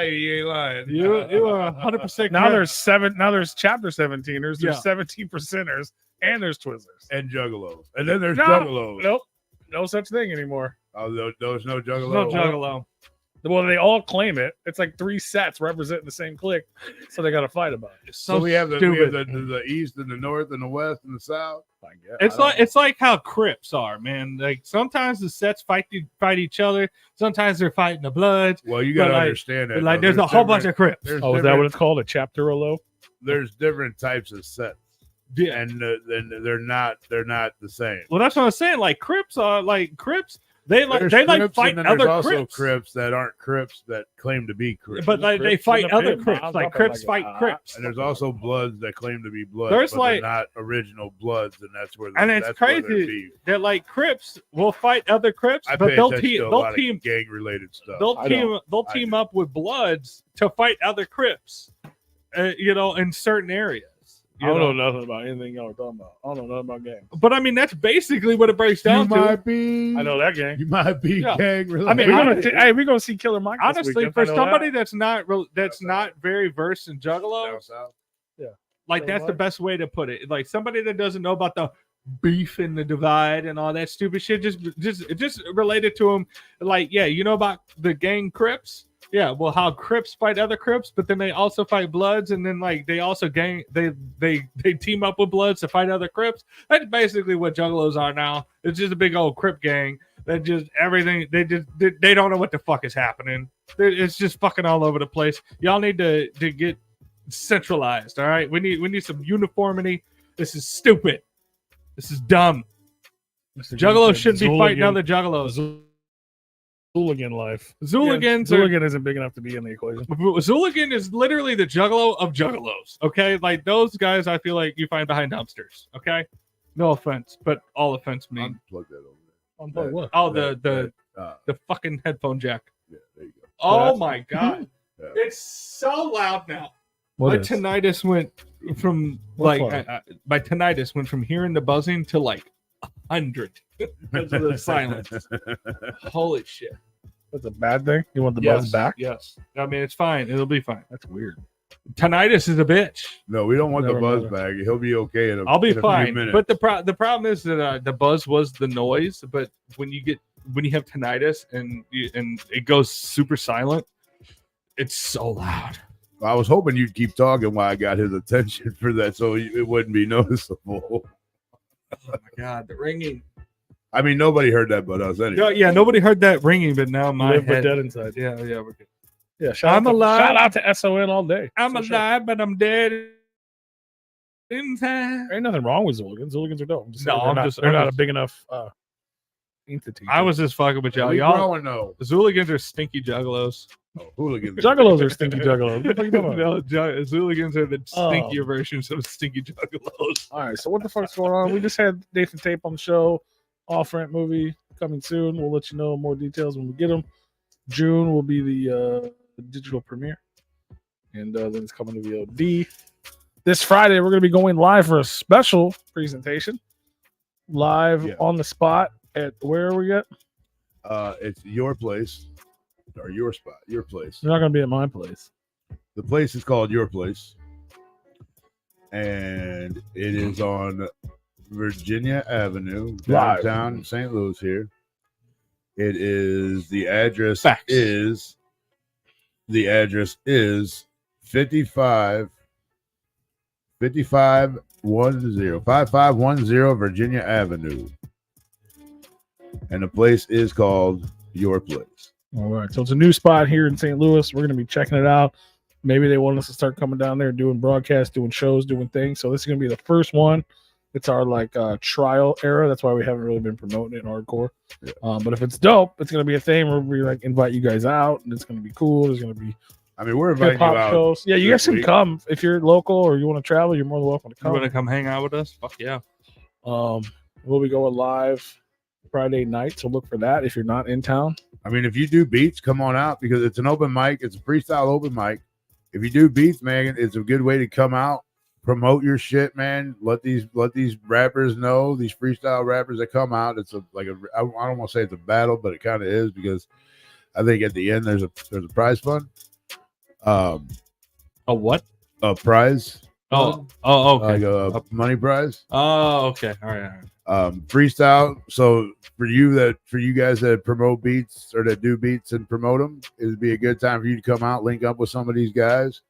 You ain't lying. you were 100%. Now there's seven. Now there's Chapter 17ers. There's Yeah. 17%ers, and there's Twizzlers. And juggalos. And then there's No, juggalos. Nope. No such thing anymore. Oh, there's no juggalo. no Juggalo. Well, they all claim it. It's like 3 sets representing the same clique, so they got to fight about it. So we have the stupid. the east and the north and the west and the south. I guess. It's like how Crips are, man. Like sometimes the sets fight each other. Sometimes they're fighting the Bloods. Well, you got to But, like- understand that. But like though. there's a whole bunch of Crips. There's Oh, is that different- what it's called? A chapter or low? There's different types of sets, Yeah. and then they're not the same. Well, that's what I'm saying. Like Crips are like Crips. They like There's they like Crips, fight and then other there's also Crips. Crips that aren't Crips that claim to be Crips. But like they Crips fight in the other pit, Crips. man. Like I'm Crips talking fight like, Crips. And there's also Bloods that claim to be Bloods, There's but like- they're not original Bloods, and that's where. And it's that's where they're crazy. beef. They're like Crips will fight other Crips, I but pay they'll attention team to a they'll lot team of gang related stuff. they'll team up with Bloods to fight other Crips. In certain areas. I don't know nothing about anything y'all are talking about. I don't know nothing about games. But I mean, that's basically what it breaks You down to. might be. I know that game. You might be Yeah. gang related. I mean, We're gonna see Killer Mike. this Honestly, weekend. for I know somebody that. that's not very versed in Juggalo, Down south. like So that's the what? best way to put it. Like somebody that doesn't know about the beef and the divide and all that stupid shit, just related to them. Like, yeah, you know about the gang Crips. Yeah, well, how Crips fight other Crips, but then they also fight Bloods, and then like they also they team up with Bloods to fight other Crips. That's basically what Juggalos are now. It's just a big old Crip gang that just everything they don't know what the fuck is happening. It's just fucking all over the place. Y'all need to get centralized. All right, we need some uniformity. This is stupid. This is dumb. Juggalos shouldn't be fighting other Juggalos. Hooligan life. Zooligans Hooligan isn't big enough to be in the equation. Zooligan is literally the Juggalo of Juggalos. Okay, like those guys, I feel like you find behind dumpsters. Okay, no offense, but all offense mean. Unplug that over I'm like, what? Oh, there. the fucking headphone jack. Yeah, there you go. Oh my god, Yeah. it's so loud now. What My is? tinnitus went from What's like my tinnitus went from hearing the buzzing to like 100 because of the silence. Holy shit! That's a bad thing. You want the Yes, buzz back? Yes, I mean it's fine. It'll be fine. That's weird. Tinnitus is a bitch. No, we don't want the Never buzz mind. back. He'll be okay in a I'll be in a few fine. minutes. But the problem is that the buzz was the noise. But when you have tinnitus and it goes super silent, it's so loud. I was hoping you'd keep talking while I got his attention for that, so it wouldn't be noticeable. Oh my god, the ringing. I mean, nobody heard that but us anyway. Yeah, nobody heard that ringing, but now my Live but head. dead inside. Yeah, we're good. Yeah, I'm alive. Shout out to SON all day. I'm For sure. alive, but I'm dead inside. Ain't nothing wrong with Zooligans. Zooligans are dope. I'm just No, saying I'm they're not a just- big enough entity. I was just fucking with y'all. We Y'all, growing though. the Zooligans are stinky juggalos. Oh, hooligans. Juggalos are stinky juggalos. What the fuck you talking about? No, hooligans are the Oh. stinkier versions of stinky juggalos. All right, so what the fuck's going on? We just had Nathan Tape on the show. Off Rent movie coming soon. We'll let you know more details when we get them. June will be the digital premiere, and then it's coming to VOD. This Friday, we're going to be going live for a special presentation, live on the spot at where are we at? It's your place or your spot, your place. You're not going to be at my place. The place is called Your Place, and it is on Virginia Avenue, downtown St. Louis. Here, it is. The address is 5510 Virginia Avenue, and the place is called Your Place. All right, so it's a new spot here in St. Louis. We're going to be checking it out. Maybe they want us to start coming down there, doing broadcasts, doing shows, doing things. So this is going to be the first one. It's our trial era. That's why we haven't really been promoting it hardcore. Yeah. But if it's dope, it's going to be a thing where we invite you guys out, and it's going to be cool. There's going to be we're inviting you out. Shows. Yeah, you guys can come if you're local or you want to travel. You're more than welcome to come. You want to come hang out with us? Fuck yeah. We'll be going live Friday night, so look for that if you're not in town. If you do beats, come on out because it's an open mic. It's a freestyle open mic. If you do beats, man, it's a good way to come out, promote your shit, man. Let these rappers know, these freestyle rappers that come out. It's I don't want to say it's a battle, but it kind of is because I think at the end there's a prize fund. A what? A prize. Oh, okay. Like a money prize. Oh, okay. All right. Freestyle. So for you guys that promote beats or that do beats and promote them, it'd be a good time for you to come out, link up with some of these guys.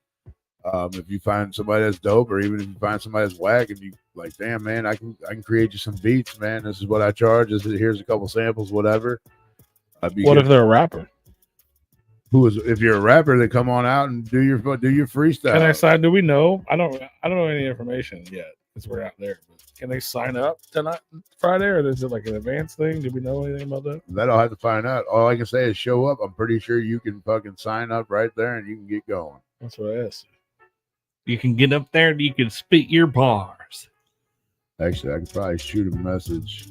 If you find somebody that's dope, or even if you find somebody that's whack, and you like, damn man, I can create you some beats, man. This is what I charge. Here's a couple samples, whatever. What if they're a rapper? If you're a rapper, then come on out and do your freestyle. Can they sign? Do we know? I don't know any information yet because we're out there. But can they sign up tonight, Friday, or is it like an advance thing? Do we know anything about that? That I'll have to find out. All I can say is show up. I'm pretty sure you can fucking sign up right there and you can get going. That's what I asked. You can get up there and you can spit your bars. Actually, I could probably shoot a message.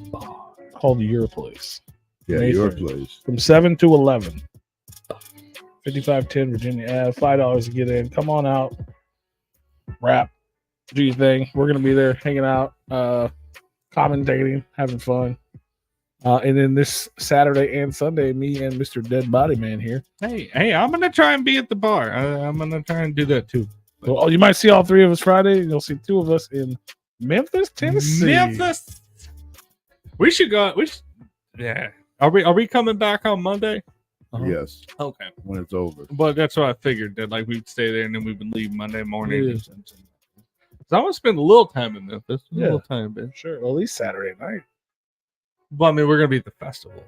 Called Your Place. Yeah, Nathan. Your Place. From 7 to 11. 5510 Virginia Ave. $5 to get in. Come on out. Rap. Do your thing. We're going to be there hanging out, commentating, having fun. And then this Saturday and Sunday, me and Mr. Dead Body Man here. Hey, I'm going to try and be at the bar. I'm going to try and do that too. So, you might see all three of us Friday, and you'll see two of us in Memphis, Tennessee. We should go. Yeah. Are we coming back on Monday? Yes. Okay. When it's over. But that's what I figured, that we'd stay there and then we would leave Monday morning. Yeah. So I want to spend a little time in Memphis. A little time, man. Sure. Well, at least Saturday night. Well, we're going to be at the festival.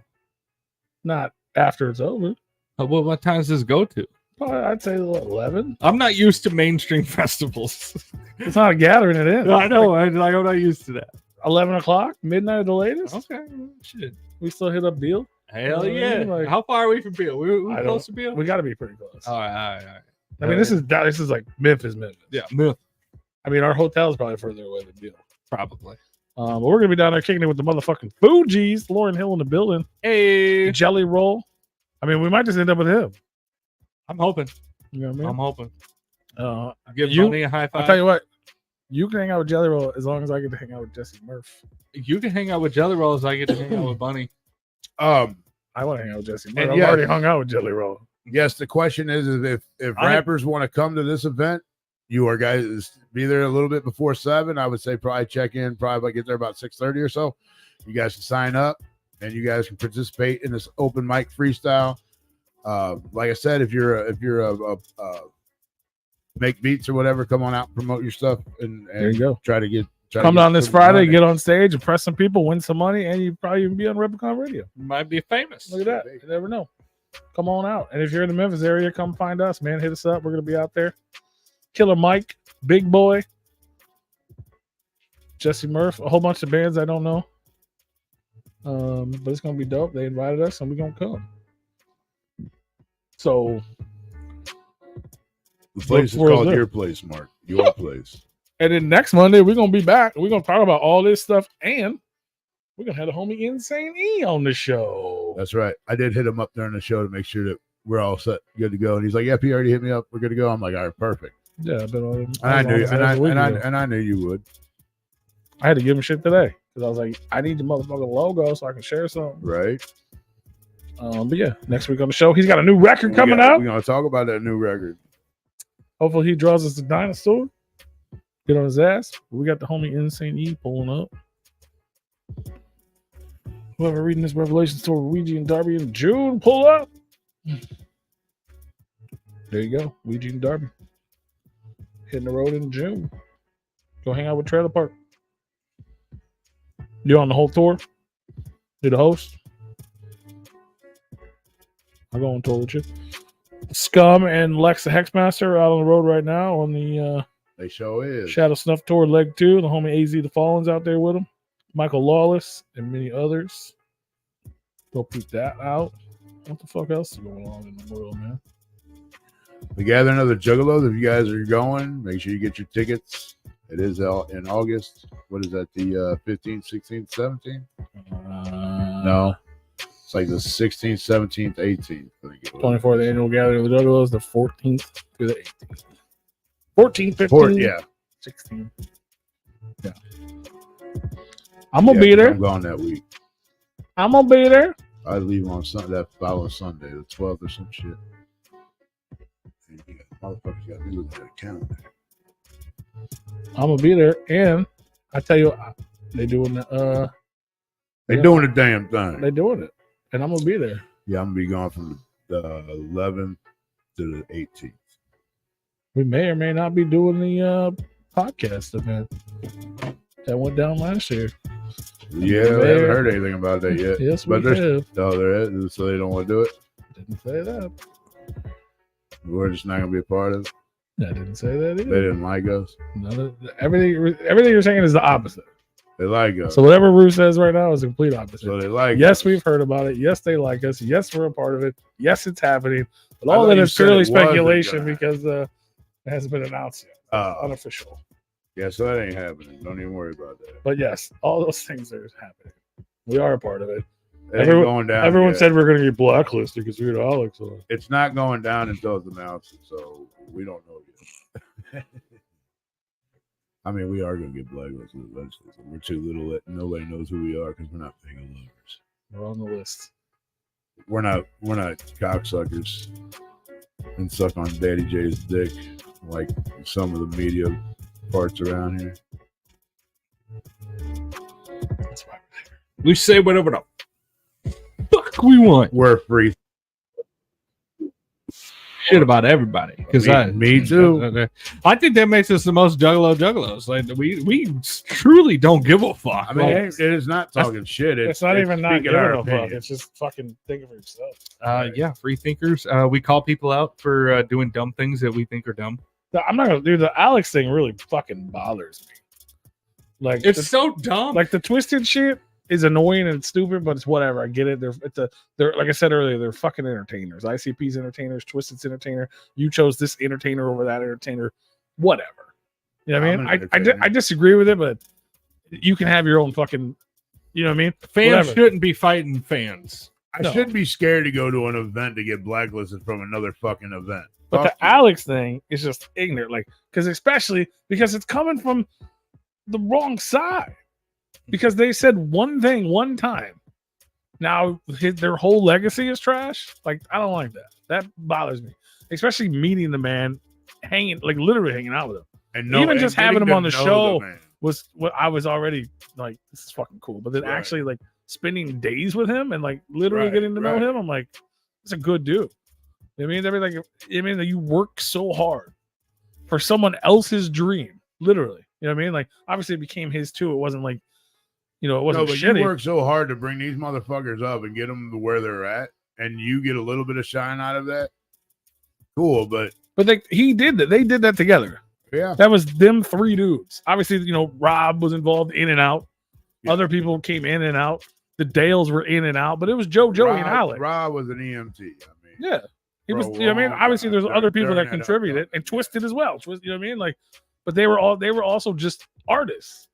Not after it's over. Well, what time does this go to? Probably, I'd say 11. I'm not used to mainstream festivals. It's not a gathering it in. I know. I'm not used to that. 11 o'clock, midnight at the latest. Okay. Shit. We still hit up Beale. Hell yeah! How far are we from Beale? We're close to Beale. We got to be pretty close. All right. This is like Memphis. Yeah, Memphis. Our hotel is probably further away than Beale. Probably. But we're gonna be down there kicking it with the motherfucking Fugees. Lauren Hill in the building. Hey, Jelly Roll. We might just end up with him. I'm hoping. You know what I mean? I'm hoping. Give Bunny a high five. I'll tell you what. You can hang out with Jelly Roll as long as I get to hang out with Jesse Murph. You can hang out with Jelly Roll as I get to hang out with Bunny. I want to hang out with Jesse Murph. I've already hung out with Jelly Roll. Yes, the question is if rappers want to come to this event, you are guys be there a little bit before 7. I would say probably check in, probably get there about 6:30 or so. You guys can sign up and you guys can participate in this open mic freestyle. Like I said, if you're a make beats or whatever, come on out and promote your stuff and there you go. Try to get come down this Friday, get on stage, impress some people, win some money, and you probably even be on Replicon Radio. You might be famous. Look at that. You never know. Come on out. And if you're in the Memphis area, come find us, man. Hit us up. We're going to be out there. Killer Mike, Big Boy, Jesse Murph, a whole bunch of bands I don't know. But it's going to be dope. They invited us, and we're going to come. So The place is forward to called that. Your Place, Mark. Your Place. And then next Monday, we're going to be back. We're going to talk about all this stuff. And we're going to have the homie Insane E on the show. That's right. I did hit him up during the show to make sure that we're all set, good to go. And he's like, "Yep, he already hit me up. We're good to go." I'm like, "All right, perfect." Yeah, I've been on And I knew, and I knew you would. I had to give him shit today because I was like, I need the motherfucking logo so I can share something. Right. But yeah, next week on the show, he's got a new record coming out. We're gonna talk about that new record. Hopefully, he draws us the dinosaur. Get on his ass. We got the homie Insane E pulling up. Whoever reading this Revelation story, Ouija and Darby in June, pull up. There you go, Ouija and Darby hitting the road in June. Go hang out with Trailer Park. You on the whole tour? You the host? I'll go on tour with you. Scum and Lex the Hexmaster are out on the road right now on the They show is. Shadow Snuff Tour Leg 2. The homie AZ the Fallen's out there with him. Michael Lawless and many others. Go peek that out. What the fuck else is going on in the world, man? The gathering of the Juggalos. If you guys are going, make sure you get your tickets. It is out in August. What is that? The 15th, 16th, 17th? No. It's like the 16th, 17th, 18th. I think it was. 24th annual gathering of the Juggalos, the 14th through the 18th. 14, 15, Port, yeah. 16. Yeah. I'm going to be there. I'm going that week. I'm going to be there. I leave on that following Sunday, the 12th or some shit. And you got, motherfuckers got me looking at a calendar. I'm going to be there. And I tell you, they doing They doing the damn thing. They doing it. And I'm going to be there. Yeah, I'm going to be gone from the 11th to the 18th. We may or may not be doing the podcast event that went down last year. Yeah, I haven't heard anything about that yet. Yes, but we have. Oh, there is. So they don't want to do it? Didn't say that. We're just not going to be a part of it? I didn't say that either. They didn't like us? Everything you're saying is the opposite. They like us. So whatever Rue says right now is the complete opposite. So they like Yes, us. we've heard about it. Yes, they like us. Yes, we're a part of it. Yes, it's happening. But all that is purely speculation because it hasn't been announced yet. Unofficial. Yeah, so that ain't happening. Don't even worry about that. But yes, all those things are happening. We are a part of it. Going down. Everyone said we're going to get blacklisted because we're Alex. It's not going down until it's announced, so we don't know yet. I mean, we are going to get blacklisted eventually. So we're too little that nobody knows who we are because we're not big lovers. We're on the list. We're not cocksuckers and suck on Daddy J's dick like some of the media parts around here. That's why we're there. We say whatever the fuck we want. We're free. Shit about everybody because Me too. I think that makes us the most juggalos. Like we truly don't give a fuck. I mean, it is not talking shit. It's not even not speaking giving our a fuck. opinion. It's just fucking thinking for yourself. Yeah, free thinkers. We call people out for doing dumb things that we think are dumb. I'm not gonna do the Alex thing. Really fucking bothers me. Like It's so dumb. like the twisted shit is annoying and stupid, but it's whatever. I get it. They're like I said earlier, they're fucking entertainers. ICP's entertainers, Twisted's entertainer. You chose this entertainer over that entertainer. Whatever. You know what I mean? I disagree with it, but you can have your own fucking. You know what I mean? Fans Whatever. shouldn't be fighting fans. I shouldn't be scared to go to an event to get blacklisted from another fucking event. But Fuck the you. Alex thing is just ignorant, like especially because it's coming from the wrong side. Because they said one thing one time. Now their whole legacy is trash. Like I don't like that. That bothers me, especially meeting the man, literally hanging out with him, and even just having him on the show man. was what I was already like. This is fucking cool. But then actually like spending days with him and like literally getting to know him, I'm like, it's a good dude. I mean, everything. I mean, that you work so hard for someone else's dream, literally. You know what I mean? Like, obviously, it became his too. It wasn't like, it wasn't but shitty. you work so hard to bring these motherfuckers up and get them to where they're at, and you get a little bit of shine out of that. Cool, but he did that. They did that together. Yeah, that was them three dudes. Obviously, Rob was involved in and out. Yeah. Other people came in and out. The Dales were in and out, but it was Joey, and Alex. Rob was an EMT. I mean, yeah. He was, For a you know what I mean? long Obviously, time there's other people during that that contributed and twisted as well. You know what I mean? Like, but they were also just artists.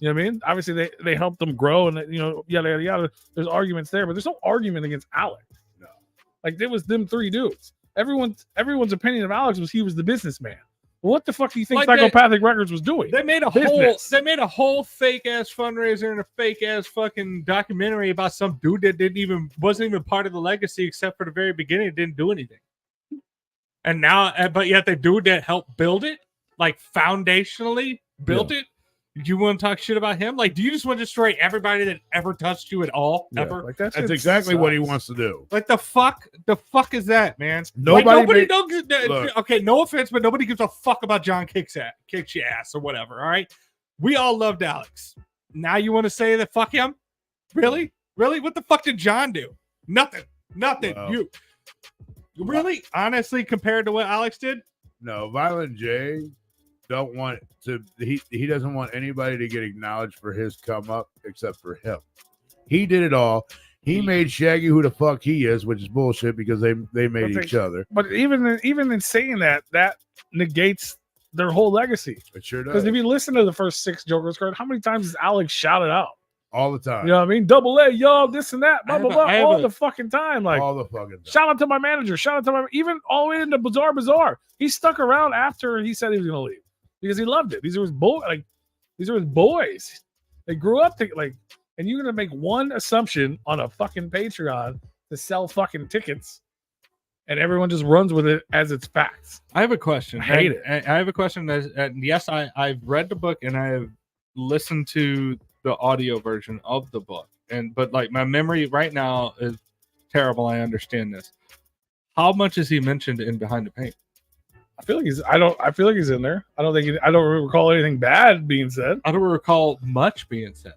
You know what I mean? Obviously, they helped them grow and yada yada yada. There's arguments there, but there's no argument against Alex. No. Like there was them three dudes. Everyone's opinion of Alex was he was the businessman. Well, what the fuck do you think Like Psychopathic Records was doing? They made a whole fake ass fundraiser and a fake ass fucking documentary about some dude that wasn't even part of the legacy except for the very beginning. It didn't do anything. And now, but yet the dude that helped build it, like foundationally built it. You want to talk shit about him? Like, do you just want to destroy everybody that ever touched you at all? Yeah, Ever? like That's exactly what he wants to do. Like the fuck is that, man? Nobody okay, no offense, but nobody gives a fuck about John kicks your ass or whatever. All right, we all loved Alex. Now you want to say that fuck him? Really? What the fuck did John do? Nothing. Wow. You really, honestly, compared to what Alex did? No, Violent J don't want to. He doesn't want anybody to get acknowledged for his come up except for him. He did it all. He made Shaggy who the fuck he is, which is bullshit because they made each other. But even in saying that negates their whole legacy. It sure does. Because if you listen to the first 6 Joker's cards, how many times has Alex shouted out? All the time. You know what I mean? Double A, y'all, this and that, blah, blah, blah, all the fucking time. Like, all the fucking time. Shout out to my manager. Shout out to my, even all the way into Bazaar. He stuck around after he said he was going to leave because he loved it. These are his boys. They grew up and you're going to make one assumption on a fucking Patreon to sell fucking tickets and everyone just runs with it as it's facts. I have a question. I hate it. I have a question. Yes, I've read the book and I have listened to the audio version of the book, but like my memory right now is terrible. I understand this. How much is he mentioned in Behind the Paint? I feel like he's in there. I don't recall anything bad being said. I don't recall much being said.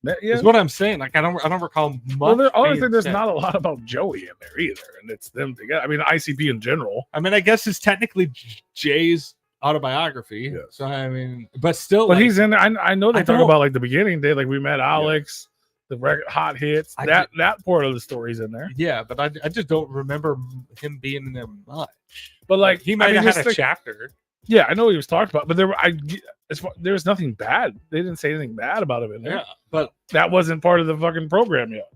Yeah, is what I'm saying. Like I don't recall much. Well, honestly, there's not a lot about Joey in there either, and it's them together. I mean, ICP in general. I mean, I guess it's technically Jay's autobiography. Yes. So I mean, but still, but he's in there. I know they talk about like the beginning day, like we met Alex, the record hot hits. That part of the story's in there. Yeah, but I just don't remember him being in there much. But like he might have had a chapter. Yeah, I know he was talked about, but there was nothing bad. They didn't say anything bad about him in there. Yeah, but that wasn't part of the fucking program yet.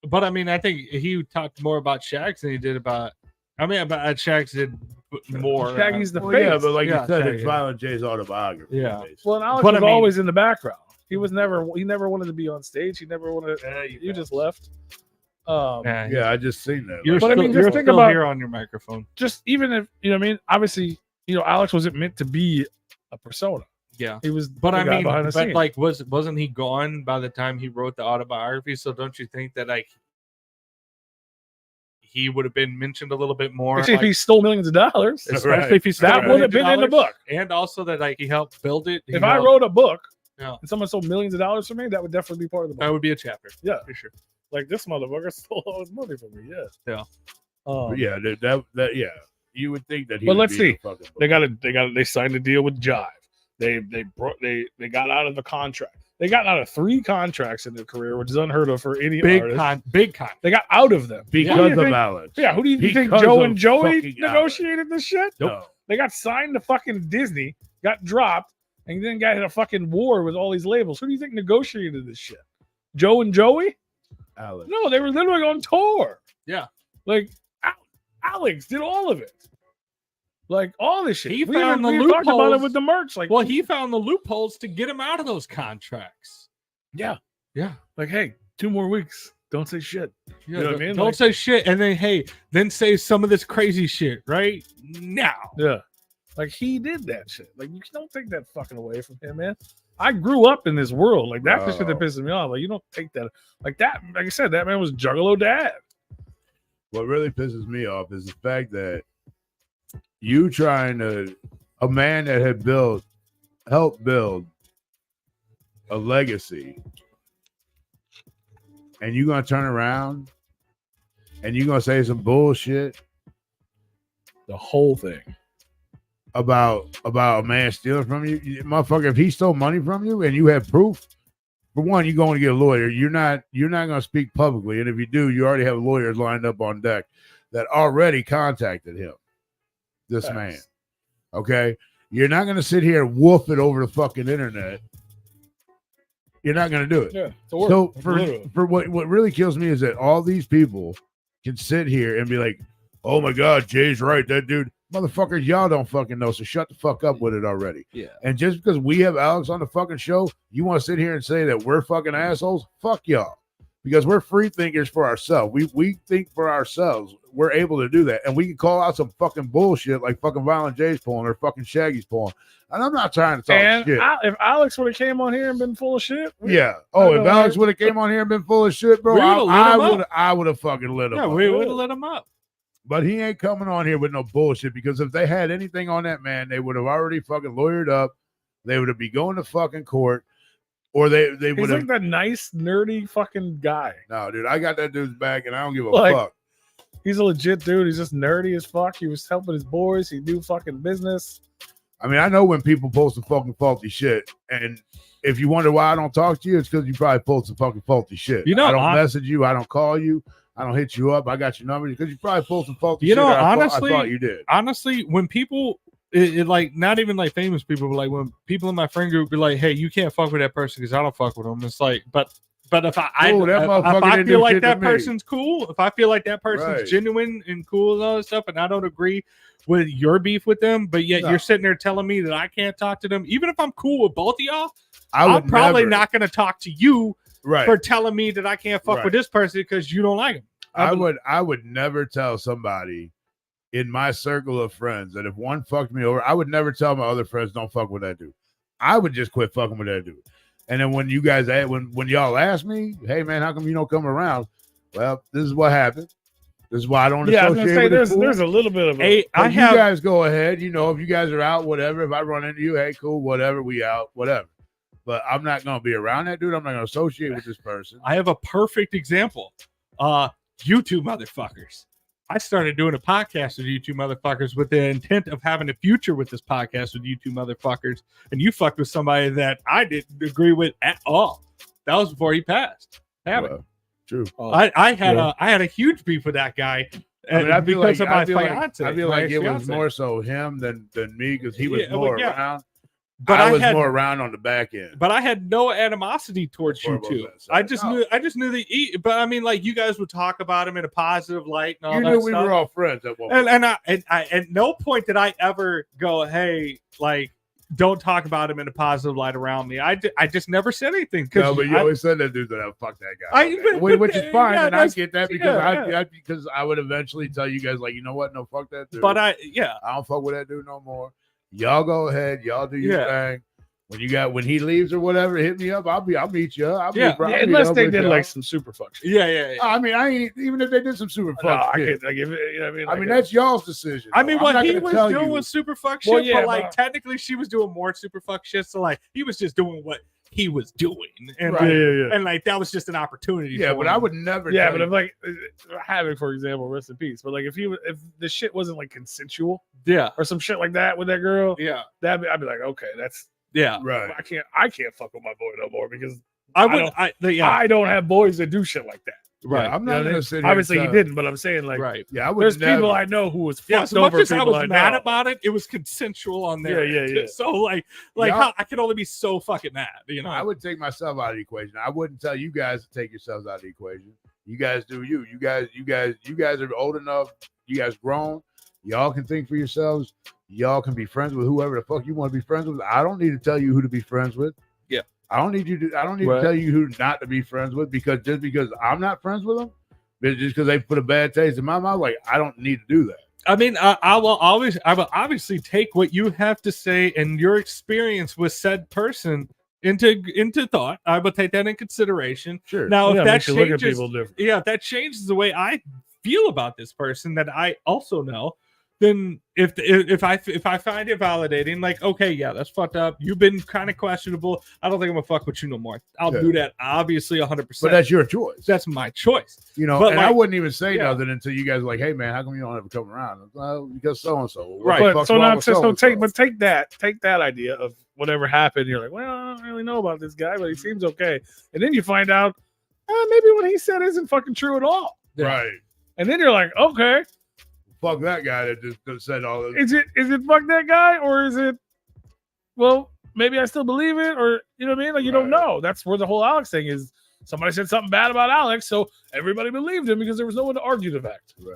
But I mean, I think he talked more about Shags than he did about. I mean, about Shags did more. Shaggy's the face. Yeah, but like you said, Shaggy. it's Violent J's autobiography. Yeah. Basically. Well, and Alex was always in the background. He never wanted to be on stage. He never wanted. You just left. Yeah, I just seen that. You're still here on your microphone. Just even if you know what I mean, obviously, Alex wasn't meant to be a persona. Yeah, he was. But I mean, but like, wasn't he gone by the time he wrote the autobiography? So don't you think that like he would have been mentioned a little bit more? Especially if he stole millions of dollars, especially if he stole that would have been in the book, and also that like he helped build it. If I wrote a book, and someone stole millions of dollars from me, that would definitely be part of the book. That would be a chapter. Yeah, for sure. Like this motherfucker stole all his money from me. Yeah. Yeah. Yeah. You would think that he. But let's see. They signed a deal with Jive. They got out of the contract. They got out of 3 contracts in their career, which is unheard of for any artist. Big con. They got out of them because of Alex. Yeah, who do you think Joe and Joey negotiated this shit? Nope. No. They got signed to fucking Disney, got dropped, and then got in a fucking war with all these labels. Who do you think negotiated this shit? Joe and Joey? Alex. No, they were literally on tour. Yeah. Like Alex did all of it. Like all this shit. He We found the talked about it loopholes. with the merch. Like, Well, he found the loopholes to get him out of those contracts. yeah. Yeah. Like, hey, 2 more weeks. Don't say shit. Yeah, You know what I mean? Don't Like- say shit, and then say some of this crazy shit right now. Yeah. Like he did that shit. Like you don't take that fucking away from him, man. I grew up in this world. Like that's the shit that pisses me off. Like you don't take that. Like that. Like I said, that man was Juggalo dad. What really pisses me off is the fact that you a man that had helped build a legacy, and you're gonna turn around and you're gonna say some bullshit. The whole thing. About a man stealing from you, motherfucker. If he stole money from you and you have proof, for one, you're going to get a lawyer. You're not going to speak publicly, and if you do, you already have lawyers lined up on deck that already contacted him. This Facts. man. Okay? You're not going to sit here and woof it over the fucking internet. You're not going to do it. Yeah, it's a word. So Literally. for what really kills me is that all these people can sit here and be like, oh my God, Jay's right. That dude, motherfuckers, y'all don't fucking know. So shut the fuck up with it already. Yeah. And just because we have Alex on the fucking show, you want to sit here and say that we're fucking assholes? Fuck y'all. Because we're free thinkers for ourselves. We think for ourselves. We're able to do that. And we can call out some fucking bullshit like fucking Violent J's pulling or fucking Shaggy's pulling. And I'm not trying to talk And shit. if Alex would have came on here and been full of shit, Yeah. I Oh, know, if Alex right? would have came on here and been full of shit, bro, We would've lit him up. I would have fucking lit him Yeah, up. we would have let him up. But he ain't coming on here with no bullshit because if they had anything on that man, they would have already fucking lawyered up. They would have be going to fucking court, or they he's would like have. that nice, nerdy fucking guy. No, dude, I got that dude's back, and I don't give a Like, fuck. He's a legit dude. He's just nerdy as fuck. He was helping his boys. He knew fucking business. I mean, I know when people post some fucking faulty shit, and if you wonder why I don't talk to you, it's because you probably post some fucking faulty shit. You know, I don't message you, I don't call you, I don't hit you up. I got your number because you probably post some faulty You shit. know, that I honestly- thought you did. Honestly, when people, like not even like famous people, but like when people in my friend group be like, "Hey, you can't fuck with that person because I don't fuck with them." It's like, but if I Oh, that if motherfucker I didn't feel do like shit to that me. person's cool, if I feel like that person's Right. genuine and cool and all that stuff, and I don't agree with your beef with them, but yet No. you're sitting there telling me that I can't talk to them, even if I'm cool with both of y'all, I I'm would probably never- not going to talk to you right. for telling me that I can't fuck Right. with this person because you don't like him. I would never tell somebody in my circle of friends that if one fucked me over, I would never tell my other friends don't fuck with that dude. I would just quit fucking with that dude. And then when you guys when y'all ask me, hey man, how come you don't come around? Well, this is what happened. This is why I don't Yeah, I was associate gonna say with there's a little bit of a, Hey, I you have guys go ahead. You know, if you guys are out, whatever. If I run into you, hey, cool, whatever. We out, whatever. But I'm not gonna be around that dude. I'm not gonna associate with this person. I have a perfect example. You two motherfuckers. I started doing a podcast with you two motherfuckers with the intent of having a future with this podcast with you two motherfuckers. And you fucked with somebody that I didn't agree with at all. That was before he passed. Well, true. I had a huge beef with that guy. I mean, I feel because like of my I feel like, fiance. I feel my like it was ex-fiance. more so him than me because he was Yeah, more well, yeah. around. But I was had, more around on the back end. But I had no animosity towards you Or two. both sides. I just No. knew that. But I mean, like you guys would talk about him in a positive light and all You that knew we stuff. were all friends at one point. And I at no point did I ever go, hey, like, don't talk about him in a positive light around me. I just never said anything. No, but you I, always said that dude that fuck that guy. I- Okay. Which is fine, yeah, and I that's- get that because because I would eventually tell you guys like, you know what? No, fuck that dude. but I yeah, don't fuck with that dude no more. Y'all go ahead. Y'all do your Yeah. thing. When he leaves or whatever, hit me up. I'll meet you. I'll Yeah. I'll meet unless up they with did y'all. like some super fuck shit. yeah. I mean, I ain't even if they did some super No, fuck I shit. can't. Like, if it, you know what I mean, I like, mean, that's y'all's decision. I mean, though. I'm what not he gonna was tell doing you. was super fuck shit, Well, yeah, but like but- technically she was doing more super fuck shit. So like he was just doing what he was doing, and Right. like, yeah. and like that was just an opportunity. Yeah, for but him. I would never. Yeah, tell but you. if like Havoc, for example, rest in peace. But like if the shit wasn't like consensual Yeah, or some shit like that with that girl, yeah, I'd be like, okay, that's yeah. right. I can't fuck with my boy no more because I don't- would. I don't have boys that do shit like that. Right. Yeah, I'm You not know what I gonna mean? sit here. Obviously he and tell- didn't, but I'm saying like right. Yeah, I would. there's never, people I know who was Yeah, fucked as much over as I people was I mad know. about it, it was consensual on there. Yeah, yeah. So like Yeah. how I could only be so fucking mad, you know. I would take myself out of the equation. I wouldn't tell you guys to take yourselves out of the equation. You guys do you. You guys are old enough. You guys grown. Y'all can think for yourselves. Y'all can be friends with whoever the fuck you want to be friends with. I don't need to tell you who to be friends with. Yeah. I don't need to Right. tell you who not to be friends with because I'm not friends with them, but just because they put a bad taste in my mouth, like I don't need to do that. I mean, I will obviously take what you have to say and your experience with said person into thought. I will take that in consideration. Sure. Now, if Yeah, that makes you look at changes, people different. if that changes the way I feel about this person that I also know, then if I find it validating, like, okay, yeah, that's fucked up. You've been kind of questionable. I don't think I'm gonna fuck with you no more. I'll Yeah. do that, obviously, 100%. But that's your choice. That's my choice. You know, But and I like- wouldn't even say yeah. nothing until you guys are like, hey man, how come you don't ever come around? Well, because so and so. Right. But so now take that idea of whatever happened. You're like, well, I don't really know about this guy, but he seems okay. And then you find out maybe what he said isn't fucking true at all. Yeah. Right. And then you're like, okay, fuck that guy that just said all this. Is it fuck that guy, or is it, well, maybe I still believe it, or you know what I mean? Like, you don't know. That's where the whole Alex thing is. Somebody said something bad about Alex, so everybody believed him because there was no one to argue the fact. Right.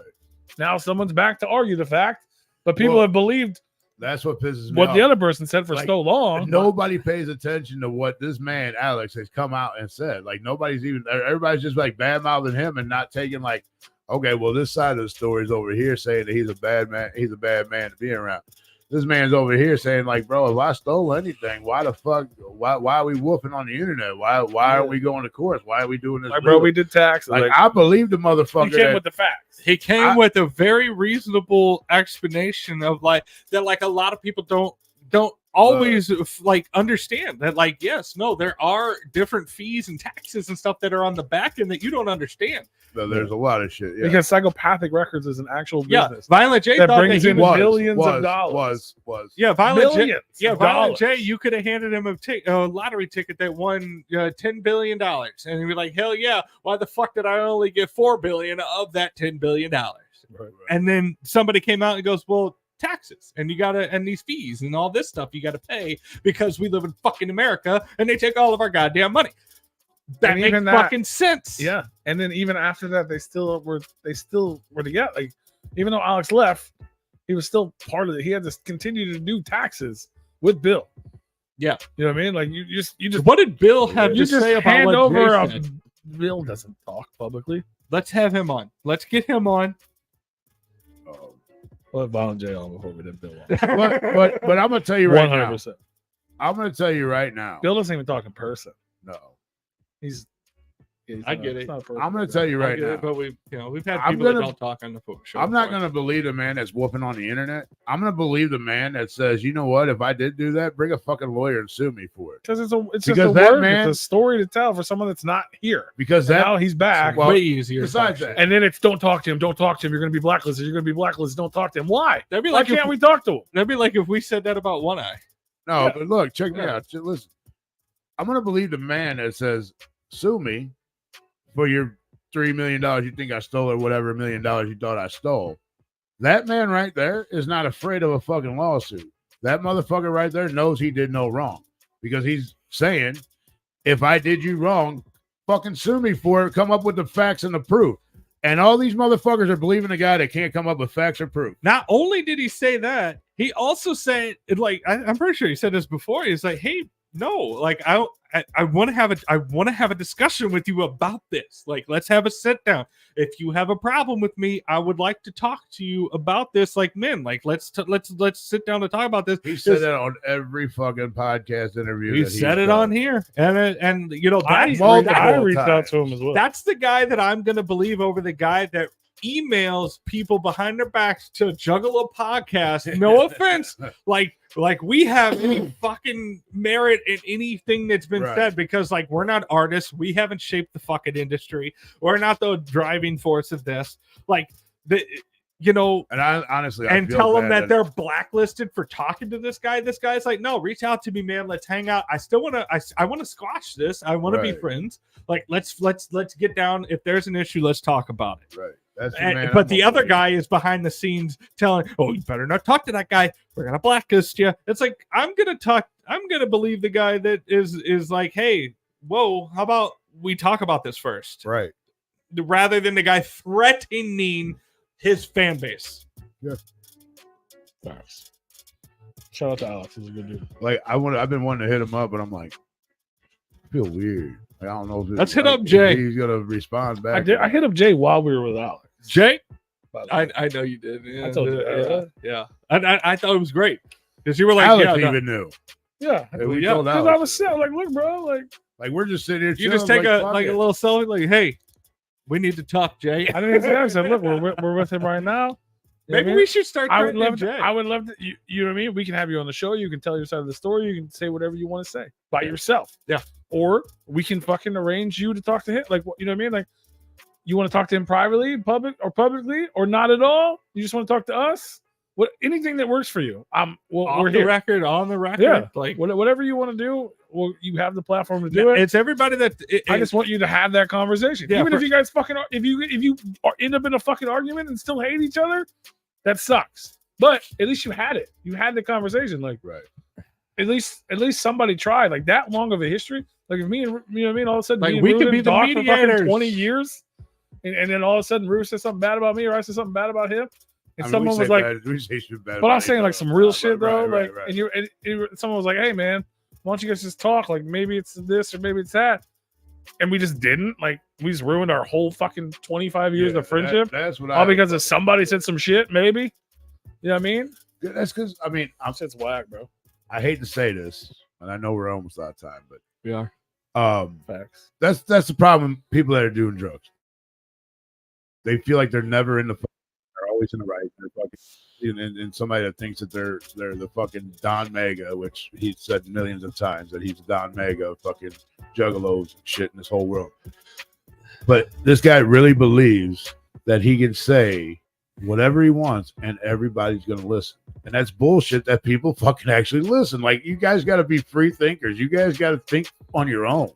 Now someone's back to argue the fact, but people have believed that's what pisses me what off. the other person said for Like, so long. Nobody pays attention to what this man Alex has come out and said. Like everybody's just like bad mouthing him and not taking like, okay, well, this side of the story is over here saying that he's a bad man. He's a bad man to be around. This man's over here saying like, bro, if I stole anything, why the fuck? Why are we whooping on the internet? Why are we going to court? Why are we doing this? Like, bro, we did taxes. Like, I believe the motherfucker. He came with the facts. He came with a very reasonable explanation of like that. Like a lot of people don't always like understand that. Like, yes, no, there are different fees and taxes and stuff that are on the back end that you don't understand. So there's a lot of shit. Yeah. Because Psychopathic Records is an actual business. Violent J that thought brings that he in was, billions of dollars. Yeah, Violent J. Millions Yeah, of Violent dollars. J. You could have handed him a lottery ticket that won $10 billion, and he'd be like, "Hell yeah! Why the fuck did I only get $4 billion of that $10 billion?" Right. And then somebody came out and goes, "Well, taxes and and these fees and all this stuff you got to pay because we live in fucking America and they take all of our goddamn money." That makes fucking sense. Yeah, and then even after that, they still were together. Like, even though Alex left, he was still part of it. He had to continue to do taxes with Bill. Yeah, you know what I mean. Like, you just what did Bill have to say about hand what over Jay said? Bill doesn't talk publicly. Let's have him on. Let's get him on. We'll have Violent J on before we did Bill on. but I'm gonna tell you right 100%. now. I'm gonna tell you right now. Bill doesn't even talk in person. No. He's I get it. I'm going to tell you right now. But we've had people that don't talk on the show. I'm not going to believe the man that's whooping on the internet. I'm going to believe the man that says, you know what? If I did do that, bring a fucking lawyer and sue me for it. Because it's just a word. It's a story to tell for someone that's not here. Because now he's back. Way easier. Besides that, and then it's don't talk to him. Don't talk to him. You're going to be blacklisted. You're going to be blacklisted. Don't talk to him. Why? That'd be Why like can't we talk to him? That'd be like if we said that about One Eye. No, but look, check me out. Listen, I'm going to believe the man that says, sue me for your $3 million you think I stole or whatever $1 million you thought I stole. That man right there is not afraid of a fucking lawsuit. That motherfucker right there knows he did no wrong because he's saying, if I did you wrong, fucking sue me for it. Come up with the facts and the proof. And all these motherfuckers are believing a guy that can't come up with facts or proof. Not only did he say that, he also said, like, I'm pretty sure he said this before. He's like, hey, no, like I want to have a discussion with you about this. Like, let's have a sit down. If you have a problem with me, I would like to talk to you about this. Like, men, like let's sit down and talk about this. He said that on every fucking podcast interview. He said it on here, and you know, I reached out to him as well. That's the guy that I'm gonna believe over the guy that emails people behind their backs to Juggalo podcast. No offense, like we have any fucking merit in anything that's been said, because like we're not artists, we haven't shaped the fucking industry, we're not the driving force of this. Like you know, and I honestly tell them that they're blacklisted for talking to this guy. This guy's like, no, reach out to me, man. Let's hang out. I still want to. I want to squash this. I want to be friends. Like, let's get down. If there's an issue, let's talk about it. Right. But the other guy is behind the scenes telling, oh, you better not talk to that guy. We're gonna blacklist you. It's like, I'm gonna believe the guy that is like, hey, whoa, how about we talk about this first, right? Rather than the guy threatening his fan base. Yeah. Nice. Shout out to Alex. He's a good dude. Like, I've been wanting to hit him up, but I'm like, I feel weird. Like, I don't know if let's hit up Jay. He's gonna respond back. I hit up Jay while we were with Alex. Jay, I know you did. Yeah, I told you. Yeah. I thought it was great because you were like, Alex even knew. Yeah, we told Alex. Because I was saying, like, look, bro, like we're just sitting here. You just take a little selfie, like, hey, we need to talk, Jay. I didn't say that. I said, look, we're with him right now. Maybe we should start. I would love to. I would love to. You know what I mean? We can have you on the show. You can tell your side of the story. You can say whatever you want to say by yourself. Yeah. Or we can fucking arrange you to talk to him. Like, you know what I mean? Like, you want to talk to him privately, publicly, or not at all? You just want to talk to us? Anything that works for you. We're here. On the record. Yeah. Like whatever you want to do. Well, you have the platform to do it. It's everybody that. I just want you to have that conversation. Yeah, Even if you guys fucking, if you end up in a fucking argument and still hate each other, That sucks. But at least you had it. You had the conversation. Like, Right. at least somebody tried. Like that long of a history. Like if me and you know what I mean, all of a sudden Like, me and we Rue could be didn't the talk for fucking mediators. 20 years, and then all of a sudden Rue said something bad about me, or I said something bad about him, and I mean, someone we was say like, bad, we say shit bad but about I'm saying each like other. some real Right, shit though, right, like, right. and someone was like, hey man, why don't you guys just talk? Like maybe it's this or maybe it's that, and we just didn't. Like we just ruined our whole fucking 25 years Yeah, of friendship, that's what all because of somebody said some shit. Maybe, you know what I mean? That's because I mean Shit's whack, bro. I hate to say this, and I know we're almost out of time, but We are. Facts. that's the problem. People that are doing drugs, they feel like they're never in the. They're always in the right. They're fucking, and somebody that thinks that they're the fucking Don Mega, which he said millions of times that he's Don Mega, fucking juggalos and shit in this whole world. But this guy really believes that he can say whatever he wants and everybody's gonna listen. And that's bullshit that people fucking actually listen. Like, you guys got to be free thinkers. You guys got to think on your own.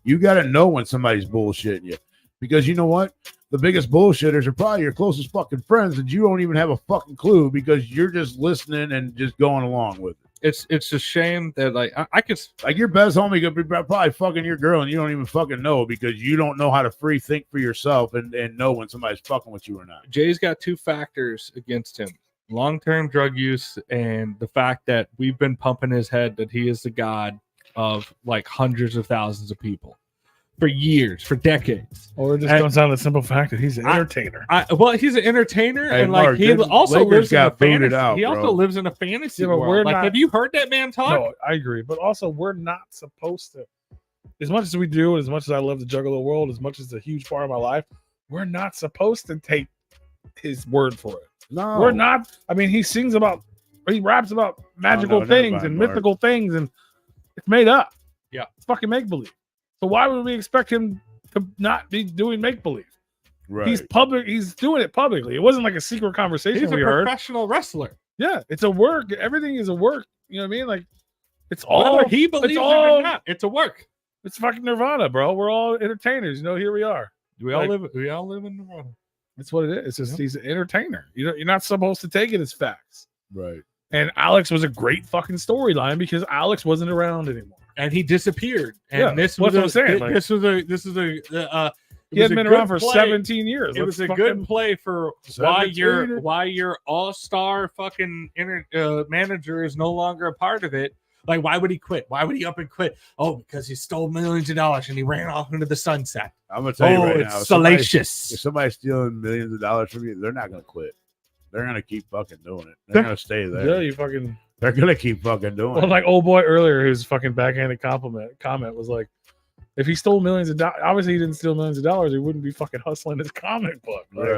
You got to know when somebody's bullshitting you. Because you know what? The biggest bullshitters are probably your closest fucking friends that you don't even have a fucking clue because you're just listening and just going along with it. It's a shame that like I could Like, your best homie could be probably fucking your girl and you don't even fucking know because you don't know how to free think for yourself and know when somebody's fucking with you or not. Jay's got two factors against him: long-term drug use and the fact that we've been pumping his head that he is the god of like hundreds of thousands of people for years, for decades. Or it just comes down to the simple fact that he's an entertainer. Well, he's an entertainer, Hey, and like Mark, he didn't- also Lakers lives in a got booted fantasy. out, He bro. also lives in a fantasy Yeah, but we're world. Like, not- have you heard that man talk? No, I agree. But also, we're not supposed to, as much as we do, as much as I love the Juggalo world, as much as it's a huge part of my life, we're not supposed to take his word for it. No. We're not. I mean, he raps about magical never things mind, and Mark. mythical things, and it's made up. Yeah. It's fucking make believe. So why would we expect him to not be doing make believe? Right. He's public. He's doing it publicly. It wasn't like a secret conversation He's a we heard. professional wrestler. Yeah, it's a work. Everything is a work. You know what I mean? Like, it's all Whether he believes it or not, it's a work. It's fucking Nirvana, bro. We're all entertainers. You know, here we are. We all live in Nirvana. That's what it is. It's just he's an entertainer. You're not supposed to take it as facts. Right. And Alex was a great fucking storyline because Alex wasn't around anymore. And he disappeared. And Yeah, this that's was what I'm saying, like- this is a He hadn't been around for 17 years. It was Let's a good play for why 17? your all-star fucking manager is no longer a part of it. Like, why would he quit? Why would he up and quit? Oh, because he stole millions of dollars and he ran off into the sunset. I'm gonna tell you right it's now. salacious. If somebody's stealing millions of dollars from you, they're not gonna quit. They're gonna keep fucking doing it. They're gonna stay there. Yeah, you fucking. They're gonna keep fucking doing Well, it. like old boy earlier, his fucking backhanded comment was like, if he stole millions of dollars, obviously he didn't steal millions of dollars. He wouldn't be fucking hustling his comic book. Like,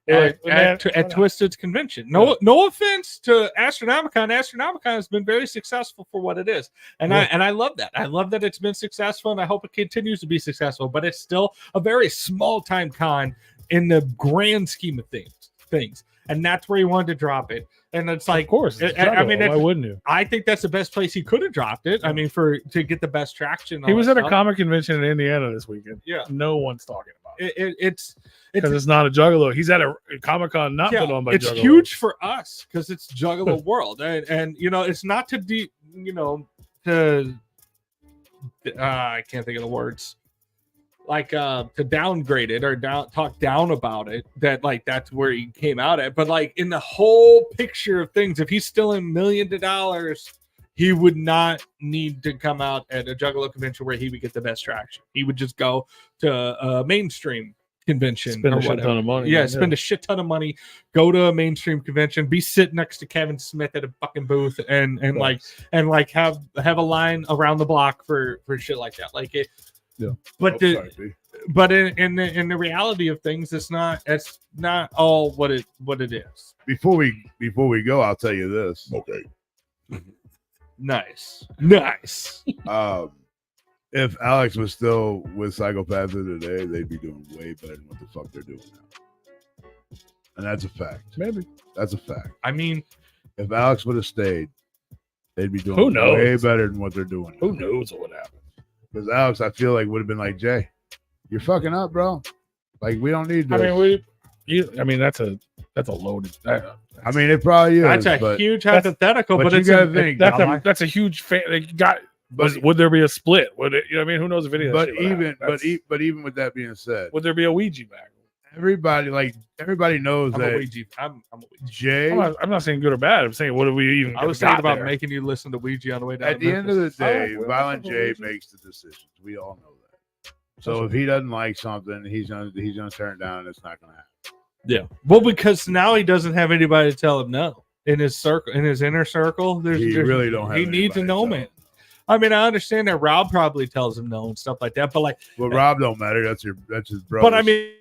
Right. like, At Twisted's convention. No offense to Astronomicon. Astronomicon has been very successful for what it is. And I love that. I love that it's been successful and I hope it continues to be successful, but it's still a very small time con in the grand scheme of things. And that's where he wanted to drop it. And it's like, of course. It's I mean, Juggalo. Why wouldn't you? I think that's the best place he could have dropped it. I mean, to get the best traction. and He all was that at a stuff. comic convention in Indiana this weekend. Yeah. No one's talking about it. It's Because it's not a Juggalo. He's at a Comic Con not put on by it's Juggalo. huge for us because it's Juggalo world, and you know it's not to I can't think of the words, like to downgrade it or talk down about it. That like that's where he came out at, but like in the whole picture of things, if he's stealing millions of dollars, he would not need to come out at a Juggalo convention where he would get the best traction. He would just go to a mainstream convention, Spend or a shit whatever. ton of money. Yeah, spend a shit ton of money, go to a mainstream convention, be sitting next to Kevin Smith at a fucking booth, and have a line around the block for shit like that. Like it. Yeah. But in the reality of things, it's not all what it is. Before we go, I'll tell you this. Okay. Nice. If Alex was still with Psychopaths today, they'd be doing way better than what the fuck they're doing now. And that's a fact. Maybe. That's a fact. I mean, if Alex would have stayed, they'd be doing Who knows? way better than what they're doing. Who knows what would happen? Because Alex, I feel like, would have been like, Jay, you're fucking up, bro. Like, we don't need I this. mean, I mean, that's a loaded. I mean, it probably is. That's a but, huge hypothetical, but you it's gotta think. that's a huge fan. Like, But would there be a split? Would it? You know what I mean? Who knows if any of that but shit would even happen. That's- but even with that being said, would there be a Ouija back? everybody knows I'm that a Ouija. I'm a Ouija. Jay. I'm not saying good or bad. I'm saying what do we even? I was got thinking about there? making you listen to Ouija on the way down. At the end of the day, Oh, well, Violent that's J what we makes the decisions. We all know that. So if he doesn't like something, he's gonna turn it down, and it's not gonna happen. Yeah. Well, because now he doesn't have anybody to tell him no in his circle, in his inner circle. He really don't have. He needs a anybody no to man. tell him. I mean, I understand that Rob probably tells him no and stuff like that, but like, But Rob don't matter. That's his brother. but I mean,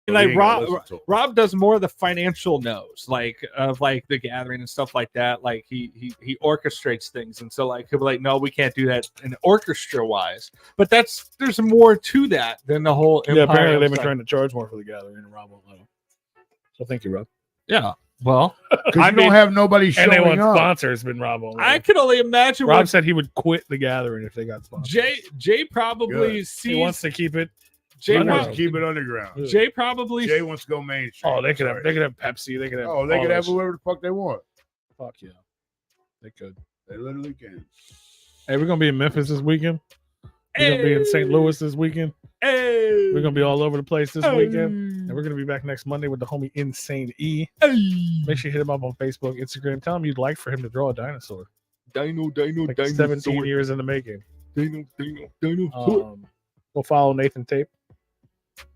like Rob does more of the financial no's, like of like the gathering and stuff like that. Like he orchestrates things, and so like he'll be like, no, we can't do that in orchestra wise. But there's more to that than the whole. Yeah, empire apparently they've of, been trying to charge more for the gathering, and Rob won't let them. So thank you, Rob. Yeah. Well, because I you mean, don't have nobody And showing they want up. sponsors, been Rob won't let I them. can only imagine Rob what said he would quit the gathering if they got sponsors. Jay probably Good. He wants sees to keep it. Jay, underground. prob- Keep it underground. Jay probably Jay wants to go mainstream. Oh, they could have Sorry. Pepsi. They could have. Oh, they all could that have shit. whoever the fuck they want. Fuck yeah, they could. They literally can. Hey, we're gonna be in Memphis this weekend. We're gonna be in St. Louis this weekend. Hey, We're gonna be all over the place this weekend, and we're gonna be back next Monday with the homie Insane E. Make sure you hit him up on Facebook, Instagram. Tell him you'd like for him to draw a dinosaur. Dino, Like 17 years in the making. Dino. Go follow Nathan Tape.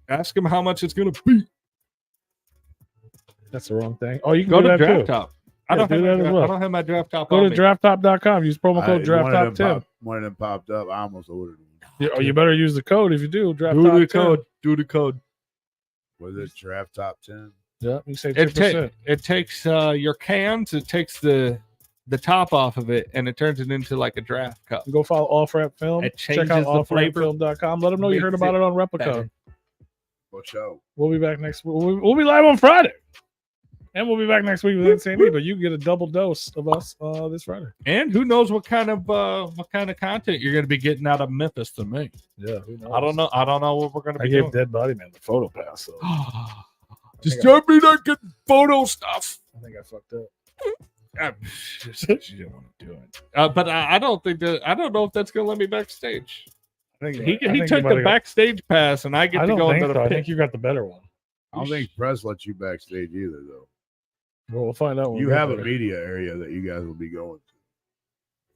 Ask him how much it's gonna be. That's the wrong thing. Oh, you can Go do to that Draft too. Top. Yeah, do that as well. I don't have my Draft Top. Go on to me. drafttop.com. Use promo code One of them DRAFTOP10. one of them popped up. I almost ordered them. You better use the code if you do. Do the DRAFTOP10. code. Do the code. Was it draft top 10? Yeah, you say It, 2%. it takes your cans. It takes the top off of it, and it turns it into like a draft cup. Go follow Off Rap Film. It Check changes out the flavor. offrampfilm.com. Let them know you Makes heard about it it on Replicon. better. For sure. We'll be back next week. We'll be live on Friday. And we'll be back next week with Insane E, but you get a double dose of us this Friday. And who knows what kind of content you're going to be getting out of Memphis to me. Yeah, who knows? I don't know. I don't know what we're going to I be gave doing. Dead Body Man the photo pass, so I Just tell me that good photo stuff. think I fucked up. She didn't want to do it. But I don't think that. I don't know if that's going to let me backstage. I think He I think took you the might backstage pass, and I get I to don't go think into so. the I pit. think you got the better one. I don't think press lets you backstage either, though. Well, we'll find out. When You we get have a there. media area that you guys will be going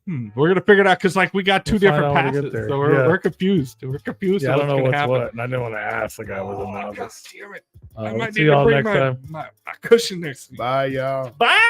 to. We're gonna figure it out because like we got two We'll find different out when we get passes, there. so we're, Yeah. we're confused. We're confused. Yeah, I on don't know gonna what's happen. what, and I didn't want to ask the guy was Oh, a God novice. damn it! We'll I might see need to y'all bring next time. my cushion next week. Bye, y'all. Bye.